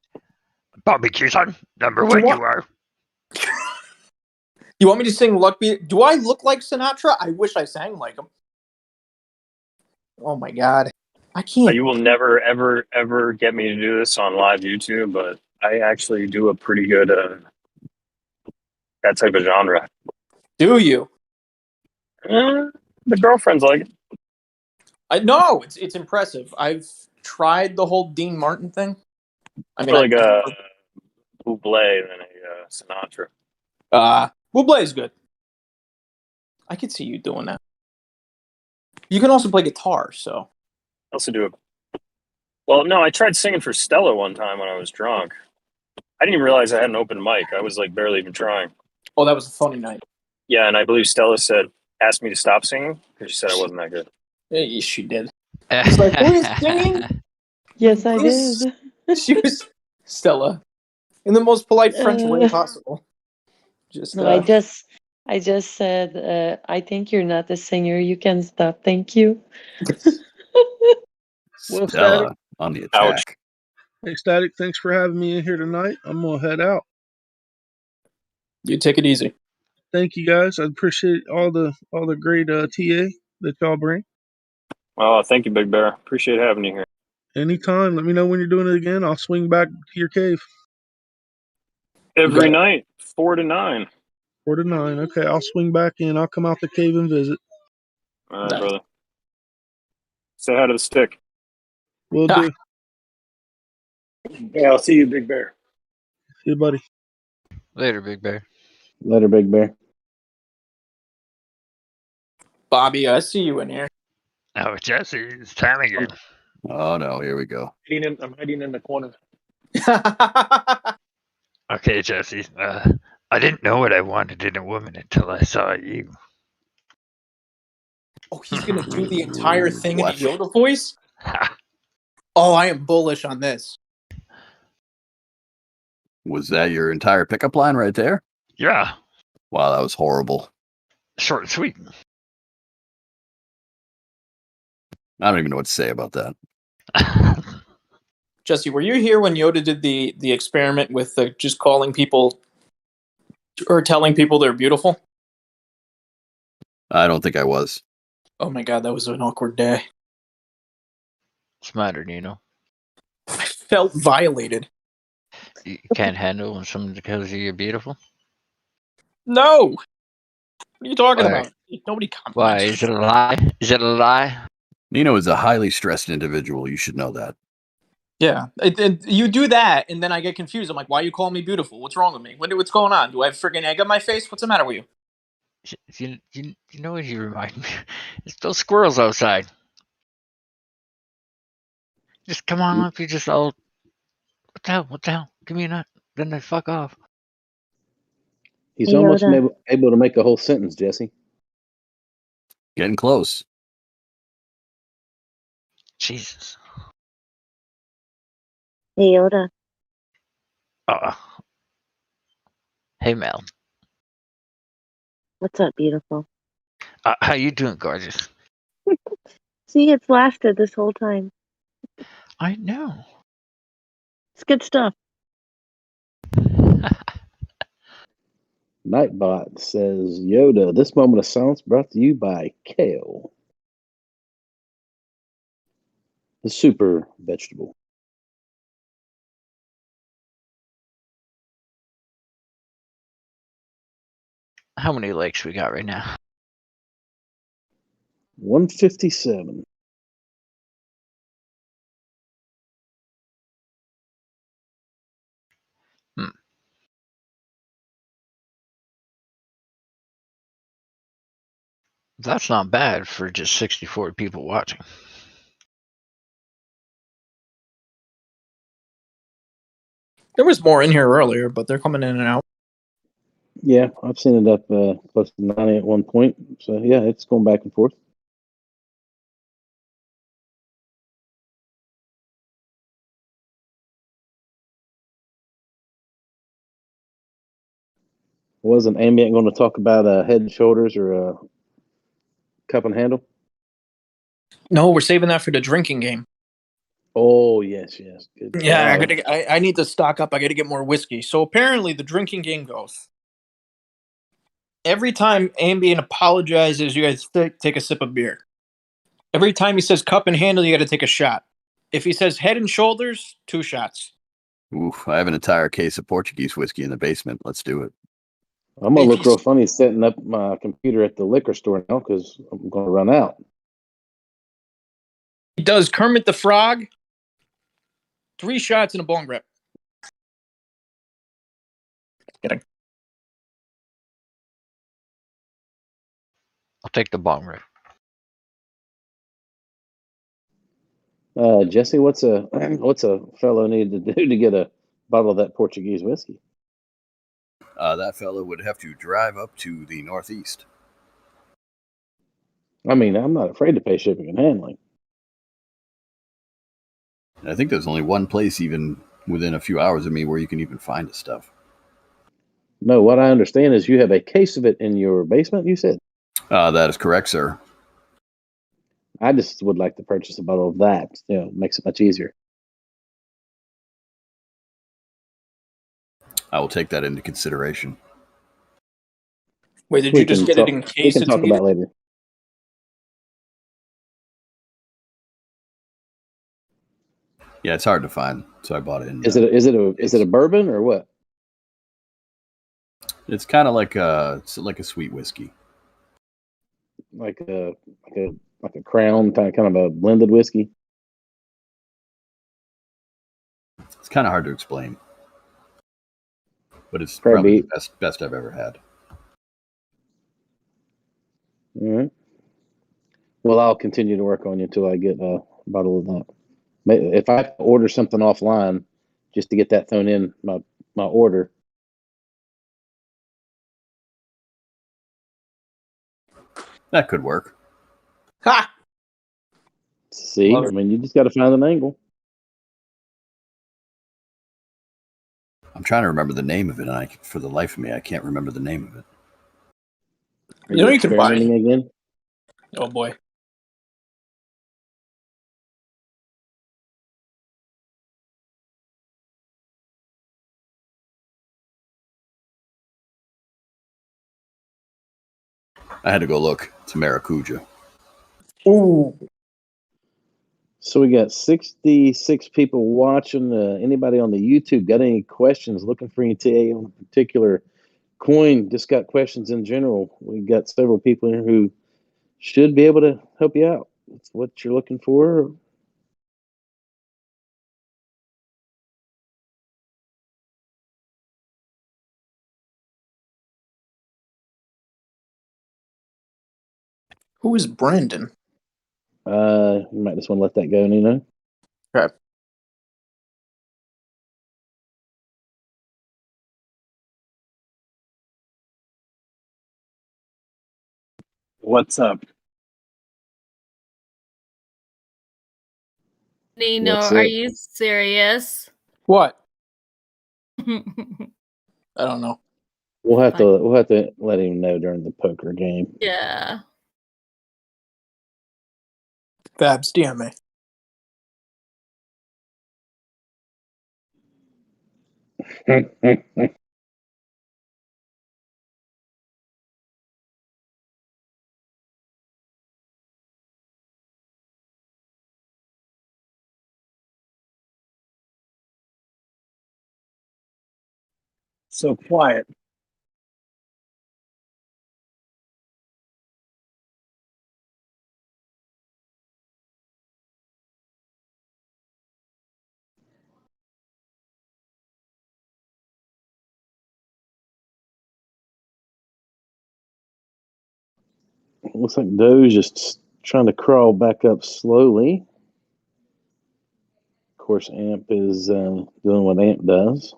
Barbecue son, number one you are. You want me to sing Luck Be? Do I look like Sinatra? I wish I sang like him. Oh my god. I can't. You will never, ever, ever get me to do this on live YouTube, but I actually do a pretty good that type of genre. Do you? The girlfriends like it. I know it's impressive. I've tried the whole Dean Martin thing. I mean, More like a Bublé than a Sinatra. Bublé is good. I could see you doing that. You can also play guitar, so. I also do it. Well, no, I tried singing for Stella one time when I was drunk. I didn't even realize I had an open mic. I was like barely even trying. Oh, that was a funny night. Yeah, and I believe Stella asked me to stop singing because she said I wasn't that good. Yeah, she did. She's like, who is singing? Yes, I did. She was Stella in the most polite French way possible. Just No, I just said, I think you're not a singer. You can stop. Thank you. Well, Stella sTAtic. on the attack. Hey, sTAtic, thanks for having me in here tonight. I'm gonna head out. You take it easy. Thank you guys. I appreciate all the great TA that y'all bring. Oh, thank you, Big Bear. Appreciate having you here. Anytime. Let me know when you're doing it again. I'll swing back to your cave. Every night, 4 to 9. 4 to 9. Okay, I'll swing back in. I'll come out the cave and visit. All right, brother. Say hi to the stick. Will do. Yeah, I'll see you, Big Bear. See you, buddy. Later, Big Bear. Later, Big Bear. Bobby, I see you in here. Oh, Jesse, it's time again. Oh no, here we go. I'm hiding in the corner. Okay, Jesse. I didn't know what I wanted in a woman until I saw you. Oh, he's gonna do the entire thing in a What? Yoda voice? Oh, I am bullish on this. Was that your entire pickup line right there? Yeah. Wow, that was horrible. Short and sweet. I don't even know what to say about that. Jesse, were you here when Yoda did the experiment with just calling people or telling people they're beautiful? I don't think I was. Oh my god, that was an awkward day. What's the matter, Nino? I felt violated. You can't handle when someone tells you you're beautiful? No! What are you talking Why? about? Nobody compliments Why? me. Is it a lie? Is it a lie? Nino is a highly stressed individual. You should know that. Yeah, and you do that, and then I get confused. I'm like, why are you calling me beautiful? What's wrong with me? What's going on? Do I have a freaking egg on my face? What's the matter with you? You know what you remind me? It's those squirrels outside. Just come on up. You just all. What the hell? What the hell? Give me a nut. Then they fuck off. He's Hey, almost Yoda. able to make a whole sentence, Jesse. Getting close. Jesus. Hey, Yoda. Hey, Mel. What's up, beautiful? How you doing, gorgeous? See, it's lasted this whole time. I know. It's good stuff. Nightbot says, Yoda, this moment of silence brought to you by kale, the super vegetable. How many likes we got right now? 157. That's not bad for just 64 people watching. There was more in here earlier, but they're coming in and out. Yeah, I've seen it up close to 90 at one point. So, yeah, it's going back and forth. Wasn't Ambient going to talk about Head and Shoulders or Cup and Handle? No, we're saving that for the drinking game. Oh, yes. Good Yeah, call. I need to stock up. I got to get more whiskey. So apparently the drinking game goes. Every time Ambien apologizes, you guys take a sip of beer. Every time he says cup and handle, you got to take a shot. If he says head and shoulders, 2 shots. Oof, I have an entire case of Portuguese whiskey in the basement. Let's do it. I'm gonna look real funny setting up my computer at the liquor store now because I'm gonna run out. He does Kermit the Frog, 3 shots in a bong rip. Kidding. I'll take the bong rip. Jesse, what's a fellow need to do to get a bottle of that Portuguese whiskey? That fellow would have to drive up to the Northeast. I mean, I'm not afraid to pay shipping and handling. And I think there's only one place even within a few hours of me where you can even find the stuff. No, what I understand is you have a case of it in your basement, you said? That is correct, sir. I just would like to purchase a bottle of that. You know, it makes it much easier. I will take that into consideration. Wait, did you just get it in case we can it's talk needed? about later. Yeah, it's hard to find, so I bought it in. Is it a bourbon or what? It's kind of like a sweet whiskey. Like a Crown kind of a blended whiskey. It's kind of hard to explain, but it's probably the best I've ever had. All right. Well, I'll continue to work on you until I get a bottle of that. If I order something offline, just to get that thrown in my order. That could work. Ha! See, I mean, you just got to find an angle. I'm trying to remember the name of it, and for the life of me, I can't remember the name of it. Are you can buy experimenting again? Oh boy. I had to go look. It's Maracuja. Ooh. So we got 66 people watching. Anybody on the YouTube got any questions? Looking for any TA on a particular coin? Just got questions in general. We got several people here who should be able to help you out. It's what you're looking for. Who is Brandon? You might just want to let that go, Nino. Okay. What's up? Nino, What's are up? you serious? What? I don't know. We'll have to let him know during the poker game. Yeah. Fabs, DM me. So quiet. Looks like Doge just trying to crawl back up slowly. Of course, AMP is doing what AMP does.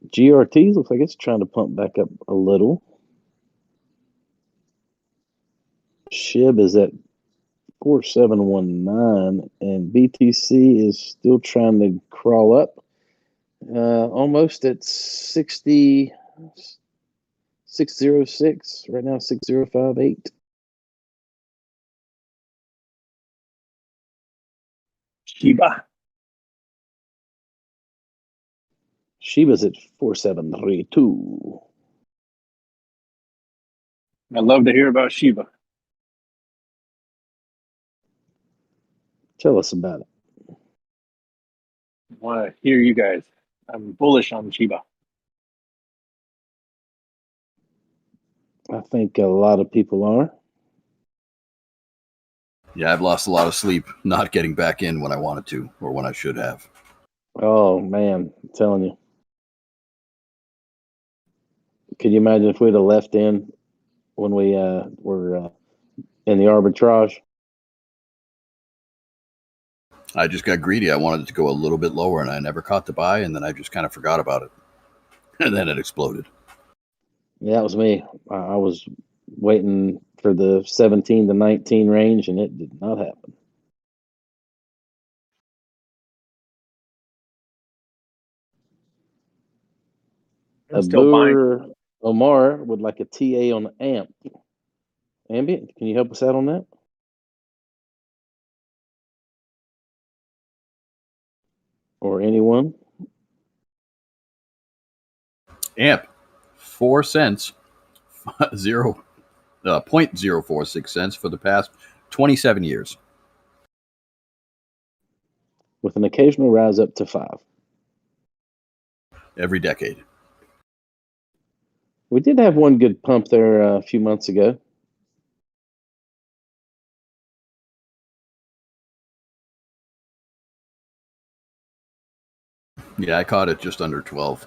GRT looks like it's trying to pump back up a little. Shib is at 4719, and BTC is still trying to crawl up. Almost at 606 right now, 6058. Shiba. Shiba's at 4732. I'd love to hear about Shiba. Tell us about it. I want to hear you guys. I'm bullish on Shiba. I think a lot of people are. Yeah, I've lost a lot of sleep not getting back in when I wanted to or when I should have. Oh man, I'm telling you. Could you imagine if we'd have left in when we were in the arbitrage? I just got greedy. I wanted it to go a little bit lower, and I never caught the buy, and then I just kind of forgot about it. And then it exploded. Yeah, that was me. I was waiting for the 17 to 19 range, and it did not happen. I'm still buying. Abur Omar would like a TA on AMP. Ambient, can you help us out on that? Or anyone? AMP, 4 cents, 0.046 cents for the past 27 years. With an occasional rise up to 5. Every decade. We did have one good pump there a few months ago. Yeah, I caught it just under 12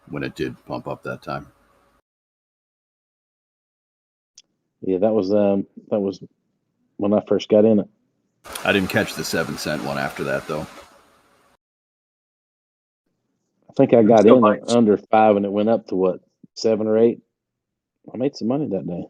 when it did pump up that time. Yeah, that was when I first got in it. I didn't catch the 7-cent one after that, though. I think I got in at under 5 and it went up to what, 7 or 8? I made some money that day.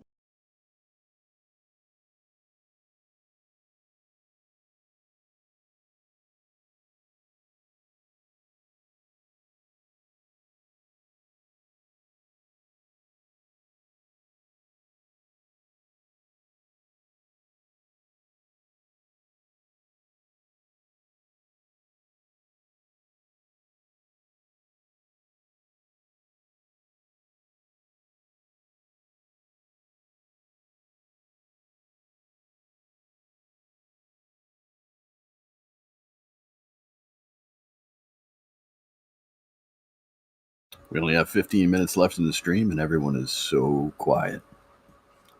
We only have 15 minutes left in the stream, and everyone is so quiet.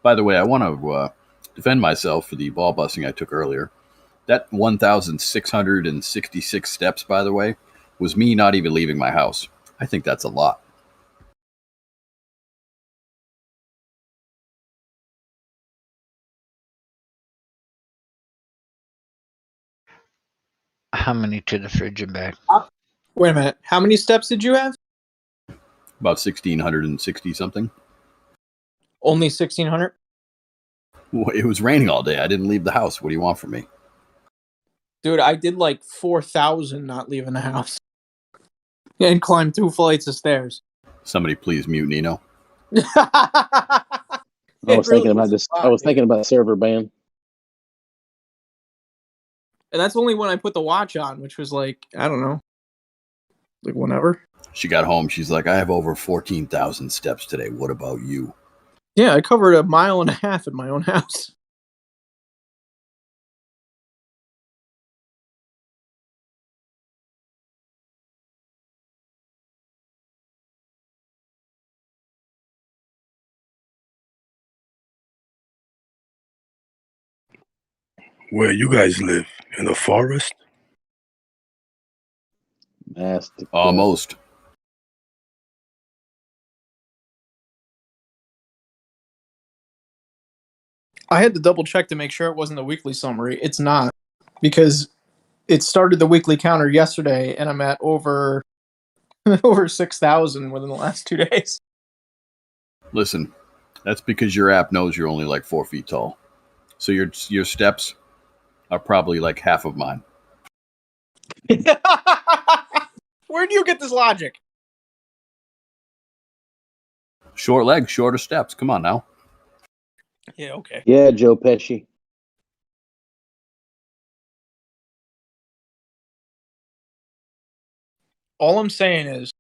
By the way, I want to defend myself for the ball busting I took earlier. That 1,666 steps, by the way, was me not even leaving my house. I think that's a lot. How many to the fridge and back? Wait a minute. How many steps did you have? About 1,660 something. Only 1,600? It was raining all day. I didn't leave the house. What do you want from me? Dude, I did like 4,000 not leaving the house. And climbed 2 flights of stairs. Somebody please mute Nino. I was thinking about this. I was thinking about server ban. And that's only when I put the watch on, which was like, I don't know, like whenever. She got home. She's like, I have over 14,000 steps today. What about you? Yeah, I covered 1.5 miles in my own house. Where you guys live? In the forest? Nasty. Almost. I had to double check to make sure it wasn't the weekly summary. It's not, because it started the weekly counter yesterday, and I'm at over 6,000 within the last 2 days. Listen, that's because your app knows you're only like 4 feet tall. So your steps are probably like half of mine. Where do you get this logic? Short legs, shorter steps. Come on now. Yeah, okay. Yeah, Joe Pesci. All I'm saying is,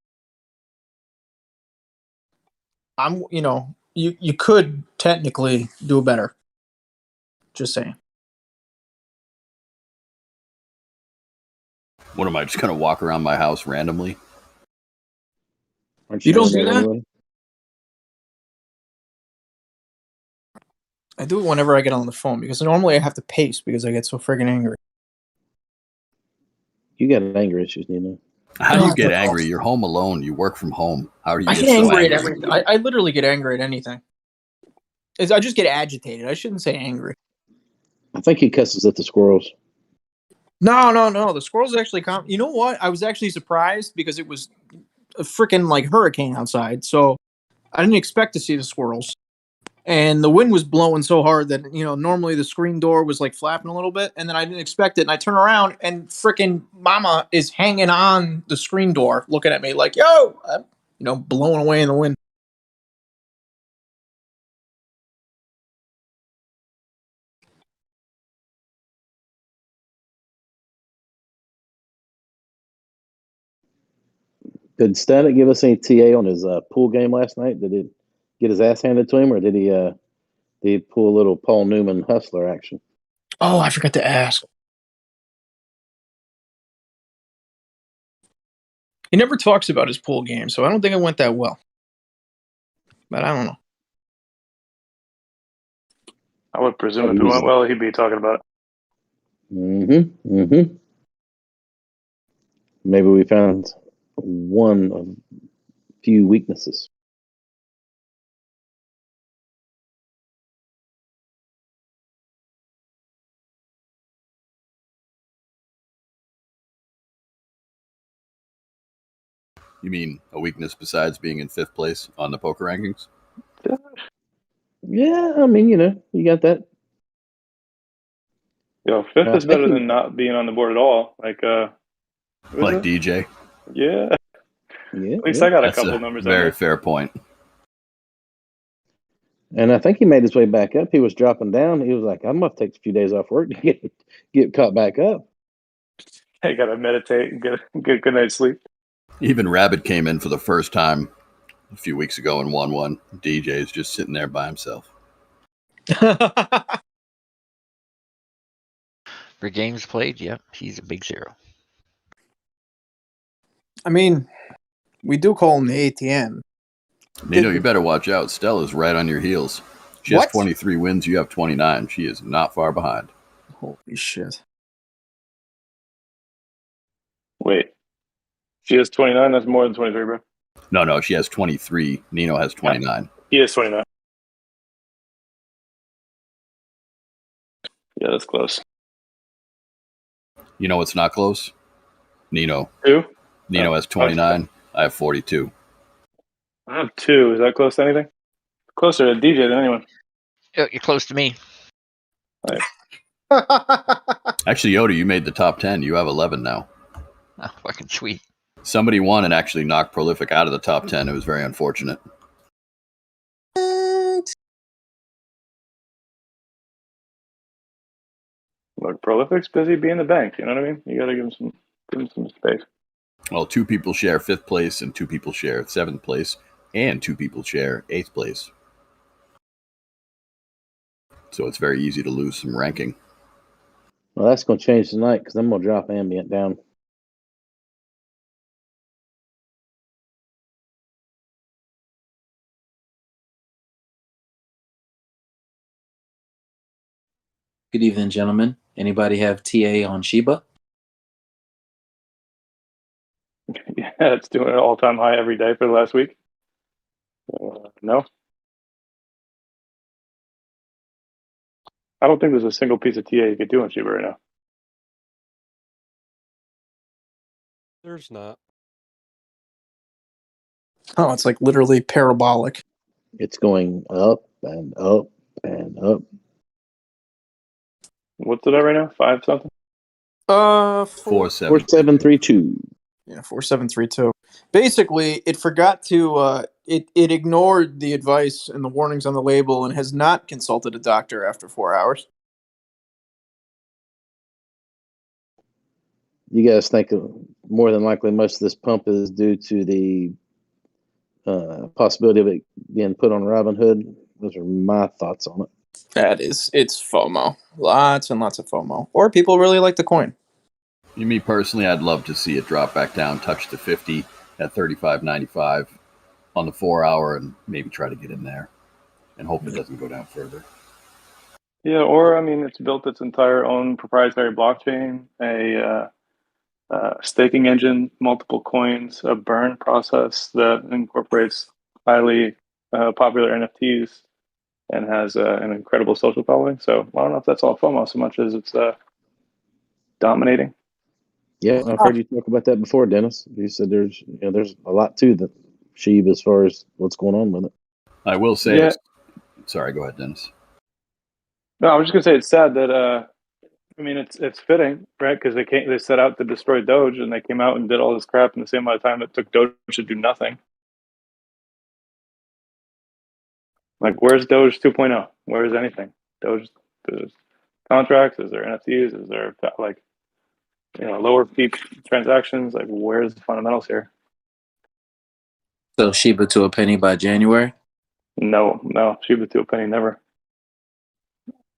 I'm you could technically do better. Just saying. What am I just gonna walk around my house randomly? Aren't You don't doing do that? anyway? I do it whenever I get on the phone because normally I have to pace because I get so friggin' angry. You got anger issues, Nino. How do you get angry? You're home alone. You work from home. How do you I get get so angry angry? at everything. I literally get angry at anything. I just get agitated. I shouldn't say angry. I think he cusses at the squirrels. No. The squirrels actually come. You know what? I was actually surprised because it was a freaking like hurricane outside, so I didn't expect to see the squirrels. And the wind was blowing so hard that normally the screen door was like flapping a little bit, and then I didn't expect it. And I turn around and freaking Mama is hanging on the screen door, looking at me like, "Yo," blowing away in the wind. Did sTAtic give us any TA on his pool game last night? Did he get his ass handed to him, or did he pull a little Paul Newman hustler action? Oh, I forgot to ask. He never talks about his pool game, so I don't think it went that well. But I don't know. I would presume if it went well, he'd be talking about it. Mm-hmm. Maybe we found one of few weaknesses. You mean a weakness besides being in 5th place on the poker rankings? Yeah, I mean, you got that. Yo, 5th is better than not being on the board at all. Like DJ. Yeah. Yeah. At least I got That's a couple a numbers. very fair point. And I think he made his way back up. He was dropping down. He was like, "I'm gonna take a few days off work to get caught back up." I gotta meditate and get a good night's sleep. Even Rabbit came in for the first time a few weeks ago and won one. DJ is just sitting there by himself. For games played, yep, he's a big 0. I mean, we do call him the ATM. Nino, you better watch out. Stella's right on your heels. She has What? 23 wins. You have 29. She is not far behind. Holy shit. Wait. She has 29? That's more than 23, bro. No, she has 23. Nino has 29. He has 29. Yeah, that's close. You know what's not close? Nino. Who? Nino has 29. I have 42. I have 2. Is that close to anything? Closer to DJ than anyone. You're close to me. Right. Actually, Yoda, you made the top 10. You have 11 now. Oh, fucking sweet. Somebody won and actually knocked Prolific out of the top 10. It was very unfortunate. Look, Prolific's busy being the bank. You know what I mean? You gotta give him some space. Well, 2 people share 5th place and 2 people share 7th place and 2 people share 8th place. So it's very easy to lose some ranking. Well, that's going to change tonight because I'm going to drop ambient down. Good evening, gentlemen. Anybody have TA on Shiba? Yeah, it's doing an all-time high every day for the last week. No. I don't think there's a single piece of TA you could do on Shib right now. There's not. Oh, it's like literally parabolic. It's going up and up and up. What's it at right now? 5 something? 4732. Yeah, 4732. Basically, it forgot to it ignored the advice and the warnings on the label and has not consulted a doctor after 4 hours. You guys think more than likely most of this pump is due to the possibility of it being put on Robinhood. Those are my thoughts on it. It's FOMO. Lots and lots of FOMO. Or people really like the coin. Me personally, I'd love to see it drop back down, touch the 50 at 35.95 on the 4 hour, and maybe try to get in there, and hope it doesn't go down further. Yeah, or I mean, it's built its entire own proprietary blockchain, a staking engine, multiple coins, a burn process that incorporates highly popular NFTs and has an incredible social following. So I don't know if that's all FOMO so much as it's dominating. Yeah, I've heard you talk about that before, Dennis. You said there's a lot to the Shib as far as what's going on with it. I will say, Yeah. Sorry, go ahead, Dennis. No, I was just gonna say it's sad that I mean it's fitting, right? Because they set out to destroy Doge, and they came out and did all this crap in the same amount of time it took Doge to do nothing. Like, where's Doge 2.0? Where's anything? Doge, there's contracts, is there NFTs, is there like lower fee transactions? Like, where's the fundamentals here? So Shiba to a penny by January? No, Shiba to a penny, never.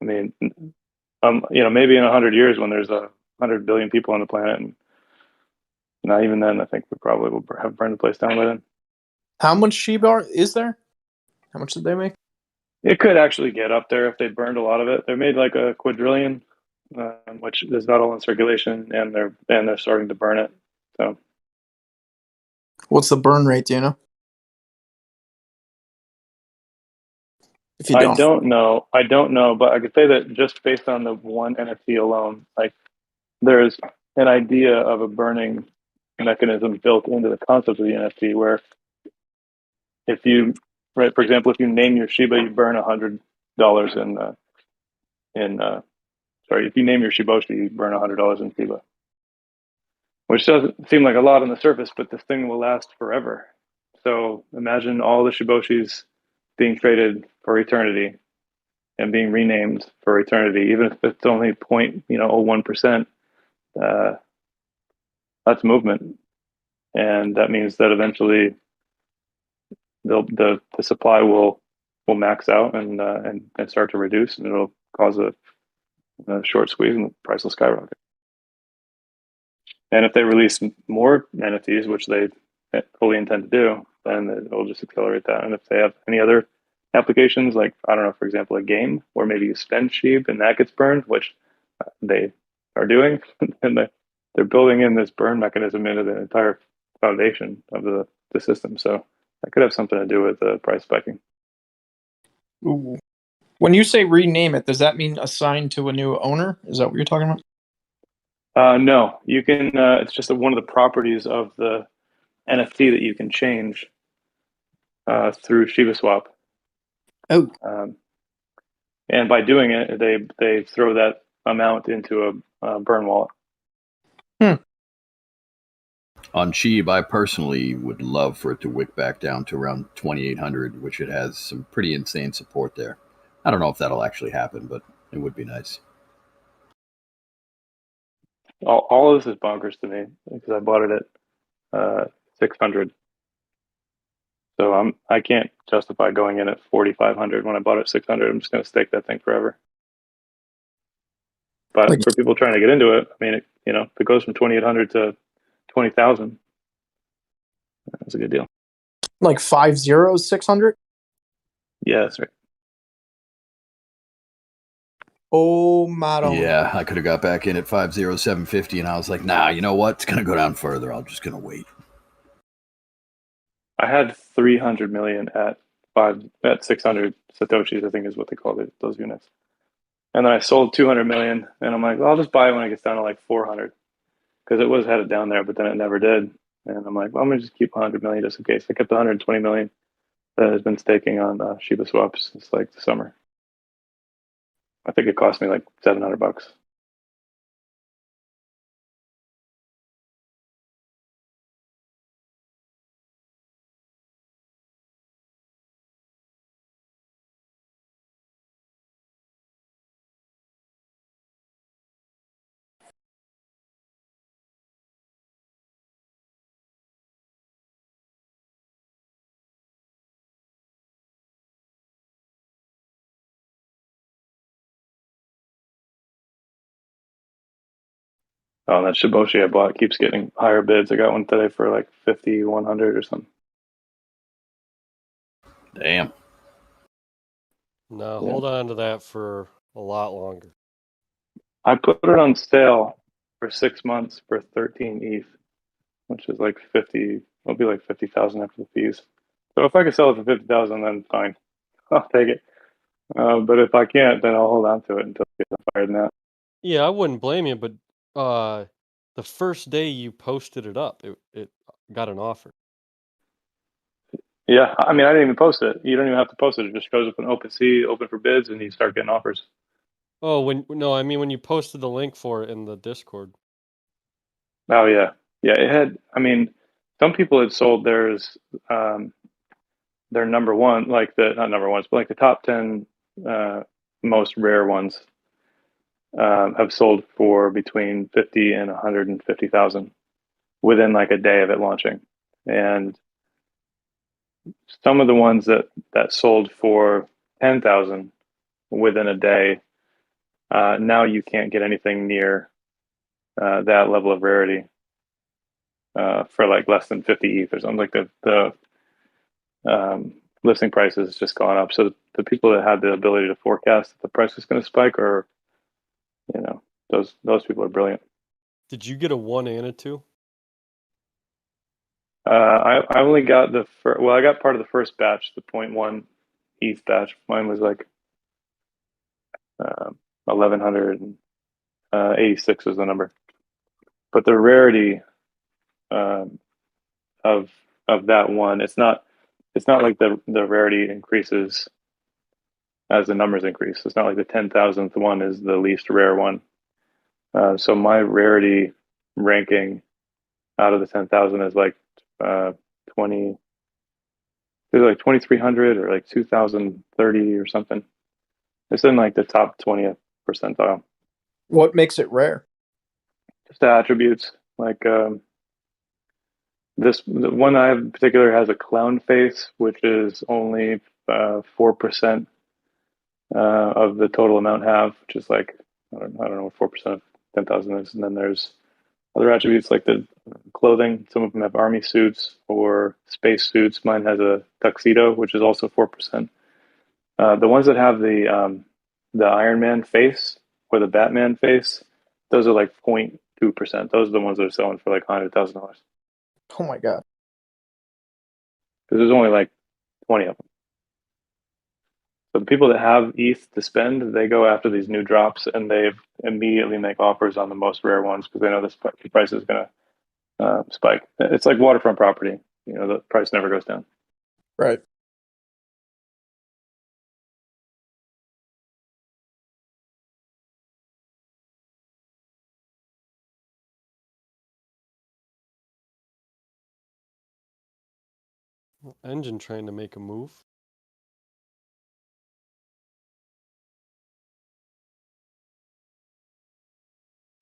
I mean, maybe in 100 years when there's 100 billion people on the planet, and not even then, I think we probably will have burned the place down by then. How much Shiba is there? How much did they make? It could actually get up there if they burned a lot of it. They made like a quadrillion, which is not all in circulation, and they're starting to burn it. So, What's the burn rate? Do you know? If you I don't know, but I could say that just based on the one NFT alone, like there's an idea of a burning mechanism built into the concept of the NFT, where if you, right, for example, if you name your Shiba, you burn $100 if you name your Shiboshi, you burn $100 in Shiba, which doesn't seem like a lot on the surface, but this thing will last forever. So imagine all the Shiboshis being traded for eternity and being renamed for eternity, even if it's only 0.01%. That's movement, and that means that eventually the supply will max out and start to reduce, and it'll cause a short squeeze, and the price will skyrocket. And if they release more NFTs, which they fully intend to do, then it'll just accelerate that. And if they have any other applications, like, I don't know, for example, a game where maybe you spend Shib and that gets burned, which they are doing, and they're building in this burn mechanism into the entire foundation of the system. So that could have something to do with the price spiking. Ooh. When you say rename it, does that mean assign to a new owner? Is that what you're talking about? No, you can. It's just one of the properties of the NFT that you can change through Shiba Swap. Oh. And by doing it, they throw that amount into a burn wallet. On Shib, I personally would love for it to wick back down to around 2,800, which it has some pretty insane support there. I don't know if that'll actually happen, but it would be nice. All of this is bonkers to me because I bought it at 600. So I can't justify going in at 4,500 when I bought it at 600. I'm just going to stake that thing forever. But for people trying to get into it, I mean, if it goes from 2,800 to 20,000, that's a good deal. Like 50 600? Yeah, that's right. Oh my God. Yeah, I could have got back in at 50750, and I was like, nah, you know what? It's going to go down further. I'm just going to wait. I had 300 million at 600 Satoshis, I think is what they call it, those units. And then I sold 200 million, and I'm like, well, I'll just buy it when it gets down to like 400, because it was headed down there, but then it never did. And I'm like, well, I'm going to just keep 100 million just in case. I kept 120 million that has been staking on Shiba swaps since like the summer. I think it cost me like $700. Oh, that Shiboshi I bought keeps getting higher bids. I got one today for like 50, 100 or something. Damn. No, Yeah. hold on to that for a lot longer. I put it on sale for 6 months for 13 ETH, which is like 50. It'll be like 50,000 after the fees. So if I can sell it for 50,000, then fine, I'll take it. But if I can't, then I'll hold on to it until it gets higher than that. Yeah, I wouldn't blame you, but the first day you posted it up, it got an offer. Yeah, I mean, I didn't even post it. You don't even have to post it. It just goes up in OpenSea, open for bids, and you start getting offers. Oh, I mean when you posted the link for it in the Discord. Oh yeah, yeah. It had. I mean, some people had sold theirs, their number one, like the not number ones, but like the top 10 most rare ones, have sold for between 50 and 150,000 within like a day of it launching, and some of the ones that sold for 10,000 within a day, now you can't get anything near that level of rarity for like less than 50 ETH or something. Like the listing price has just gone up. So the people that had the ability to forecast that the price is going to spike are, those people are brilliant. Did you get a 1 and a 2? I only got I got part of the first batch, the 0.1 ETH batch. Mine was like 1186 was the number. But the rarity of that one, it's not like the rarity increases as the numbers increase. It's not like the 10,000th one is the least rare one. So my rarity ranking out of the 10,000 is like 20, it's like 2,300 or like 2,030 or something. It's in like the top 20th percentile. What makes it rare? Just the attributes. Like the one I have in particular has a clown face, which is only 4% of the total amount have, which is like, I don't know what 4% of 10,000 is. And then there's other attributes like the clothing. Some of them have army suits or space suits. Mine has a tuxedo, which is also 4%. The ones that have the Iron Man face or the Batman face, those are like 0.2%. Those are the ones that are selling for like $100,000. Oh my god. Because there's only like 20 of them. So the people that have ETH to spend, they go after these new drops and they immediately make offers on the most rare ones because they know the price is going to spike. It's like waterfront property. The price never goes down. Right. Engine trying to make a move.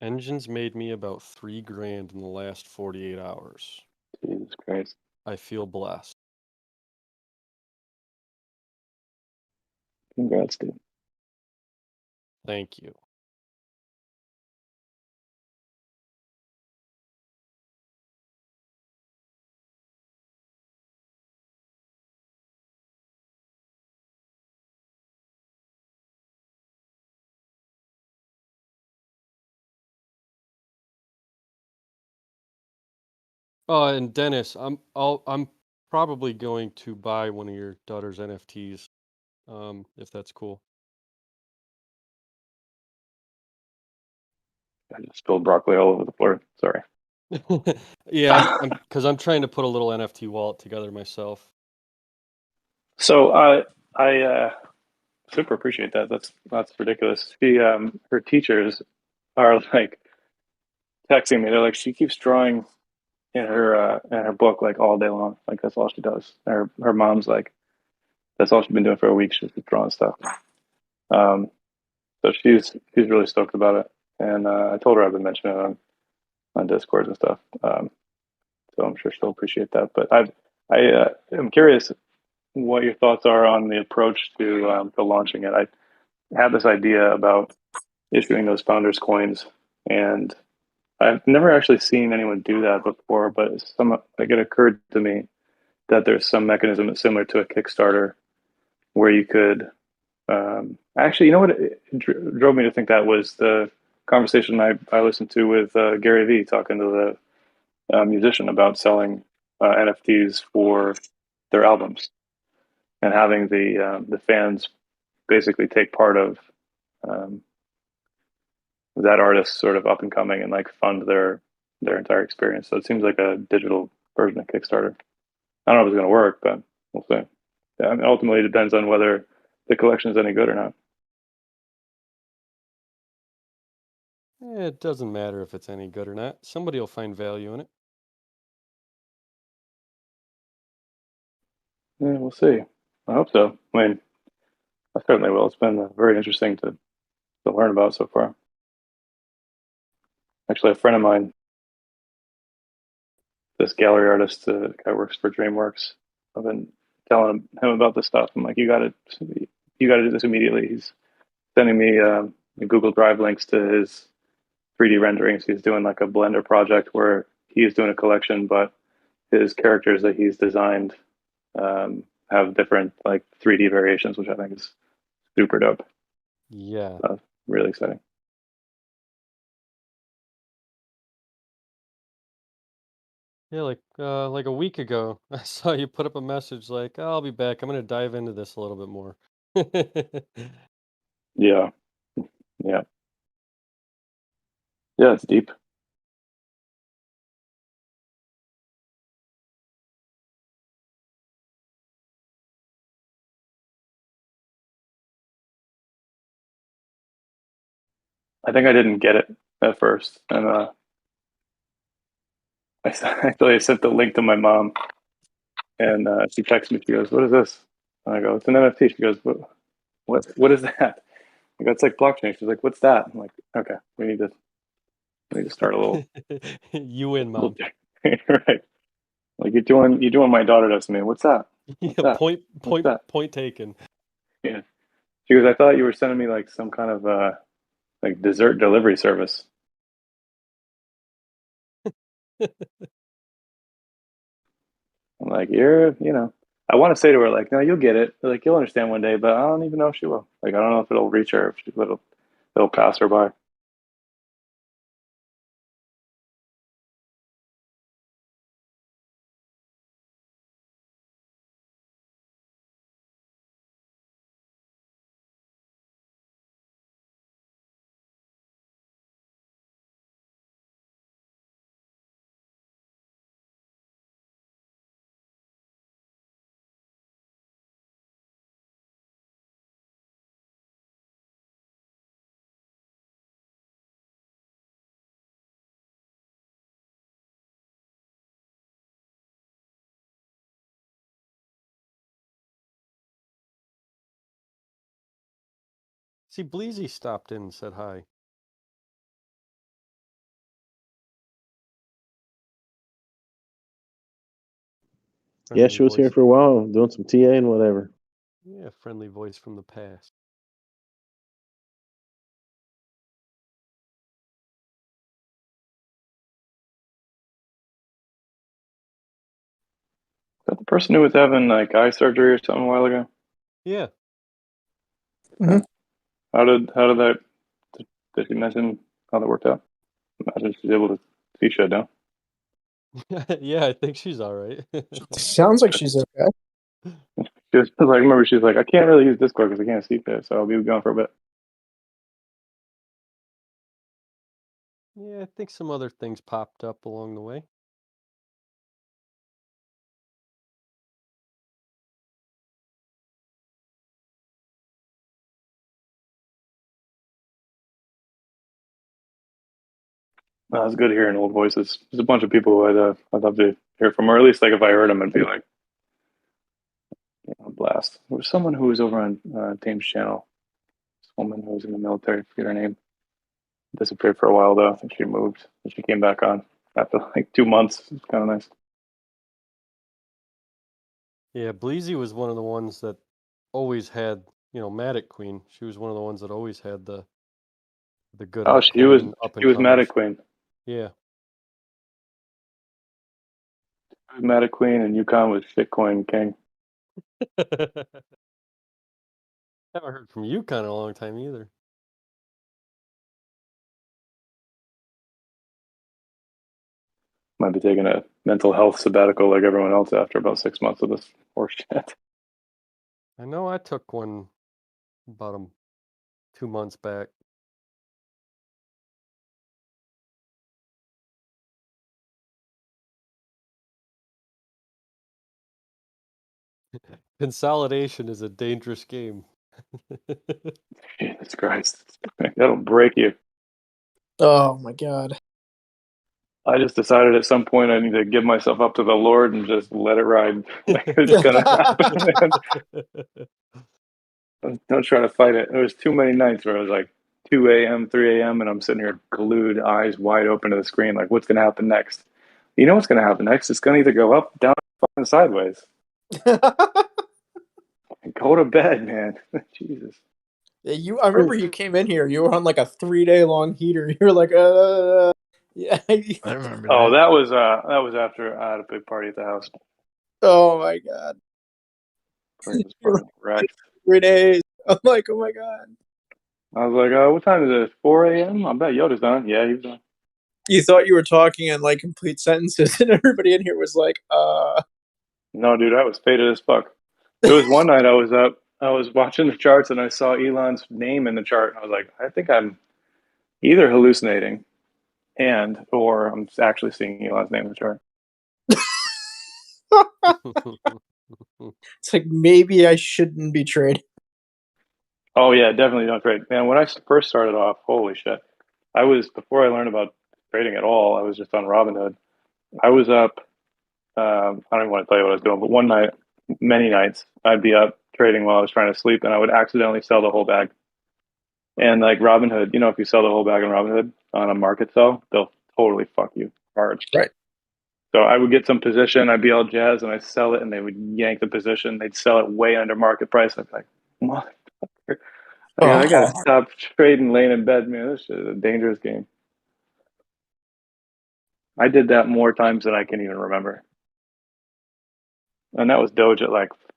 Engine's made me about $3,000 in the last 48 hours. Jesus Christ. I feel blessed. Congrats, dude. Thank you. And Dennis, I'm probably going to buy one of your daughter's NFTs, if that's cool. I just spilled broccoli all over the floor. Sorry. Yeah, because I'm trying to put a little NFT wallet together myself. So I super appreciate that. That's ridiculous. Her teachers are like texting me. They're like, she keeps drawing in her book like all day long. Like that's all she does. Her mom's like, that's all she's been doing for a week. She's just drawing stuff. So she's really stoked about it, and I told her I've been mentioning it on Discord and stuff. So I'm sure she'll appreciate that. But I am curious what your thoughts are on the approach to launching it. I had this idea about issuing those founders coins, and I've never actually seen anyone do that before, but it occurred to me that there's some mechanism that's similar to a Kickstarter where you could actually, you know what it drove me to think that was the conversation I listened to with Gary Vee talking to the musician about selling NFTs for their albums and having the fans basically take part of that artist sort of up and coming and like fund their entire experience. So it seems like a digital version of Kickstarter. I don't know if it's going to work, but we'll see. Yeah, I mean, ultimately, it depends on whether the collection is any good or not. It doesn't matter if it's any good or not. Somebody will find value in it. Yeah, we'll see. I hope so. I mean, I certainly will. It's been very interesting to learn about so far. Actually, a friend of mine, this gallery artist, guy works for DreamWorks. I've been telling him about this stuff. I'm like, you got to do this immediately. He's sending me Google Drive links to his 3D renderings. He's doing like a Blender project where he's doing a collection, but his characters that he's designed have different like 3D variations, which I think is super dope. Yeah. Really exciting. Yeah, like a week ago, I saw you put up a message like, "I'll be back. I'm going to dive into this a little bit more." Yeah. Yeah. Yeah, it's deep. I think I didn't get it at first, and I sent the link to my mom, and she texted me. She goes, "What is this?" And I go, "It's an NFT." She goes, "What is that?" I go, "It's like blockchain." She's like, "What's that?" I'm like, "Okay, we need to start a little." You win, Mom. Right? Like you're doing my daughter does to me. What's that? What's Yeah, that? point taken. Yeah. She goes, "I thought you were sending me like some kind of like dessert delivery service." I'm like, I want to say to her, like, no, you'll get it. Like, you'll understand one day, but I don't even know if she will. Like, I don't know if it'll reach her, if it'll pass her by. See, Bleezy stopped in and said hi. Yeah, she was here for a while, doing some TA and whatever. Yeah, friendly voice from the past. Is that the person who was having like eye surgery or something a while ago? Yeah. Mm-hmm. How did that? Did you mention how that worked out? Imagine she's able to see shut down. Yeah, I think she's all right. Sounds like she's okay. She was like, I remember she's like, I can't really use Discord because I can't see it, so I'll be gone for a bit. Yeah, I think some other things popped up along the way. It's good hearing old voices. There's a bunch of people who I'd love to hear from, or at least like if I heard them, I'd be like, blast. There was someone who was over on Dame's channel. This woman who was in the military. I forget her name. Disappeared for a while though. I think she moved and she came back on after like 2 months. It's kind of nice. Yeah, Bleezy was one of the ones that always had, Matic Queen. She was one of the ones that always had the good Oh, she was up she and was comers. Matic Queen. Yeah. Meta Queen and Yukon was shitcoin king. Haven't heard from Yukon in a long time either. Might be taking a mental health sabbatical like everyone else after about 6 months of this horse shit. I know I took one about 2 months back. Consolidation is a dangerous game. Jesus Christ. That'll break you. Oh my god. I just decided at some point I need to give myself up to the Lord and just let it ride. Like, it's gonna happen, man. Don't try to fight it. There was too many nights where I was like 2 a.m., 3 a.m., and I'm sitting here glued, eyes wide open to the screen, like, what's gonna happen next? You know what's gonna happen next? It's gonna either go up, down, or fucking sideways. Go to bed, man. Jesus. Yeah, I remember you came in here. You were on like a 3-day long heater. You were like, yeah. I remember Oh, that was after I had a big party at the house. Oh my god. Right. 3 days. I'm like, oh my god. I was like, what time is it? 4 a.m.? I bet Yoda's done. Yeah, he's done. You thought you were talking in like complete sentences, and everybody in here was like, No, dude, I was faded as fuck. There was one night I was up, I was watching the charts and I saw Elon's name in the chart. I was like, I think I'm either hallucinating or I'm actually seeing Elon's name in the chart. It's like, maybe I shouldn't be trading. Oh yeah, definitely don't trade. Man, when I first started off, holy shit. Before I learned about trading at all, I was just on Robinhood. I was up, I don't even want to tell you what I was doing, but one night, many nights, I'd be up trading while I was trying to sleep and I would accidentally sell the whole bag. And like Robinhood, if you sell the whole bag on Robinhood on a market sell, they'll totally fuck you hard. Right. So I would get some position, I'd be all jazzed, and I'd sell it, and they would yank the position. They'd sell it way under market price. I'd be like, motherfucker. I gotta stop trading laying in bed, man. This is a dangerous game. I did that more times than I can even remember. And that was Doge at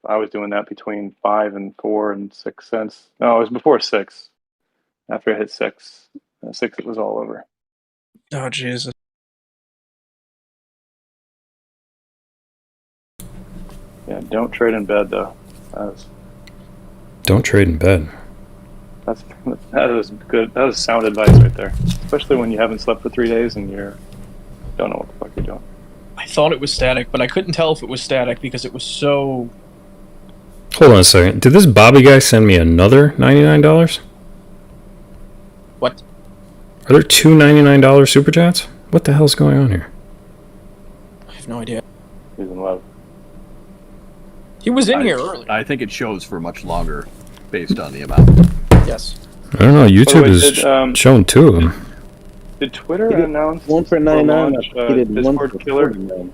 I was doing that between 5 and 4 and 6 cents. No, it was before 6. After I hit 6. 6, it was all over. Oh, Jesus. Yeah, don't trade in bed, though. Don't trade in bed. That was good. That was sound advice right there. Especially when you haven't slept for 3 days and you don't know what the fuck you're doing. I thought it was static, but I couldn't tell if it was static because it was so... Hold on a second. Did this Bobby guy send me another $99? What? Are there two $99 super chats? What the hell's going on here? I have no idea. He's in love. He was in here earlier. I think it shows for much longer based on the amount. Yes. I don't know. YouTube is showing two of them. Did Twitter announce one for 99? He did Discord one killer? 49.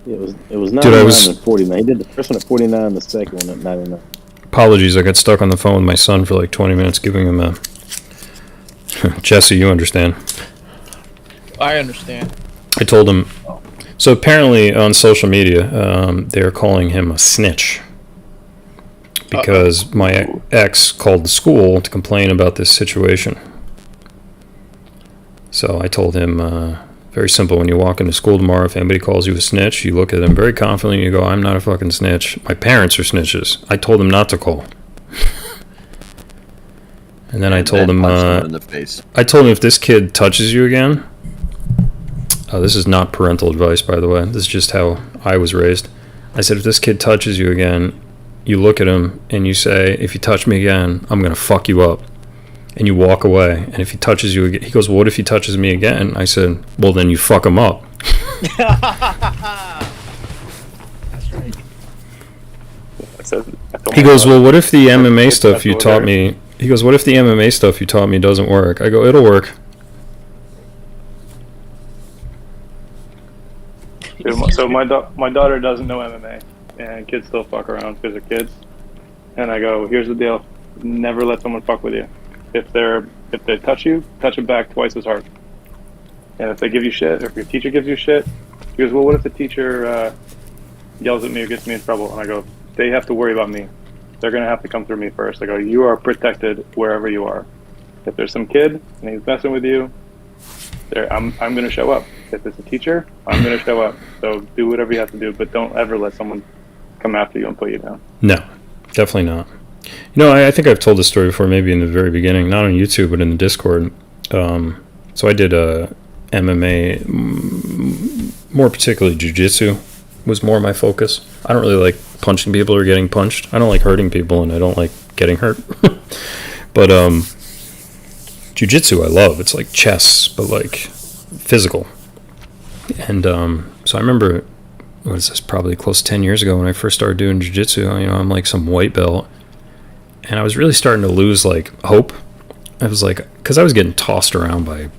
It was 99 and 49. He did the first one at 49, the second one at 99. Apologies, I got stuck on the phone with my son for like 20 minutes giving him a... Jesse, you understand. I understand. I told him... So apparently on social media, they're calling him a snitch. Because my ex called the school to complain about this situation. So I told him, very simple, when you walk into school tomorrow, if anybody calls you a snitch, you look at them very confidently and you go, I'm not a fucking snitch. My parents are snitches. I told them not to call. And then I told him, in the face. I told him if this kid touches you again, this is not parental advice, by the way. This is just how I was raised. I said, if this kid touches you again, you look at him and you say, if you touch me again, I'm going to fuck you up. And you walk away. And if he touches you again, he goes, well, what if he touches me again? I said, well, then you fuck him up. That's right. He goes, well, what if the MMA stuff you taught me... He goes, what if the MMA stuff you taught me doesn't work? I go, it'll work. So my daughter doesn't know MMA, and kids still fuck around because they're kids. And I go, here's the deal: never let someone fuck with you. if they touch you, touch them back twice as hard. And if they give you shit, or if your teacher gives you shit, she goes, well, what if the teacher yells at me or gets me in trouble? And I go, they have to worry about me. They're going to have to come through me first. I go, you are protected wherever you are. If there's some kid and he's messing with you, I'm going to show up. If it's a teacher, I'm going to show up. So do whatever you have to do, but don't ever let someone come after you and put you down. No, definitely not. You know, I think I've told this story before, maybe in the very beginning, not on YouTube, but in the Discord. So I did MMA, more particularly jiu-jitsu was more my focus. I don't really like punching people or getting punched. I don't like hurting people, and I don't like getting hurt. But jiu-jitsu I love. It's like chess, but like physical. And so I remember, what is this, probably close to 10 years ago when I first started doing jiu-jitsu. You know, I'm like some white belt, and I was really starting to lose like hope. I was like, because I was getting tossed around by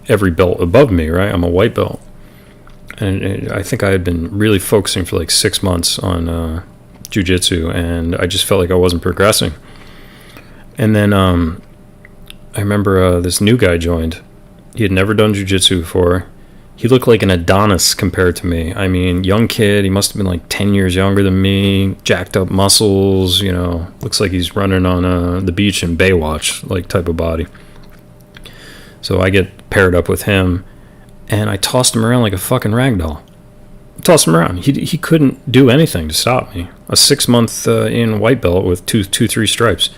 every belt above me, right? I'm a white belt. And I think I had been really focusing for like 6 months on jiu-jitsu, and I just felt like I wasn't progressing. And then I remember this new guy joined. He had never done jiu-jitsu before. He looked like an Adonis compared to me. I mean, young kid. He must have been like 10 years younger than me. Jacked up muscles, you know. Looks like he's running on the beach in Baywatch, like type of body. So I get paired up with him, and I tossed him around like a fucking ragdoll. Tossed him around. He couldn't do anything to stop me. A 6 month in white belt with two, 3 stripes.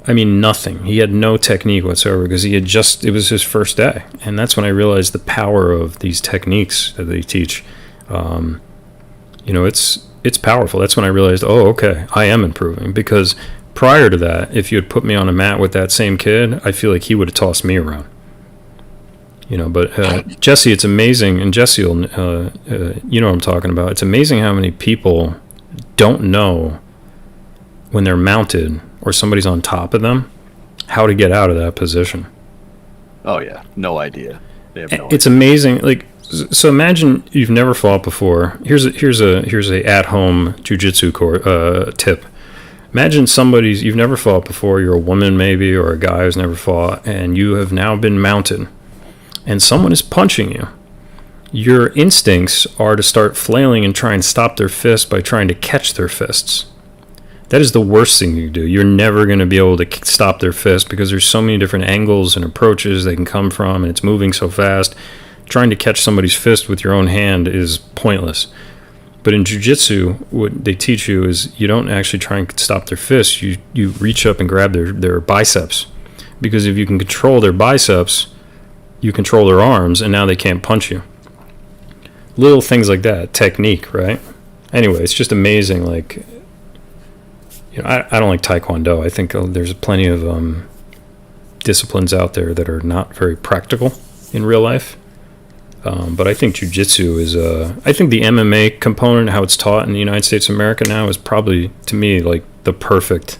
I mean, nothing. He had no technique whatsoever because it was his first day. And that's when I realized the power of these techniques that they teach. You know, it's powerful. That's when I realized, oh, okay, I am improving. Because prior to that, if you had put me on a mat with that same kid, I feel like he would have tossed me around. You know, but Jesse, it's amazing, and Jesse will, you know what I'm talking about. It's amazing how many people don't know when they're mounted or somebody's on top of them, how to get out of that position. Oh yeah, no idea. They have no idea. It's amazing. Like, so imagine you've never fought before. Here's a at-home jiu-jitsu tip. Imagine you've never fought before. You're a woman maybe, or a guy who's never fought, and you have now been mounted, and someone is punching you. Your instincts are to start flailing and try and stop their fists by trying to catch their fists. That is the worst thing you can do. You're never going to be able to stop their fist because there's so many different angles and approaches they can come from, and it's moving so fast. Trying to catch somebody's fist with your own hand is pointless. But in jiu-jitsu, what they teach you is you don't actually try and stop their fists. You reach up and grab their biceps. Because if you can control their biceps, you control their arms, and now they can't punch you. Little things like that. Technique, right? Anyway, it's just amazing, like... You know, I don't like Taekwondo. I think there's plenty of disciplines out there that are not very practical in real life. But I think jiu-jitsu is... I think the MMA component, how it's taught in the United States of America now, is probably, to me, like the perfect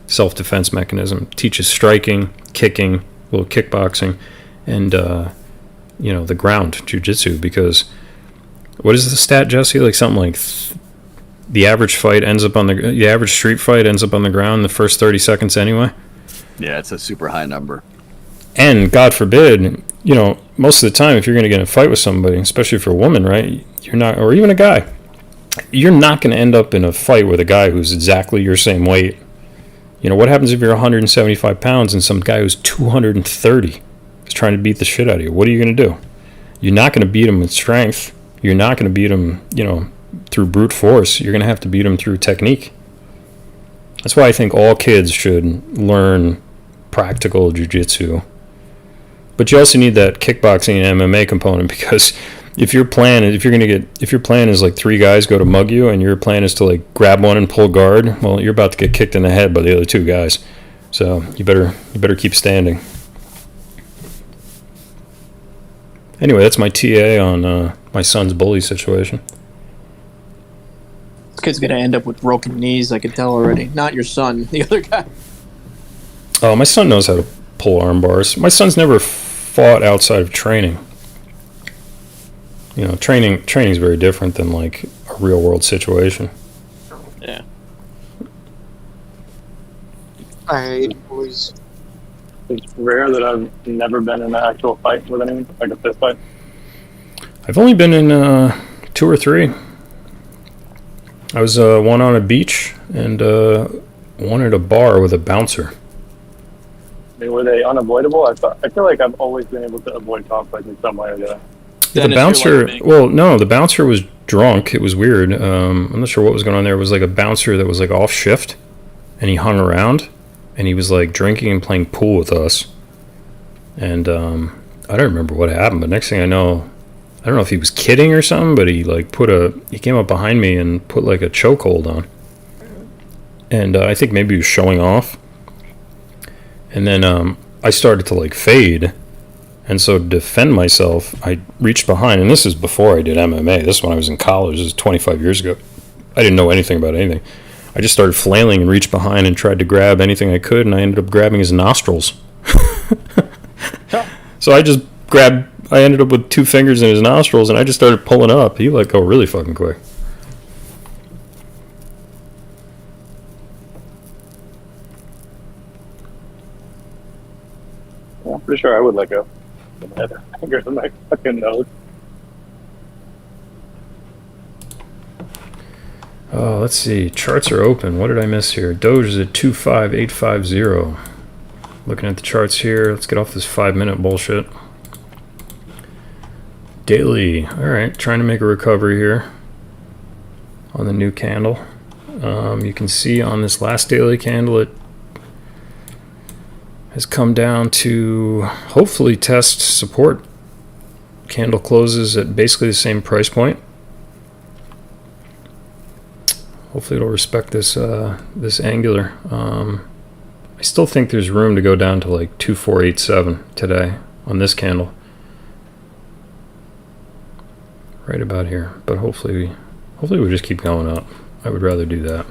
self-defense mechanism. It teaches striking, kicking, a little kickboxing, and, you know, the ground jiu-jitsu. Because what is the stat, Jesse? Like something like... The average fight ends up the average street fight ends up on the ground in the first 30 seconds anyway. Yeah, it's a super high number. And God forbid, you know, most of the time if you're going to get in a fight with somebody, especially for a woman, right? You're not, or even a guy, you're not going to end up in a fight with a guy who's exactly your same weight. You know, what happens if you're 175 pounds and some guy who's 230 is trying to beat the shit out of you? What are you going to do? You're not going to beat him with strength. You're not going to beat him, you know, through brute force. You're going to have to beat them through technique. That's why I think all kids should learn practical jiu-jitsu. But you also need that kickboxing and MMA component, because if your plan is like 3 guys go to mug you and your plan is to like grab one and pull guard, well, you're about to get kicked in the head by the other 2 guys. So you better keep standing. Anyway, that's my TA on my son's bully situation. This kid's gonna end up with broken knees. I can tell already. Not your son, the other guy. Oh, my son knows how to pull arm bars. My son's never fought outside of training. You know, training is very different than like a real world situation. Yeah. I hate bullies. It's rare that I've never been in an actual fight with anyone, like a fist fight. I've only been in 2 or 3. I was one on a beach and one at a bar with a bouncer. Were they unavoidable? I feel like I've always been able to avoid conflict in some way or the other. The bouncer, well, no, the bouncer was drunk. It was weird. I'm not sure what was going on there. It was like a bouncer that was like off shift, and he hung around, and he was like drinking and playing pool with us. And I don't remember what happened, but next thing I know, I don't know if he was kidding or something, but he like he came up behind me and put like a chokehold on. And I think maybe he was showing off. And then I started to like fade. And so to defend myself, I reached behind, and this is before I did MMA. This is when I was in college. This is 25 years ago. I didn't know anything about anything. I just started flailing and reached behind and tried to grab anything I could, and I ended up grabbing his nostrils. So I ended up with 2 fingers in his nostrils, and I just started pulling up. He let go really fucking quick. Yeah, I'm pretty sure I would let go. Fingers in my fucking nose. Oh, let's see. Charts are open. What did I miss here? Doge is at 25850. Looking at the charts here. Let's get off this 5-minute bullshit. Daily. Alright, trying to make a recovery here on the new candle. You can see on this last daily candle it has come down to hopefully test support. Candle closes at basically the same price point. Hopefully it'll respect this this angular. I still think there's room to go down to like 2487 today on this candle. Right about here. But hopefully we just keep going up. I would rather do that.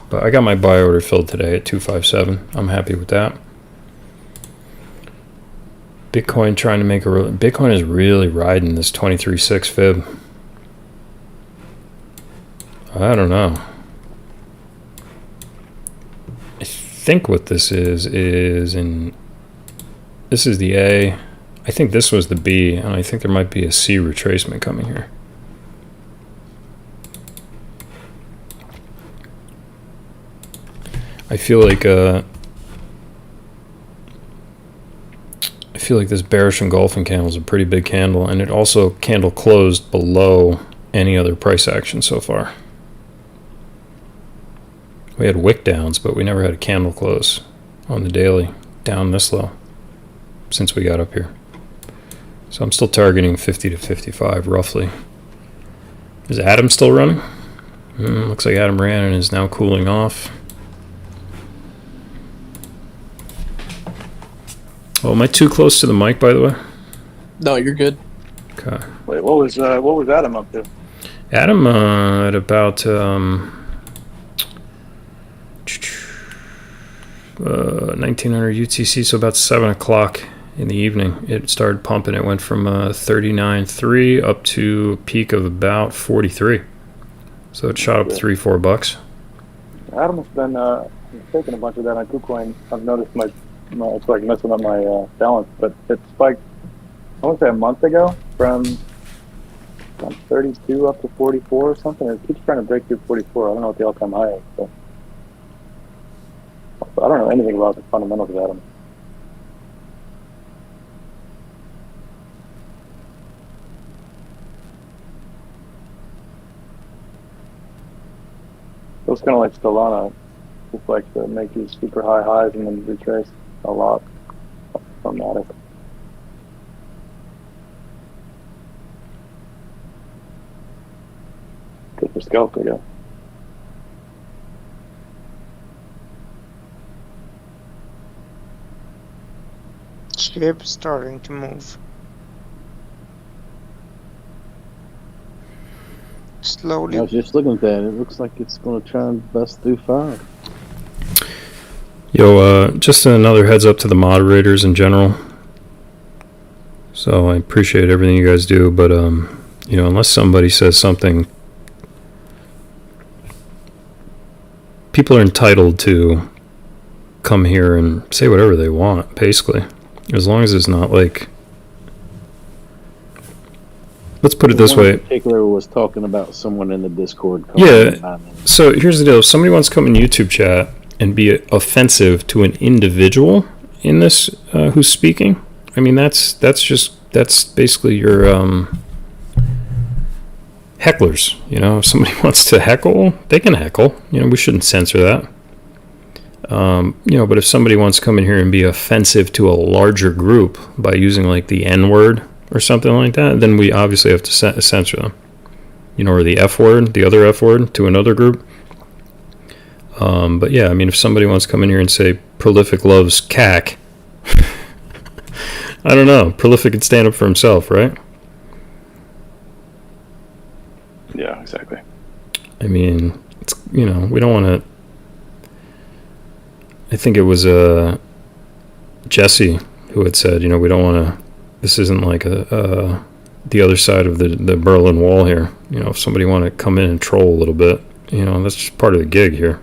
But I got my buy order filled today at 257. I'm happy with that. Bitcoin trying to make Bitcoin is really riding this 23.6 fib. I don't know. I think what this is this is the A. I think this was the B, and I think there might be a C retracement coming here. I feel like this bearish engulfing candle is a pretty big candle, and it also candle closed below any other price action so far. We had wick downs, but we never had a candle close on the daily down this low since we got up here. So I'm still targeting 50 to 55 roughly. Is Adam still running? Looks like Adam ran and is now cooling off. Oh, am I too close to the mic, by the way? No, you're good. Okay. Wait, what was Adam up to? Adam at about 1900 UTC, so about 7 o'clock in the evening. It started pumping. It went from 39.3 up to a peak of about 43. So it shot up $3-4. Adam has been taking a bunch of that on KuCoin. I've noticed it's like messing up my balance, but it spiked, I want to say a month ago, from 32 up to 44 or something. It keeps trying to break through 44. I don't know what the all-time high is, but I don't know anything about the fundamentals of Adam. It was kind of like Solana, just like to make these super high highs and then retrace a lot from that. Good for scalp, I guess. Shib starting to move. Slowly. I was just looking at that. It looks like it's going to try and bust through 5. Yo, just another heads up to the moderators in general. So I appreciate everything you guys do, but unless somebody says something, people are entitled to come here and say whatever they want, basically. As long as it's not like... Let's put it this One way. in particular was talking about someone in the Discord. Yeah, so here's the deal. If somebody wants to come in YouTube chat and be offensive to an individual in this who's speaking, I mean, that's basically your hecklers. You know, if somebody wants to heckle, they can heckle. You know, we shouldn't censor that. You know, but if somebody wants to come in here and be offensive to a larger group by using like the N-word or something like that, then we obviously have to censor them. You know, or the F word, the other F word to another group. But yeah, I mean, if somebody wants to come in here and say Prolific loves CAC, I don't know. Prolific can stand up for himself, right? Yeah, exactly. I mean, it's, you know, we don't want to... I think it was Jesse who had said, you know, we don't want to... This isn't like the other side of the Berlin Wall here. You know, if somebody want to come in and troll a little bit, you know, that's just part of the gig here.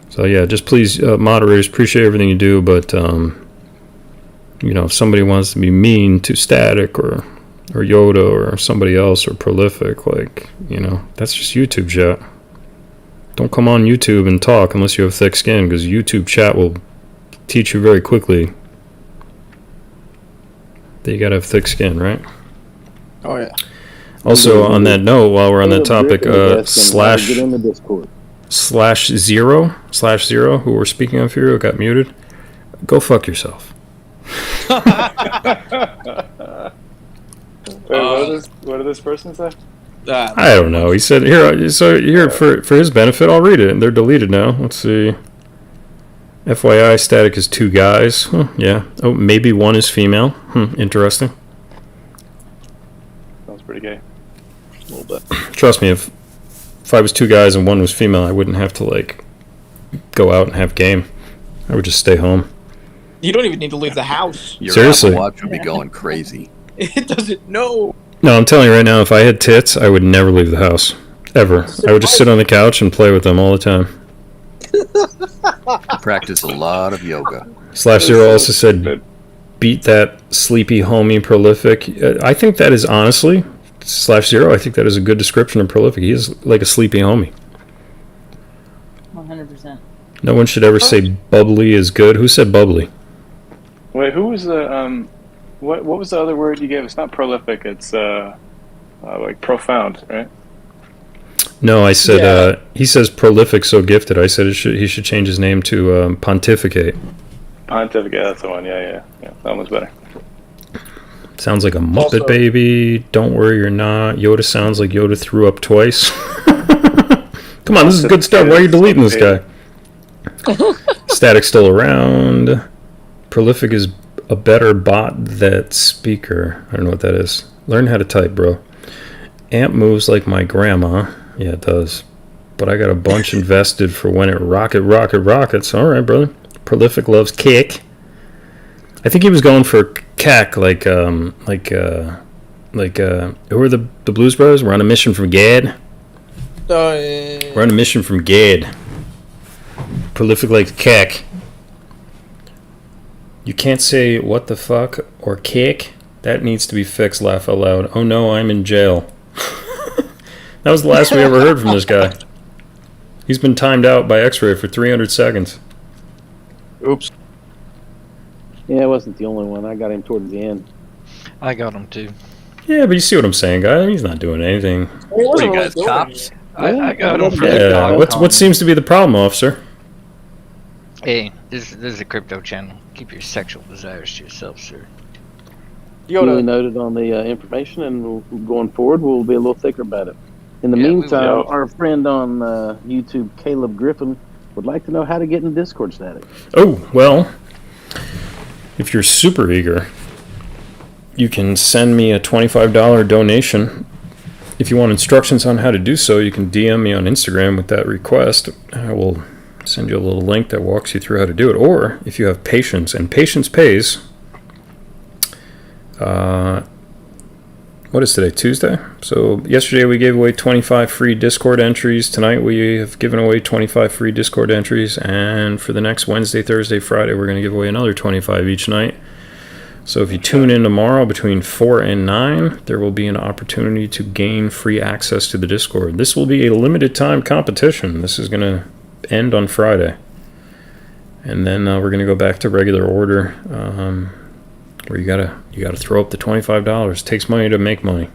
So yeah, just please, moderators, appreciate everything you do, but you know, if somebody wants to be mean to sTAtic or Yoda or somebody else or Prolific, like, you know, that's just YouTube chat. Don't come on YouTube and talk unless you have thick skin, because YouTube chat will teach you very quickly that you gotta have thick skin, right? Oh yeah. Also, on that note, while we're on that topic, slash get in the Discord. /0 who we're speaking of here, who got muted, go fuck yourself. Wait, what did this person say? I don't know. He said here. So here for his benefit, I'll read it. They're deleted now. Let's see. FYI, sTAtic is 2 guys. Huh, yeah. Oh, maybe one is female. Interesting. Sounds pretty gay. A little bit. Trust me, if I was 2 guys and one was female, I wouldn't have to like go out and have game. I would just stay home. You don't even need to leave the house. Your Seriously. Apple Watch would be going crazy. It doesn't know. No, I'm telling you right now, if I had tits, I would never leave the house. Ever. I would just sit on the couch and play with them all the time. Practice a lot of yoga. /0 also said, beat that sleepy homie Prolific. I think that is honestly, /0, I think that is a good description of Prolific. He is like a sleepy homie. 100%. No one should ever say bubbly is good. Who said bubbly? Wait, who was the what was the other word you gave? It's not prolific. It's like profound, right? No, I said he says prolific, so gifted. I said he should change his name to pontificate. Pontificate, that's the one. Yeah, that one was better. Sounds like a Muppet Also, baby. Don't worry, you're not. Yoda sounds like Yoda threw up twice. Come on, this is good stuff. Why are you deleting this guy? sTAtic's still around. Prolific is a better bot than speaker. I don't know what that is. Learn how to type, bro. Amp moves like my grandma. Yeah, it does. But I got a bunch invested for when it rockets. All right, brother. Prolific loves kick. I think he was going for CAC, who are the Blues Brothers? We're on a mission from Gad. We're on a mission from Gad. Prolific likes CAC. You can't say what the fuck or kick. That needs to be fixed. Laugh out loud. Oh no, I'm in jail. That was the last we ever heard from this guy. He's been timed out by X-Ray for 300 seconds. Oops. Yeah, I wasn't the only one. I got him towards the end. I got him too. Yeah, but you see what I'm saying, guy? He's not doing anything. What are you guys, cops? I got him for Yeah, what seems to be the problem, officer? Hey, this is a crypto channel. Keep your sexual desires to yourself, sir. Duly noted on the information, and going forward, we'll be a little thicker about it. In the meantime, our friend on YouTube, Caleb Griffin, would like to know how to get in Discord sTAtic. Oh, well, if you're super eager, you can send me a $25 donation. If you want instructions on how to do so, you can DM me on Instagram with that request. I will send you a little link that walks you through how to do it. Or if you have patience, and patience pays, what is today? Tuesday? So yesterday we gave away 25 free Discord entries. Tonight we have given away 25 free Discord entries. And for the next Wednesday, Thursday, Friday, we're going to give away another 25 each night. So if you tune in tomorrow between 4 and 9, there will be an opportunity to gain free access to the Discord. This will be a limited time competition. This is going to end on Friday. And then we're going to go back to regular order, where you gotta throw up the $25. It takes money to make money.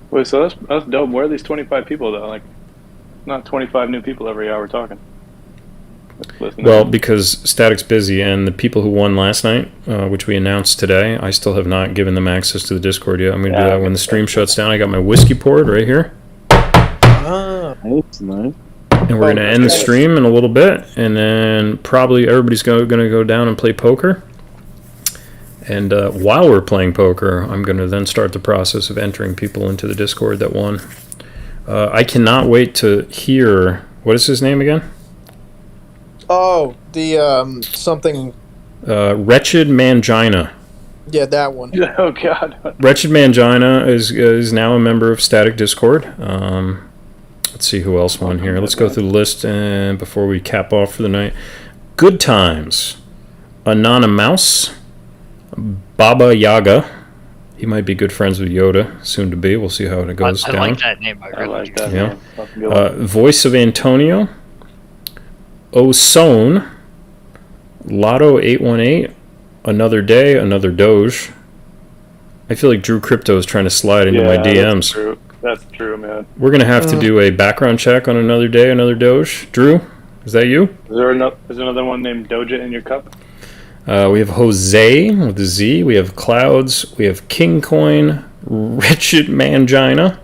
Wait, so that's dope. Where are these 25 people though? Like, not 25 new people every hour talking. Well, because sTAtic's busy, and the people who won last night, which we announced today, I still have not given them access to the Discord yet. I'm going to do that when the stream shuts down. I got my whiskey poured right here. That's nice. And we're going to end the stream in a little bit, and then probably everybody's going to go down and play poker. And while we're playing poker, I'm going to then start the process of entering people into the Discord that won. I cannot wait to hear, what is his name again? Oh, the something. Wretched Mangina. Yeah, that one. Oh God. Wretched Mangina is now a member of sTAtic Discord. Let's see who else won here. Let's go through the list and before we cap off for the night. Good Times, Anonymous, Baba Yaga. He might be good friends with Yoda, soon to be. We'll see how it goes down. I like that name. I like that. Yeah. Voice of Antonio, Osone, Lotto 818, Another Day, Another Doge. I feel like Drew Crypto is trying to slide into my DMs. That's true, man. We're going to have to do a background check on Another Day, Another Doge. Drew, is that you? Is there another one named Doge in your cup? We have Jose with a Z. We have Clouds. We have King Coin, Wretched Mangina.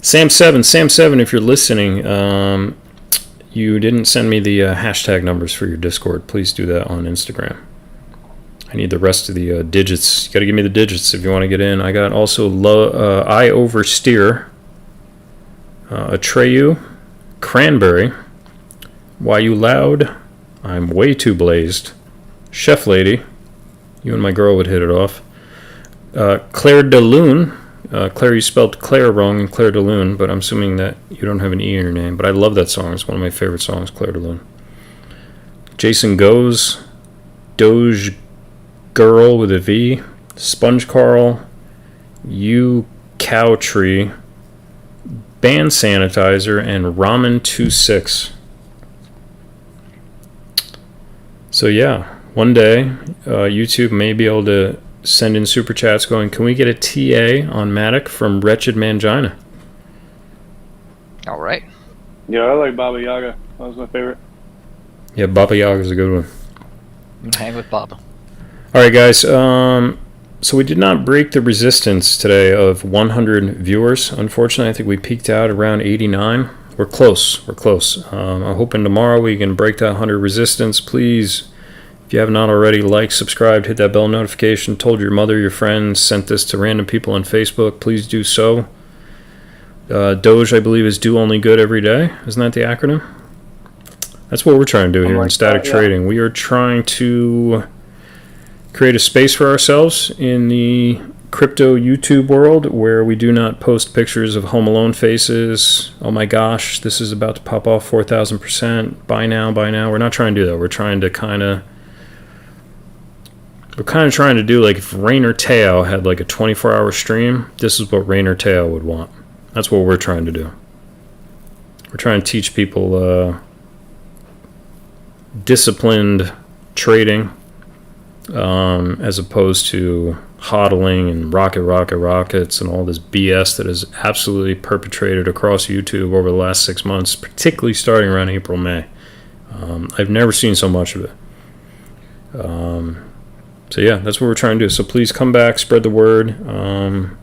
Sam7, if you're listening, you didn't send me the hashtag numbers for your Discord. Please do that on Instagram. I need the rest of the digits. You got to give me the digits if you want to get in. I got also I Oversteer, Atreyu, Cranberry, Why You Loud, I'm Way Too Blazed, Chef Lady, you and my girl would hit it off, Claire de Lune. Claire, you spelled Claire wrong in Claire de Lune, but I'm assuming that you don't have an E in your name. But I love that song. It's one of my favorite songs, Claire de Lune. Jason Goes, Doge Girl with a V, Sponge Carl, You Cow Tree, Band Sanitizer, and Ramen26. So yeah, one day YouTube may be able to send in super chats going, can we get a TA on Matic from Wretched Mangina? All right. Yeah, I like Baba Yaga. That was my favorite. Yeah, Baba Yaga is a good one. Hang with Baba. All right, guys. So we did not break the resistance today of 100 viewers. Unfortunately, I think we peaked out around 89. We're close. I'm hoping tomorrow we can break that 100 resistance. Please, if you have not already, like, subscribed, hit that bell notification, told your mother, your friends, sent this to random people on Facebook. Please do so. Doge, I believe, is do only good every day. Isn't that the acronym? That's what we're trying to do here in sTAtic Trading. We are trying to create a space for ourselves in the crypto YouTube world where we do not post pictures of Home Alone faces. Oh my gosh, this is about to pop off 4,000%. Buy now. We're not trying to do that. We're trying to trying to do like if Rainer Teo had like a 24-hour stream, this is what Rainer Teo would want. That's what we're trying to do. We're trying to teach people disciplined trading as opposed to hodling and rockets and all this BS that is absolutely perpetrated across YouTube over the last 6 months, particularly starting around April, May. I've never seen so much of it. So yeah, that's what we're trying to do. So please come back, spread the word. And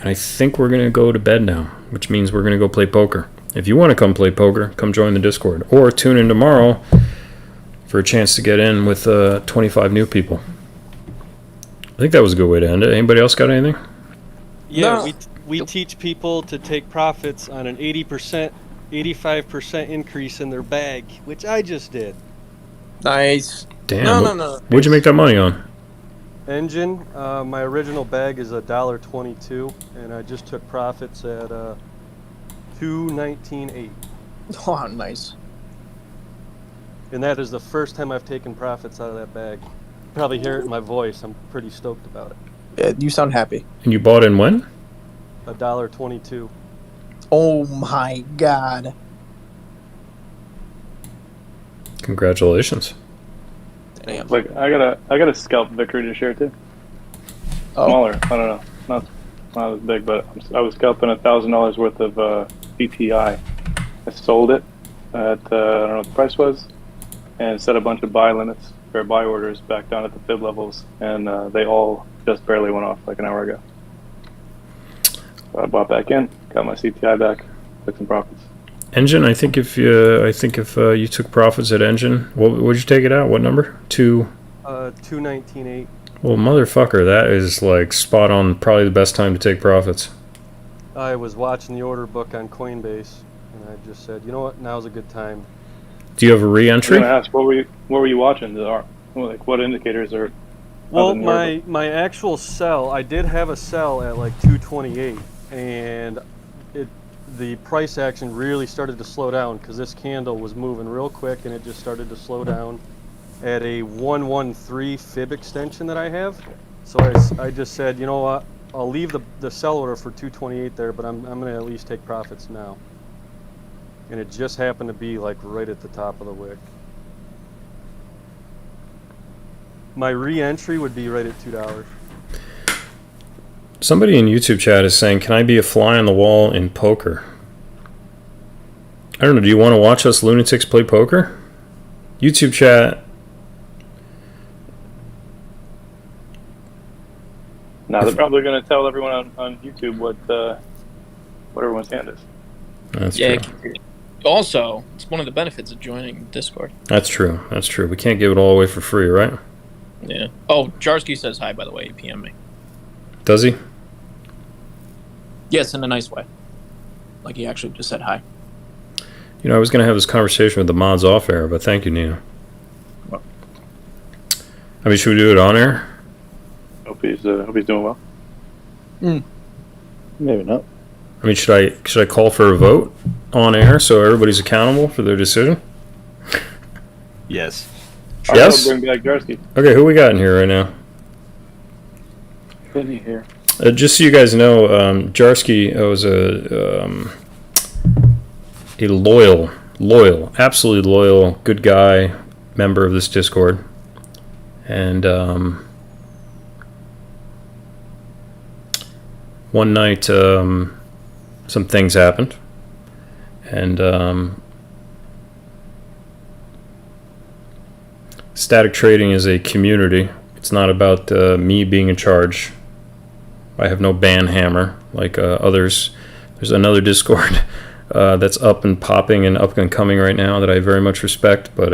I think we're going to go to bed now, which means we're going to go play poker. If you want to come play poker, come join the Discord. Or tune in tomorrow for a chance to get in with 25 new people. I think that was a good way to end it. Anybody else got anything? Yeah, no. we teach people to take profits on an 80%, 85% increase in their bag, which I just did. Nice. Damn. No. What'd you make that money on? Engine, my original bag is $1.22, and I just took profits at $2.19.8. Oh, nice. And that is the first time I've taken profits out of that bag. You probably hear it in my voice. I'm pretty stoked about it. Yeah, you sound happy. And you bought in when? $1.22. Oh my god. Congratulations. Damn. Like I got a scalp victory to share too. Smaller, I don't know, not as big, but I was scalping $1,000 worth of BTI. I sold it at I don't know what the price was, and set a bunch of buy limits or buy orders back down at the fib levels, and they all just barely went off like an hour ago. So I bought back in, got my CTI back, took some profits. Engine, I think if you took profits at Engine, what would you take it out? What number? 2.19.8. Well, motherfucker, that is like spot on. Probably the best time to take profits. I was watching the order book on Coinbase, and I just said, you know what, now's a good time. Do you have a re-entry? I was gonna ask, what were you watching? Like what indicators are? Well, my actual sell, I did have a sell at like 228, and the price action really started to slow down because this candle was moving real quick, and it just started to slow down at a 113 fib extension that I have. So I just said, you know what, I'll leave the sell order for 228 there, but I'm going to at least take profits now. And it just happened to be like right at the top of the wick. My re-entry would be right at $2. Somebody in YouTube chat is saying, can I be a fly on the wall in poker? I don't know, do you want to watch us lunatics play poker? YouTube chat. Now they're probably going to tell everyone on YouTube what everyone's hand is. That's true. Also, it's one of the benefits of joining Discord. That's true. That's true. We can't give it all away for free, right? Yeah. Oh, Jarsky says hi, by the way. He PM'd me. Does he? Yes, in a nice way. Like he actually just said hi. You know, I was going to have this conversation with the mods off air, but thank you, Nina. What? I mean, should we do it on air? Hope he's doing well. Maybe not. I mean, should I call for a vote on air so everybody's accountable for their decision? Yes. Yes? Bring back Jarsky. Okay, who we got in here right now? Penny here. Just so you guys know, Jarsky was a loyal, absolutely loyal, good guy, member of this Discord. And one night, some things happened. And sTAtic trading is a community. It's not about me being in charge. I have no ban hammer like others. There's another Discord that's up and popping and up and coming right now that I very much respect, but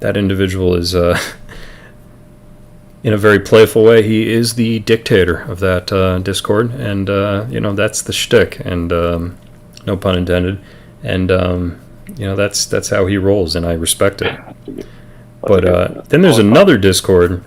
that individual is, in a very playful way, he is the dictator of that Discord, and you know, that's the shtick, and no pun intended, and you know, that's how he rolls, and I respect it. But then there's another Discord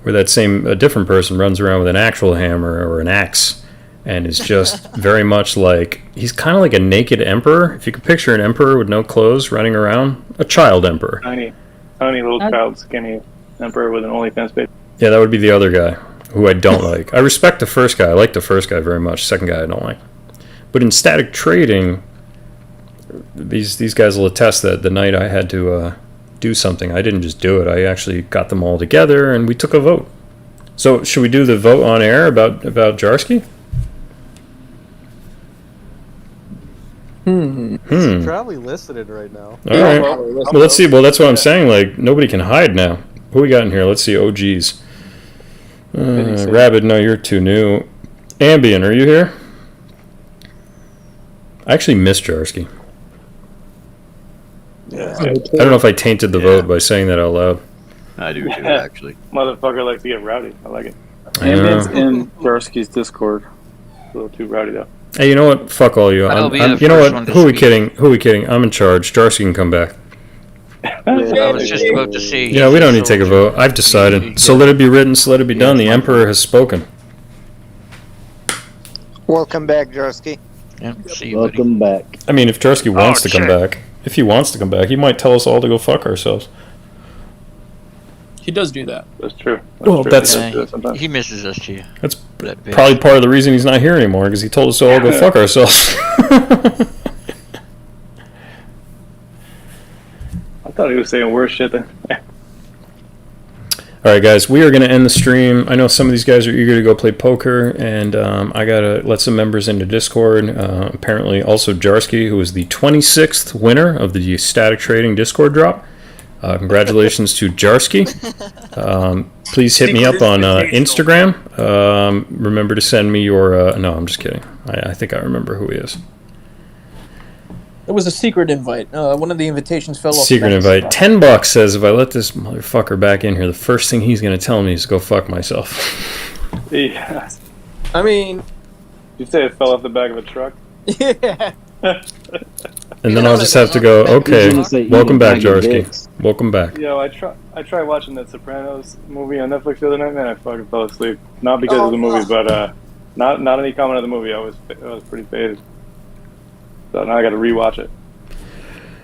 where that a different person runs around with an actual hammer or an axe, and is just very much like, he's kind of like a naked emperor. If you could picture an emperor with no clothes running around, a child emperor. Tiny little child, skinny emperor with an OnlyFans page. Yeah, that would be the other guy, who I don't like. I respect the first guy. I like the first guy very much. Second guy I don't like. But in sTAtic trading, these guys will attest that the night I had to do something, I didn't just do it. I actually got them all together, and we took a vote. So should we do the vote on air about Jarsky? It's probably listed right now. All right. Well, let's see. Well, that's what I'm saying. Like, nobody can hide now. Who we got in here? Let's see. OGs. Rabbit, no, you're too new. Ambien, are you here? I actually missed Jarsky. Yeah. I don't know if I tainted the vote by saying that out loud. I do too, actually. Motherfucker likes to get rowdy. I like it. Ambient's in Jarsky's Discord. A little too rowdy though. Hey, you know what? Fuck all you. You know what? Who are we kidding? I'm in charge. Jarsky can come back. I was just about to say. Yeah, we don't need to take a vote. I've decided. So let it be written, so let it be done. The Emperor has spoken. Welcome back, Jarsky. Yeah, see you, Welcome back. I mean, if Jarsky wants to come back, if he wants to come back, he might tell us all to go fuck ourselves. He does do that. That's true. Well, true. that's he misses us too. That's That bitch. probably part of the reason he's not here anymore, because he told us to all go fuck ourselves. I thought he was saying worse shit than. All right, guys, we are going to end the stream. I know some of these guys are eager to go play poker, and I got to let some members into Discord. Apparently, also Jarsky, who is the 26th winner of the sTAtic Trading Discord drop. Congratulations to Jarsky. Please hit me up on Instagram. Remember to send me your... no, I'm just kidding. I think I remember who he is. It was a secret invite. One of the invitations fell off. Secret invite. $10 says if I let this motherfucker back in here, the first thing he's going to tell me is to go fuck myself. Yeah. I mean... You say it fell off the back of a truck? Yeah. And then I'll just have to go, okay, welcome back, Jarsky. Welcome back. Yo, I tried watching that Sopranos movie on Netflix the other night, man. I fucking fell asleep. Not because of the movie, but not any comment of the movie. I was pretty faded. So now I got to rewatch it.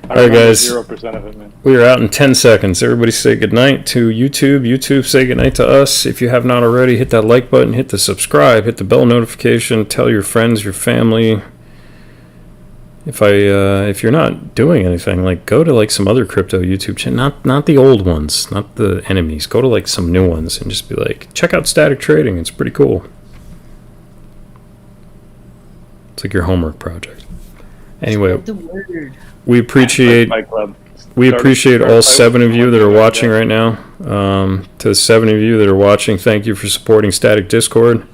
Alright, guys. 0% of it, man. We are out in 10 seconds. Everybody say goodnight to YouTube. YouTube, say goodnight to us. If you have not already, hit that like button, hit the subscribe, hit the bell notification, tell your friends, your family. If you're not doing anything, like go to like some other crypto YouTube channel, not the old ones, not the enemies. Go to like some new ones and just be like, check out sTAtic Trading. It's pretty cool. It's like your homework project. Anyway, we appreciate all 7 of you that are watching right now. To the 7 of you that are watching, thank you for supporting sTAtic Discord.